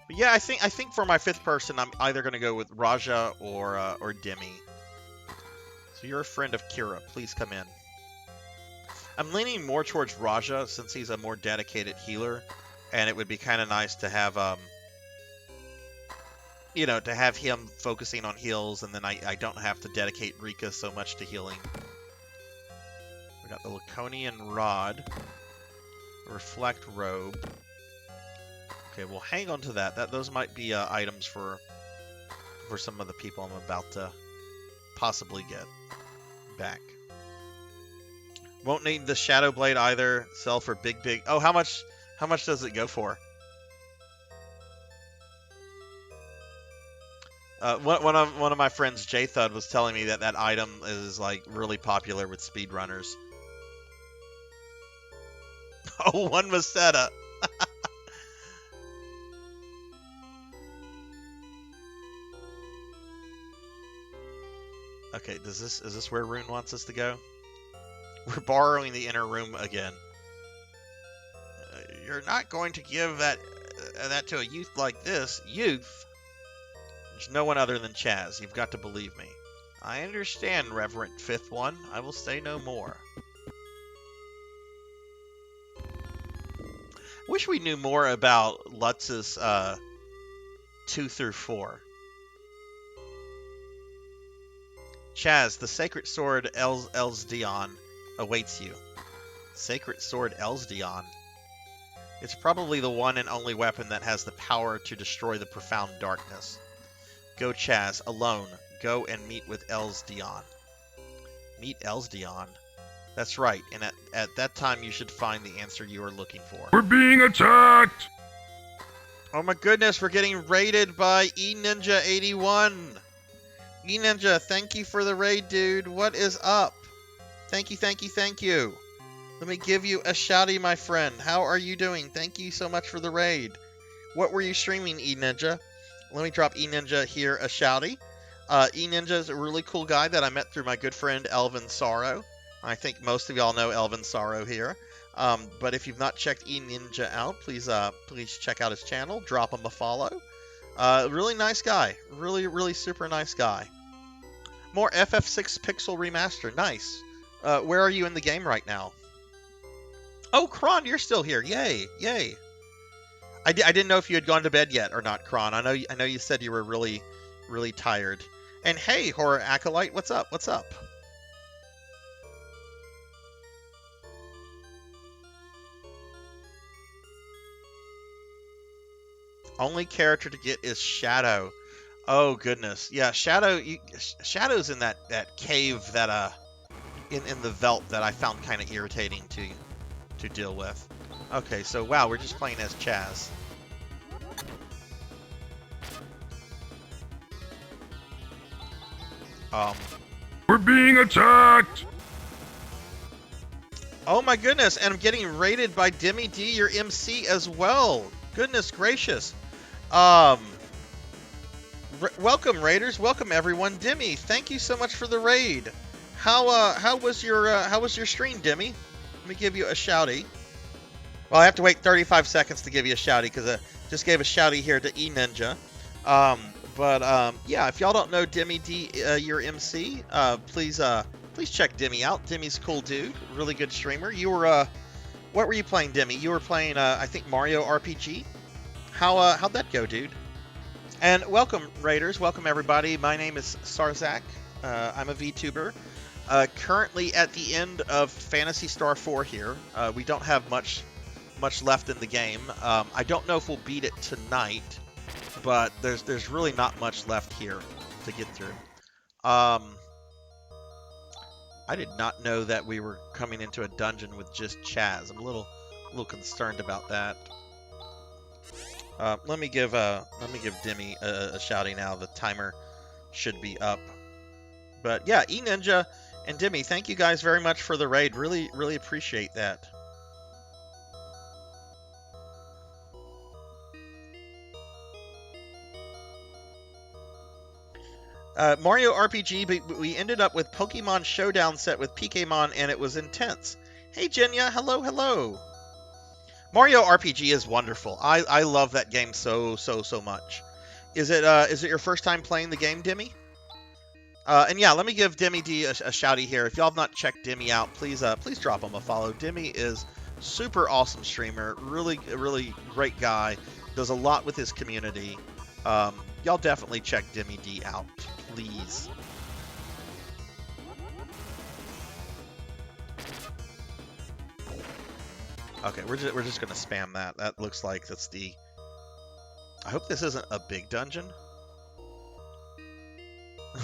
But yeah, I think for my 5th person, I'm either gonna go with Raja or Demi. So you're a friend of Kira. Please come in. I'm leaning more towards Raja since he's a more dedicated healer, and it would be kind of nice to have you know, to have him focusing on heals, and then I don't have to dedicate Rika so much to healing. We got the Laconian Rod, Reflect Robe. Okay, well, hang on to that. Those might be items for some of the people I'm about to possibly get back. Won't need the Shadow Blade either. Sell for big. Oh, how much does it go for? One of my friends, J-Thud, was telling me that item is like really popular with speedrunners. Oh, 1 Meseta. Okay, is this where Rune wants us to go? We're borrowing the inner room again. You're not going to give that to a youth like this. Youth? There's no one other than Chaz. You've got to believe me. I understand, Reverend 5th One. I will say no more. Wish we knew more about Lutz's 2 through 4. Chaz, the Sacred Sword Elsdion awaits you. Sacred Sword Elsdion. It's probably the one and only weapon that has the power to destroy the profound darkness. Go, Chaz, alone. Go and meet with Elsdion. Meet Elsdion? That's right, and at that time you should find the answer you are looking for. We're being attacked! Oh my goodness, we're getting raided by ENVtuber81. ENVtuber, thank you for the raid, dude. What is up? Thank you, thank you, thank you. Let me give you a shouty, my friend. How are you doing? Thank you so much for the raid. What were you streaming, ENVtuber? Let me drop ENVtuber here a shouty. ENVtuber is a really cool guy that I met through my good friend Elvin Sorrow. I think most of y'all know Elvin Sorrow here. But if you've not checked ENVtuber out, please check out his channel. Drop him a follow. Really nice guy. Really, really super nice guy. More FF6 Pixel Remaster. Nice. Where are you in the game right now? Oh, Kron, you're still here. Yay, yay. I didn't know if you had gone to bed yet or not, Kron. I know you said you were really, really tired. And hey, Horror Acolyte, what's up? What's up? Only character to get is Shadow. Oh goodness, yeah, Shadow's in that cave that in the Velt that I found kind of irritating to deal with. Okay, so wow, we're just playing as Chaz. We're being attacked! Oh my goodness, and I'm getting raided by Demi D, your MC as well. Goodness gracious. Welcome raiders, welcome everyone. Demi, thank you so much for the raid. How was your stream, Demi? Let me give you a shouty. Well, I have to wait 35 seconds to give you a shouty because I just gave a shouty here to ENVtuber. Yeah, if y'all don't know Demi D, your MC, please Please check Demi out. Demi's a cool dude, really good streamer. You were, what were you playing, Demi? You were playing, I think, Mario RPG? How'd that go, dude? And welcome, Raiders. Welcome, everybody. My name is Sarzac. I'm a VTuber. Currently at the end of Phantasy Star 4 here. We don't have much left in the game. I don't know if we'll beat it tonight, but there's really not much left here to get through. I did not know that we were coming into a dungeon with just Chaz. I'm a little concerned about that. Let me give Demi a shouting now. The timer should be up. But yeah, eNinja and Demi, thank you guys very much for the raid. Really appreciate that. Mario RPG, but we ended up with Pokemon Showdown set with Pokemon, and it was intense. Hey, Jenya, hello. Mario RPG is wonderful. I love that game so much. Is it your first time playing the game, Demi? And yeah, let me give Demi D a shouty here. If y'all have not checked Demi out, please drop him a follow. Demi is super awesome streamer, really great guy, does a lot with his community. Y'all definitely check Demi D out, please. Okay, we're just gonna spam that. That looks like that's the. I hope this isn't a big dungeon.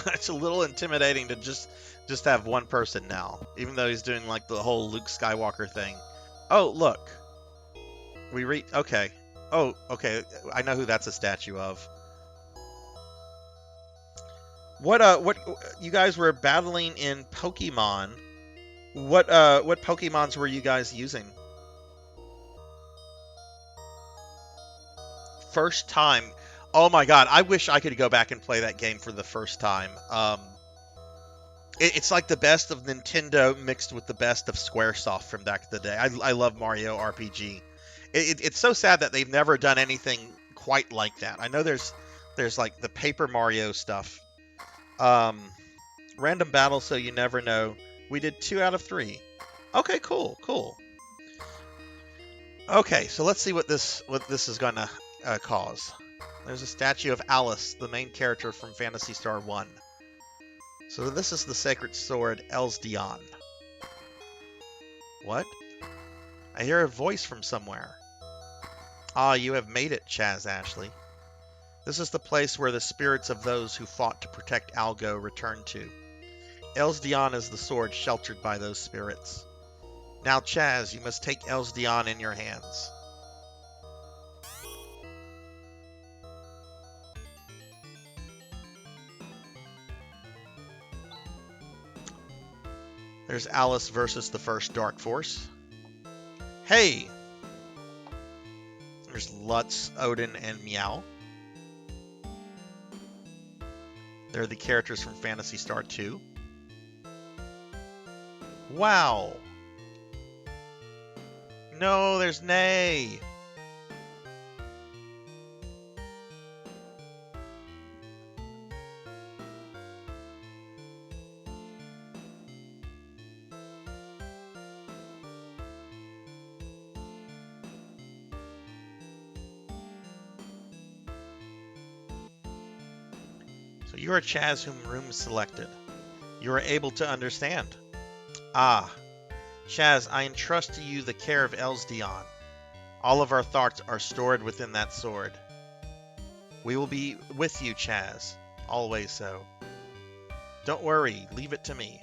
It's a little intimidating to just have one person now, even though he's doing like the whole Luke Skywalker thing. Oh, look. Okay. Oh, okay. I know who that's a statue of. What you guys were battling in Pokemon? What Pokemons were you guys using? First time. Oh my god, I wish I could go back and play that game for the first time. It's like the best of Nintendo mixed with the best of Squaresoft from back in the day. I love Mario RPG. It's so sad that they've never done anything quite like that. I know there's like the Paper Mario stuff. Random battle, so you never know. We did 2 out of 3. Okay, cool. Okay, so let's see what this is gonna cause. There's a statue of Alice, the main character from Phantasy Star 1. So this is the sacred sword Elzdion. What? I hear a voice from somewhere. Ah, you have made it, Chaz Ashley. This is the place where the spirits of those who fought to protect Algo return to. Elzdion is the sword sheltered by those spirits. Now, Chaz, you must take Elzdion in your hands. There's Alice versus the first Dark Force. Hey! There's Lutz, Odin, and Meow. They're the characters from Phantasy Star 2. Wow! No, there's Nay! You are Chaz whom room selected. You are able to understand. Ah, Chaz, I entrust to you the care of Elzdion. All of our thoughts are stored within that sword. We will be with you, Chaz. Always so. Don't worry, leave it to me.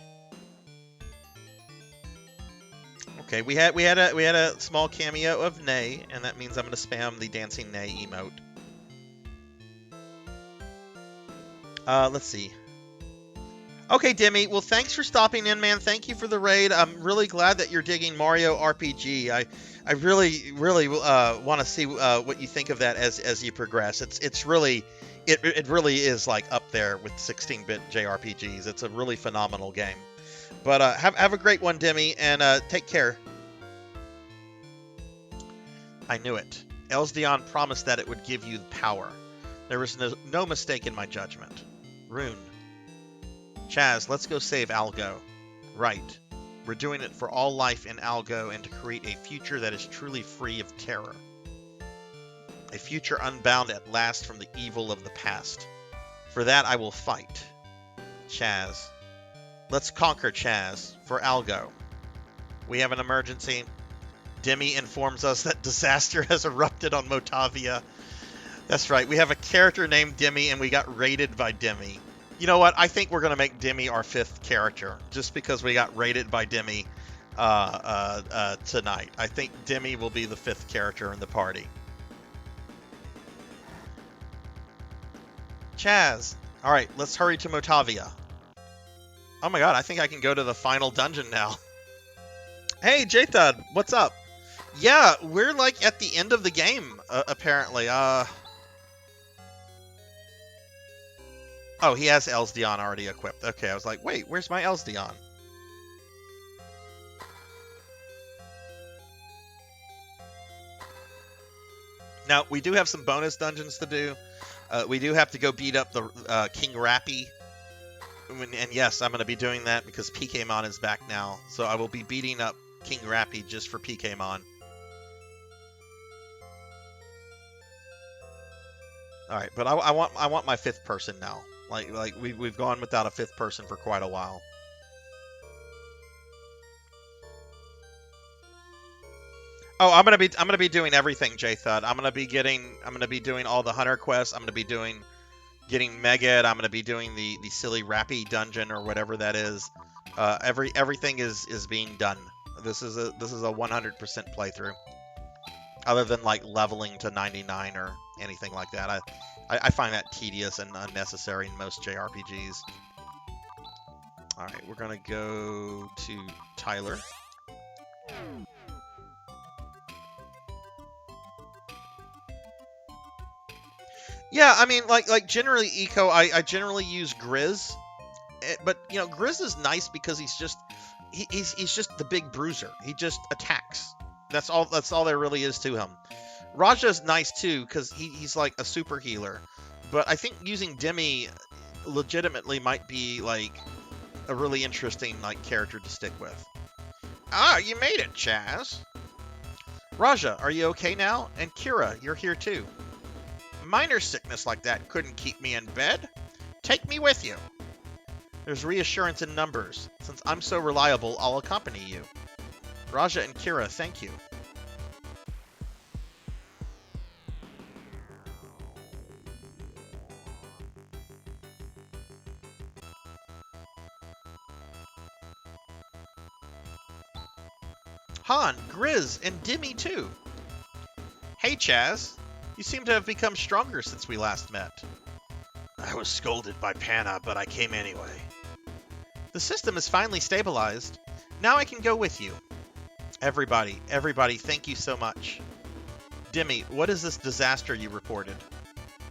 Okay, we had a small cameo of Nay, and that means I'm gonna spam the dancing Nay emote. Let's see. Okay, Demi. Well, thanks for stopping in, man. Thank you for the raid. I'm really glad that you're digging Mario RPG. I really want to see what you think of that as you progress. It really is like up there with 16-bit JRPGs. It's a really phenomenal game. But have a great one, Demi, and take care. I knew it. Elzdion promised that it would give you power. There was no mistake in my judgment. Rune. Chaz, let's go save Algo. Right. We're doing it for all life in Algo and to create a future that is truly free of terror. A future unbound at last from the evil of the past. For that I will fight. Chaz. Let's conquer Chaz. For Algo. We have an emergency. Demi informs us that disaster has erupted on Motavia. That's right. We have a character named Demi and we got raided by Demi. You know what? I think we're going to make Demi our 5th character, just because we got raided by Demi tonight. I think Demi will be the 5th character in the party. Chaz. All right, let's hurry to Motavia. Oh my god, I think I can go to the final dungeon now. Hey, J-Thud, what's up? Yeah, we're like at the end of the game, apparently. Oh, he has Elsdion already equipped. Okay, I was like, wait, where's my Elsdion? Now, we do have some bonus dungeons to do. We do have to go beat up the King Rappy. And yes, I'm going to be doing that because PKmon is back now. So I will be beating up King Rappy just for PKmon. Alright, but I want my 5th person now. Like we've gone without a 5th person for quite a while. Oh, I'm gonna be doing everything, J-Thud. I'm gonna be doing all the hunter quests. I'm gonna be getting Megad. I'm gonna be doing the silly Rappy dungeon or whatever that is. Everything is being done. This is a 100% playthrough. Other than like leveling to 99 or anything like that. I find that tedious and unnecessary in most JRPGs. Alright, we're gonna go to Tyler. Yeah, I mean, like generally Eco, I generally use Grizz, but you know, Grizz is nice because he's just the big bruiser. He just attacks. That's all there really is to him. Raja's nice too because he's like a super healer, but I think using Demi legitimately might be like a really interesting like character to stick with. Ah, you made it, Chaz. Raja, are you okay now? And Kira, you're here too. Minor sickness like that couldn't keep me in bed. Take me with you. There's reassurance in numbers. Since I'm so reliable, I'll accompany you. Raja and Kira, thank you. Han, Grizz, and Demi too. Hey, Chaz. You seem to have become stronger since we last met. I was scolded by Panna, but I came anyway. The system is finally stabilized. Now I can go with you. Everybody, thank you so much. Demi, what is this disaster you reported?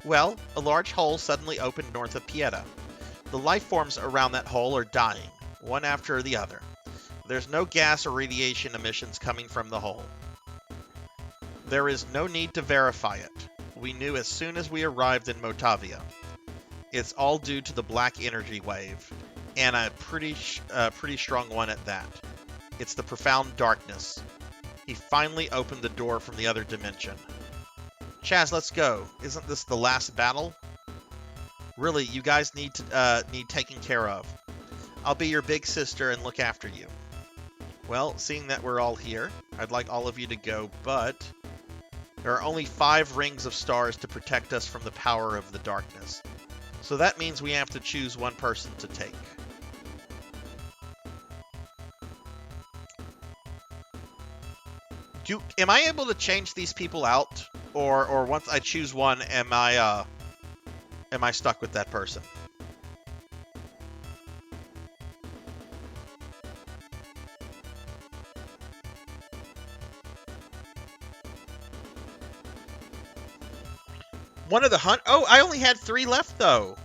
Well, a large hole suddenly opened north of Pieta. The life forms around that hole are dying, one after the other. There's no gas or radiation emissions coming from the hole. There is no need to verify it. We knew as soon as we arrived in Motavia. It's all due to the black energy wave, and a pretty strong one at that. It's the profound darkness. He finally opened the door from the other dimension. Chaz, let's go. Isn't this the last battle? Really, you guys need taking care of. I'll be your big sister and look after you. Well, seeing that we're all here, I'd like all of you to go, but there are only 5 rings of stars to protect us from the power of the darkness. So that means we have to choose one person to take. Am I able to change these people out? Or once I choose one, am I stuck with that person? One of the hunt. Oh, I only had 3 left though.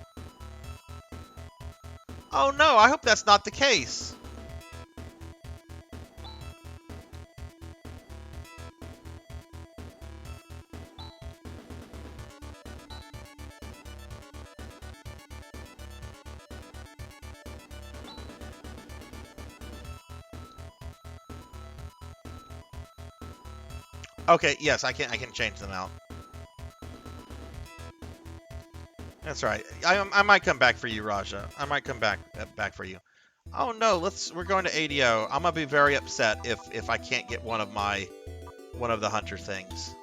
Oh no, I hope that's not the case. Okay, yes, I can change them out. That's right. I might come back for you, Raja. I might come back for you. Oh no, we're going to ADO. I'm gonna be very upset if I can't get one of the hunter things.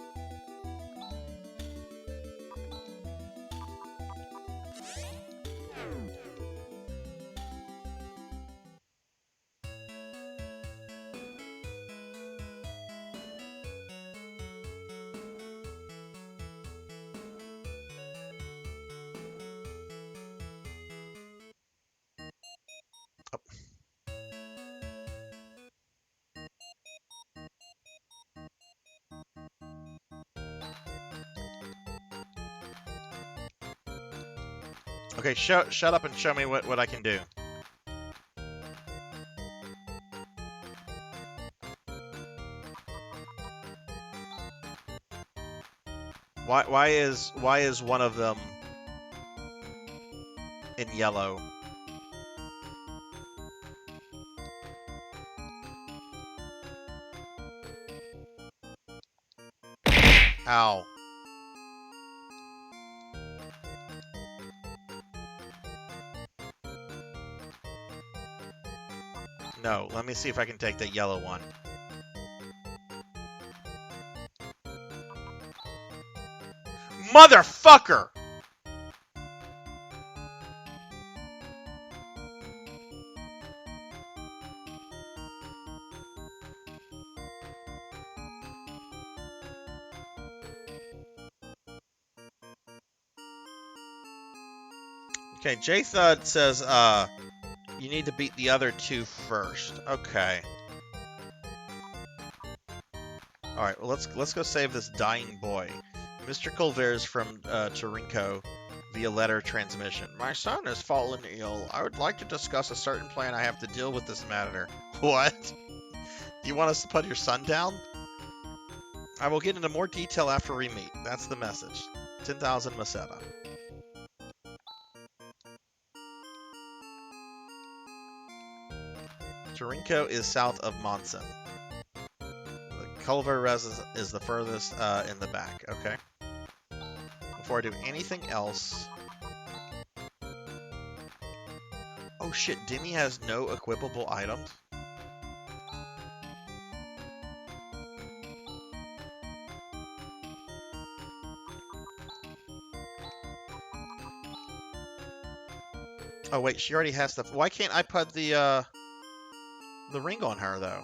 Okay, shut up and show me what I can do. Why is one of them in yellow? Ow. No, let me see if I can take the yellow one. Motherfucker! Okay, J-Thud says, you need to beat the other two first. Okay. Alright, well, let's go save this dying boy. Mr. Colver's from Turinko via letter transmission. My son has fallen ill. I would like to discuss a certain plan I have to deal with this matter. What? Do you want us to put your son down? I will get into more detail after we meet. That's the message. 10,000 Maseta. Turinko is south of Monson. Culver Res is the furthest in the back. Okay. Before I do anything else... Oh shit, Demi has no equipable items? Oh wait, she already has the... Why can't I put the ring on her, though?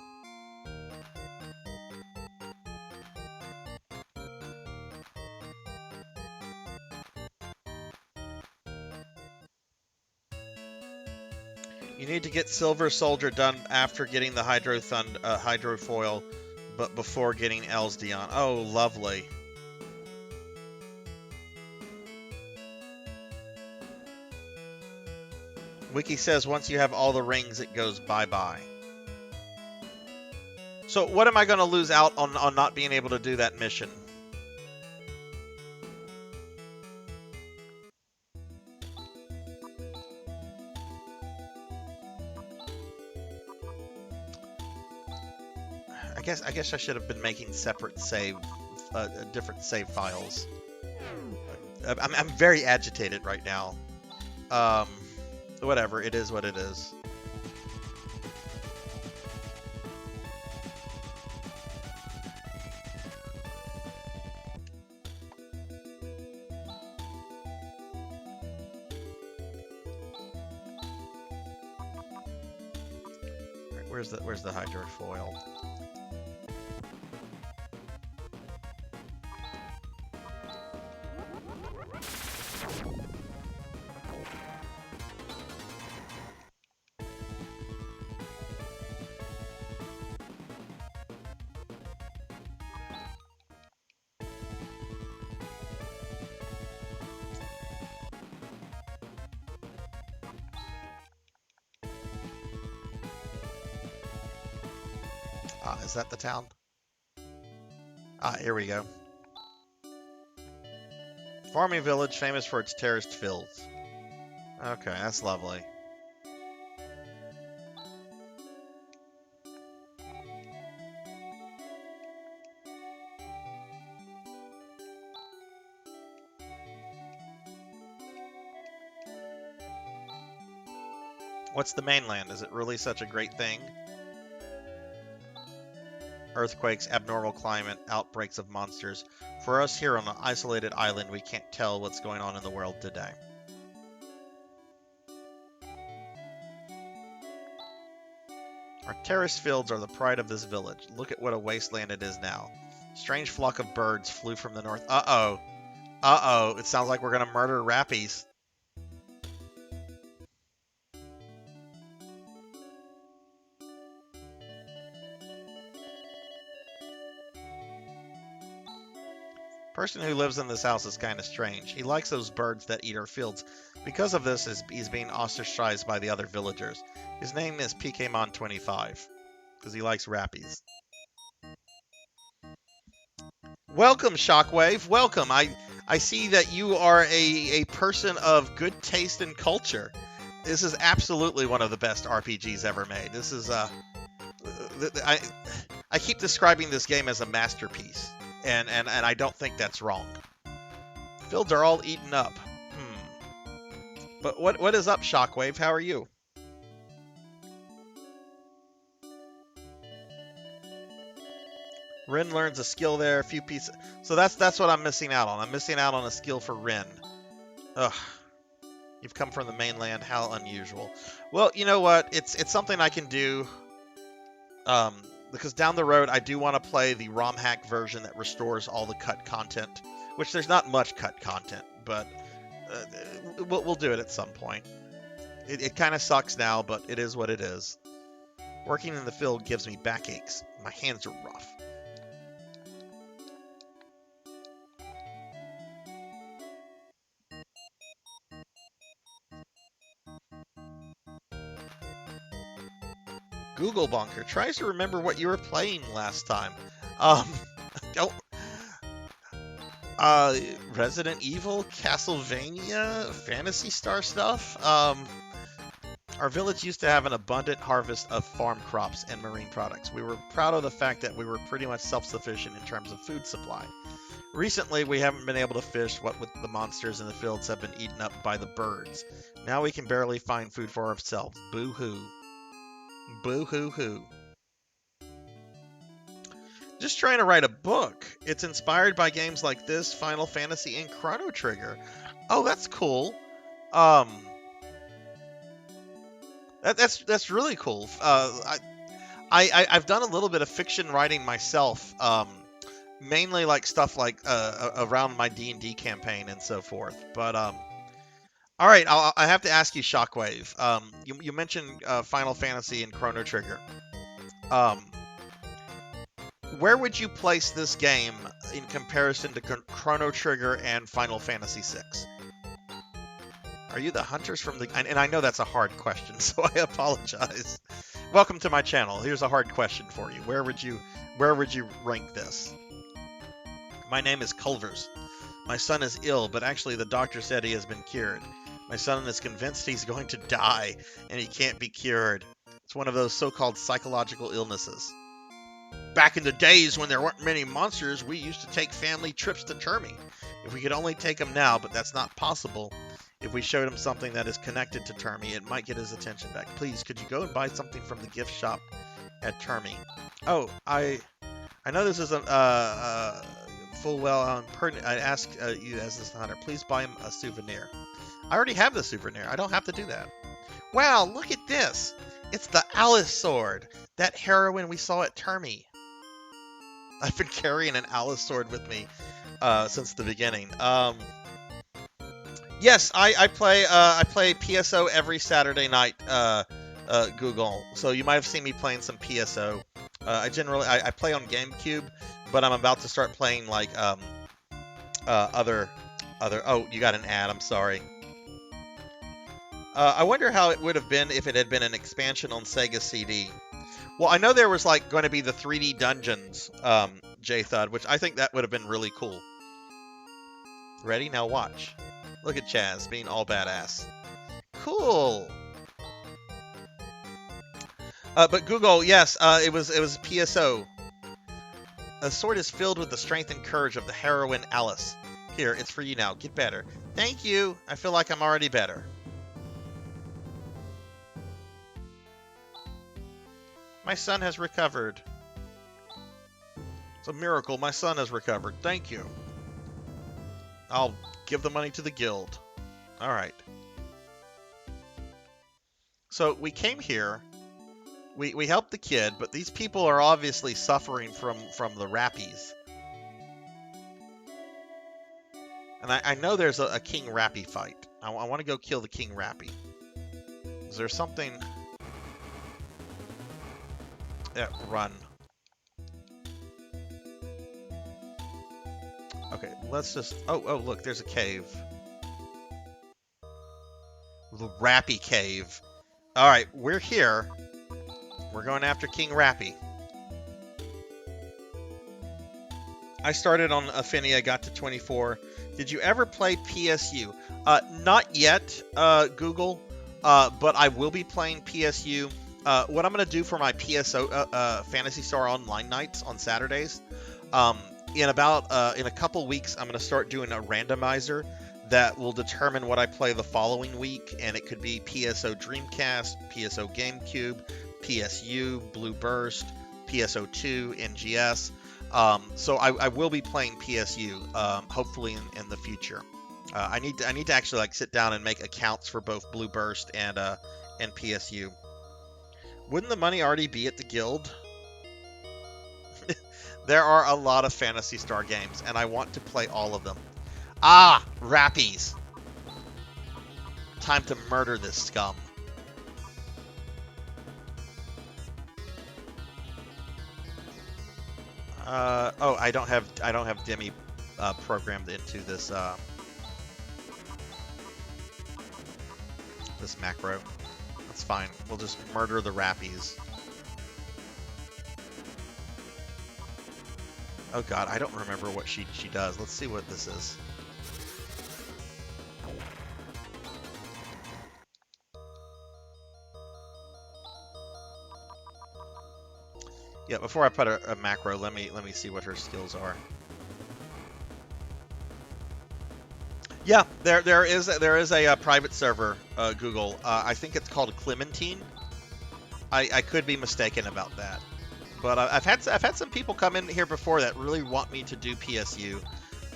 You need to get Silver Soldier done after getting the Hydrofoil, but before getting Elsdion. Oh, lovely. Wiki says once you have all the rings, it goes bye-bye. So what am I going to lose out on not being able to do that mission? I guess I should have been making separate different save files. I'm very agitated right now. Whatever, it is what it is. Right, where's the hydrofoil? Is that the town? Here we go. Farming village famous for its terraced fields. Okay, that's lovely. What's the mainland? Is it really such a great thing? Earthquakes, abnormal climate, outbreaks of monsters. For us here on an isolated island, we can't tell what's going on in the world today. Our terrace fields are the pride of this village. Look at what a wasteland it is now. Strange flock of birds flew from the north. Uh-oh. Uh-oh. It sounds like we're going to murder rappies. Person who lives in this house is kind of strange. He likes those birds that eat our fields. Because of this, he's being ostracized by the other villagers. His name is PKmon25, because he likes rappies. Welcome, Shockwave. Welcome. I see that you are a person of good taste and culture. This is absolutely one of the best RPGs ever made. This is I keep describing this game as a masterpiece, and I don't think that's wrong. Fields are all eaten up. But what is up, Shockwave? How are you? Rin learns a skill there, a few pieces. So that's what I'm missing out on. I'm missing out on a skill for Rin. Ugh. You've come from the mainland. How unusual. Well, you know what? It's something I can do. Because down the road, I do want to play the ROM hack version that restores all the cut content. Which there's not much cut content, but we'll do it at some point. It kind of sucks now, but it is what it is. Working in the field gives me backaches. My hands are rough. Google Bonker tries to remember what you were playing last time. Don't. Resident Evil, Castlevania, Phantasy Star stuff. Our village used to have an abundant harvest of farm crops and marine products. We were proud of the fact that we were pretty much self-sufficient in terms of food supply. Recently, we haven't been able to fish, what with the monsters in the fields have been eaten up by the birds. Now we can barely find food for ourselves. Boo-hoo. Boo-hoo-hoo. Just trying to write a book. It's inspired by games like this, Final Fantasy, and Chrono Trigger. Oh, that's cool. That's really cool. I've done a little bit of fiction writing myself. Mainly like stuff like around my D&D campaign and so forth. But all right, I have to ask you, Shockwave. You mentioned Final Fantasy and Chrono Trigger. Where would you place this game in comparison to Chrono Trigger and Final Fantasy VI? Are you the hunters from the... And I know that's a hard question, so I apologize. Welcome to my channel. Here's a hard question for you. Where would you rank this? My name is Culvers. My son is ill, but actually the doctor said he has been cured. My son is convinced he's going to die, and he can't be cured. It's one of those so-called psychological illnesses. Back in the days when there weren't many monsters, we used to take family trips to Termy. If we could only take him now, but that's not possible. If we showed him something that is connected to Termy, it might get his attention back. Please, could you go and buy something from the gift shop at Termy? Oh, I know this isn't full well pertinent. I ask you as this hunter, please buy him a souvenir. I already have the souvenir. I don't have to do that. Wow, look at this. It's the Alice sword. That heroine we saw at Termy. I've been carrying an Alice sword with me since the beginning. Yes, I play PSO every Saturday night, Google. So you might have seen me playing some PSO. I play on GameCube, but I'm about to start playing like other. Oh, you got an ad. I'm sorry. I wonder how it would have been if it had been an expansion on Sega CD. Well, I know there was like going to be the 3D dungeons, J-Thud, which I think that would have been really cool. Ready? Now watch. Look at Chaz being all badass. Cool. But Google, yes, it was PSO. The sword is filled with the strength and courage of the heroine Alice. Here, it's for you now. Get better. Thank you. I feel like I'm already better. My son has recovered. It's a miracle. My son has recovered. Thank you. I'll give the money to the guild. All right. So we came here. We helped the kid, but these people are obviously suffering from the rappies. And I know there's a King Rappy fight. I want to go kill the King Rappy. Is there something... Yeah, run. Okay, let's just... Oh, look, there's a cave. The Rappy Cave. Alright, we're here. We're going after King Rappy. I started on Affinia, got to 24. Did you ever play PSU? Not yet, Google, but I will be playing PSU. What I'm going to do for my PSO Phantasy Star Online nights on Saturdays, in a couple weeks, I'm going to start doing a randomizer that will determine what I play the following week, and it could be PSO Dreamcast, PSO GameCube, PSU, Blue Burst, PSO2, NGS. So I will be playing PSU, hopefully in the future. I need to actually like sit down and make accounts for both Blue Burst and PSU. Wouldn't the money already be at the guild? There are a lot of Phantasy Star games, and I want to play all of them. Ah, Rappies! Time to murder this scum. Oh, I don't have Demi programmed into this this macro. That's fine. We'll just murder the Rappies. Oh god, I don't remember what she does. Let's see what this is. Yeah, before I put a macro, let me see what her skills are. Yeah, there is a private server, Google. I think it's called Clementine. I could be mistaken about that, but I've had some people come in here before that really want me to do PSU.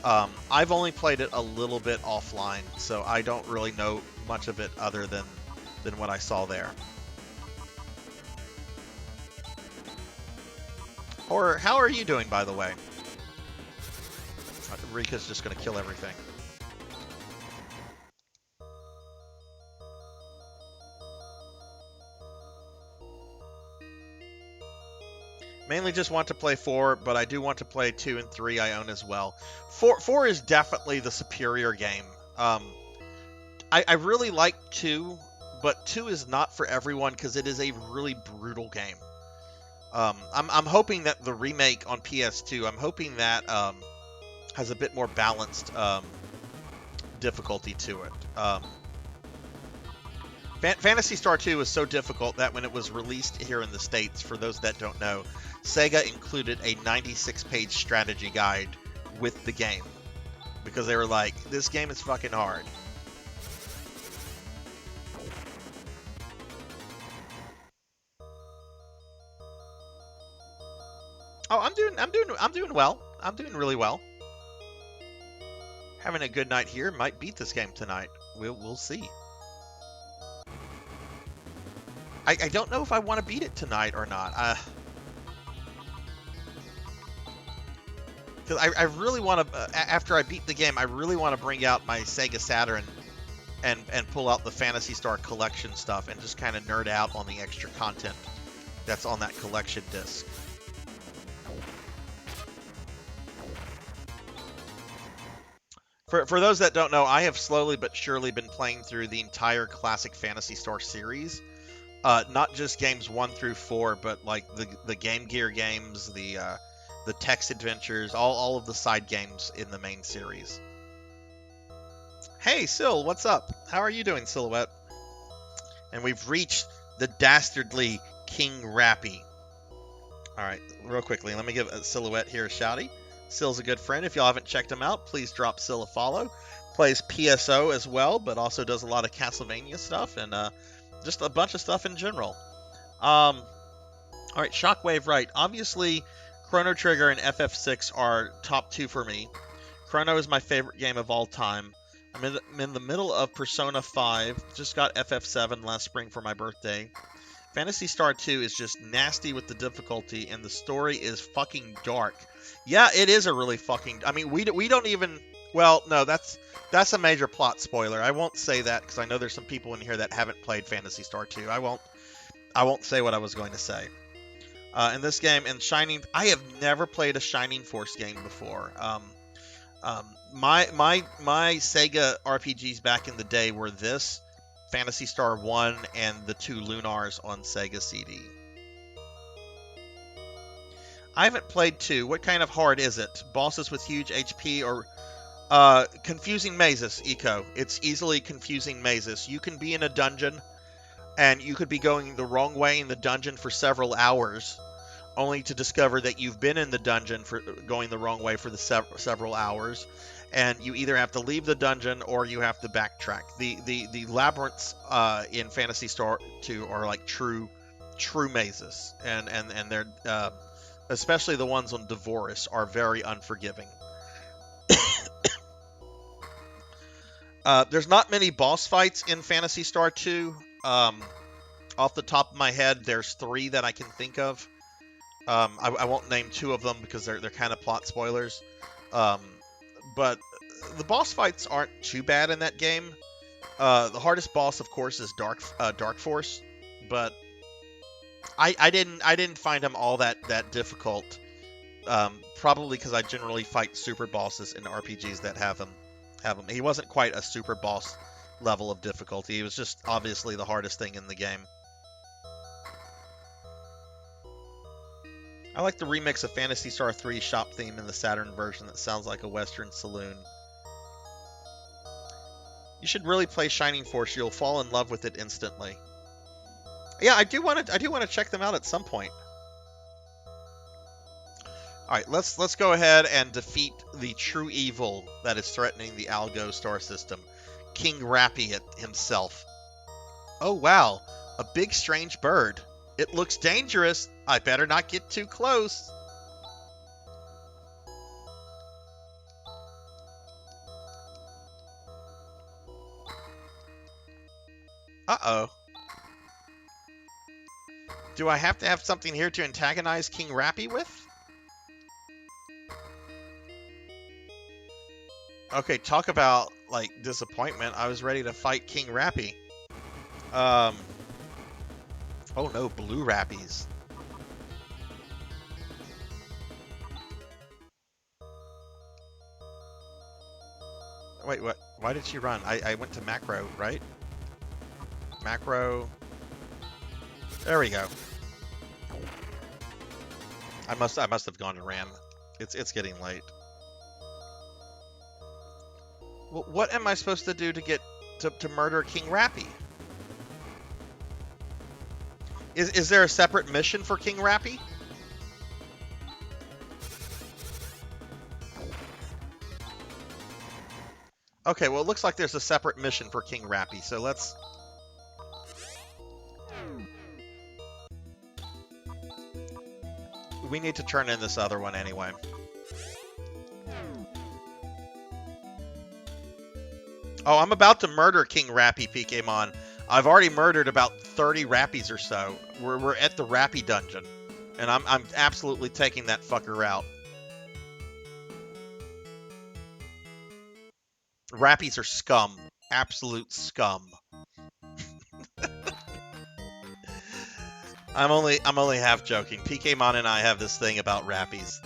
I've only played it a little bit offline, so I don't really know much of it other than what I saw there. Or how are you doing, by the way? Rika's just gonna kill everything. Mainly just want to play 4, but I do want to play 2 and 3 I own as well. 4 is definitely the superior game. I really like 2, but 2 is not for everyone because it is a really brutal game. I'm hoping that the remake on PS2, I'm hoping that has a bit more balanced difficulty to it. Phantasy Star 2 is so difficult that when it was released here in the States, for those that don't know, Sega included a 96-page strategy guide with the game. Because they were like, this game is fucking hard. Oh, I'm doing well. I'm doing really well. Having a good night here. Might beat this game tonight. We'll see. I don't know if I want to beat it tonight or not. Because I really want to, after I beat the game, I really want to bring out my Sega Saturn and pull out the Phantasy Star collection stuff and just kind of nerd out on the extra content that's on that collection disc. For those that don't know, I have slowly but surely been playing through the entire classic Phantasy Star series. Not just games 1 through 4, but like the Game Gear games, the text adventures, all of the side games in the main series. Hey, Sil, what's up? How are you doing, Silhouette? And we've reached the dastardly King Rappy. Alright, real quickly, let me give Silhouette here a shouty. Sil's a good friend. If y'all haven't checked him out, please drop Sil a follow. Plays PSO as well, but also does a lot of Castlevania stuff and just a bunch of stuff in general. All right, Shockwave, right. Obviously, Chrono Trigger and FF6 are top 2 for me. Chrono is my favorite game of all time. I'm in the middle of Persona 5. Just got FF7 last spring for my birthday. Phantasy Star 2 is just nasty with the difficulty, and the story is fucking dark. Yeah, it is a really fucking... I mean, we don't even... Well, no, that's a major plot spoiler. I won't say that, because I know there's some people in here that haven't played Phantasy Star 2. I won't say what I was going to say. In this game, in Shining... I have never played a Shining Force game before. My Sega RPGs back in the day were this, Phantasy Star 1, and the 2 Lunars on Sega CD. I haven't played 2. What kind of hard is it? Bosses with huge HP or... confusing mazes, Eco. It's easily confusing mazes. You can be in a dungeon, and you could be going the wrong way in the dungeon for several hours, only to discover that you've been in the dungeon for going the wrong way for the several hours, and you either have to leave the dungeon or you have to backtrack. The labyrinths in Phantasy Star 2 are like true mazes, and they're especially the ones on Divorce are very unforgiving. There's not many boss fights in Phantasy Star 2. Off the top of my head, there's 3 that I can think of. I won't name 2 of them because they're kind of plot spoilers. But the boss fights aren't too bad in that game. The hardest boss, of course, is Dark Force, but I didn't find him all that difficult. Probably because I generally fight super bosses in RPGs that have him. He wasn't quite a super boss level of difficulty. He was just obviously the hardest thing in the game. I like the remix of Phantasy Star 3 shop theme in the Saturn version that sounds like a Western saloon. You should really play Shining Force. You'll fall in love with it instantly. Yeah, I do want to check them out at some point. All right, let's go ahead and defeat the true evil that is threatening the Algo star system, King Rappy himself. Oh wow, a big strange bird. It looks dangerous. I better not get too close. Uh-oh. Do I have to have something here to antagonize King Rappy with? Okay, talk about, like, disappointment. I was ready to fight King Rappy. Oh no, blue Rappies. Wait, what? Why did she run? I went to macro, right? Macro. There we go. I must have gone and ran. It's getting late. Well, what am I supposed to do to get to murder King Rappy? Is there a separate mission for King Rappy? Okay, well, it looks like there's a separate mission for King Rappy, so let's... We need to turn in this other one anyway. Oh, I'm about to murder King Rappy, Pokemon. I've already murdered about 30 Rappies or so. We're at the Rappy dungeon, and I'm absolutely taking that fucker out. Rappies are scum, absolute scum. I'm only half joking. Pokemon and I have this thing about Rappies.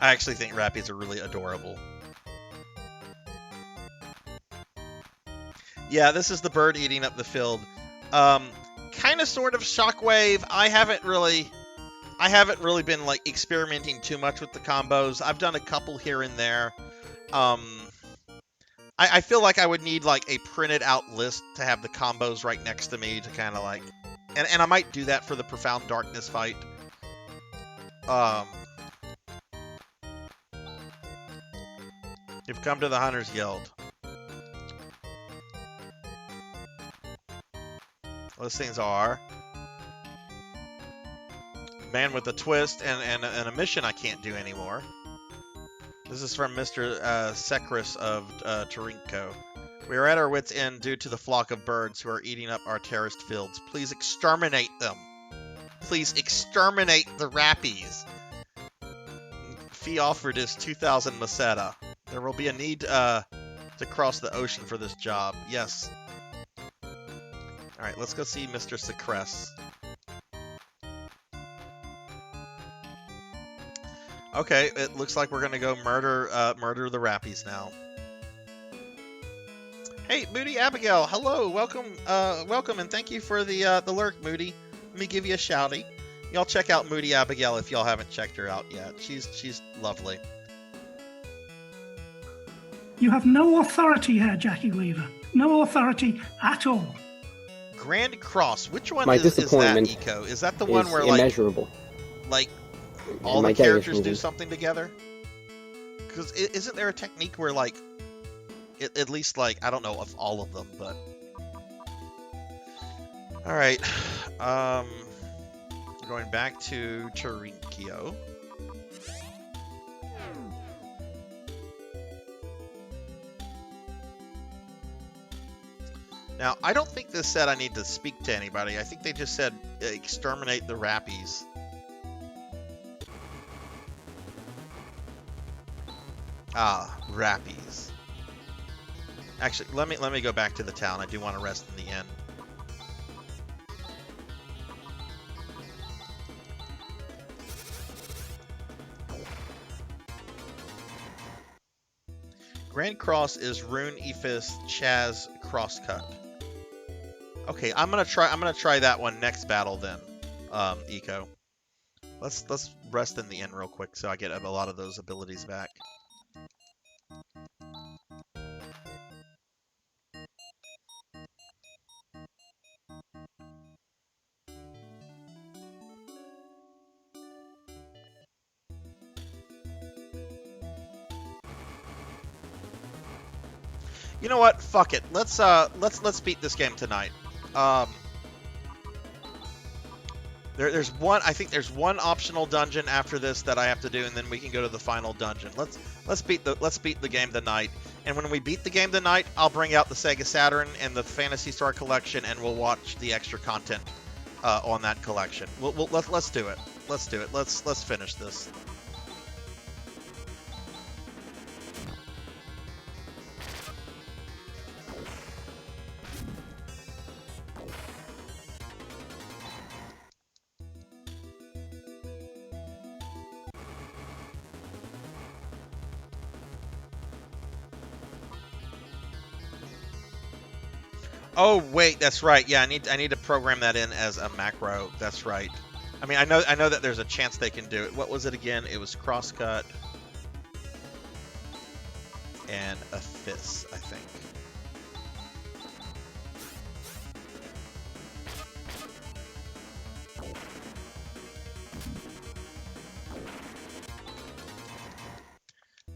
I actually think Rappies are really adorable. Yeah, this is the bird eating up the field. Kind of sort of Shockwave. I haven't really been like experimenting too much with the combos. I've done a couple here and there. I feel like I would need like a printed out list to have the combos right next to me to kind of like, and I might do that for the Profound Darkness fight. You've come to the Hunters Guild. Those things are Man with a Twist and a mission I can't do anymore. This is from Mr. Secris of Tarinko. We are at our wits' end due to the flock of birds who are eating up our terraced fields. Please exterminate them. Please exterminate the rappies. Fee offered is 2,000 Maseta. There will be a need to cross the ocean for this job. Yes. Alright, let's go see Mr. Secres. Okay, it looks like we're gonna go murder the rappies now. Hey, Moody Abigail, hello, welcome, and thank you for the lurk, Moody. Let me give you a shouty. Y'all check out Moody Abigail if y'all haven't checked her out yet. She's lovely. You have no authority here, Jackie Weaver. No authority at all. Grand Cross, which one My is that, disappointment Eco? Is that the one where immeasurable. like all the characters do something together? Because isn't there a technique where like at least like I don't know of all of them, but all right, going back to Tarinkio. Now, I don't think this said I need to speak to anybody. I think they just said exterminate the rappies. Ah, rappies. Actually, let me go back to the town. I do want to rest in the inn. Grand Cross is Rune Ephis Chaz Crosscut. Okay, I'm gonna try that one next battle then, Eco. Let's rest in the inn real quick so I get a lot of those abilities back. You know what? Fuck it. Let's beat this game tonight. There's one. I think there's one optional dungeon after this that I have to do, and then we can go to the final dungeon. Let's beat the game tonight. And when we beat the game tonight, I'll bring out the Sega Saturn and the Phantasy Star collection, and we'll watch the extra content on that collection. Let's do it. Let's do it. Let's finish this. Oh wait, that's right. Yeah, I need to program that in as a macro. That's right. I mean, I know that there's a chance they can do it. What was it again? It was crosscut and a fist, I think.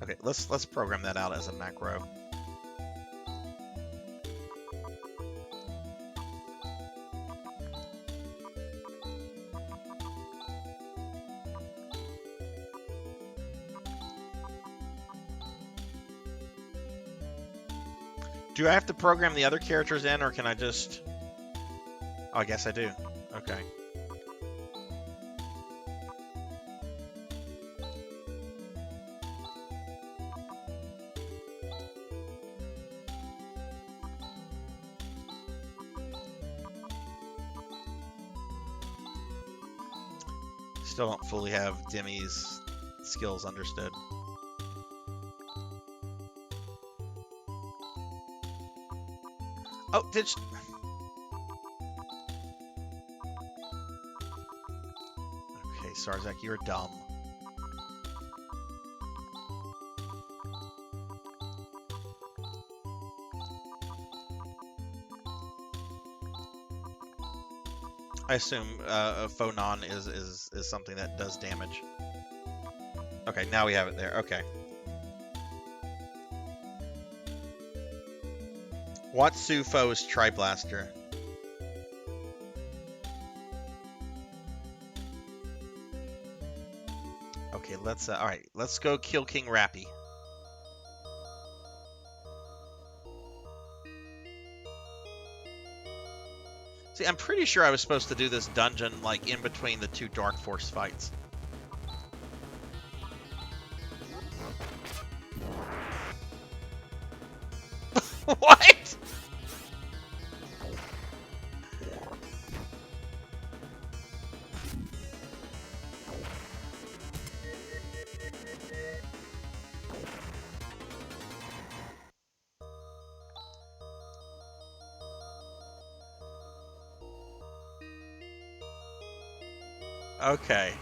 Okay, let's program that out as a macro. Do I have to program the other characters in, or can I just... Oh, I guess I do. Okay. Still don't fully have Demi's skills understood. Oh, did she... Okay, Sarzac, you're dumb. I assume a Phonon is something that does damage. Okay, now we have it there. Okay. Watsu Foe's Triblaster. Okay, let's all right. Let's go kill King Rappy. See, I'm pretty sure I was supposed to do this dungeon like in between the two Dark Force fights. What? Okay.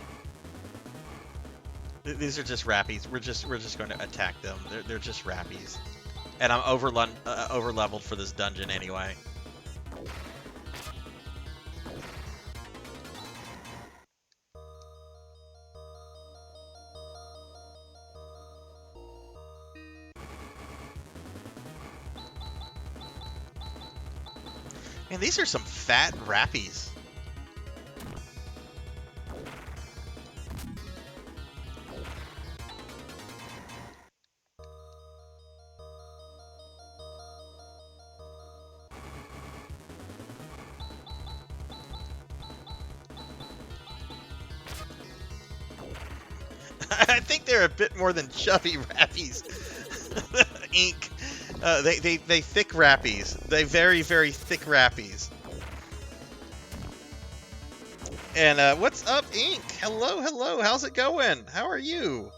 These are just rappies. We're just going to attack them. They're just rappies. And I'm over leveled for this dungeon anyway. Man, these are some fat rappies. I think they're a bit more than chubby rappies. Ink. They thick rappies. They very thick rappies. And what's up, Ink? Hello. How's it going? How are you?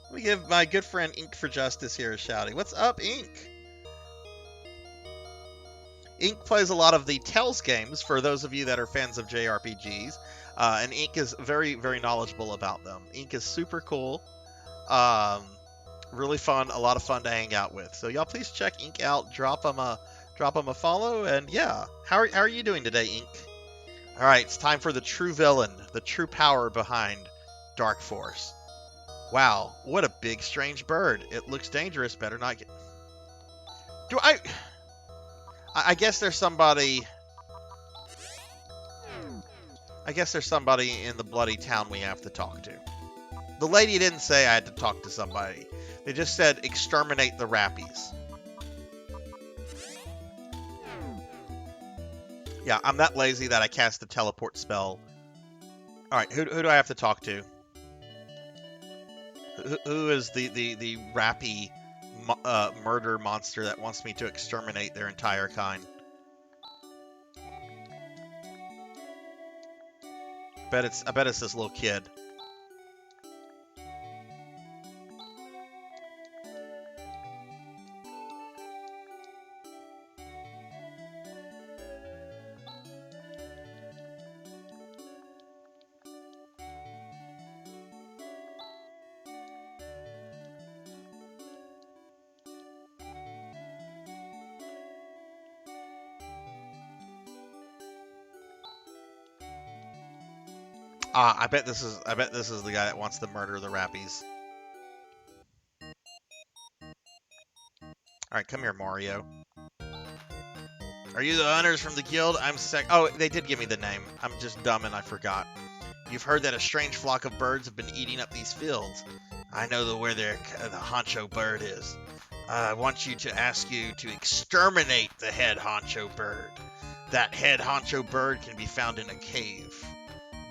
Let me give my good friend Ink for Justice here a shouty. What's up, Ink? Ink plays a lot of the Tales games, for those of you that are fans of JRPGs. And Ink is very knowledgeable about them. Ink is super cool. Really fun, a lot of fun to hang out with. So y'all please check Ink out, drop him a follow, and yeah. How are you doing today, Ink? Alright, it's time for the true villain, the true power behind Dark Force. Wow, what a big strange bird. It looks dangerous, better not get... I guess there's somebody... I guess there's somebody in the bloody town we have to talk to. The lady didn't say I had to talk to somebody. They just said exterminate the rappies. Yeah, I'm that lazy that I cast the teleport spell. Alright, who do I have to talk to? Who is the rappy murder monster that wants me to exterminate their entire kind? I bet it's this little kid. I bet this is the guy that wants to murder the rappies. Alright, come here, Mario. Are you the hunters from the guild? I'm sick. Oh, they did give me the name. I'm just dumb and I forgot. You've heard that a strange flock of birds have been eating up these fields. I know where the honcho bird is. I want you to ask you to exterminate the head honcho bird. That head honcho bird can be found in a cave.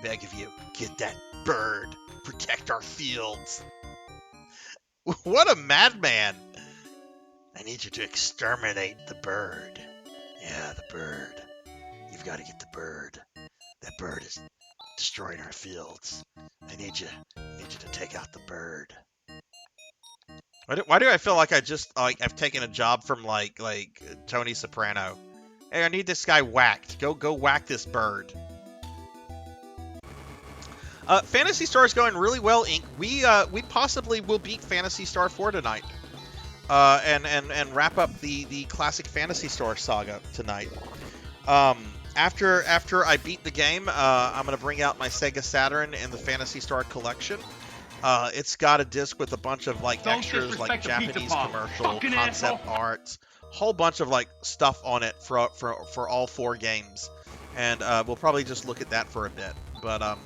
Beg of you, get that bird. Protect our fields. What a madman. I need you to exterminate the bird. Yeah, the bird. You've got to get the bird. That bird is destroying our fields. I need you to take out the bird. Why do I feel like I've taken a job from like Tony Soprano? Hey, I need this guy whacked. Go whack this bird. Phantasy Star is going really well, Ink. We possibly will beat Phantasy Star 4 tonight. And wrap up the classic Phantasy Star saga tonight. After I beat the game, I'm gonna bring out my Sega Saturn and the Phantasy Star collection. It's got a disc with a bunch of like extras, like Japanese commercial, concept art, whole bunch of like stuff on it for all 4 games, and we'll probably just look at that for a bit. But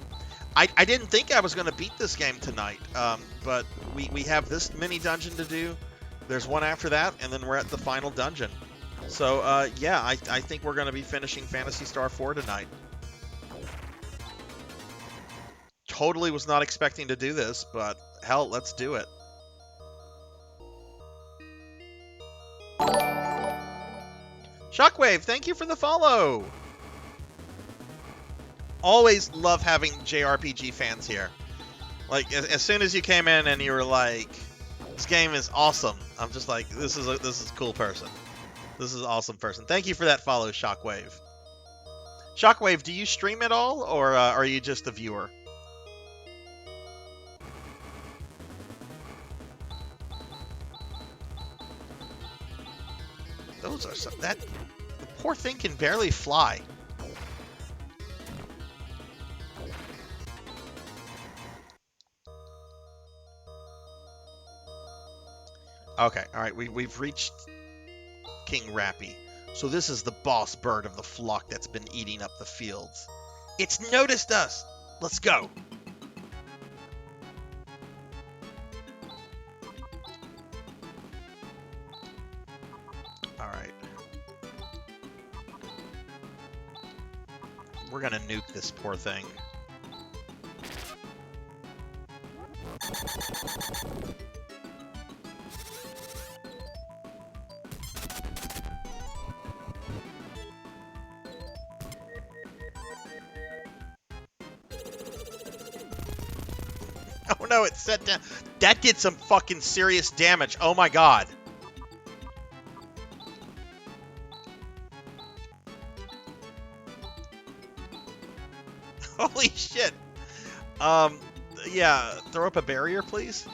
I didn't think I was going to beat this game tonight, but we have this mini dungeon to do. There's one after that, and then we're at the final dungeon. So, yeah, I think we're going to be finishing Phantasy Star 4 tonight. Totally was not expecting to do this, but hell, let's do it. Shockwave, thank you for the follow. Always love having JRPG fans here. Like, as soon as you came in and you were like, this game is awesome, I'm just like, this is a cool person. This is an awesome person. Thank you for that follow, Shockwave. Shockwave, do you stream at all, or are you just a viewer? Those are some... the poor thing can barely fly. Okay, alright, we've reached King Rappy. So this is the boss bird of the flock that's been eating up the fields. It's noticed us! Let's go! Alright. We're gonna nuke this poor thing. Oh no, it set down. That did some fucking serious damage. Oh my god. Holy shit. Yeah, throw up a barrier, please.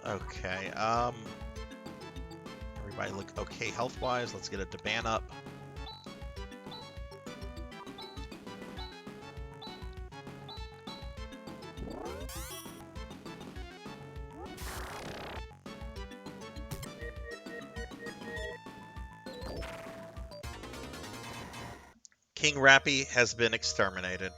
Okay, everybody look okay health-wise. Let's get a Daban up. King Rappy has been exterminated.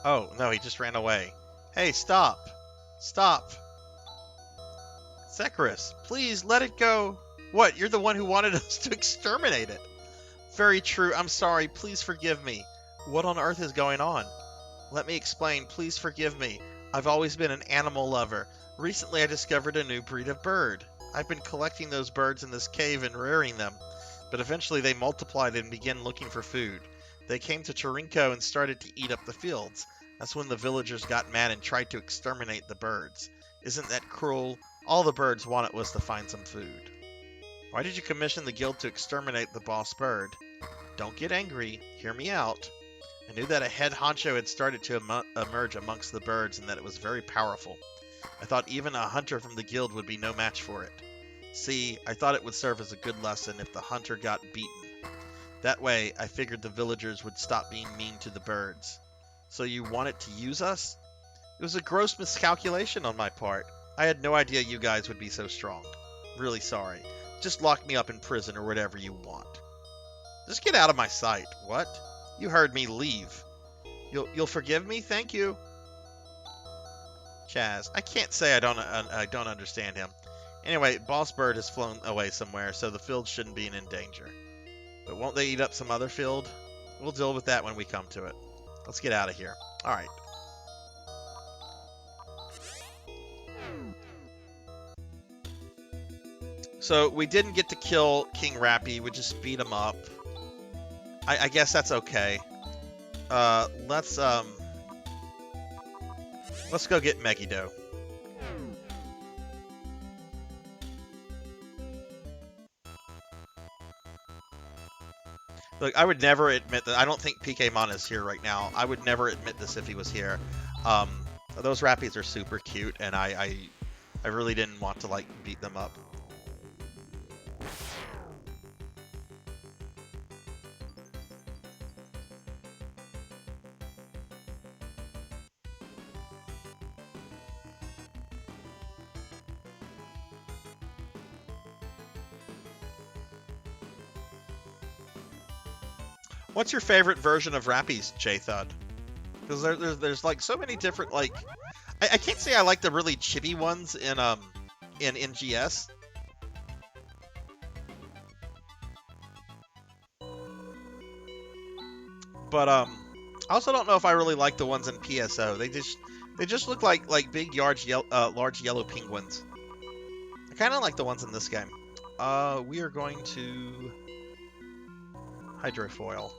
Oh, no, he just ran away. Hey, stop. Stop. Zekrus, please let it go. What, you're the one who wanted us to exterminate it? Very true. I'm sorry. Please forgive me. What on earth is going on? Let me explain. Please forgive me. I've always been an animal lover. Recently, I discovered a new breed of bird. I've been collecting those birds in this cave and rearing them, but eventually they multiplied and began looking for food. They came to Turinko and started to eat up the fields. That's when the villagers got mad and tried to exterminate the birds. Isn't that cruel? All the birds wanted was to find some food. Why did you commission the guild to exterminate the boss bird? Don't get angry. Hear me out. I knew that a head honcho had started to emerge amongst the birds and that it was very powerful. I thought even a hunter from the guild would be no match for it. See, I thought it would serve as a good lesson if the hunter got beaten. That way, I figured the villagers would stop being mean to the birds. So you wanted to use us? It was a gross miscalculation on my part. I had no idea you guys would be so strong. Really sorry. Just lock me up in prison or whatever you want. Just get out of my sight. What? You heard me. Leave. You'll forgive me? Thank you. Chaz. I can't say I don't understand him. Anyway, Boss Bird has flown away somewhere, so the field shouldn't be in danger. But won't they eat up some other field? We'll deal with that when we come to it. Let's get out of here. Alright. So we didn't get to kill King Rappy. We just beat him up. I guess that's okay. Let's go get Megiddo. Look, I would never admit that. I don't think PKmon is here right now. I would never admit this if he was here. Those Rappies are super cute, and I really didn't want to like beat them up. What's your favorite version of Rappies, J-Thud? Because there's like so many different like I can't say I like the really chibi ones in NGS. But I also don't know if I really like the ones in PSO. They just look like big large yellow penguins. I kind of like the ones in this game. We are going to hydrofoil.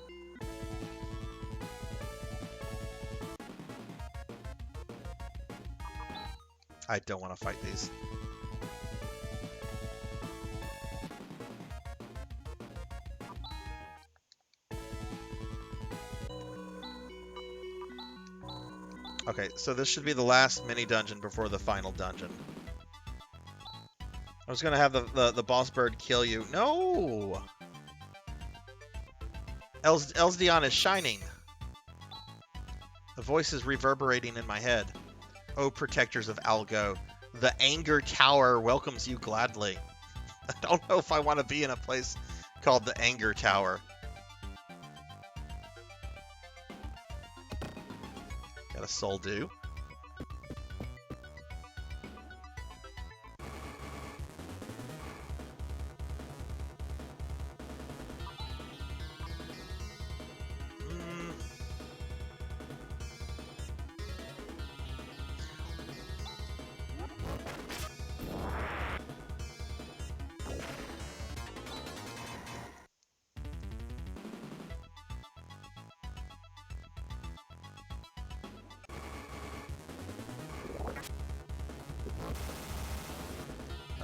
I don't want to fight these. Okay, so this should be the last mini dungeon before the final dungeon. I was gonna have the boss bird kill you. No! Elsdion is shining. The voice is reverberating in my head. Oh, protectors of Algo, the Anger Tower welcomes you gladly. I don't know if I want to be in a place called the Anger Tower. Got a soul do.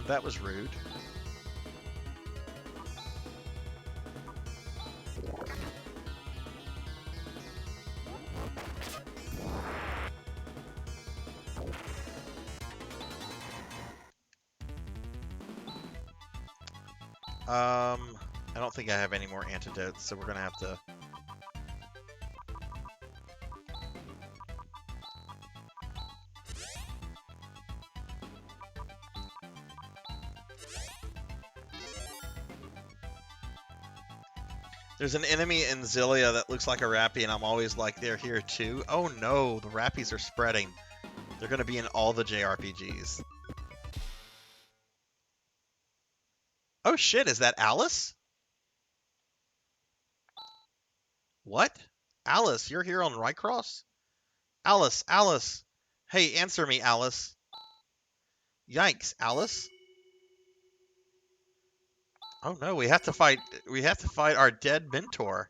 That was rude. I don't think I have any more antidotes, so we're gonna have to... There's an enemy in Zilia that looks like a Rappy, and I'm always like, they're here too. Oh no, the Rappies are spreading. They're going to be in all the JRPGs. Oh shit, is that Alice? What? Alice, you're here on Rycross? Alice, Alice. Hey, answer me, Alice. Yikes, Alice. Oh no, we have to fight our dead mentor.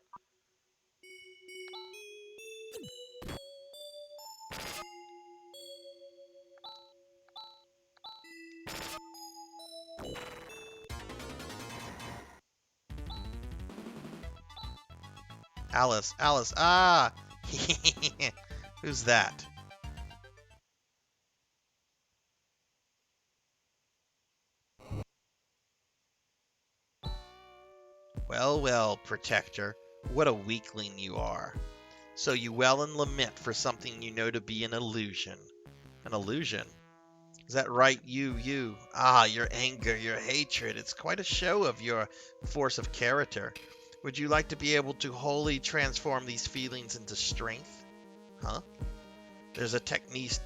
Alice, Alice, ah! Who's that? Well, well, Protector, what a weakling you are. So you wail and lament for something you know to be an illusion. An illusion? Is that right, you? Ah, your anger, your hatred, it's quite a show of your force of character. Would you like to be able to wholly transform these feelings into strength? Huh? There's a technique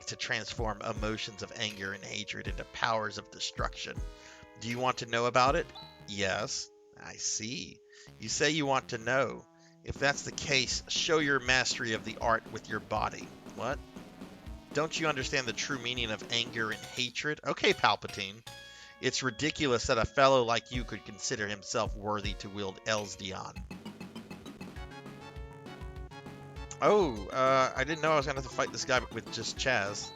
to transform emotions of anger and hatred into powers of destruction. Do you want to know about it? Yes. I see. You say you want to know. If that's the case, show your mastery of the art with your body. What? Don't you understand the true meaning of anger and hatred? Okay, Palpatine. It's ridiculous that a fellow like you could consider himself worthy to wield Elsdion. Oh, I didn't know I was going to have to fight this guy with just Chaz.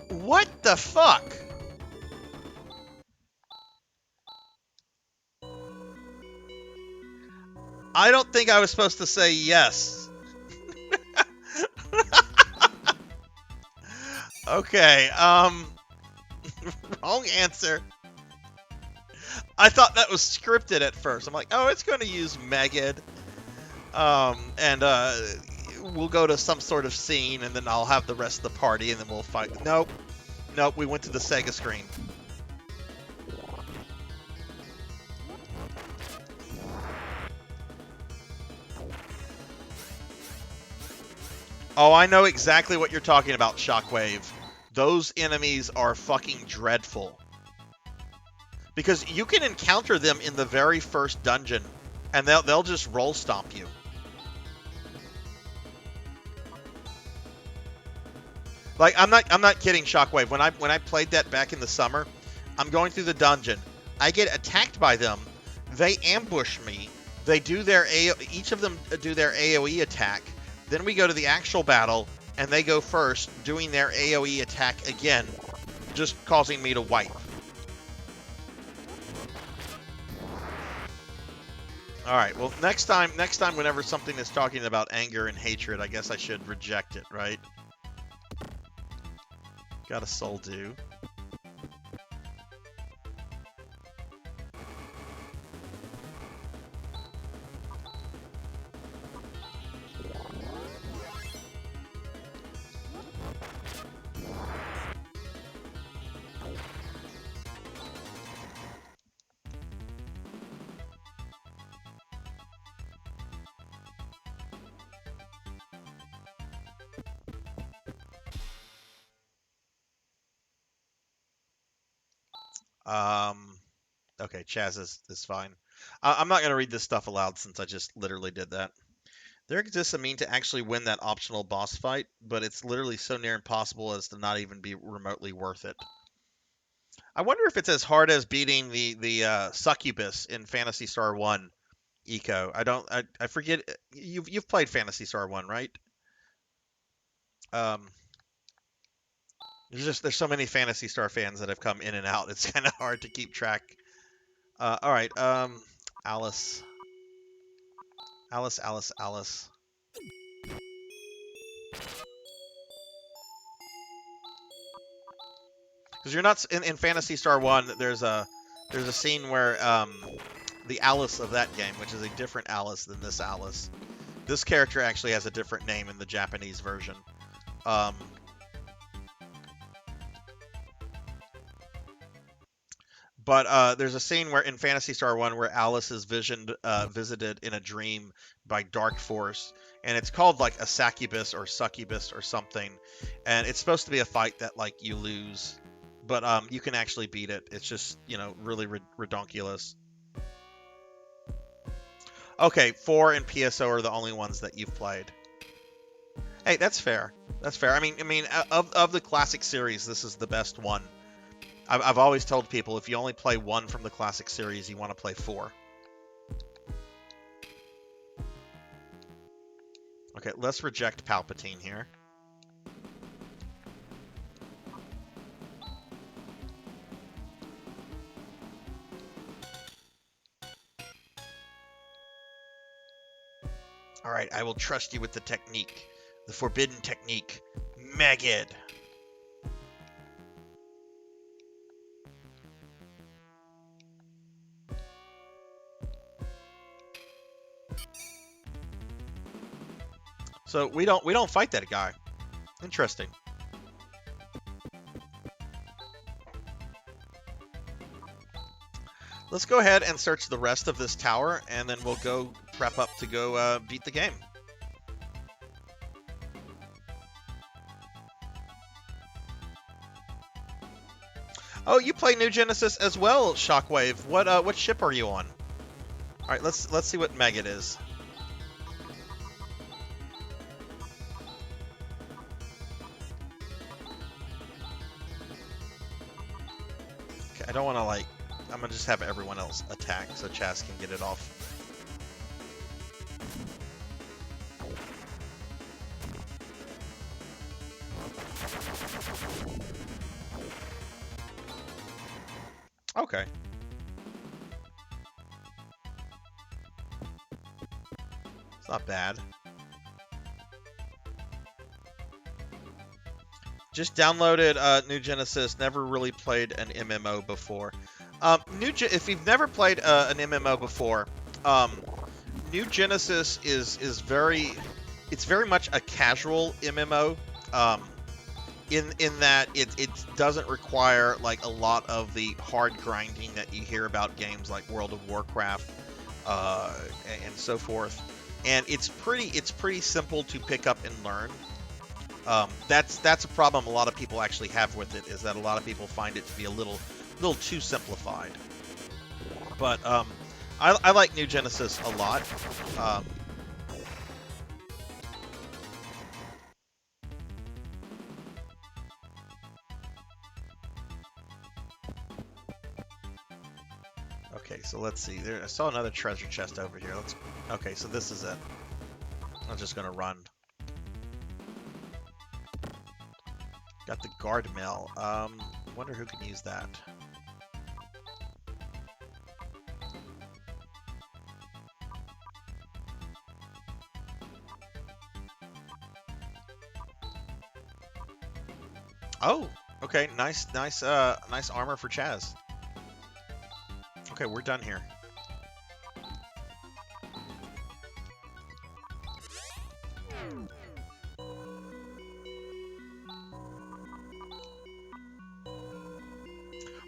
What the fuck? I don't think I was supposed to say yes. Okay, wrong answer. I thought that was scripted at first. I'm like, oh, it's going to use Megid. And we'll go to some sort of scene, and then I'll have the rest of the party, and then we'll fight. Nope. Nope, we went to the Sega screen. Oh, I know exactly what you're talking about, Shockwave. Those enemies are fucking dreadful. Because you can encounter them in the very first dungeon, and they'll just roll stomp you. Like, I'm not kidding, Shockwave. When I played that back in the summer, I'm going through the dungeon. I get attacked by them. They ambush me. They do their each of them do their AoE attack. Then we go to the actual battle, and they go first, doing their AoE attack again, just causing me to wipe. All right. Well, next time, whenever something is talking about anger and hatred, I guess I should reject it, right? Got a soul do. Okay, Chaz is fine. I'm not going to read this stuff aloud since I just literally did that. There exists a mean to actually win that optional boss fight, but it's literally so near impossible as to not even be remotely worth it. I wonder if it's as hard as beating the succubus in Phantasy Star 1 Eco. I forget. You've played Phantasy Star 1, right? There's so many Phantasy Star fans that have come in and out. It's kind of hard to keep track. All right, Alice. Because you're not in Phantasy Star 1. There's a scene where the Alice of that game, which is a different Alice than this Alice. This character actually has a different name in the Japanese version. But there's a scene where in Phantasy Star 1 where Alice is visited in a dream by Dark Force, and it's called like a succubus or something, and it's supposed to be a fight that like you lose, but you can actually beat it. It's just, you know, really redonkulous. Okay, 4 and PSO are the only ones that you've played. Hey, that's fair. That's fair. I mean, of the classic series, this is the best one. I've always told people if you only play 1 from the classic series, you want to play 4. Okay, let's reject Palpatine here. All right, I will trust you with the technique. The forbidden technique. Megid. So we don't fight that guy. Interesting. Let's go ahead and search the rest of this tower, and then we'll go prep up to go beat the game. Oh, you play New Genesis as well, Shockwave. What ship are you on? All right, let's see what meg it is. Okay, I don't want to like. I'm gonna just have everyone else attack so Chaz can get it off. Okay. It's not bad. Just downloaded New Genesis. Never really played an MMO before. If you've never played an MMO before, New Genesis is very much a casual MMO. In that it doesn't require like a lot of the hard grinding that you hear about games like World of Warcraft and so forth, and it's pretty simple to pick up and learn. That's a problem a lot of people actually have with it, is that a lot of people find it to be a little too simplified. But I like New Genesis a lot. Okay, so let's see. I saw another treasure chest over here. Okay, so this is it. I'm just gonna run. Got the guard mill. Wonder who can use that. Oh, okay. Nice armor for Chaz. Okay, we're done here.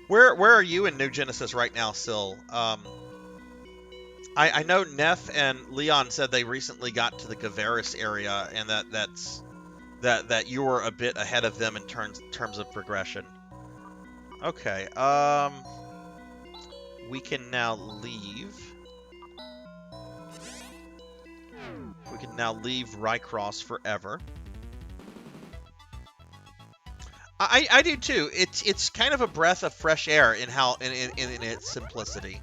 Where are you in New Genesis right now, Sil? I know Neff and Leon said they recently got to the Gavaris area, and that you were a bit ahead of them in terms of progression. Okay. We can now leave. We can now leave Rycross forever. I do too. It's kind of a breath of fresh air in its simplicity.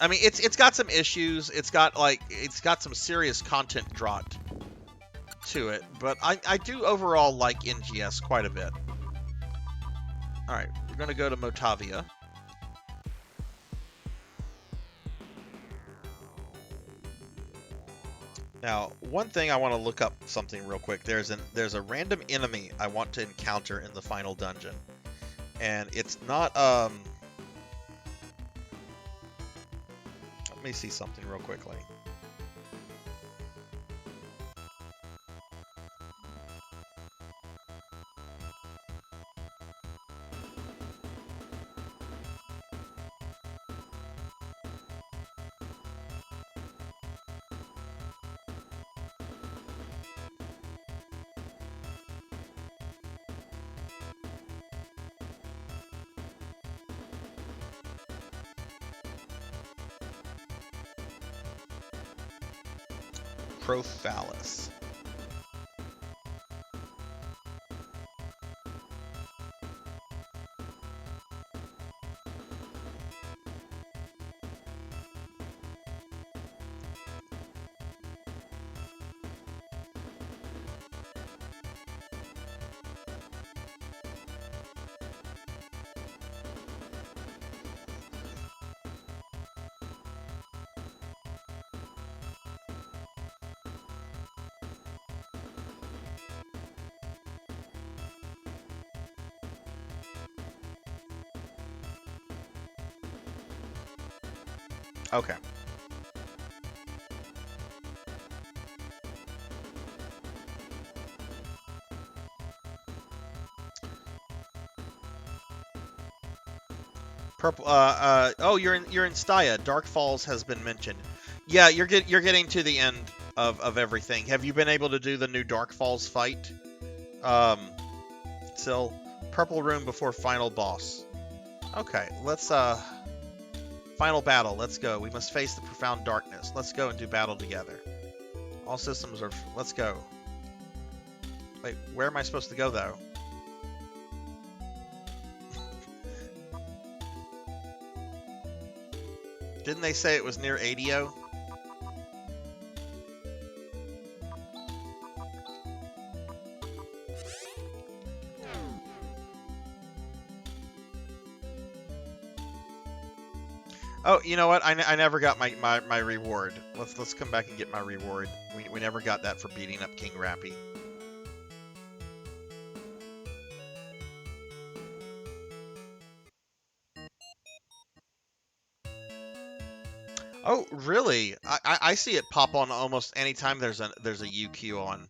I mean, it's got some issues. It's got some serious content drought to it, but I do overall like NGS quite a bit. All right, we're gonna go to Motavia. Now, one thing I want to look up something real quick. There's a random enemy I want to encounter in the final dungeon, and it's not Let me see something real quickly. Prophallus. Okay. Purple. Oh, you're in Staya. Dark Falls has been mentioned. Yeah, you're getting to the end of everything. Have you been able to do the new Dark Falls fight? Still, purple room before final boss. Okay, let's final battle. Let's go. We must face the profound darkness. Let's go and do battle together. All systems are. Let's go. Wait, where am I supposed to go though? Didn't they say it was near ADO? Oh, you know what? I never got my reward. Let's come back and get my reward. We never got that for beating up King Rappy. Oh, really? I see it pop on almost any time there's a UQ on.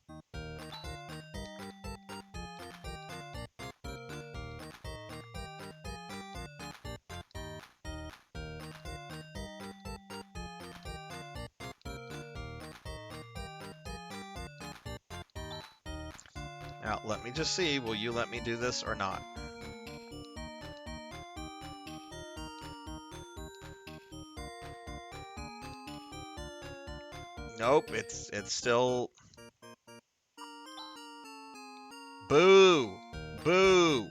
Now, let me just see. Will you let me do this or not? Nope, it's still... Boo! Boo!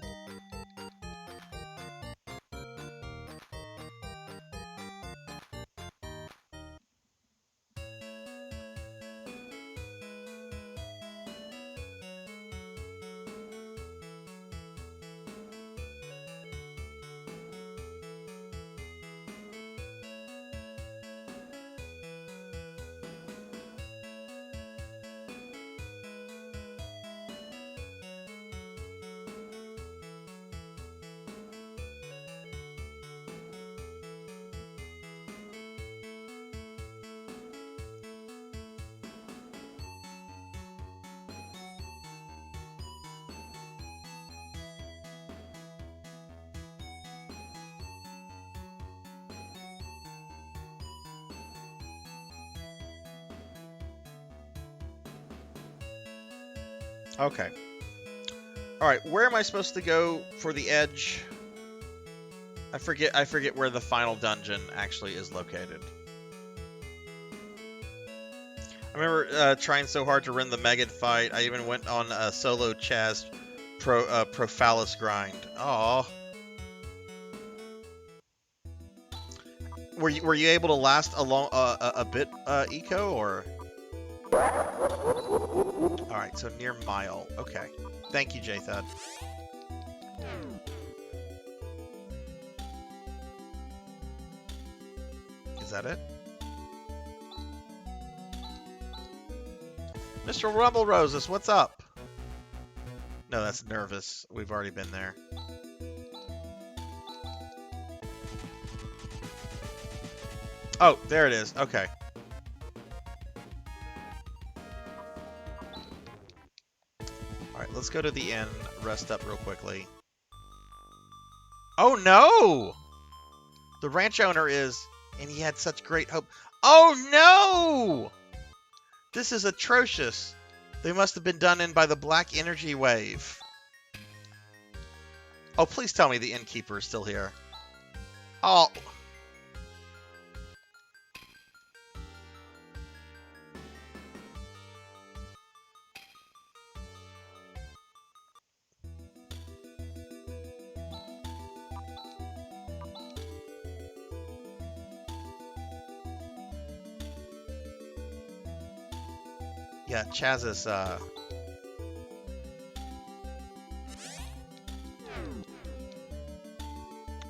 Okay. Alright, where am I supposed to go for the edge? I forget where the final dungeon actually is located. I remember trying so hard to win the Megan fight. I even went on a solo Chaz Prophallus grind. Aww. Were you able to last a bit, Eco, or? Alright, so near Mile. Okay. Thank you, J-Thud. Is that it? Mr. Rumble Roses, what's up? No, that's Nervous. We've already been there. Oh, there it is. Okay. Alright, let's go to the inn, rest up real quickly. Oh no! The ranch owner is, and he had such great hope. Oh no! This is atrocious. They must have been done in by the black energy wave. Oh, please tell me the innkeeper is still here. Oh. Yeah, Chaz is,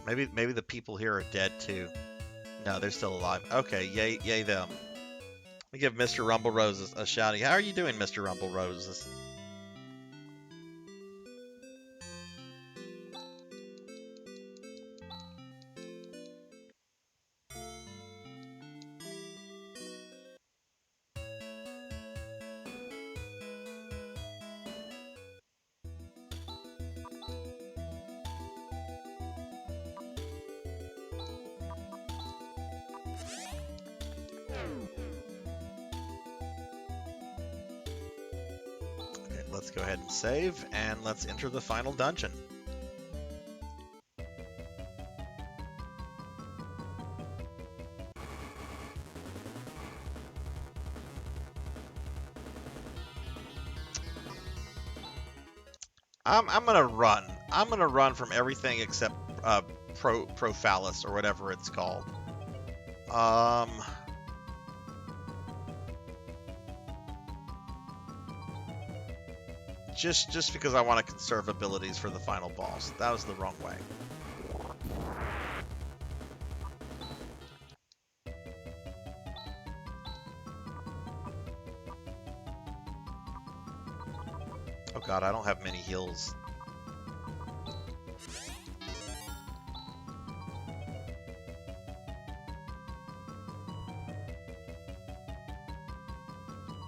Maybe the people here are dead, too. No, they're still alive. Okay, yay them. Let me give Mr. Rumble Roses a shouting. How are you doing, Mr. Rumble Roses? let's go ahead and save, and let's enter the final dungeon. I'm gonna run. I'm gonna run from everything except Prophallus or whatever it's called. Just because I want to conserve abilities for the final boss. That was the wrong way. Oh god, I don't have many heals.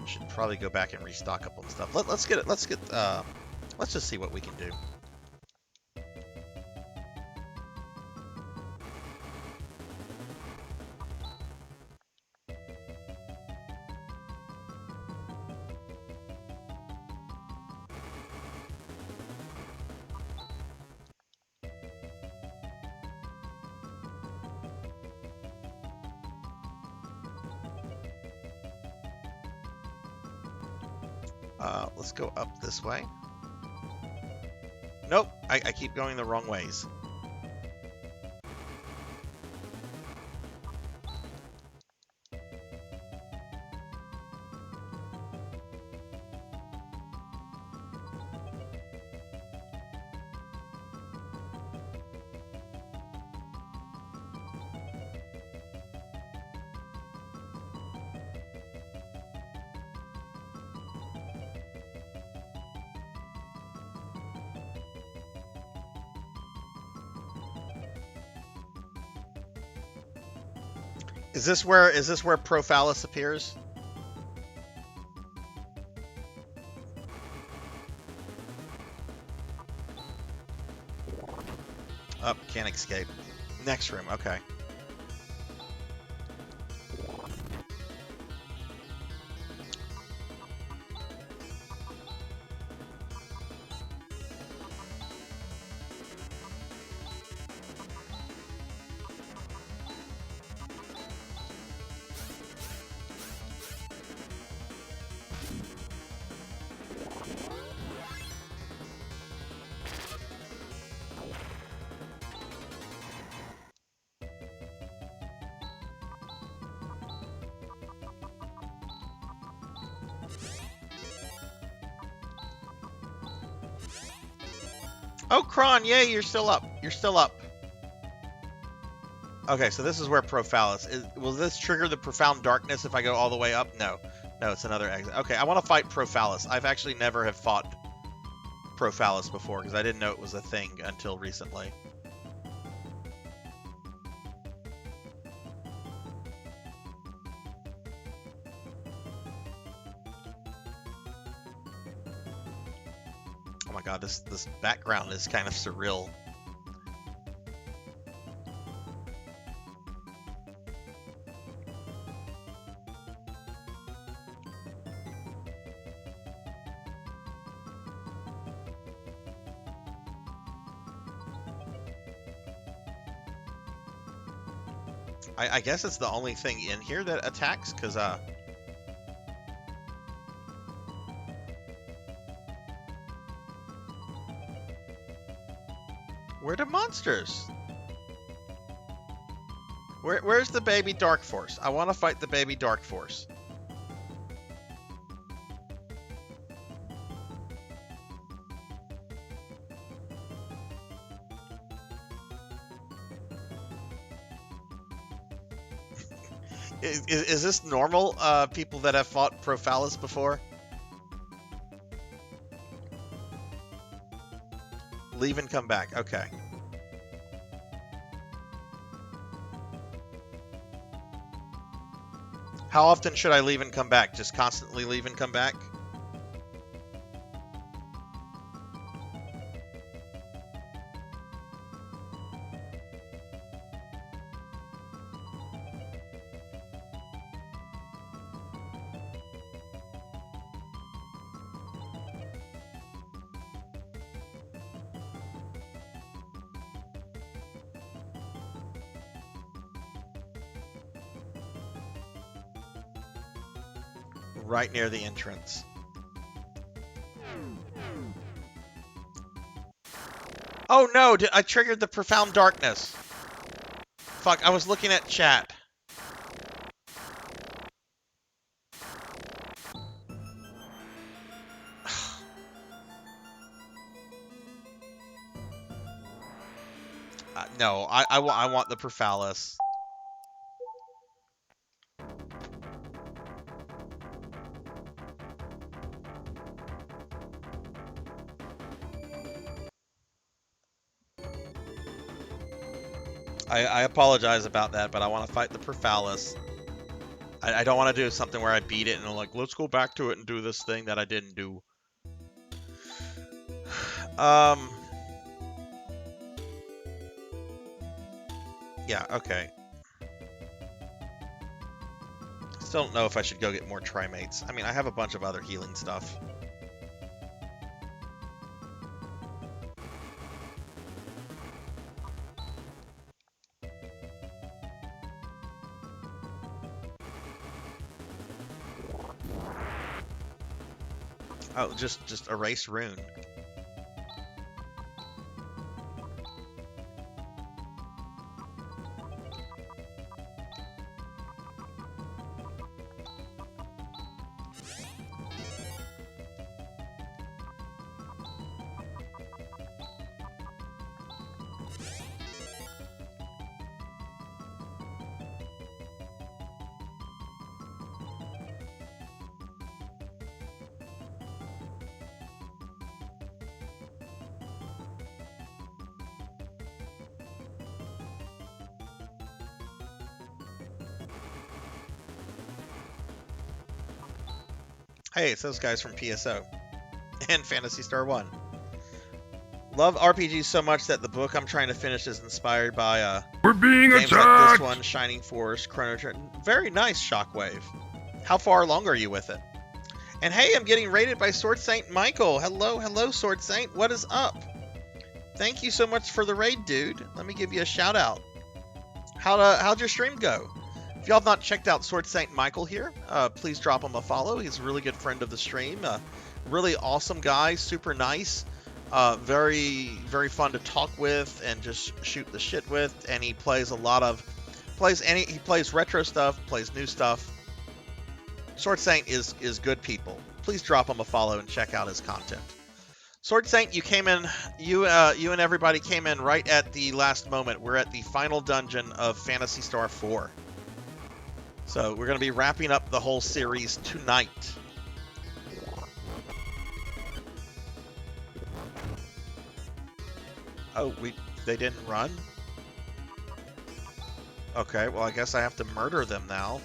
Should probably go back and restock up on stuff. Let's just see what we can do. Let's go up this way. Nope, I keep going the wrong ways. Is this where Prophallus appears? Up, can't escape. Next room, okay. Oh, Kron, yay, you're still up. You're still up. Okay, so this is where Prophallus is. Will this trigger the profound darkness if I go all the way up? No. No, it's another exit. Okay, I want to fight Prophallus. I've actually never have fought Prophallus before because I didn't know it was a thing until recently. Oh my god, this background is kind of surreal. I guess it's the only thing in here that attacks, because where are the monsters? Where's the baby Dark Force? I want to fight the baby Dark Force. Is this normal, people that have fought Prophallus before? Leave and come back. Okay. How often should I leave and come back? Just constantly leave and come back? right near the entrance. Oh no, I triggered the profound darkness. Fuck, I was looking at chat. No, I want the Perphalis. I apologize about that, but I want to fight the Perphalis. I don't want to do something where I beat it and I'm like, let's go back to it and do this thing that I didn't do. Yeah, okay. Still don't know if I should go get more Trimates. I mean, I have a bunch of other healing stuff. Oh, just erase rune. Hey, it's those guys from PSO and Phantasy Star 1. Love RPGs so much that the book I'm trying to finish is inspired by We're being games attacked! like this one, Shining Force, Chrono Trigger. Very nice, Shockwave. How far along are you with it? And hey, I'm getting raided by Sword Saint Michael. Hello, Sword Saint. What is up? Thank you so much for the raid, dude. Let me give you a shout out. How'd your stream go? If y'all have not checked out Sword Saint Michael here, please drop him a follow. He's a really good friend of the stream. Really awesome guy, super nice. Very, very fun to talk with and just shoot the shit with. And he plays he plays retro stuff, plays new stuff. Sword Saint is good people. Please drop him a follow and check out his content. Sword Saint, you came in, you and everybody came in right at the last moment. We're at the final dungeon of Phantasy Star 4. So we're going to be wrapping up the whole series tonight. Oh, they didn't run? Okay, well I guess I have to murder them now.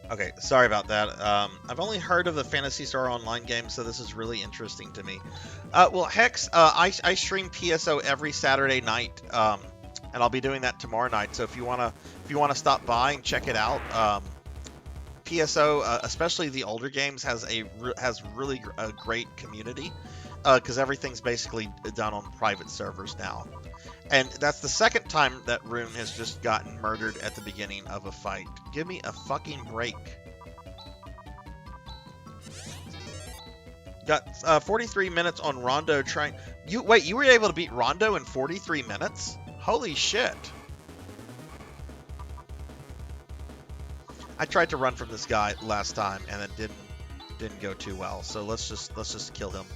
Okay, sorry about that. I've only heard of the Phantasy Star Online game, so this is really interesting to me. Well, Hex, I stream PSO every Saturday night, and I'll be doing that tomorrow night. So if you wanna stop by and check it out, PSO, especially the older games, has really a great community, because everything's basically done on private servers now. And that's the second time that Rune has just gotten murdered at the beginning of a fight. Give me a fucking break. Got 43 minutes on Rondo trying... You were able to beat Rondo in 43 minutes? Holy shit. I tried to run from this guy last time and it didn't go too well. So let's just kill him.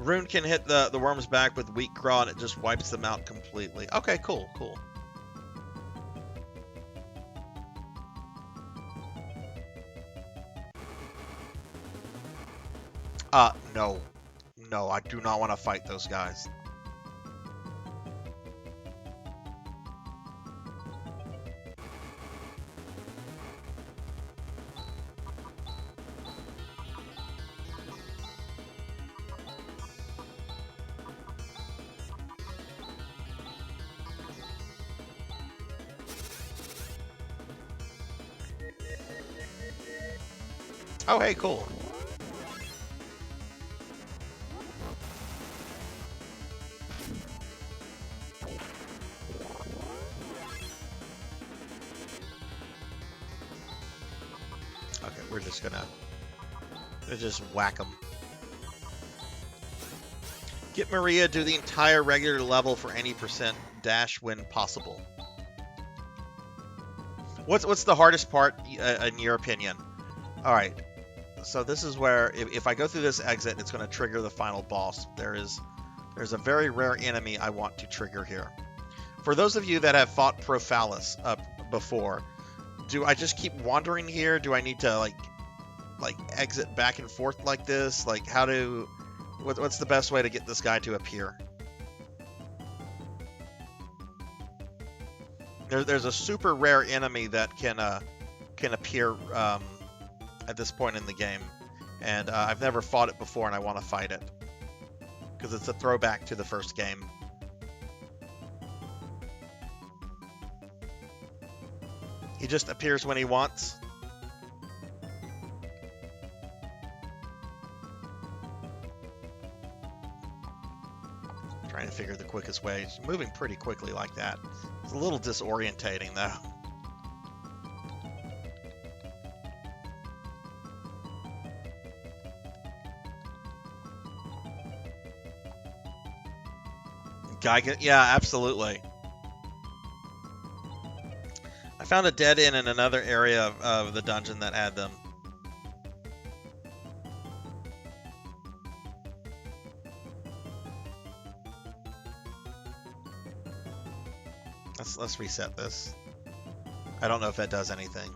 Rune can hit the worms back with weak craw and it just wipes them out completely. Okay, cool, cool. No. No, I do not want to fight those guys. Oh, hey, cool. Okay, we're just gonna just whack them. Get Maria, do the entire regular level for any percent dash when possible. What's the hardest part in your opinion? All right. So this is where, if I go through this exit, it's going to trigger the final boss. There's a very rare enemy I want to trigger here. For those of you that have fought Prophallus before, do I just keep wandering here? Do I need to like exit back and forth like this? Like what's the best way to get this guy to appear? There's a super rare enemy that can appear at this point in the game, and I've never fought it before, and I want to fight it because it's a throwback to the first game. He just appears when he wants. Trying to figure the quickest way. He's moving pretty quickly like that. It's a little disorientating though. Yeah, absolutely. I found a dead end in another area of the dungeon that had them. Let's reset this. I don't know if that does anything.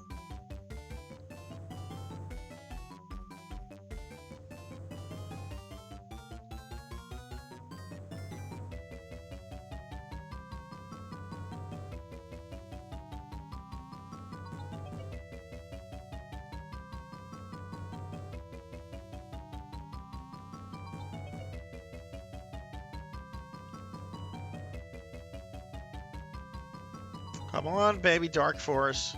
Come on, baby Dark Force.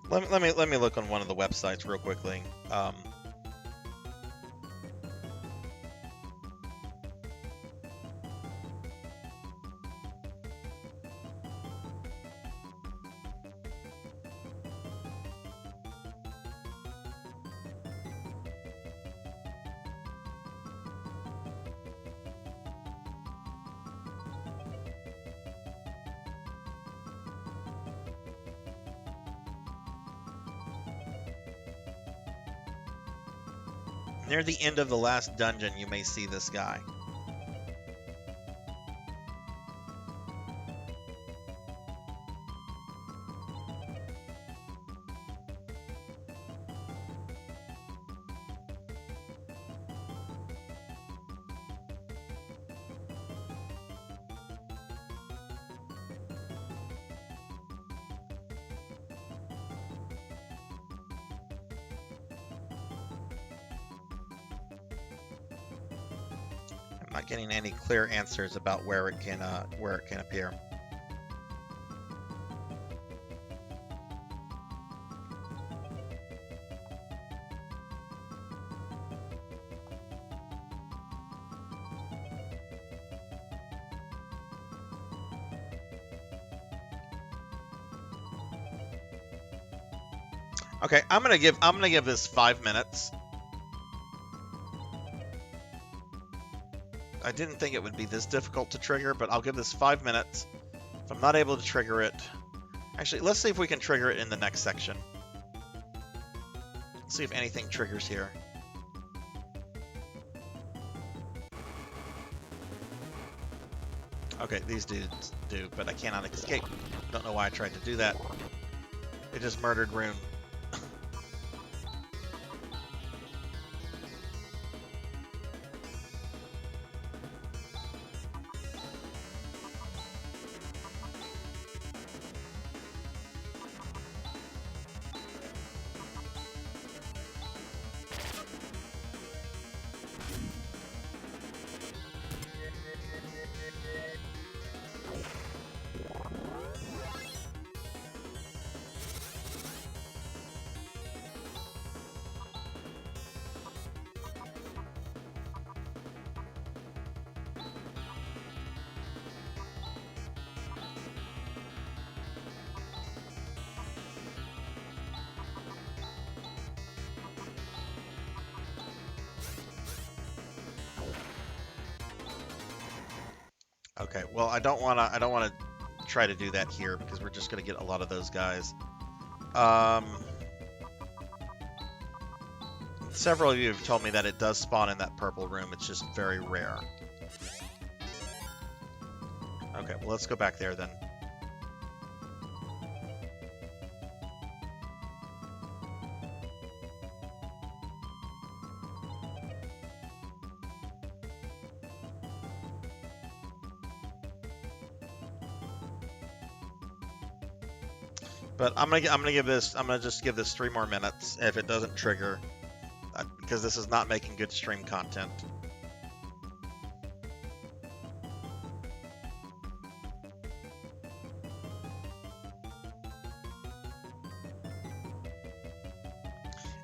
Let me look on one of the websites real quickly. Near the end of the last dungeon, you may see this guy. Not getting any clear answers about where it can appear. Okay, I'm gonna give this 5 minutes. I didn't think it would be this difficult to trigger, but I'll give this 5 minutes. If I'm not able to trigger it... Actually, let's see if we can trigger it in the next section. Let's see if anything triggers here. Okay, these dudes do, but I cannot escape. Don't know why I tried to do that. It just murdered Rune. Okay, well, I don't wanna try to do that here because we're just gonna get a lot of those guys. Several of you have told me that it does spawn in that purple room. It's just very rare. Okay, well, let's go back there then. But I'm gonna just give this 3 more minutes. If it doesn't trigger, because this is not making good stream content.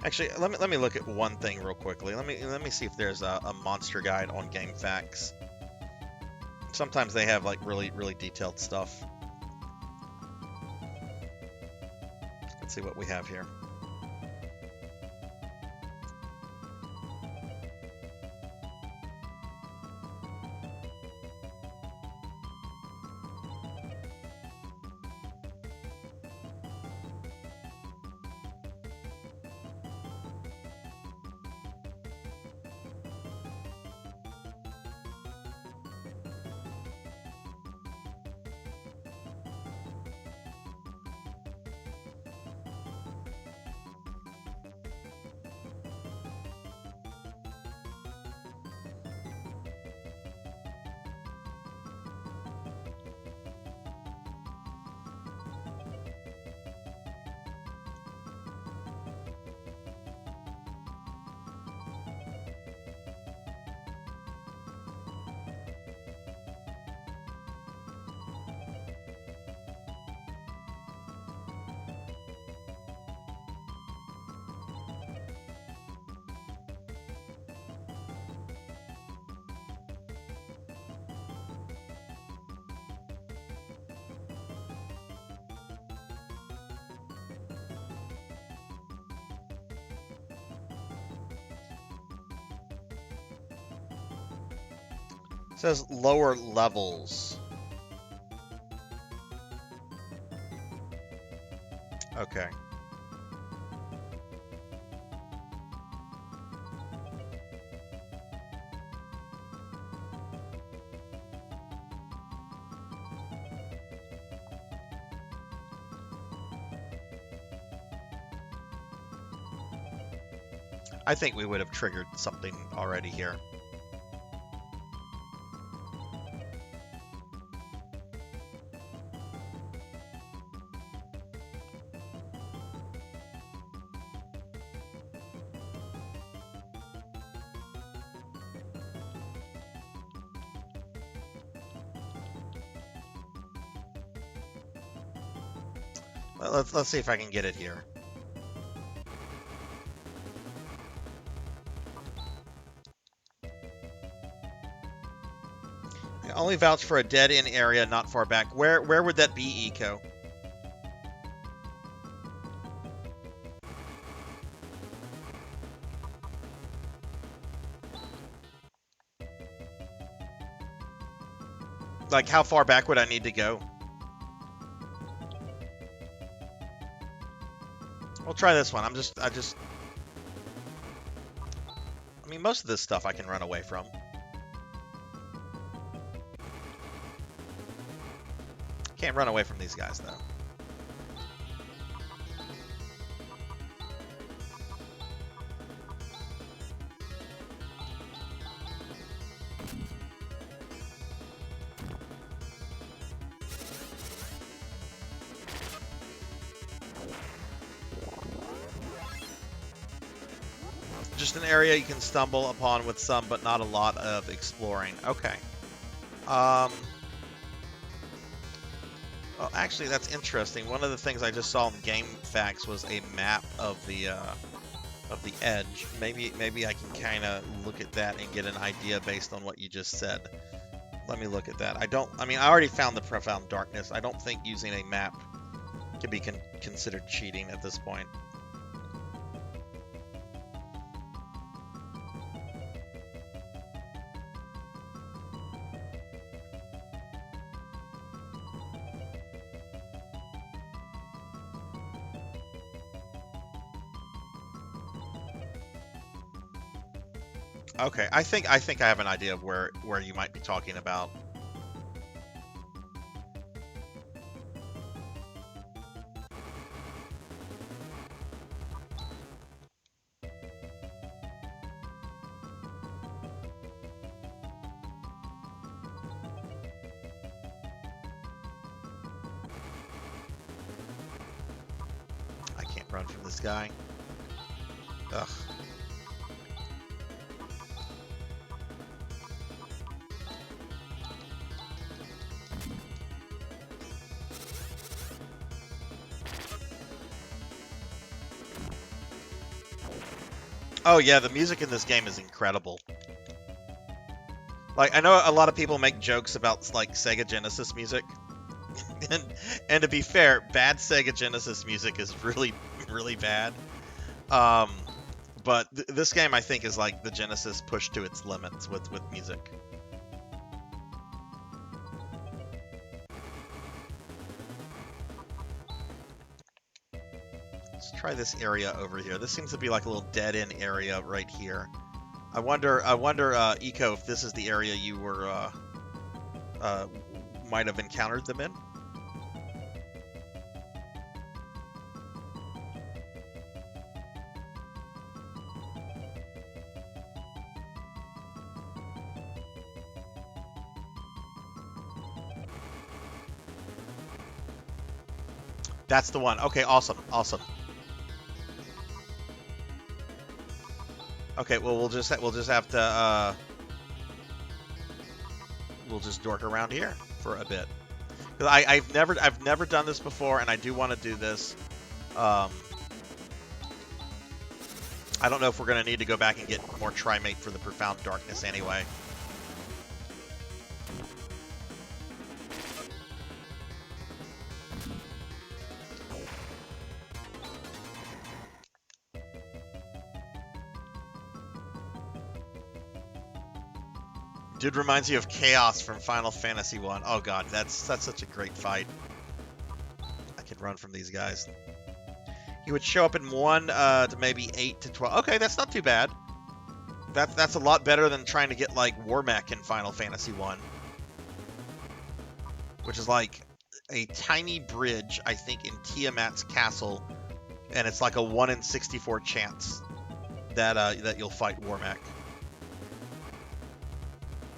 Actually, let me look at one thing real quickly. Let me see if there's a monster guide on GameFAQs. Sometimes they have like really detailed stuff. Let's see what we have here. It says lower levels. Okay. I think we would have triggered something already here. Let's see if I can get it here. I only vouch for a dead-end area not far back. Where would that be, Eco? Like, how far back would I need to go? We'll try this one. I mean, most of this stuff I can run away from. Can't run away from these guys, though. Just an area you can stumble upon with some, but not a lot of exploring. Okay. Well, actually, that's interesting. One of the things I just saw in Game Facts was a map of the edge. Maybe I can kind of look at that and get an idea based on what you just said. Let me look at that. I mean, I already found the Profound Darkness. I don't think using a map can be considered cheating at this point. Okay, I think I have an idea of where you might be talking about. I can't run from this guy. Ugh. Oh yeah, the music in this game is incredible. Like, I know a lot of people make jokes about, like, Sega Genesis music. and to be fair, bad Sega Genesis music is really, really bad. But this game, I think, is like the Genesis pushed to its limits with music. Try this area over here. This seems to be like a little dead-end area right here. I wonder, Eco, if this is the area you were might have encountered them in. That's the one. Okay, awesome, awesome. Okay, well we'll just have to we'll just dork around here for a bit. 'Cause I've never done this before, and I do want to do this. I don't know if we're gonna need to go back and get more Trimate for the Profound Darkness anyway. Dude reminds you of Chaos from Final Fantasy 1. Oh god, that's such a great fight. I can run from these guys. He would show up in 1 to maybe 8 to 12. Okay, that's not too bad. That's a lot better than trying to get like Warmech in Final Fantasy 1. Which is like a tiny bridge, I think, in Tiamat's castle, and it's like a 1 in 64 chance that you'll fight Warmech.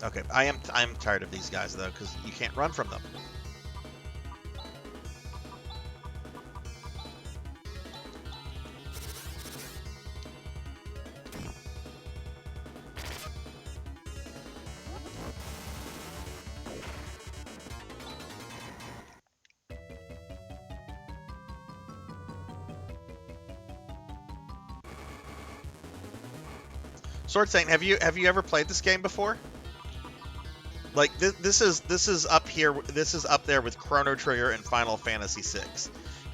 Okay, I'm tired of these guys though, because you can't run from them. Sword Saint, have you ever played this game before? Like this is up here. This is up there with Chrono Trigger and Final Fantasy VI.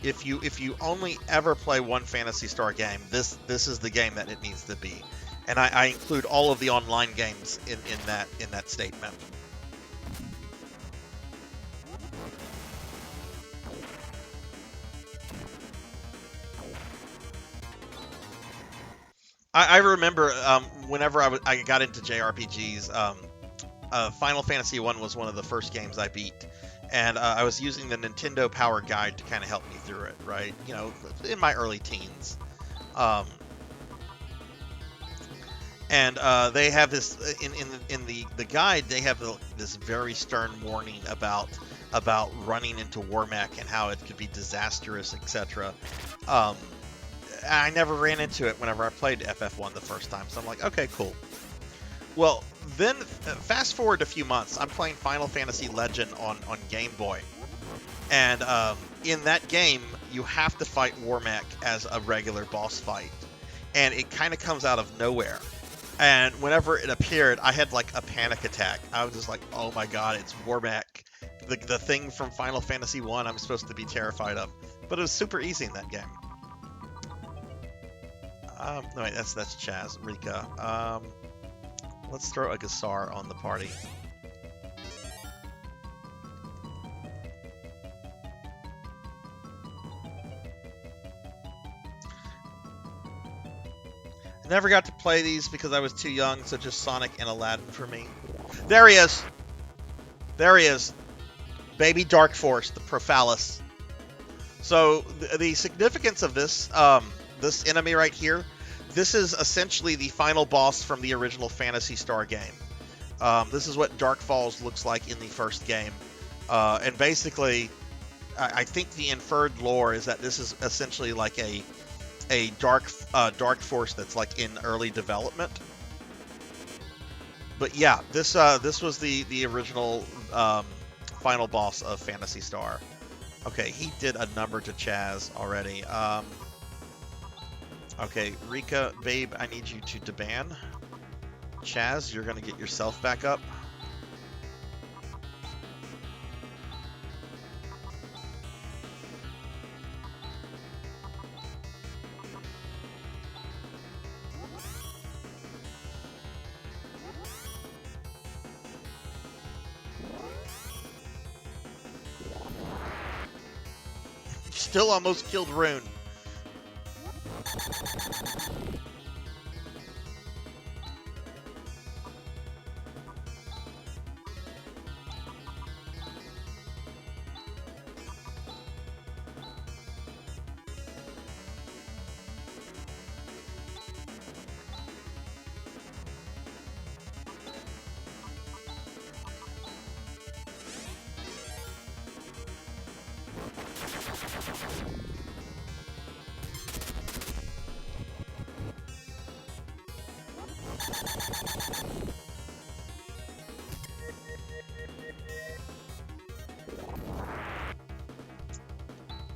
If you only ever play one Phantasy Star game, this is the game that it needs to be. And I include all of the online games in that statement. I remember whenever I got into JRPGs, Final Fantasy 1 was one of the first games I beat. And I was using the Nintendo Power Guide to kind of help me through it, right? You know, in my early teens. And they have this in the guide. They have this very stern warning about running into Warmech and how it could be disastrous, etc. I never ran into it whenever I played FF1 the first time, so I'm like, okay, cool. Well, then fast forward a few months, I'm playing Final Fantasy Legend on Game Boy, and in that game you have to fight Warmech as a regular boss fight, and it kind of comes out of nowhere. And whenever it appeared, I had like a panic attack. I was just like, oh my god, it's Warmech, the thing from Final Fantasy 1 I'm supposed to be terrified of. But it was super easy in that game. No wait, that's Chaz, Rika. Let's throw a Gassar on the party. Never got to play these because I was too young, so just Sonic and Aladdin for me. There he is! There he is. Baby Dark Force, the Prophallus. So, the significance of this, this enemy right here, this is essentially the final boss from the original Phantasy Star game. This is what Dark Falls looks like in the first game. And basically, I think the inferred lore is that this is essentially like a dark force that's like in early development. But yeah, this was the original final boss of Phantasy Star. Okay, he did a number to Chaz already. Okay, Rika, babe, I need you to deban. Chaz, you're gonna get yourself back up. Still almost killed Rune.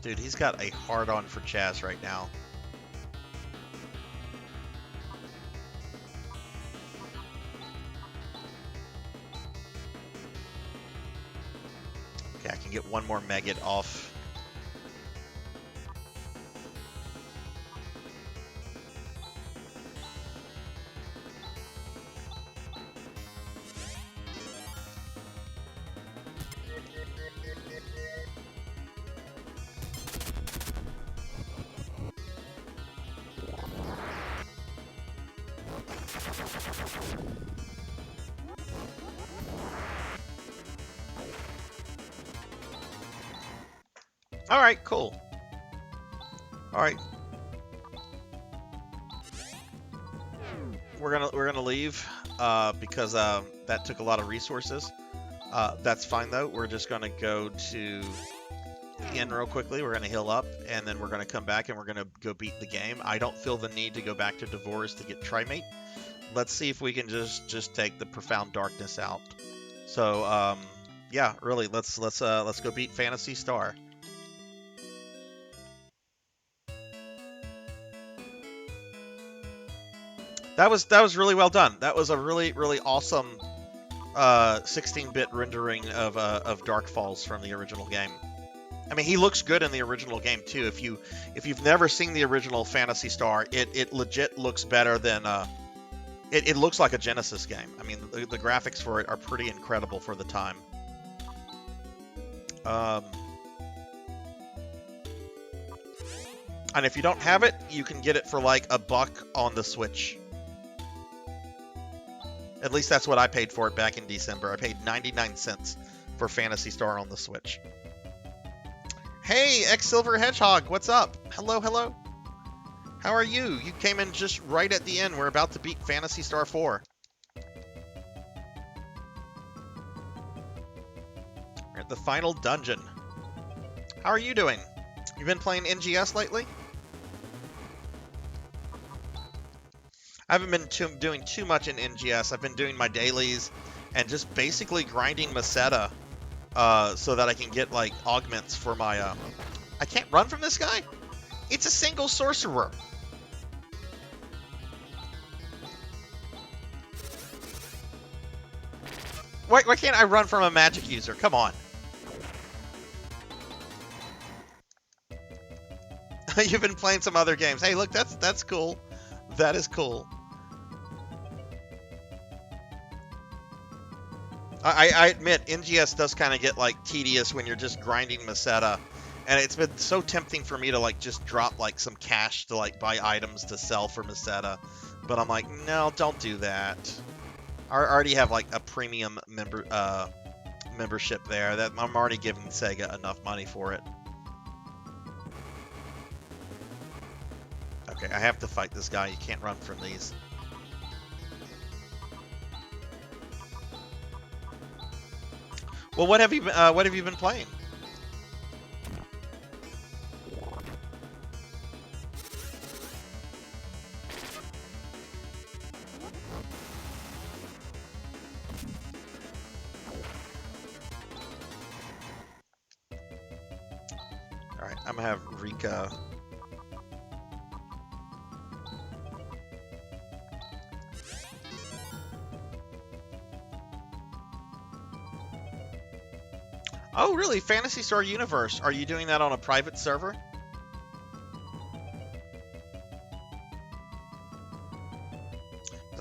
Dude, he's got a hard-on for Chaz right now. Okay, I can get one more Megget off. All right, cool. All right, we're gonna leave because that took a lot of resources. That's fine though. We're just gonna go to the inn real quickly. We're gonna heal up, and then we're gonna come back and we're gonna go beat the game. I don't feel the need to go back to Devore's to get Trimate. Let's see if we can just take the Profound Darkness out. So yeah, really, let's go beat Phantasy Star. That was really well done. That was a really awesome 16-bit rendering of Dark Falls from the original game. I mean, he looks good in the original game too. If you've never seen the original Phantasy Star, it legit looks better than it looks like a Genesis game. I mean, the graphics for it are pretty incredible for the time. And if you don't have it, you can get it for like $1 on the Switch. At least that's what I paid for it back in December. I paid 99 cents for Phantasy Star on the Switch. Hey, X Silver Hedgehog, what's up? Hello, hello. How are you? You came in just right at the end. We're about to beat Phantasy Star 4. We're at the final dungeon. How are you doing? You been playing NGS lately? I haven't been doing too much in NGS. I've been doing my dailies and just basically grinding Meseta so that I can get like augments for my... I can't run from this guy? It's a single sorcerer. Why can't I run from a magic user? Come on. You've been playing some other games. Hey, look, that's cool. That is cool. I admit, NGS does kind of get, like, tedious when you're just grinding Meseta. And it's been so tempting for me to, like, just drop, like, some cash to, like, buy items to sell for Meseta. But I'm like, no, don't do that. I already have, like, a premium membership there. That I'm already giving Sega enough money for it. Okay, I have to fight this guy. You can't run from these. Well, what have you been playing? All right, I'm gonna have Rika. Oh, really? Phantasy Star Universe. Are you doing that on a private server?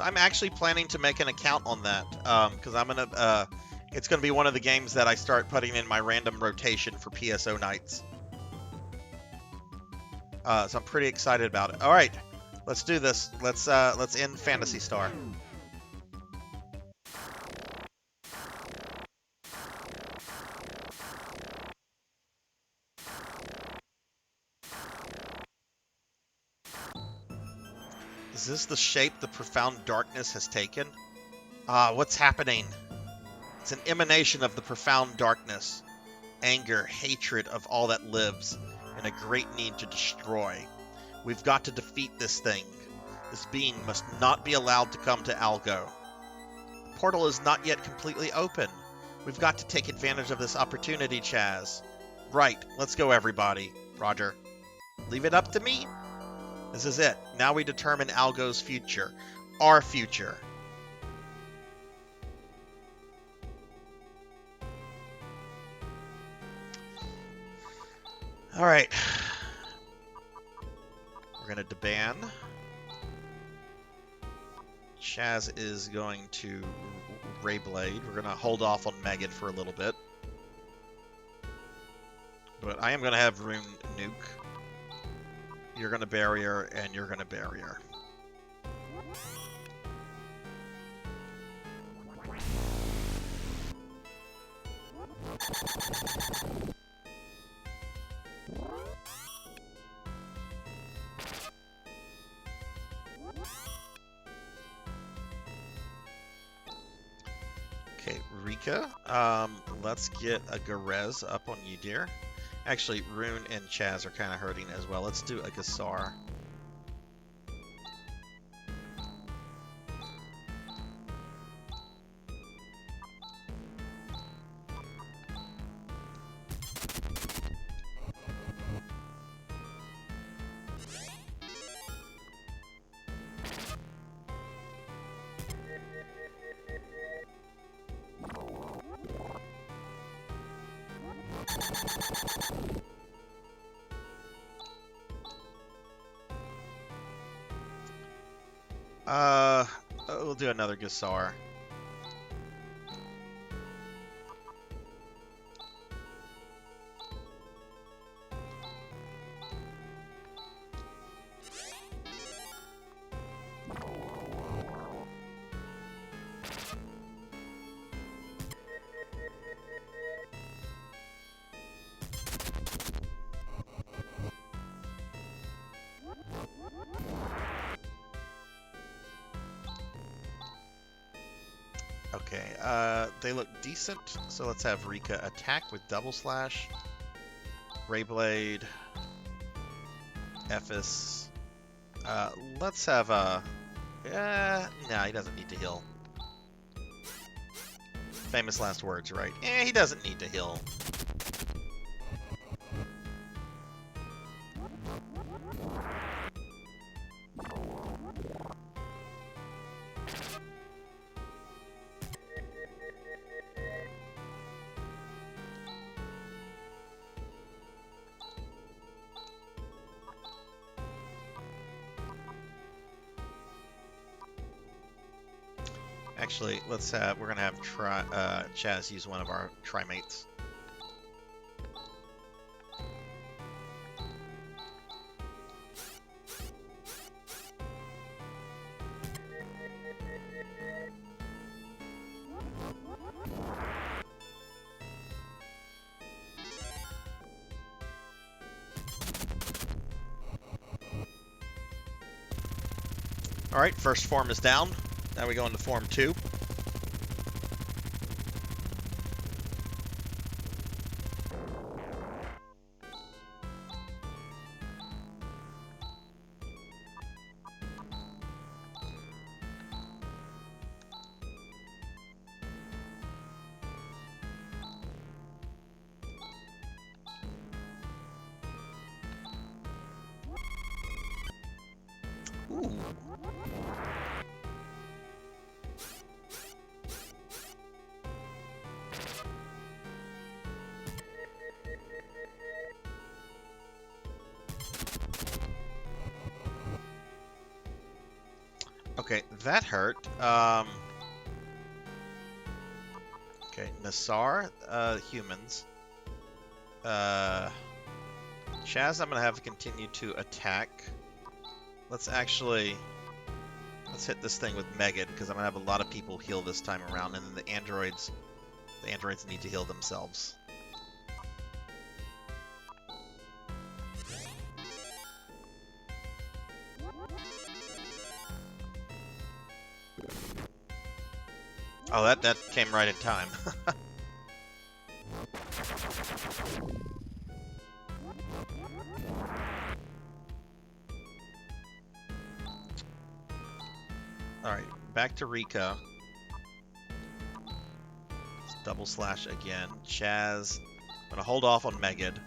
I'm actually planning to make an account on that because I'm gonna. It's gonna be one of the games that I start putting in my random rotation for PSO nights. So I'm pretty excited about it. All right, let's do this. Let's end Phantasy Star. Is this the shape the profound darkness has taken? What's happening? It's an emanation of the profound darkness. Anger, hatred of all that lives, and a great need to destroy. We've got to defeat this thing. This being must not be allowed to come to Algo. The portal is not yet completely open. We've got to take advantage of this opportunity, Chaz. Right, let's go everybody. Roger. Leave it up to me? This is it. Now we determine Algo's future. Our future. Alright. We're going to deban. Chaz is going to Rayblade. We're going to hold off on Megan for a little bit. But I am going to have Rune nuke. You're going to barrier, and you're going to barrier. Okay, Rika. Let's get a Garez up on you, dear. Actually, Rune and Chaz are kind of hurting as well. Let's do a Gassar. We'll do another Gassar. Okay, they look decent, so let's have Rika attack with double slash. Rayblade. Ephes. Let's have nah, he doesn't need to heal. Famous last words, right? He doesn't need to heal. Actually, we're gonna have Chaz use one of our trimates. Alright, first form is down. Now we go into form 2. Ooh. Okay, that hurt. Okay, Nassar, humans. Chaz, I'm gonna have to continue to attack. Let's hit this thing with Megan, because I'm gonna have a lot of people heal this time around, and then the androids need to heal themselves. Oh, that came right in time. Alright, back to Rika. Let's double slash again. Chaz. I'm gonna hold off on Megid.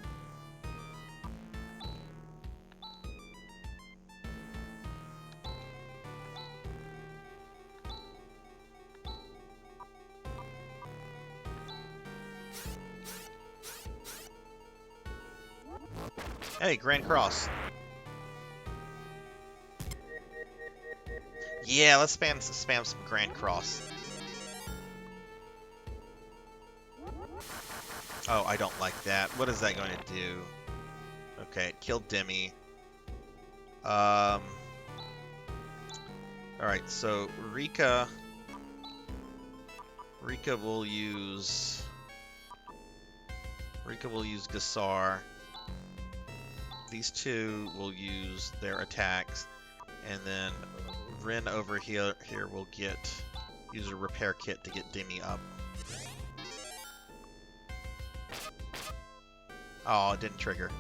Hey, Grand Cross. Yeah, let's spam some Grand Cross. Oh, I don't like that. What is that going to do? Okay, it killed Demi. Alright, so Rika will use Gassar. These two will use their attacks, and then Rin over here will use a repair kit to get Demi up. Oh, it didn't trigger.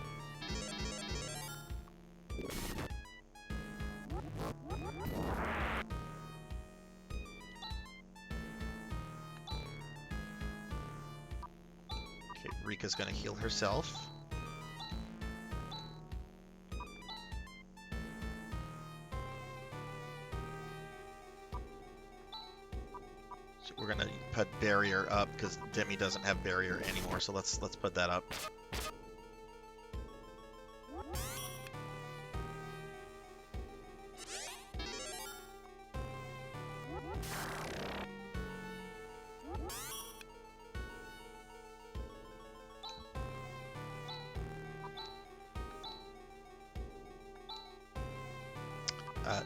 Okay, Rika's gonna heal herself. We're gonna put barrier up because Demi doesn't have barrier anymore, so let's put that up.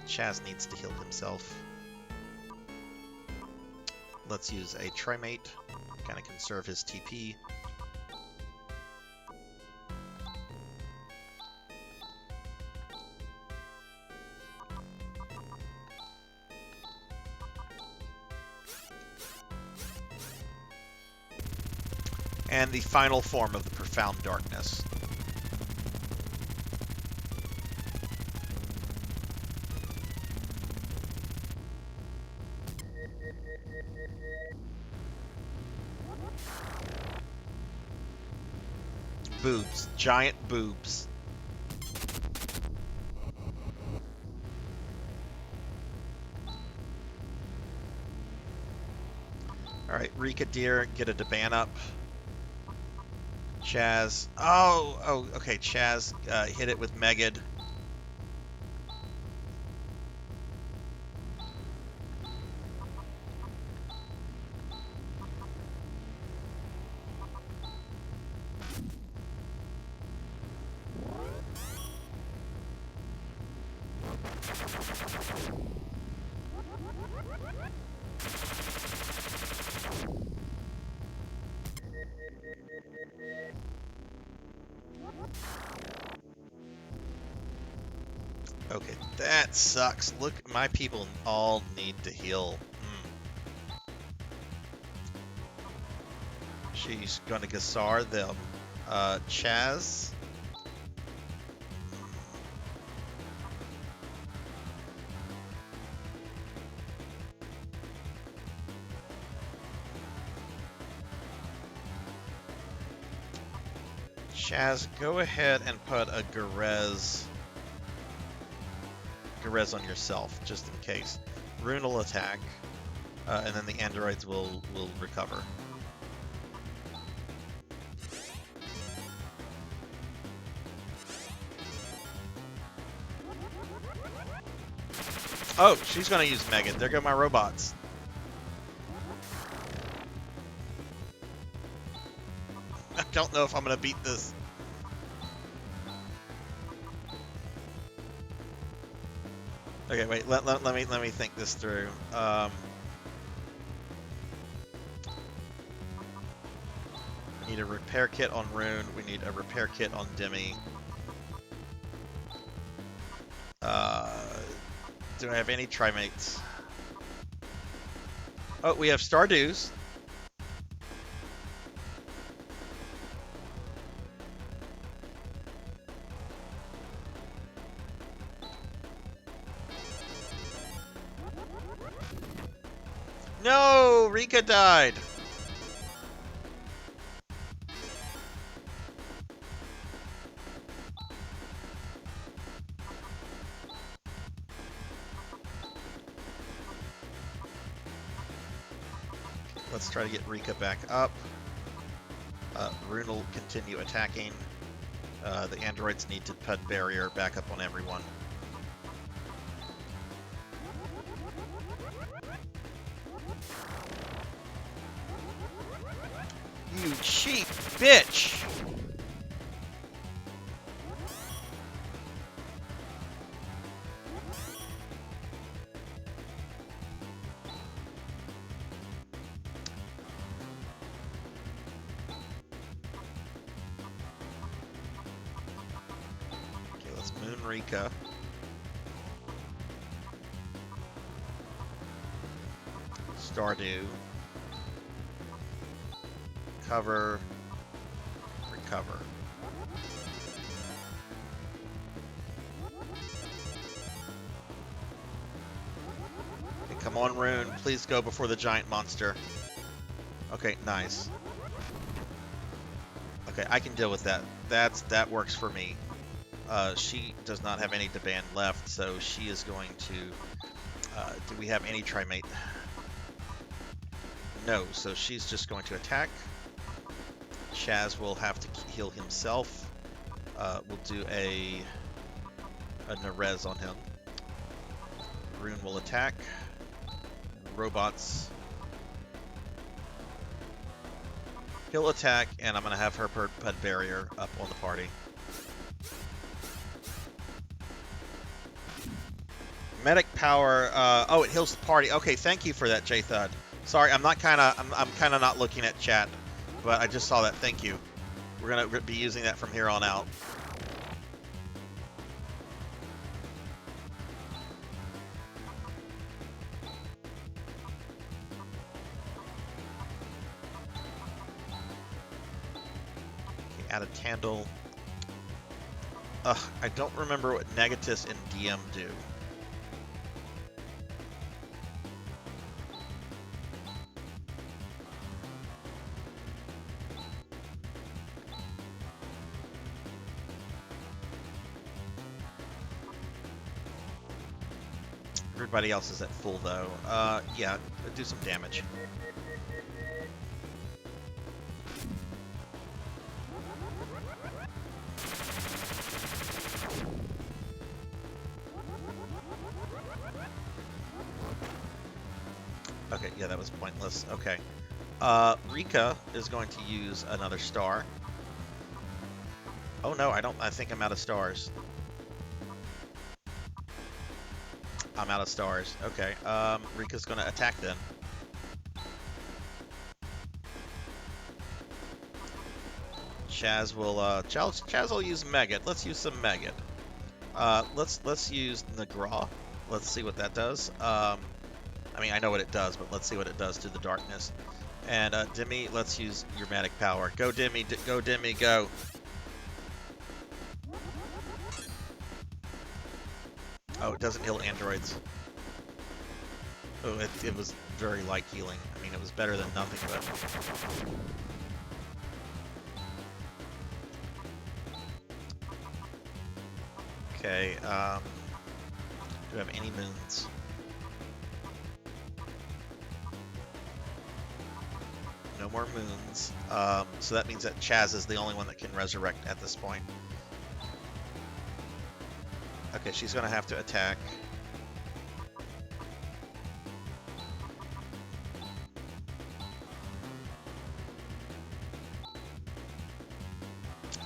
Chaz needs to heal himself. Let's use a Trimate, kind of conserve his TP. and the final form of the Profound Darkness. Boobs. Giant boobs. Alright, Rika Deer, get a Deban up. Chaz. Oh, okay, Chaz hit it with Megid. Okay, that sucks. Look, my people all need to heal. She's gonna Gasar them. Chaz. Chaz, go ahead and put a Garez on yourself, just in case. Rune will attack, and then the androids will recover. Oh, she's gonna use Megan. There go my robots. I don't know if I'm gonna beat this. Okay, wait. Let me think this through. We need a repair kit on Rune. We need a repair kit on Demi. Do I have any Trimates? Oh, we have Stardews. No, Rika died. Let's try to get Rika back up. Rune will continue attacking. The androids need to put barrier back up on everyone. You cheap bitch! Okay, let's Moon Rika. Stardew. Cover, recover. Okay, come on, Rune. Please go before the giant monster. Okay, nice. Okay, I can deal with that. That works for me. She does not have any Deban left, so she is going to... do we have any Trimate? No, so she's just going to attack. Chaz will have to heal himself. We'll do a Nerez on him. Rune will attack. Robots. He'll attack, and I'm going to have her put barrier up on the party. Medic power. Oh, it heals the party. Okay, thank you for that, J-Thud. Sorry, I'm kind of not looking at chat. But I just saw that. Thank you. We're going to be using that from here on out. add a Tandle. Ugh, I don't remember what Negatus and DM do. Everybody else is at full though. Yeah, do some damage. Okay, yeah, that was pointless. Okay. Rika is going to use another star. Oh no, I think I'm out of stars. I'm out of stars. Okay. Rika's gonna attack then. Chaz will Chaz will use Megget. Let's use some Megget. Let's use Nagra. Let's see what that does. I mean, I know what it does, but let's see what it does to the darkness. And Demi, let's use your magic power. Go Demi, go Demi, go. Oh, it doesn't heal androids. Oh, it was very light healing. I mean, it was better than nothing, but... Okay, do we have any moons? No more moons. So that means that Chaz is the only one that can resurrect at this point. Okay, she's gonna have to attack.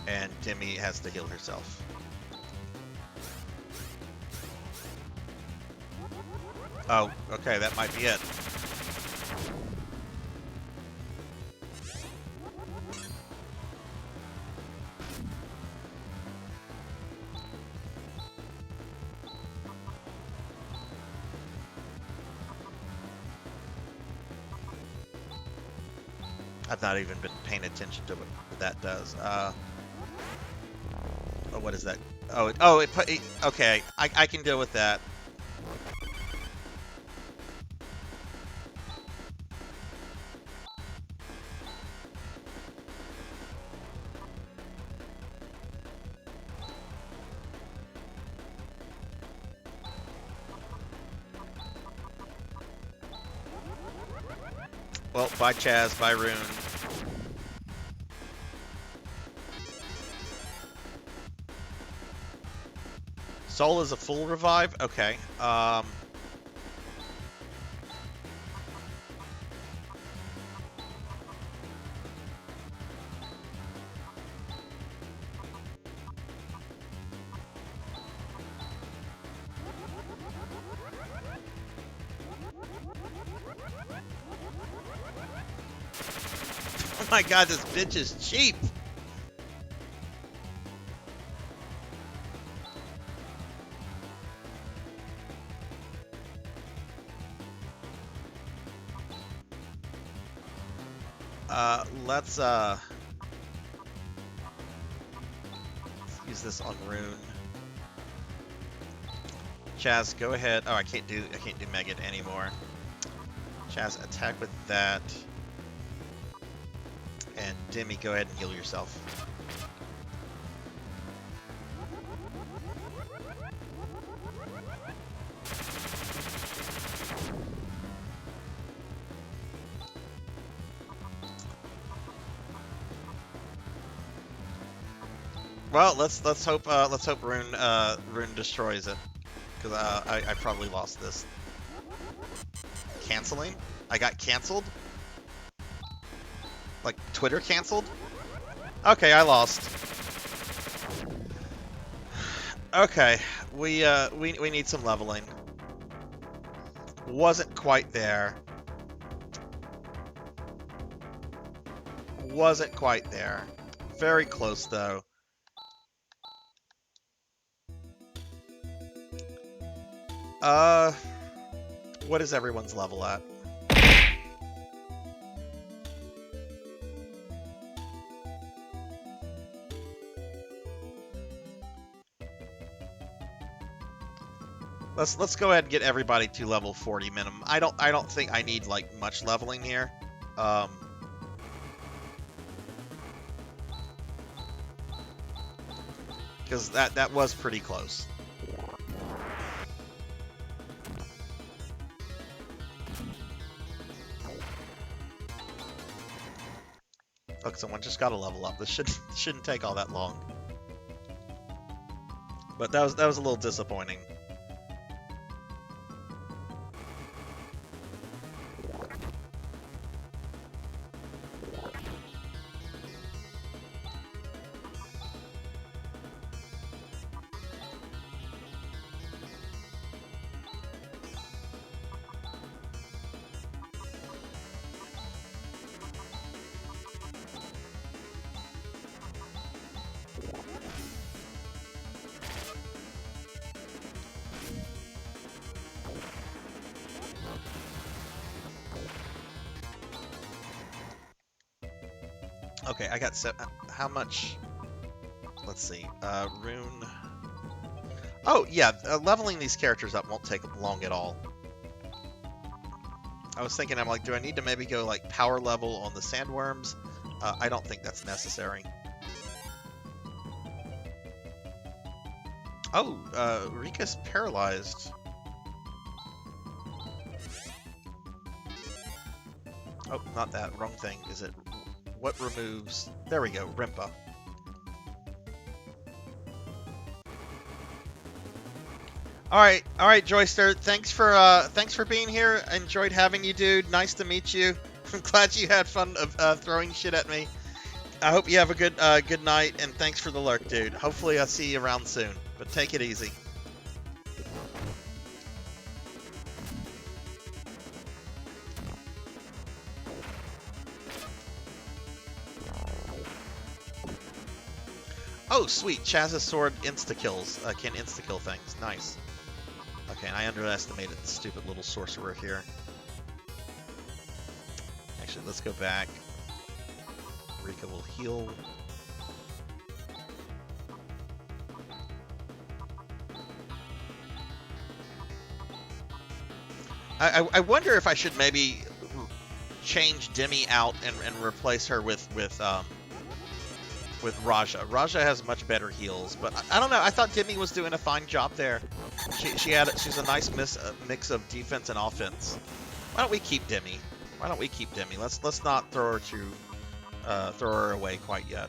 And Demi has to heal herself. Oh, okay, that might be it. I've not even been paying attention to what that does. Oh, what is that? Oh, it put. Okay, I can deal with that. Well, bye Chaz, bye Rune. Soul is a full revive? Okay. Oh my god, this bitch is cheap! Let's use this on Rune. Chaz, go ahead. Oh, I can't do Megget anymore. Chaz, attack with that. And Demi, go ahead and heal yourself. Well, let's hope Rune destroys it, because I probably lost this. Canceling? I got canceled? Like Twitter canceled? Okay, I lost. Okay, we need some leveling. Wasn't quite there. Wasn't quite there. Very close though. What is everyone's level at? Let's go ahead and get everybody to level 40 minimum. I don't think I need like much leveling here. Because that was pretty close. Look, someone just got to level up. This shouldn't take all that long. But that was a little disappointing. Okay, I got how much? Let's see. Rune. Oh yeah, leveling these characters up won't take long at all. I was thinking, I'm like, do I need to maybe go like power level on the sandworms? I don't think that's necessary. Oh, Rika's paralyzed. Oh, not that. Wrong thing. Is it? What removes? There we go. Rimpa. All right, Joyster. Thanks for being here. Enjoyed having you, dude. Nice to meet you. I'm glad you had fun of throwing shit at me. I hope you have a good night, and thanks for the lurk, dude. Hopefully, I'll see you around soon. But take it easy. Oh, sweet. Chaz's sword insta-kills. Can insta-kill things. Nice. Okay, and I underestimated the stupid little sorcerer here. Actually, let's go back. Rika will heal. I wonder if I should maybe change Demi out and replace her with Raja. Raja has much better heals, but I don't know. I thought Demi was doing a fine job there. She's a nice mix of defense and offense. Why don't we keep Demi? Let's not throw her away quite yet.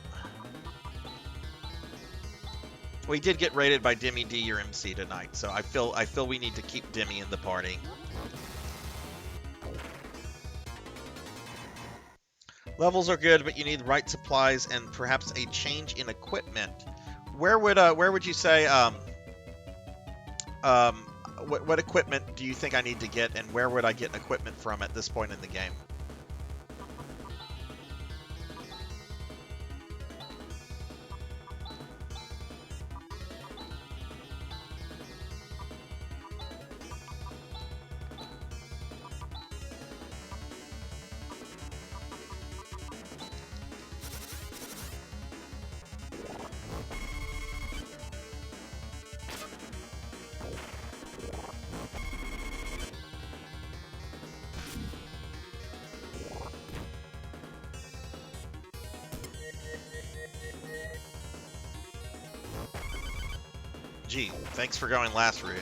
We did get rated by Demi D, your MC tonight, so I feel we need to keep Demi in the party. Levels are good, but you need the right supplies and perhaps a change in equipment. Where would you say what equipment do you think I need to get, and where would I get equipment from at this point in the game? Gee, thanks for going last, Rune.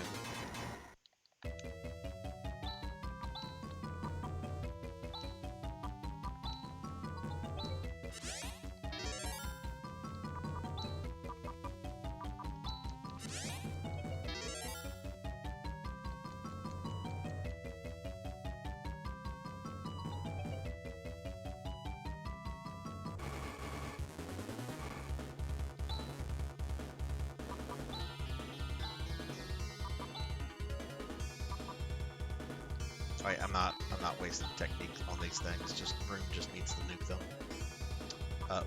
Alright, I'm not wasting techniques on these things. Just Broom just needs to nuke them.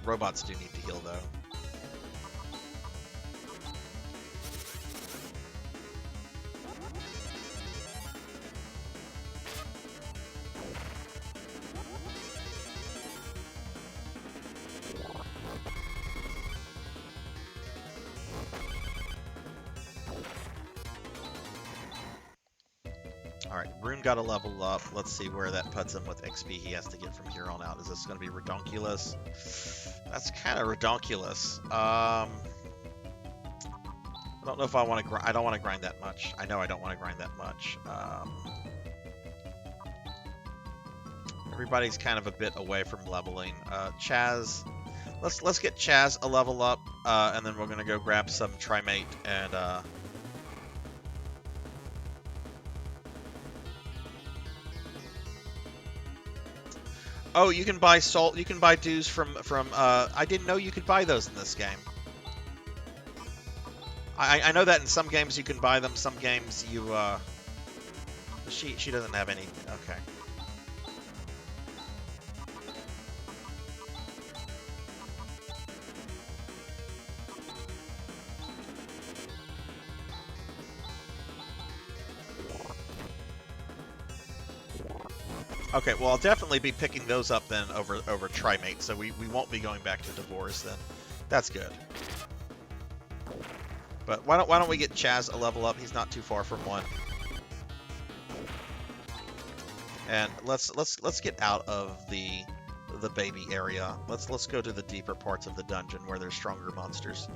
Robots do need to heal though. Rin got a level up. Let's see where that puts him with XP he has to get from here on out. Is this going to be redonkulous? That's kind of redonkulous. I don't know if I want to grind. I don't want to grind that much. I know I don't want to grind that much. Everybody's kind of a bit away from leveling. Chaz, let's get Chaz a level up, and then we're gonna go grab some Trimate and oh, you can buy salt. You can buy dues from. I didn't know you could buy those in this game. I know that in some games you can buy them. Some games you. She doesn't have any. Okay. Okay, well, I'll definitely be picking those up then over Trimate, so we won't be going back to Divorce then. That's good. But why don't we get Chaz a level up? He's not too far from one. And let's get out of the baby area. Let's go to the deeper parts of the dungeon where there's stronger monsters.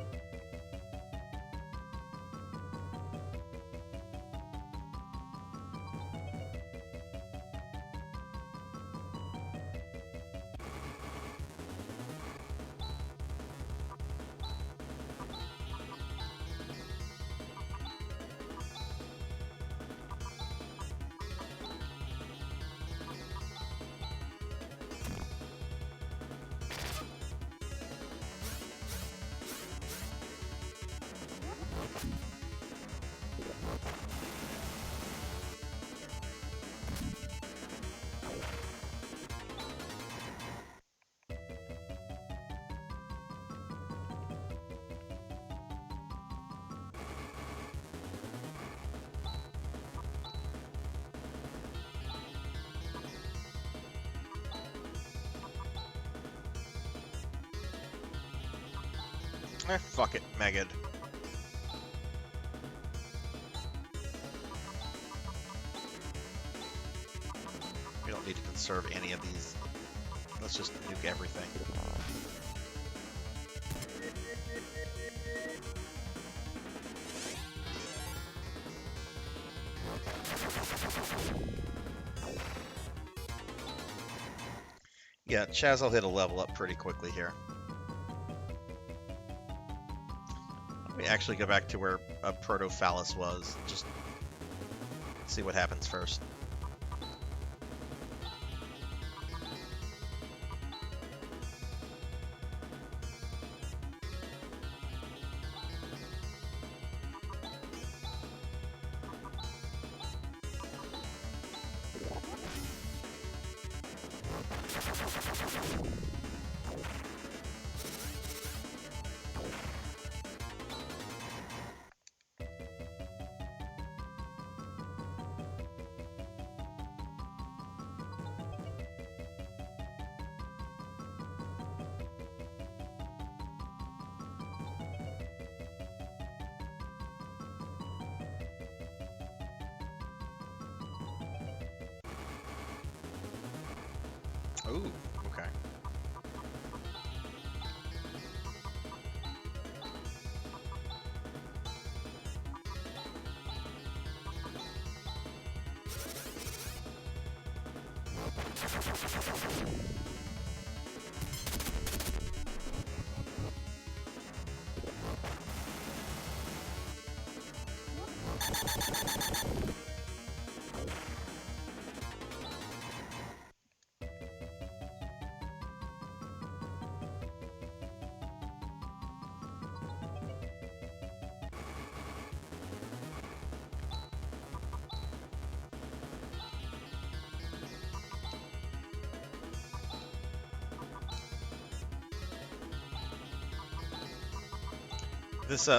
Fuck it, Megad. We don't need to conserve any of these. Let's just nuke everything. Yeah, Chaz will hit a level up pretty quickly here. Let me actually go back to where Protophallus was. Just see what happens first. Ooh, okay.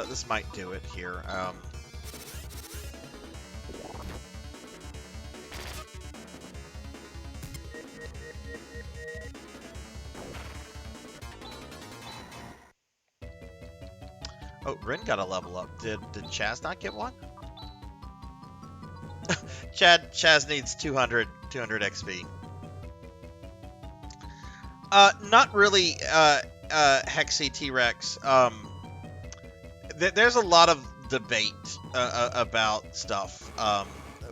This might do it here. Oh, Rin got a level up. Did Chaz not get one? Chaz needs 200 XP. Not really, Hexy T-Rex. There's a lot of debate about stuff,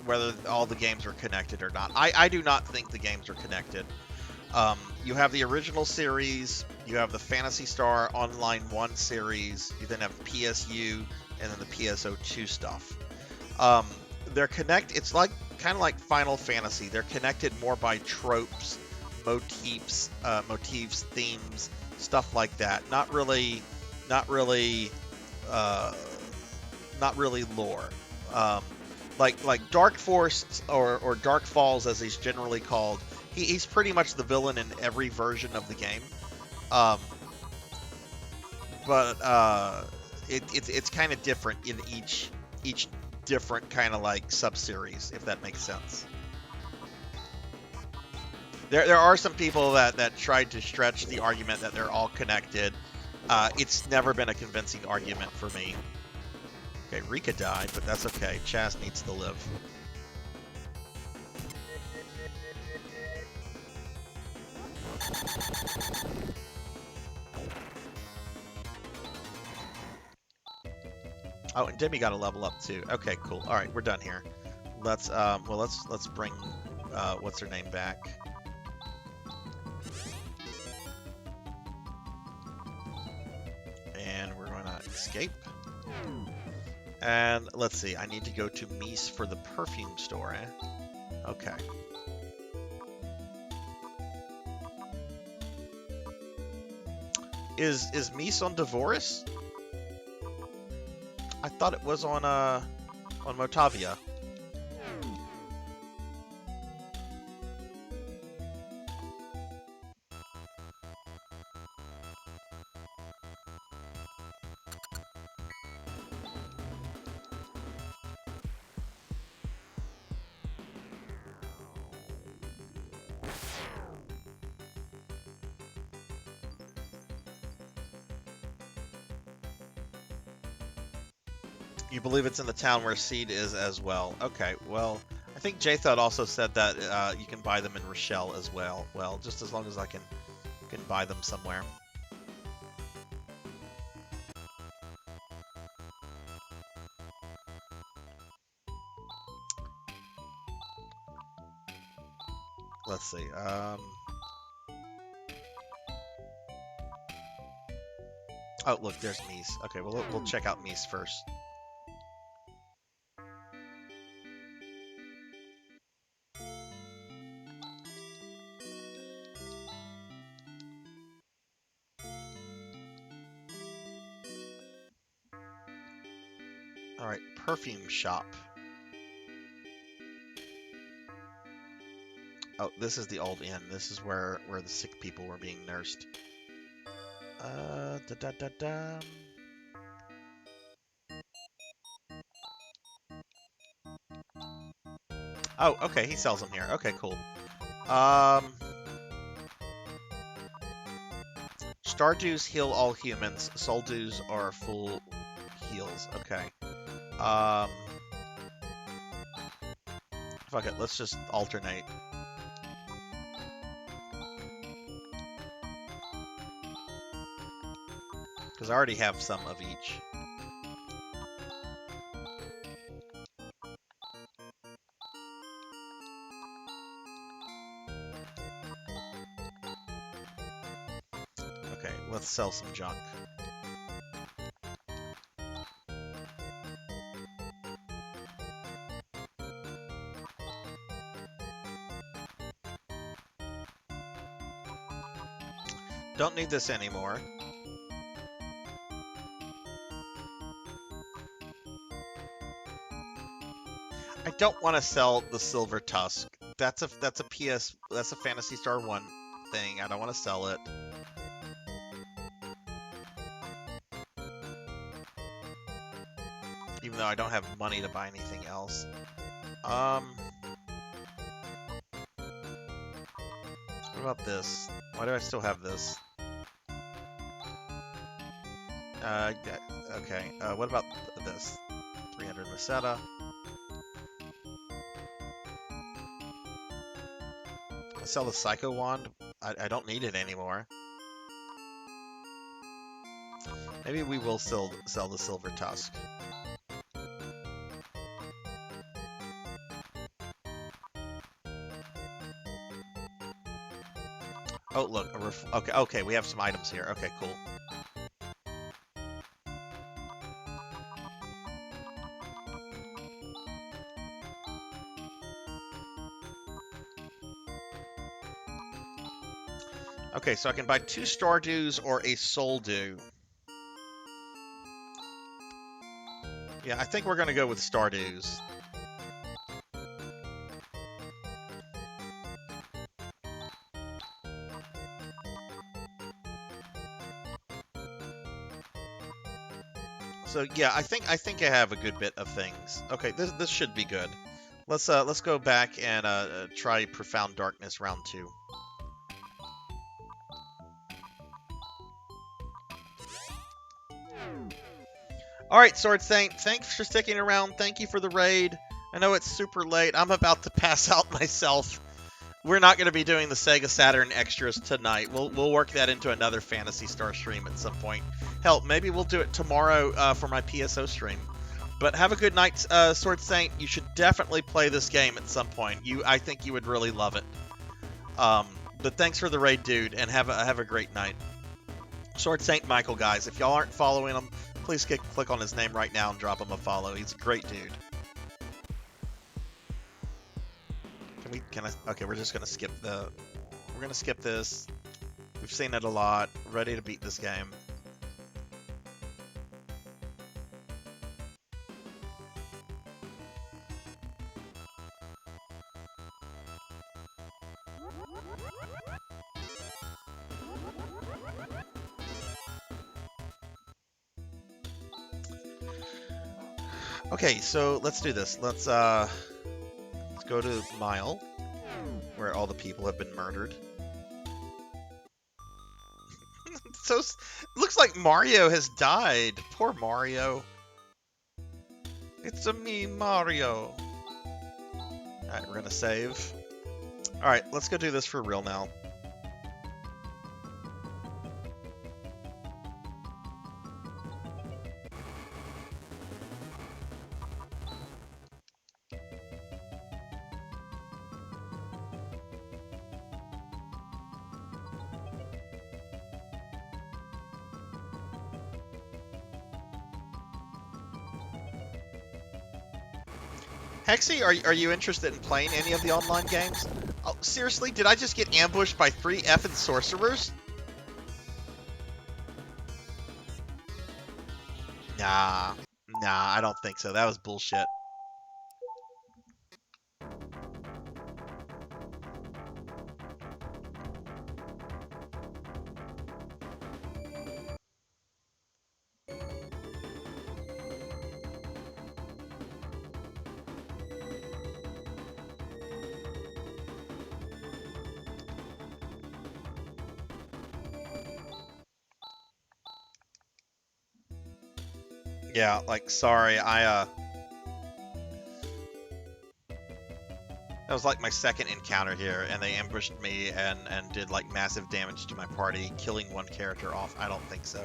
whether all the games are connected or not. I do not think the games are connected. You have the original series, you have the Phantasy Star Online 1 series, you then have PSU, and then the PSO2 stuff. They're it's like kind of like Final Fantasy. They're connected more by tropes, motifs, themes, stuff like that. Not really lore. Like Dark Force or Dark Falls, as he's generally called. He's pretty much the villain in every version of the game. But it's kind of different in each different kind of like sub-series, if that makes sense. There are some people that tried to stretch the argument that they're all connected. It's never been a convincing argument for me. Okay, Rika died, but that's okay. Chaz needs to live. Oh, and Demi got a level up too. Okay, cool. All right, we're done here. Let's bring what's her name back. And we're going to escape. And let's see. I need to go to Mies for the perfume store. Okay. Is Mies on Devoris? I thought it was on Motavia. You believe it's in the town where Seed is as well. Okay, well, I think Jathod also said that you can buy them in Rochelle as well. Well, just as long as I can buy them somewhere. Let's see. Oh, look, there's Mies. Okay, well, we'll check out Mies first. Alright, perfume shop. Oh, this is the old inn. This is where the sick people were being nursed. Oh, okay, he sells them here. Okay, cool. Stardews heal all humans. Soul dews are full heals. Okay. Fuck it, let's just alternate. Because I already have some of each. Okay, let's sell some junk. Don't need this anymore. I don't want to sell the Silver Tusk. That's a Phantasy Star 1 thing. I don't want to sell it. Even though I don't have money to buy anything else. What about this? Why do I still have this? Okay. What about this? 300 Meseta. sell the Psycho Wand. I don't need it anymore. Maybe we will sell the Silver Tusk. Oh, look. Okay, we have some items here. Okay, cool. Okay, so I can buy 2 Stardews or a Soul Dew. Yeah, I think we're going to go with Stardews. So yeah, I think I have a good bit of things. Okay, this should be good. Let's go back and try Profound Darkness round 2. Alright, Sword Saint, thanks for sticking around. Thank you for the raid. I know it's super late. I'm about to pass out myself. We're not going to be doing the Sega Saturn extras tonight. We'll work that into another Phantasy Star stream at some point. Hell, maybe we'll do it tomorrow for my PSO stream. But have a good night, Sword Saint. You should definitely play this game at some point. I think you would really love it. But thanks for the raid, dude, and have a great night. Sword Saint Michael, guys. If y'all aren't following him, please click on his name right now and drop him a follow. He's a great dude. Okay, we're just gonna skip we're gonna skip this. We've seen it a lot. Ready to beat this game. Okay, so let's do this. Let's go to Mile, where all the people have been murdered. So it looks like Mario has died. Poor Mario. It's a me, Mario. Alright, we're gonna save. Alright, let's go do this for real now. Hexy, are you interested in playing any of the online games? Oh, seriously, did I just get ambushed by 3 effing sorcerers? Nah, I don't think so. That was bullshit. Yeah, like, sorry, that was like my second encounter here, and they ambushed me and did like massive damage to my party, killing 1 character off. I don't think so.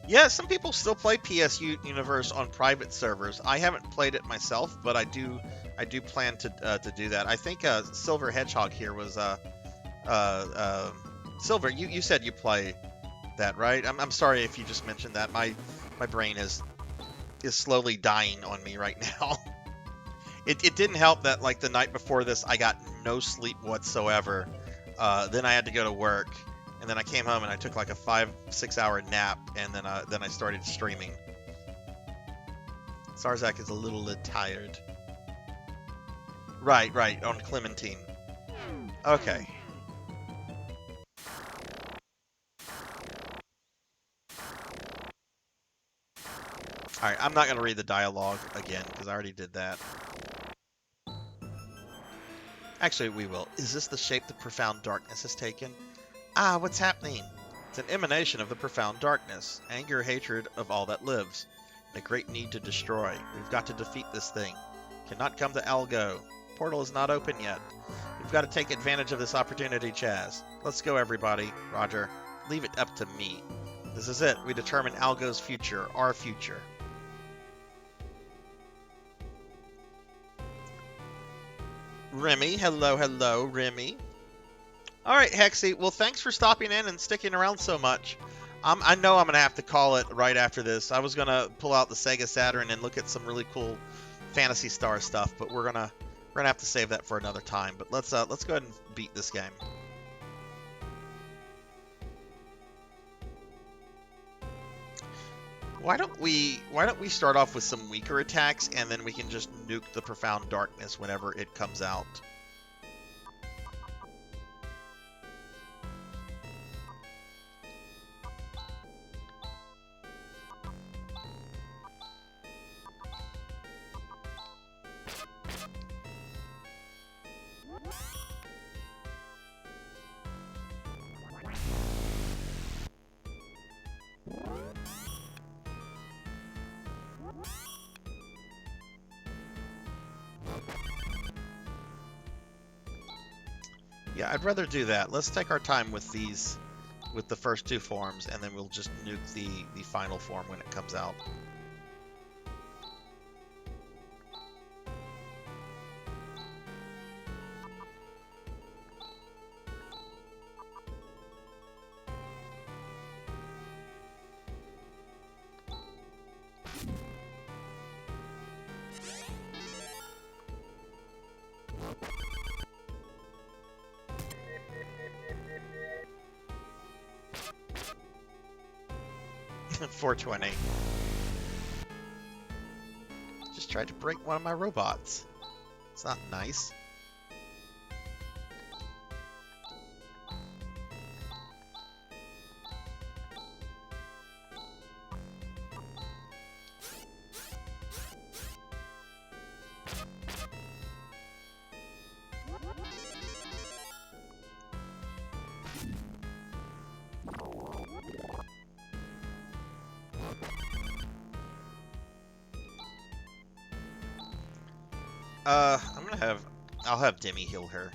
Yeah, some people still play PS Universe on private servers. I haven't played it myself, but I do plan to do that. I think Silver Hedgehog here was Silver. You said you play that, right? I'm sorry if you just mentioned that. My brain is slowly dying on me right now. It didn't help that like the night before this I got no sleep whatsoever. Then I had to go to work. And then I came home and I took like a 5-6 hour nap, and then I started streaming. Sarzac is a little tired. Right, on Clementine. Okay. Alright, I'm not going to read the dialogue again, because I already did that. Actually, we will. Is this the shape the profound darkness has taken? Ah, what's happening? It's an emanation of the profound darkness, anger, hatred of all that lives, and a great need to destroy. We've got to defeat this thing. Cannot come to Algo. Portal is not open yet. We've got to take advantage of this opportunity, Chaz. Let's go, everybody. Roger. Leave it up to me. This is it. We determine Algo's future, our future. Remy, hello, Remy. All right, Hexy. Well, thanks for stopping in and sticking around so much. I know I'm gonna have to call it right after this. I was gonna pull out the Sega Saturn and look at some really cool Phantasy Star stuff, but we're gonna have to save that for another time. But let's go ahead and beat this game. Why don't we start off with some weaker attacks, and then we can just nuke the Profound Darkness whenever it comes out. Yeah, I'd rather do that. Let's take our time with these, with the first two forms, and then we'll just nuke the final form when it comes out. .420. Just tried to break one of my robots. It's not nice. I'll have Demi heal her.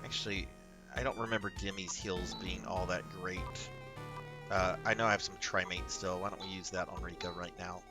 Actually, I don't remember Demi's heals being all that great. I know I have some Trimate still. Why don't we use that on Rika right now?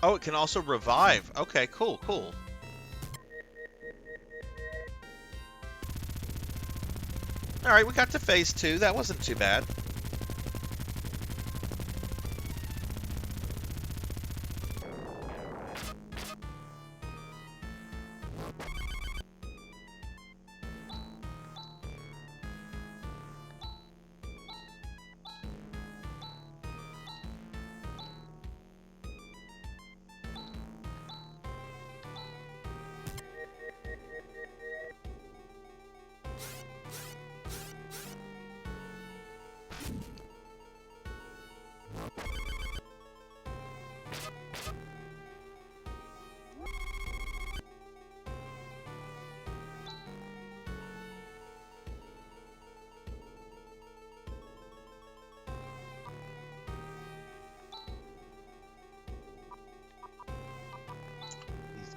Oh, it can also revive. Okay, cool, cool. Alright, we got to phase 2. That wasn't too bad.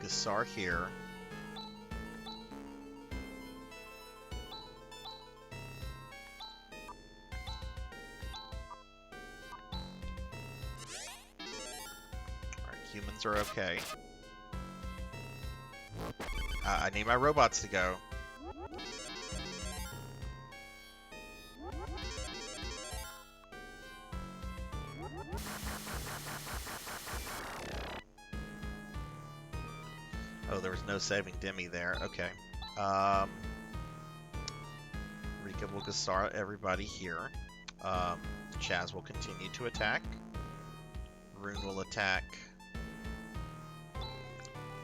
Gassar here. Humans are okay. I need my robots to go. Oh, there was no saving Demi there. Okay. Rika will Gasara everybody here. Chaz will continue to attack. Rune will attack.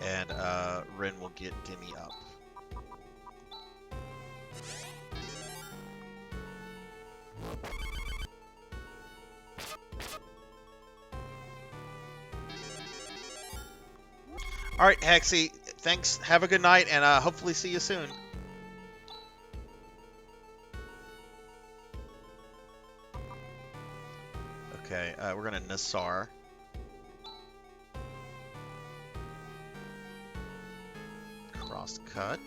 And Rin will get Demi up. Alright, Hexy, thanks. Have a good night, and hopefully see you soon. Okay, we're gonna Nassar. Cross cut.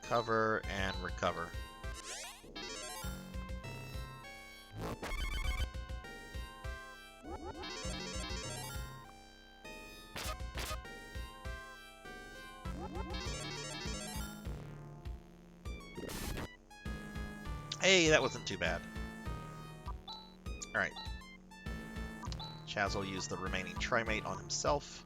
Cover and recover. Hey, that wasn't too bad. Alright. Chaz will use the remaining Trimate on himself.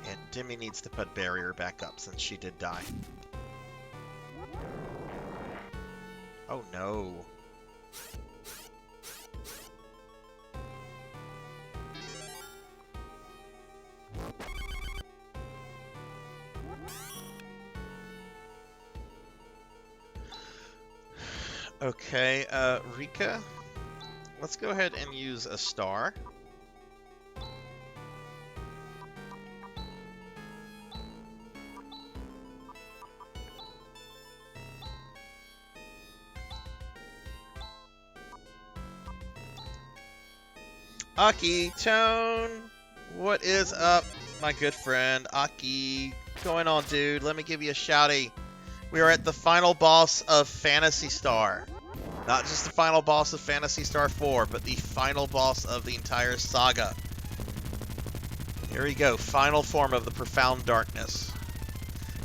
And Demi needs to put Barrier back up since she did die. Oh no. Okay, Rika, let's go ahead and use a star. Aki Tone, what is up, my good friend? Aki, what's going on, dude? Let me give you a shouty. We are at the final boss of Phantasy Star. Not just the final boss of Phantasy Star 4, but the final boss of the entire saga. Here we go, final form of the Profound Darkness.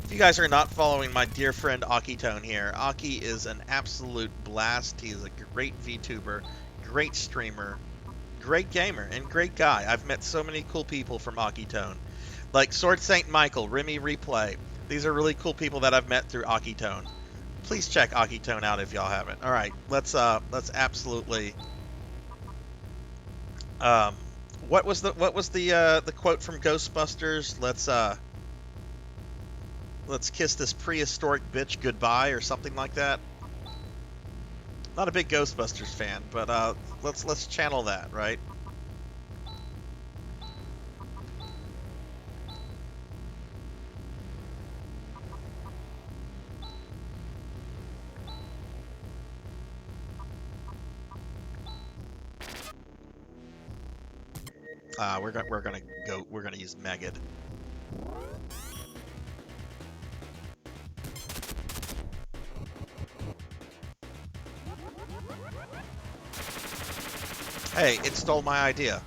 If you guys are not following my dear friend Aki Tone here, Aki is an absolute blast. He is a great VTuber, great streamer, great gamer, and great guy. I've met so many cool people from Aki Tone. Like Sword Saint Michael, Remy Replay. These are really cool people that I've met through Aki Tone. Please check Aki Tone out if y'all haven't. All right, let's absolutely. What was the quote from Ghostbusters? Let's kiss this prehistoric bitch goodbye or something like that. Not a big Ghostbusters fan, but let's channel that, right? We're gonna use Megid. Hey, it stole my idea.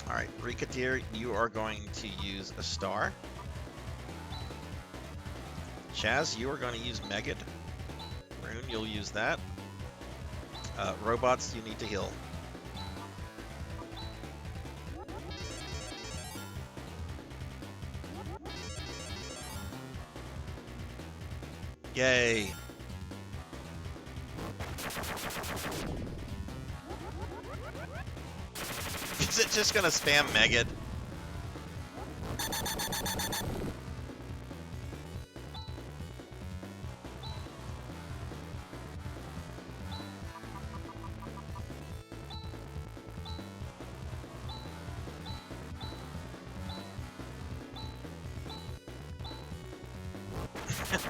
Alright, Rika dear, you are going to use a star. Chaz, you are going to use Megid. Rune, you'll use that. Robots, you need to heal. Yay! Is it just gonna spam Megid?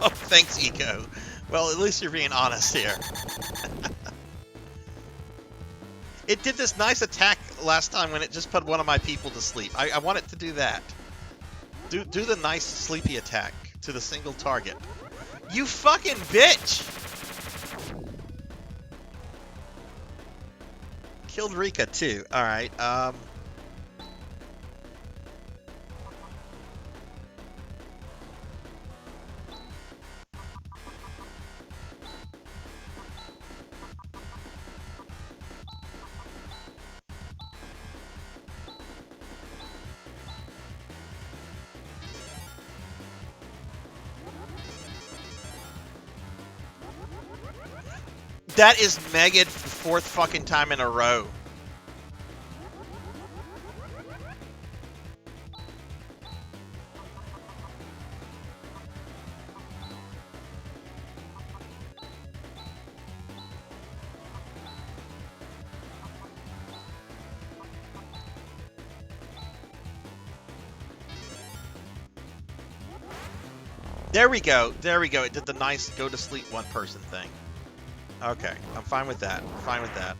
Oh, thanks, Eco. Well, at least you're being honest here. It did this nice attack last time when it just put one of my people to sleep. I want it to do that. Do the nice sleepy attack to the single target. You fucking bitch! Killed Rika too. Alright, that is Megan for the 4th fucking time in a row. There we go. There we go. It did the nice go to sleep one person thing. Okay, I'm fine with that. I'm fine with that.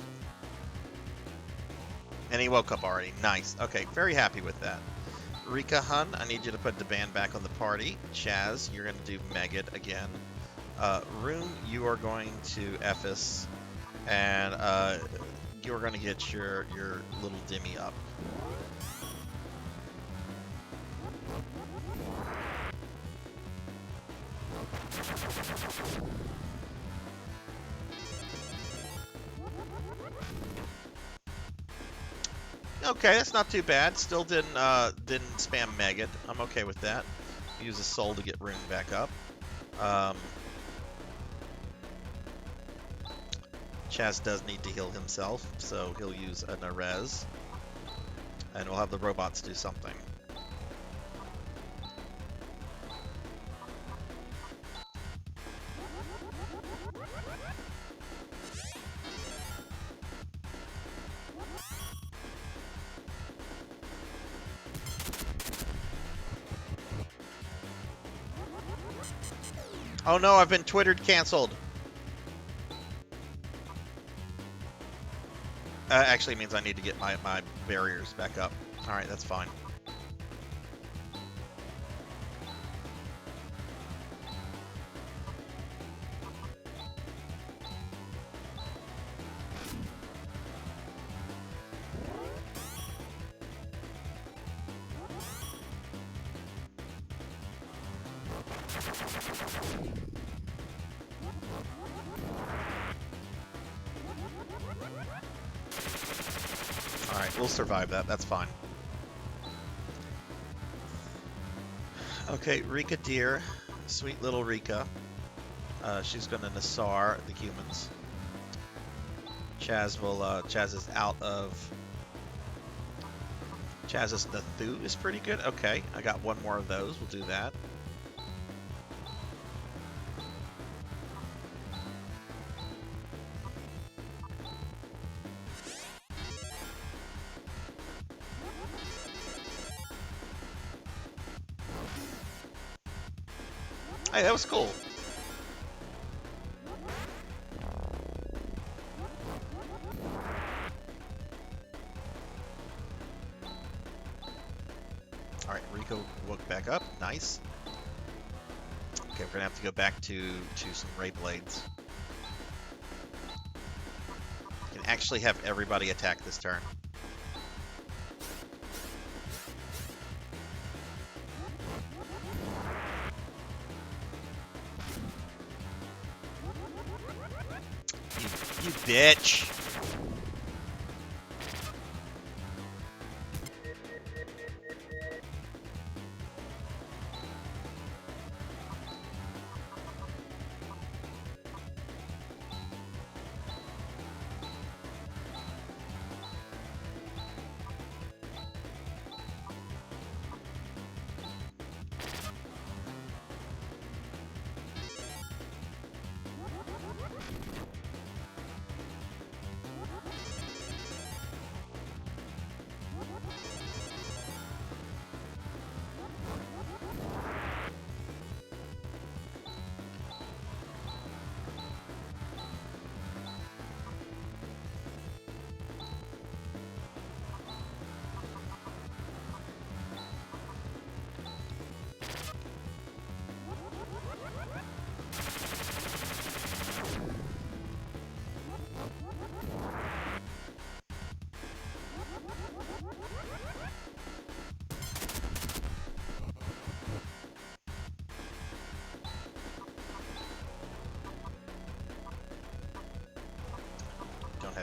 And he woke up already. Nice. Okay, very happy with that. Rika Hun, I need you to put the band back on the party. Chaz, you're going to do Megid again. Rune, you are going to Ephes. And you're going to get your little Dimmy up. Okay, that's not too bad. Still didn't spam Megid. I'm okay with that. Use a soul to get Rune back up. Chaz does need to heal himself, so he'll use a Nerez. And we'll have the robots do something. Oh no, I've been Twittered canceled. Actually means I need to get my barriers back up. Alright, that's fine. Alright, we'll survive that. That's fine. Okay, Rika Deer. Sweet little Rika. She's going to Nassar the humans. Chaz will, Chaz is out of... Chaz's Nathu is pretty good. Okay, I got one more of those. We'll do that. Hey, that was cool. Alright, Rico woke back up. Nice. Okay, we're gonna have to go back to some Ray Blades. Can actually have everybody attack this turn. You bitch.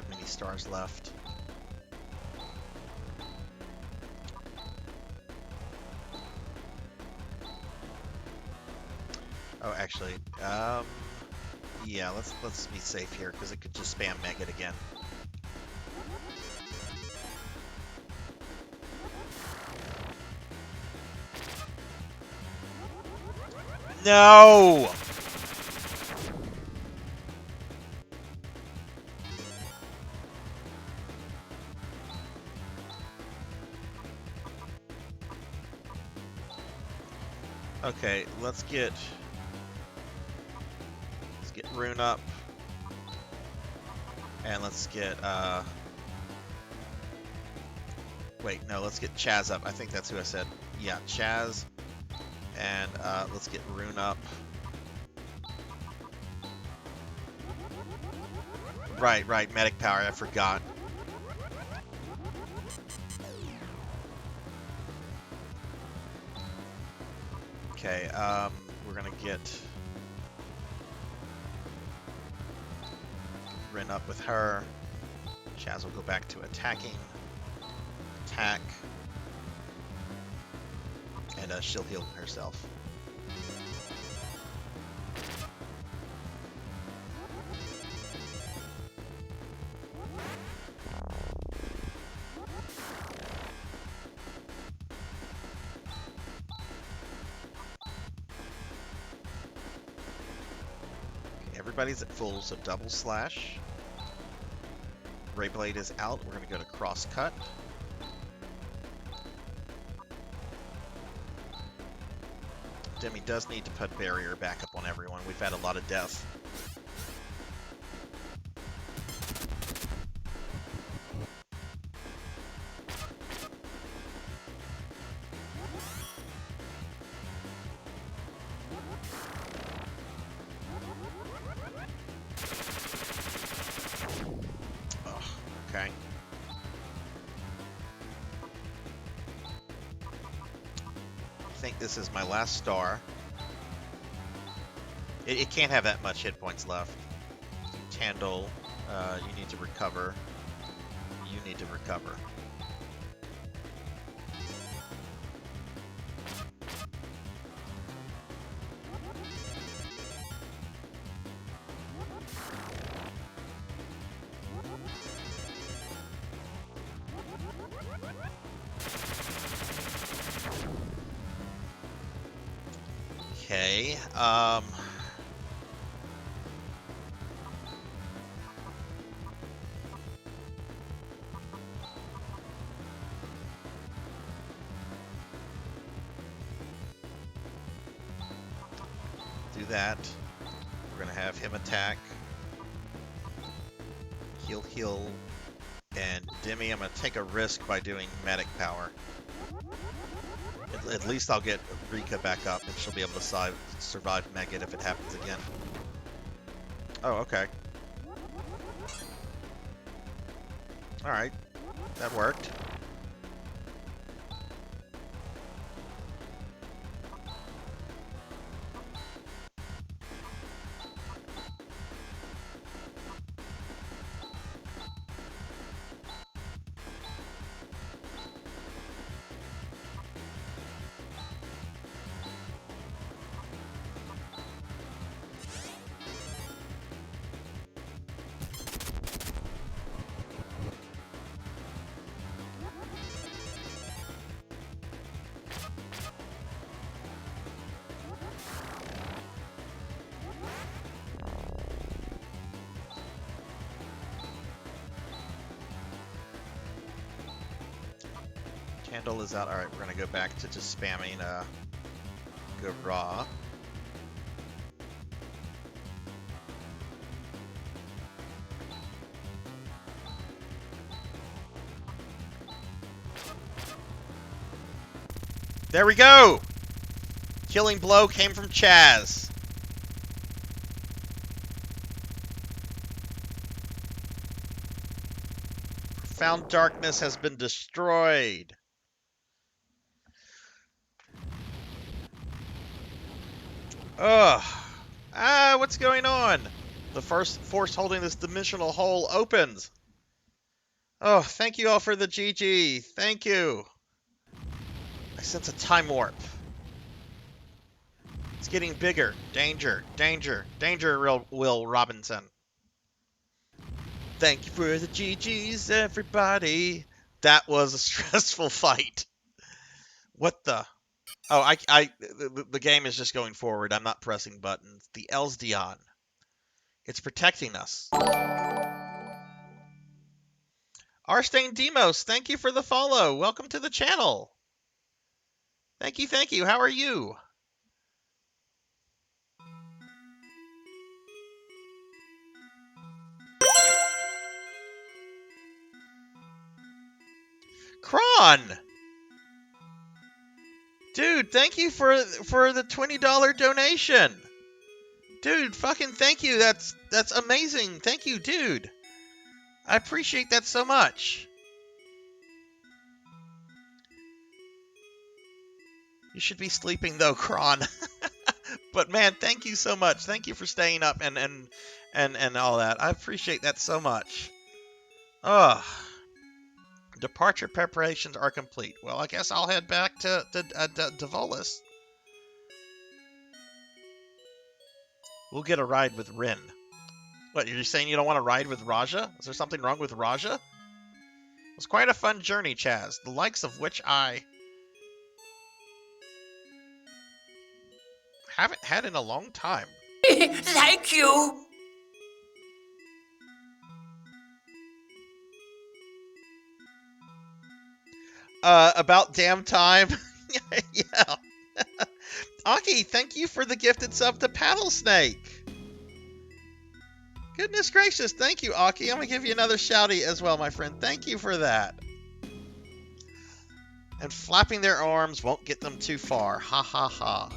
many stars left. Oh, actually, yeah, let's be safe here because it could just spam Megat again. No! Okay, let's get Rune up. And let's get wait, no, let's get Chaz up. I think that's who I said. Yeah, Chaz. And let's get Rune up. Right, medic power, I forgot. Okay, we're gonna get Rin up with her. Chaz will go back to attacking. Attack. And she'll heal herself. Everybody's at full, so double slash. Rayblade is out. We're going to go to cross cut. Demi does need to put barrier back up on everyone. We've had a lot of death. Okay. I think this is my last star. It can't have that much hit points left. Tandle, you need to recover. You need to recover. Okay, do that. We're gonna have him attack. Heal, and Demi, I'm gonna take a risk by doing medic power. At least I'll get Rika back up, and she'll be able to survive Megat if it happens again. Oh, okay. Alright. That worked. Candle is out. Alright, we're gonna go back to just spamming go raw. There we go! Killing blow came from Chaz. Profound darkness has been destroyed. Ugh. What's going on? The first force holding this dimensional hole opens. Oh, thank you all for the GG. Thank you. I sense a time warp. It's getting bigger. Danger, danger, danger, Will Robinson. Thank you for the GGs, everybody. That was a stressful fight. What the? Oh, the game is just going forward. I'm not pressing buttons. The Elsdion. It's protecting us. Arstain Demos, thank you for the follow. Welcome to the channel. Thank you, thank you. How are you? Kron! Dude, thank you for the $20 donation. Dude, fucking thank you. That's amazing. Thank you, dude. I appreciate that so much. You should be sleeping though, Kron. But man, thank you so much. Thank you for staying up and all that. I appreciate that so much. Ugh. Departure preparations are complete. Well, I guess I'll head back to Volus. We'll get a ride with Rin. What, you're saying you don't want to ride with Raja? Is there something wrong with Raja? It was quite a fun journey, Chaz, the likes of which I haven't had in a long time. Thank you. About damn time. Yeah. Aki, thank you for the gifted sub to Paddle Snake. Goodness gracious, thank you, Aki. I'm gonna give you another shouty as well, my friend. Thank you for that. And flapping their arms won't get them too far. Ha ha ha.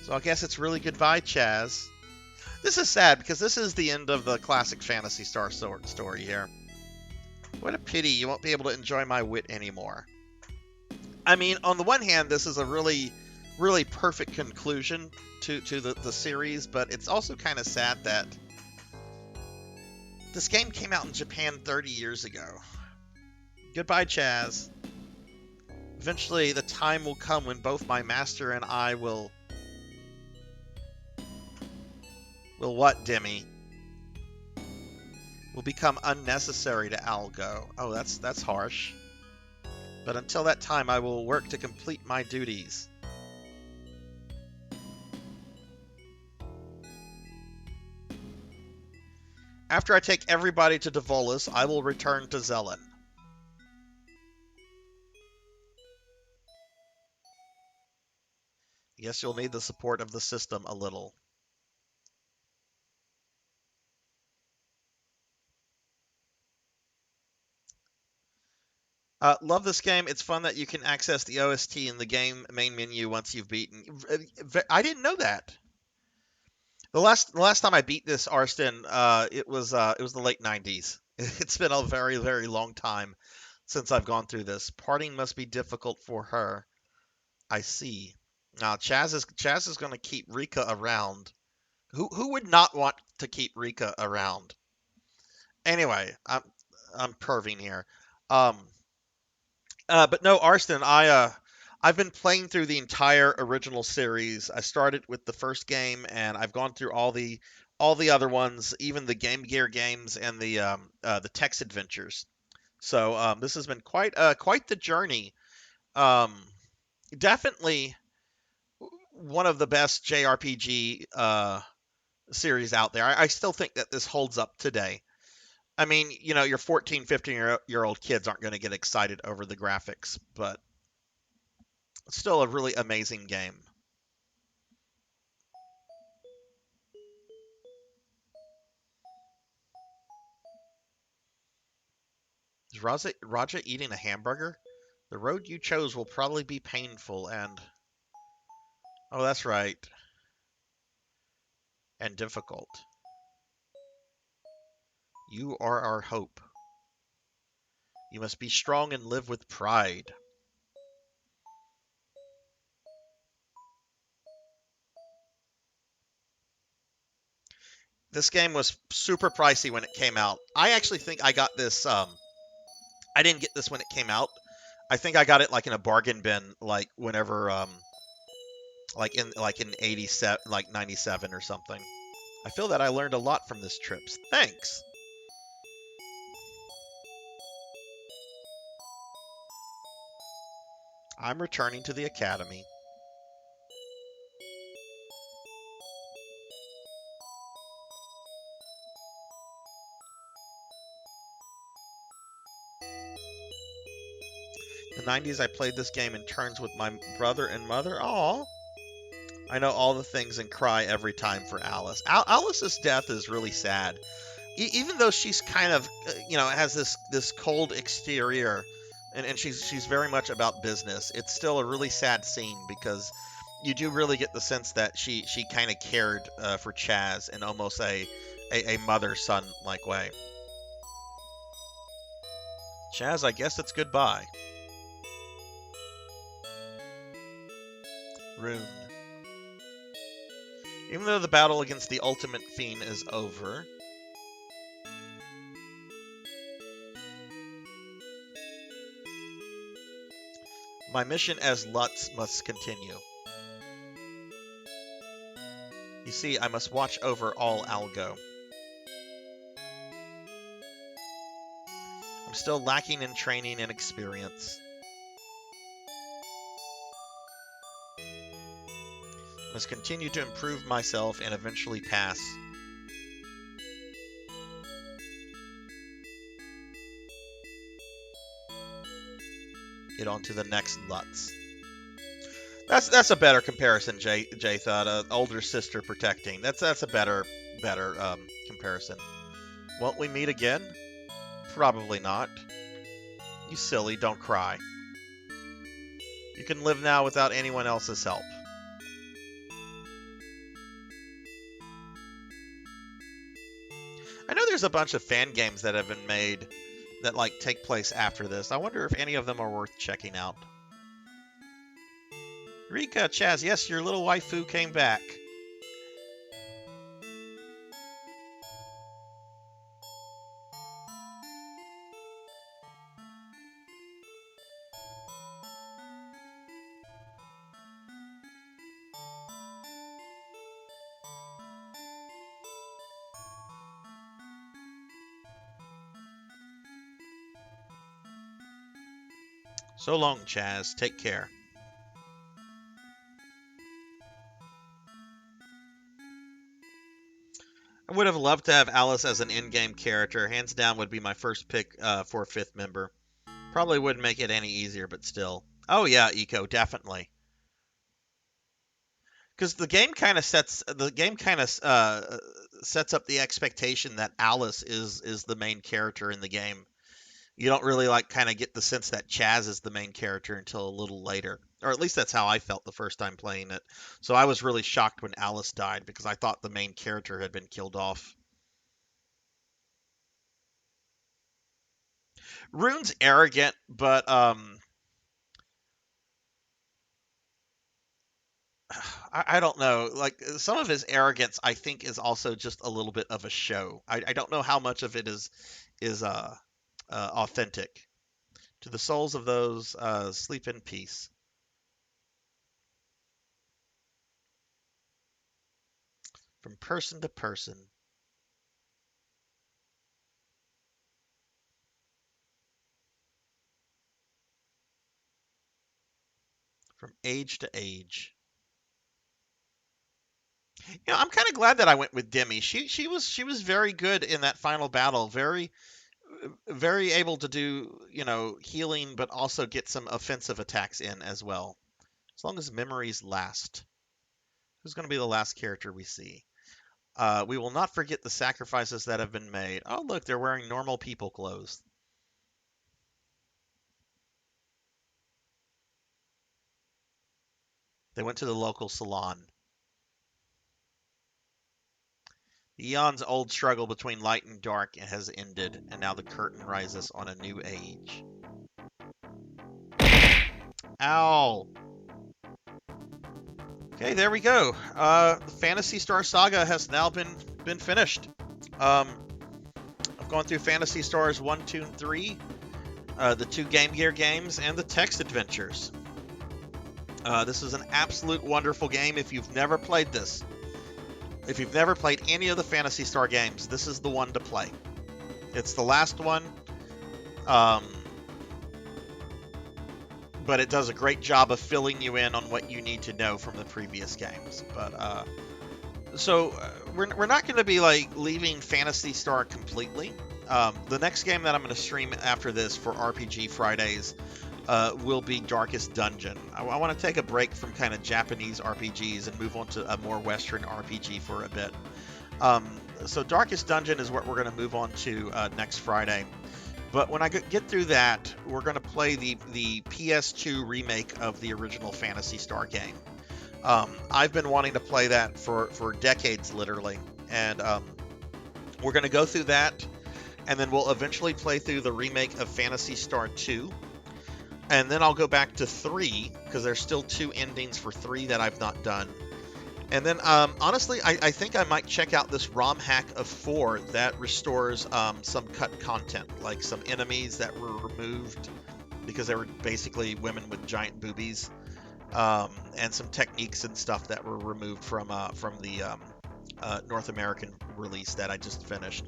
So I guess it's really goodbye, Chaz. This is sad because this is the end of the classic Phantasy Star story here. What a pity you won't be able to enjoy my wit anymore. I mean, on the one hand, this is a really, really perfect conclusion to the series, but it's also kind of sad that this game came out in Japan 30 years ago. Goodbye, Chaz. Eventually, the time will come when both my master and I will... Will what, Demi? Will become unnecessary to Algo. Oh, that's harsh. But until that time, I will work to complete my duties. After I take everybody to Devolus, I will return to Zelen. I guess you'll need the support of the system a little. Love this game. It's fun that you can access the OST in the game main menu once you've beaten. I didn't know that. The last time I beat this, Arston, it was the late 90s. It's been a very, very long time since I've gone through this. Parting must be difficult for her. I see. Now Chaz is going to keep Rika around. Who would not want to keep Rika around? Anyway, I'm perving here. But no, Arston, I've been playing through the entire original series. I started with the first game, and I've gone through all the other ones, even the Game Gear games and the Tex Adventures. So this has been quite the journey. Definitely one of the best JRPG series out there. I still think that this holds up today. I mean, you know, your 14, 15-year-old kids aren't going to get excited over the graphics, but it's still a really amazing game. Is Raja eating a hamburger? The road you chose will probably be painful and... Oh, that's right. And difficult. You are our hope. You must be strong and live with pride. This game was super pricey when it came out. I actually think I got this I didn't get this when it came out. I think I got it like in a bargain bin, like whenever, like in 87, like 97 or something. I feel that I learned a lot from this trip. Thanks. I'm returning to the academy. The 90s, I played this game in turns with my brother and mother. Aw. I know all the things and cry every time for Alice. Alice's death is really sad. Even though she's kind of, has this cold exterior, and she's very much about business, it's still a really sad scene because you do really get the sense that she kind of cared for Chaz in almost a mother-son like way. Chaz, I guess it's goodbye. Rune. Even though the battle against the ultimate fiend is over, my mission as Lutz must continue. You see, I must watch over all Algo. I'm still lacking in training and experience. Must continue to improve myself and eventually pass. Get on to the next Lutz. That's a better comparison, Jay thought. Older sister protecting. That's a better comparison. Won't we meet again? Probably not. You silly, don't cry. You can live now without anyone else's help. I know there's a bunch of fan games that have been made that take place after this. I wonder if any of them are worth checking out. Rika, Chaz, yes, your little waifu came back. So long, Chaz. Take care. I would have loved to have Alice as an in-game character. Hands down would be my first pick for a 5th member. Probably wouldn't make it any easier, but still. Oh yeah, Eco, definitely. Because the game kind of sets up the expectation that Alice is the main character in the game. You don't really kind of get the sense that Chaz is the main character until a little later. Or at least that's how I felt the first time playing it. So I was really shocked when Alice died because I thought the main character had been killed off. Rune's arrogant, but I don't know. Some of his arrogance, I think, is also just a little bit of a show. I don't know how much of it is authentic. To the souls of those, sleep in peace. From person to person. From age to age. I'm kind of glad that I went with Demi. She was very good in that final battle. Very able to do, healing, but also get some offensive attacks in as well. As long as memories last. Who's going to be the last character we see? We will not forget the sacrifices that have been made. Oh, look, they're wearing normal people clothes. They went to the local salon. The eons old struggle between light and dark has ended, and now the curtain rises on a new age. Ow! Okay, there we go. The Phantasy Star Saga has now been finished. I've gone through Phantasy Stars 1, 2, and 3. the 2 Game Gear games, and the text adventures. This is an absolute wonderful game. If you've never played this, if you've never played any of the Phantasy Star games, this is the one to play. It's the last one, but it does a great job of filling you in on what you need to know from the previous games. But we're not going to be like leaving Phantasy Star completely. The next game that I'm going to stream after this for RPG Fridays will be Darkest Dungeon. I want to take a break from kind of Japanese RPGs and move on to a more Western RPG for a bit. So Darkest Dungeon is what we're going to move on to next Friday. But when I get through that, we're going to play the PS2 remake of the original Phantasy Star game. I've been wanting to play that for decades, literally. And we're going to go through that, and then we'll eventually play through the remake of Phantasy Star 2. And then I'll go back to 3, because there's still 2 endings for 3 that I've not done. And then, honestly, I think I might check out this ROM hack of 4 that restores some cut content, like some enemies that were removed because they were basically women with giant boobies, and some techniques and stuff that were removed from the North American release that I just finished.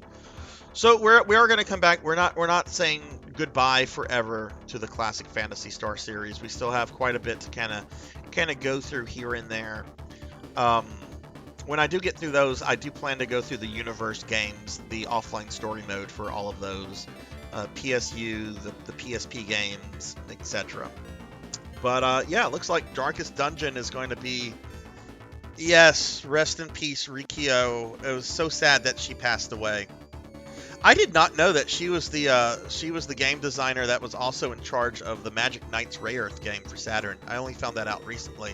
So we are going to come back. We're not saying goodbye forever to the classic Phantasy Star series. We still have quite a bit to kind of go through here and there. When I do get through those, I do plan to go through the Universe games, the offline story mode for all of those, PSU, the PSP games, etc. But yeah, it looks like Darkest Dungeon is going to be. Yes, rest in peace, Rikio. It was so sad that she passed away. I did not know that she was the game designer that was also in charge of the Magic Knights Rayearth game for Saturn. I only found that out recently.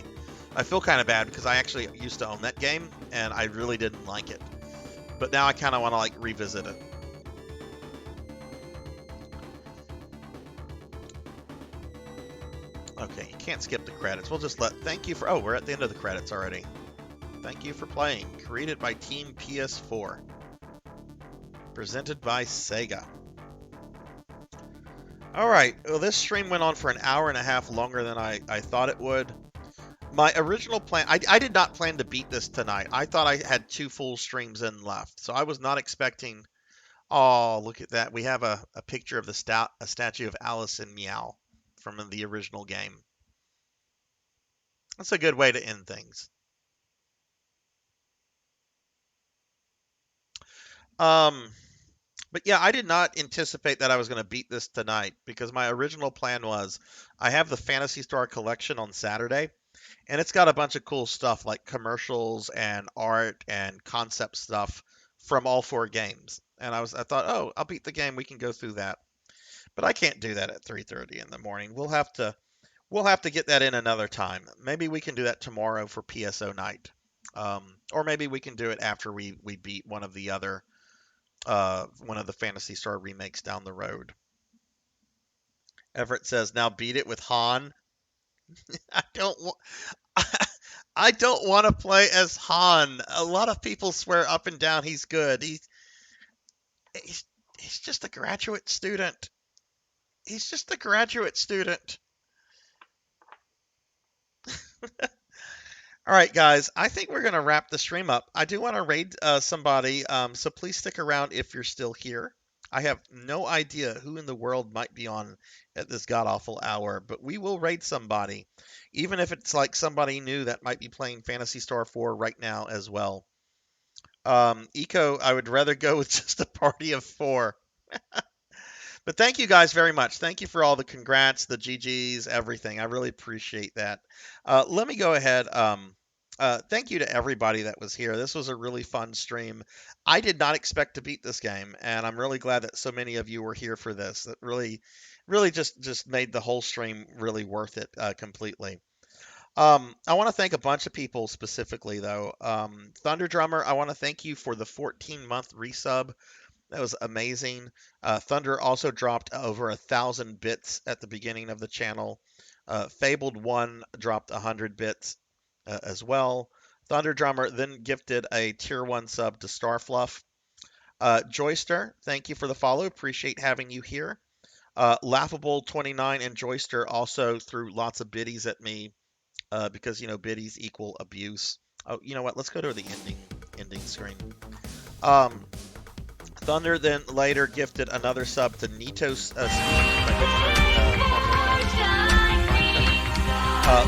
I feel kind of bad because I actually used to own that game and I really didn't like it. But now I kind of want to like revisit it. Okay, you can't skip the credits. We'll just thank you for. Oh, we're at the end of the credits already. Thank you for playing. Created by Team PS4. Presented by Sega. Alright, well this stream went on for an hour and a half longer than I thought it would. My original plan, I did not plan to beat this tonight. I thought I had 2 full streams in left. So I was not expecting, oh look at that. We have a picture of a statue of Alice and Meow from the original game. That's a good way to end things. But yeah, I did not anticipate that I was going to beat this tonight because my original plan was I have the Phantasy Star collection on Saturday and it's got a bunch of cool stuff like commercials and art and concept stuff from all 4 games. And I thought, oh, I'll beat the game. We can go through that. But I can't do that at 3:30 in the morning. We'll have to get that in another time. Maybe we can do that tomorrow for PSO night. Or maybe we can do it after we beat one of the Phantasy Star remakes down the road. Everett says, now beat it with Han. I don't want to play as Han. A lot of people swear up and down he's good. He's just a graduate student. He's just a graduate student. All right, guys, I think we're going to wrap the stream up. I do want to raid somebody, so please stick around if you're still here. I have no idea who in the world might be on at this god-awful hour, but we will raid somebody, even if it's like somebody new that might be playing Phantasy Star 4 right now as well. Eco, I would rather go with just a party of 4. But thank you guys very much. Thank you for all the congrats, the GGs, everything. I really appreciate that. Let me go ahead. Thank you to everybody that was here. This was a really fun stream. I did not expect to beat this game, and I'm really glad that so many of you were here for this. That really just made the whole stream really worth it completely. I want to thank a bunch of people specifically, though. Thunder Drummer, I want to thank you for the 14-month resub. That was amazing. Thunder also dropped over 1,000 bits at the beginning of the channel. Fabled 1 dropped 100 bits as well. Thunder Drummer then gifted a tier 1 sub to Starfluff. Joyster, thank you for the follow. Appreciate having you here. Laughable29 and Joyster also threw lots of biddies at me because, you know, biddies equal abuse. Oh, you know what? Let's go to the ending screen. Thunder then later gifted another sub to Nitos.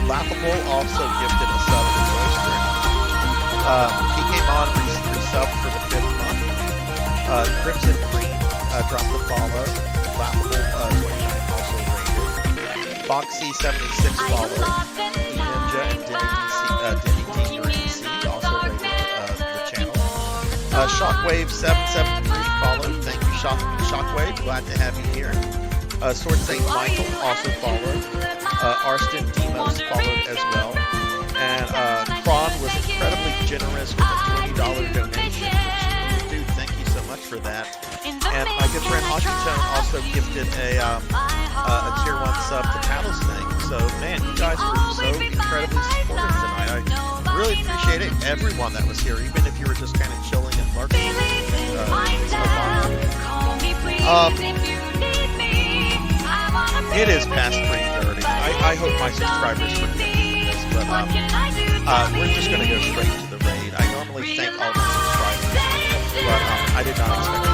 Laughable also gifted a sub to Joyster. He came on resub for the 5th month. Crimson Cream dropped a follow. Laughable 29 also rated. Foxy76 followed. Ninja and Denny DC also rated the channel. Shockwave 773 followed. Thank you, Shockwave. Glad to have you here. Sword Saint Michael also followed. Arston Demos followed as well. And Kron was incredibly generous with a $20 donation. Which, dude, thank you so much for that. And my good friend Ashitone also gifted a tier 1 sub to Paddles Thing. So, man, you guys were so incredibly supportive tonight. I really appreciate it. Everyone that was here, even if you were just kind of chilling and lurking. It is past 3:30. I hope my subscribers forgive me this, but we're just going to go straight to the raid. I normally thank all my subscribers, but I did not expect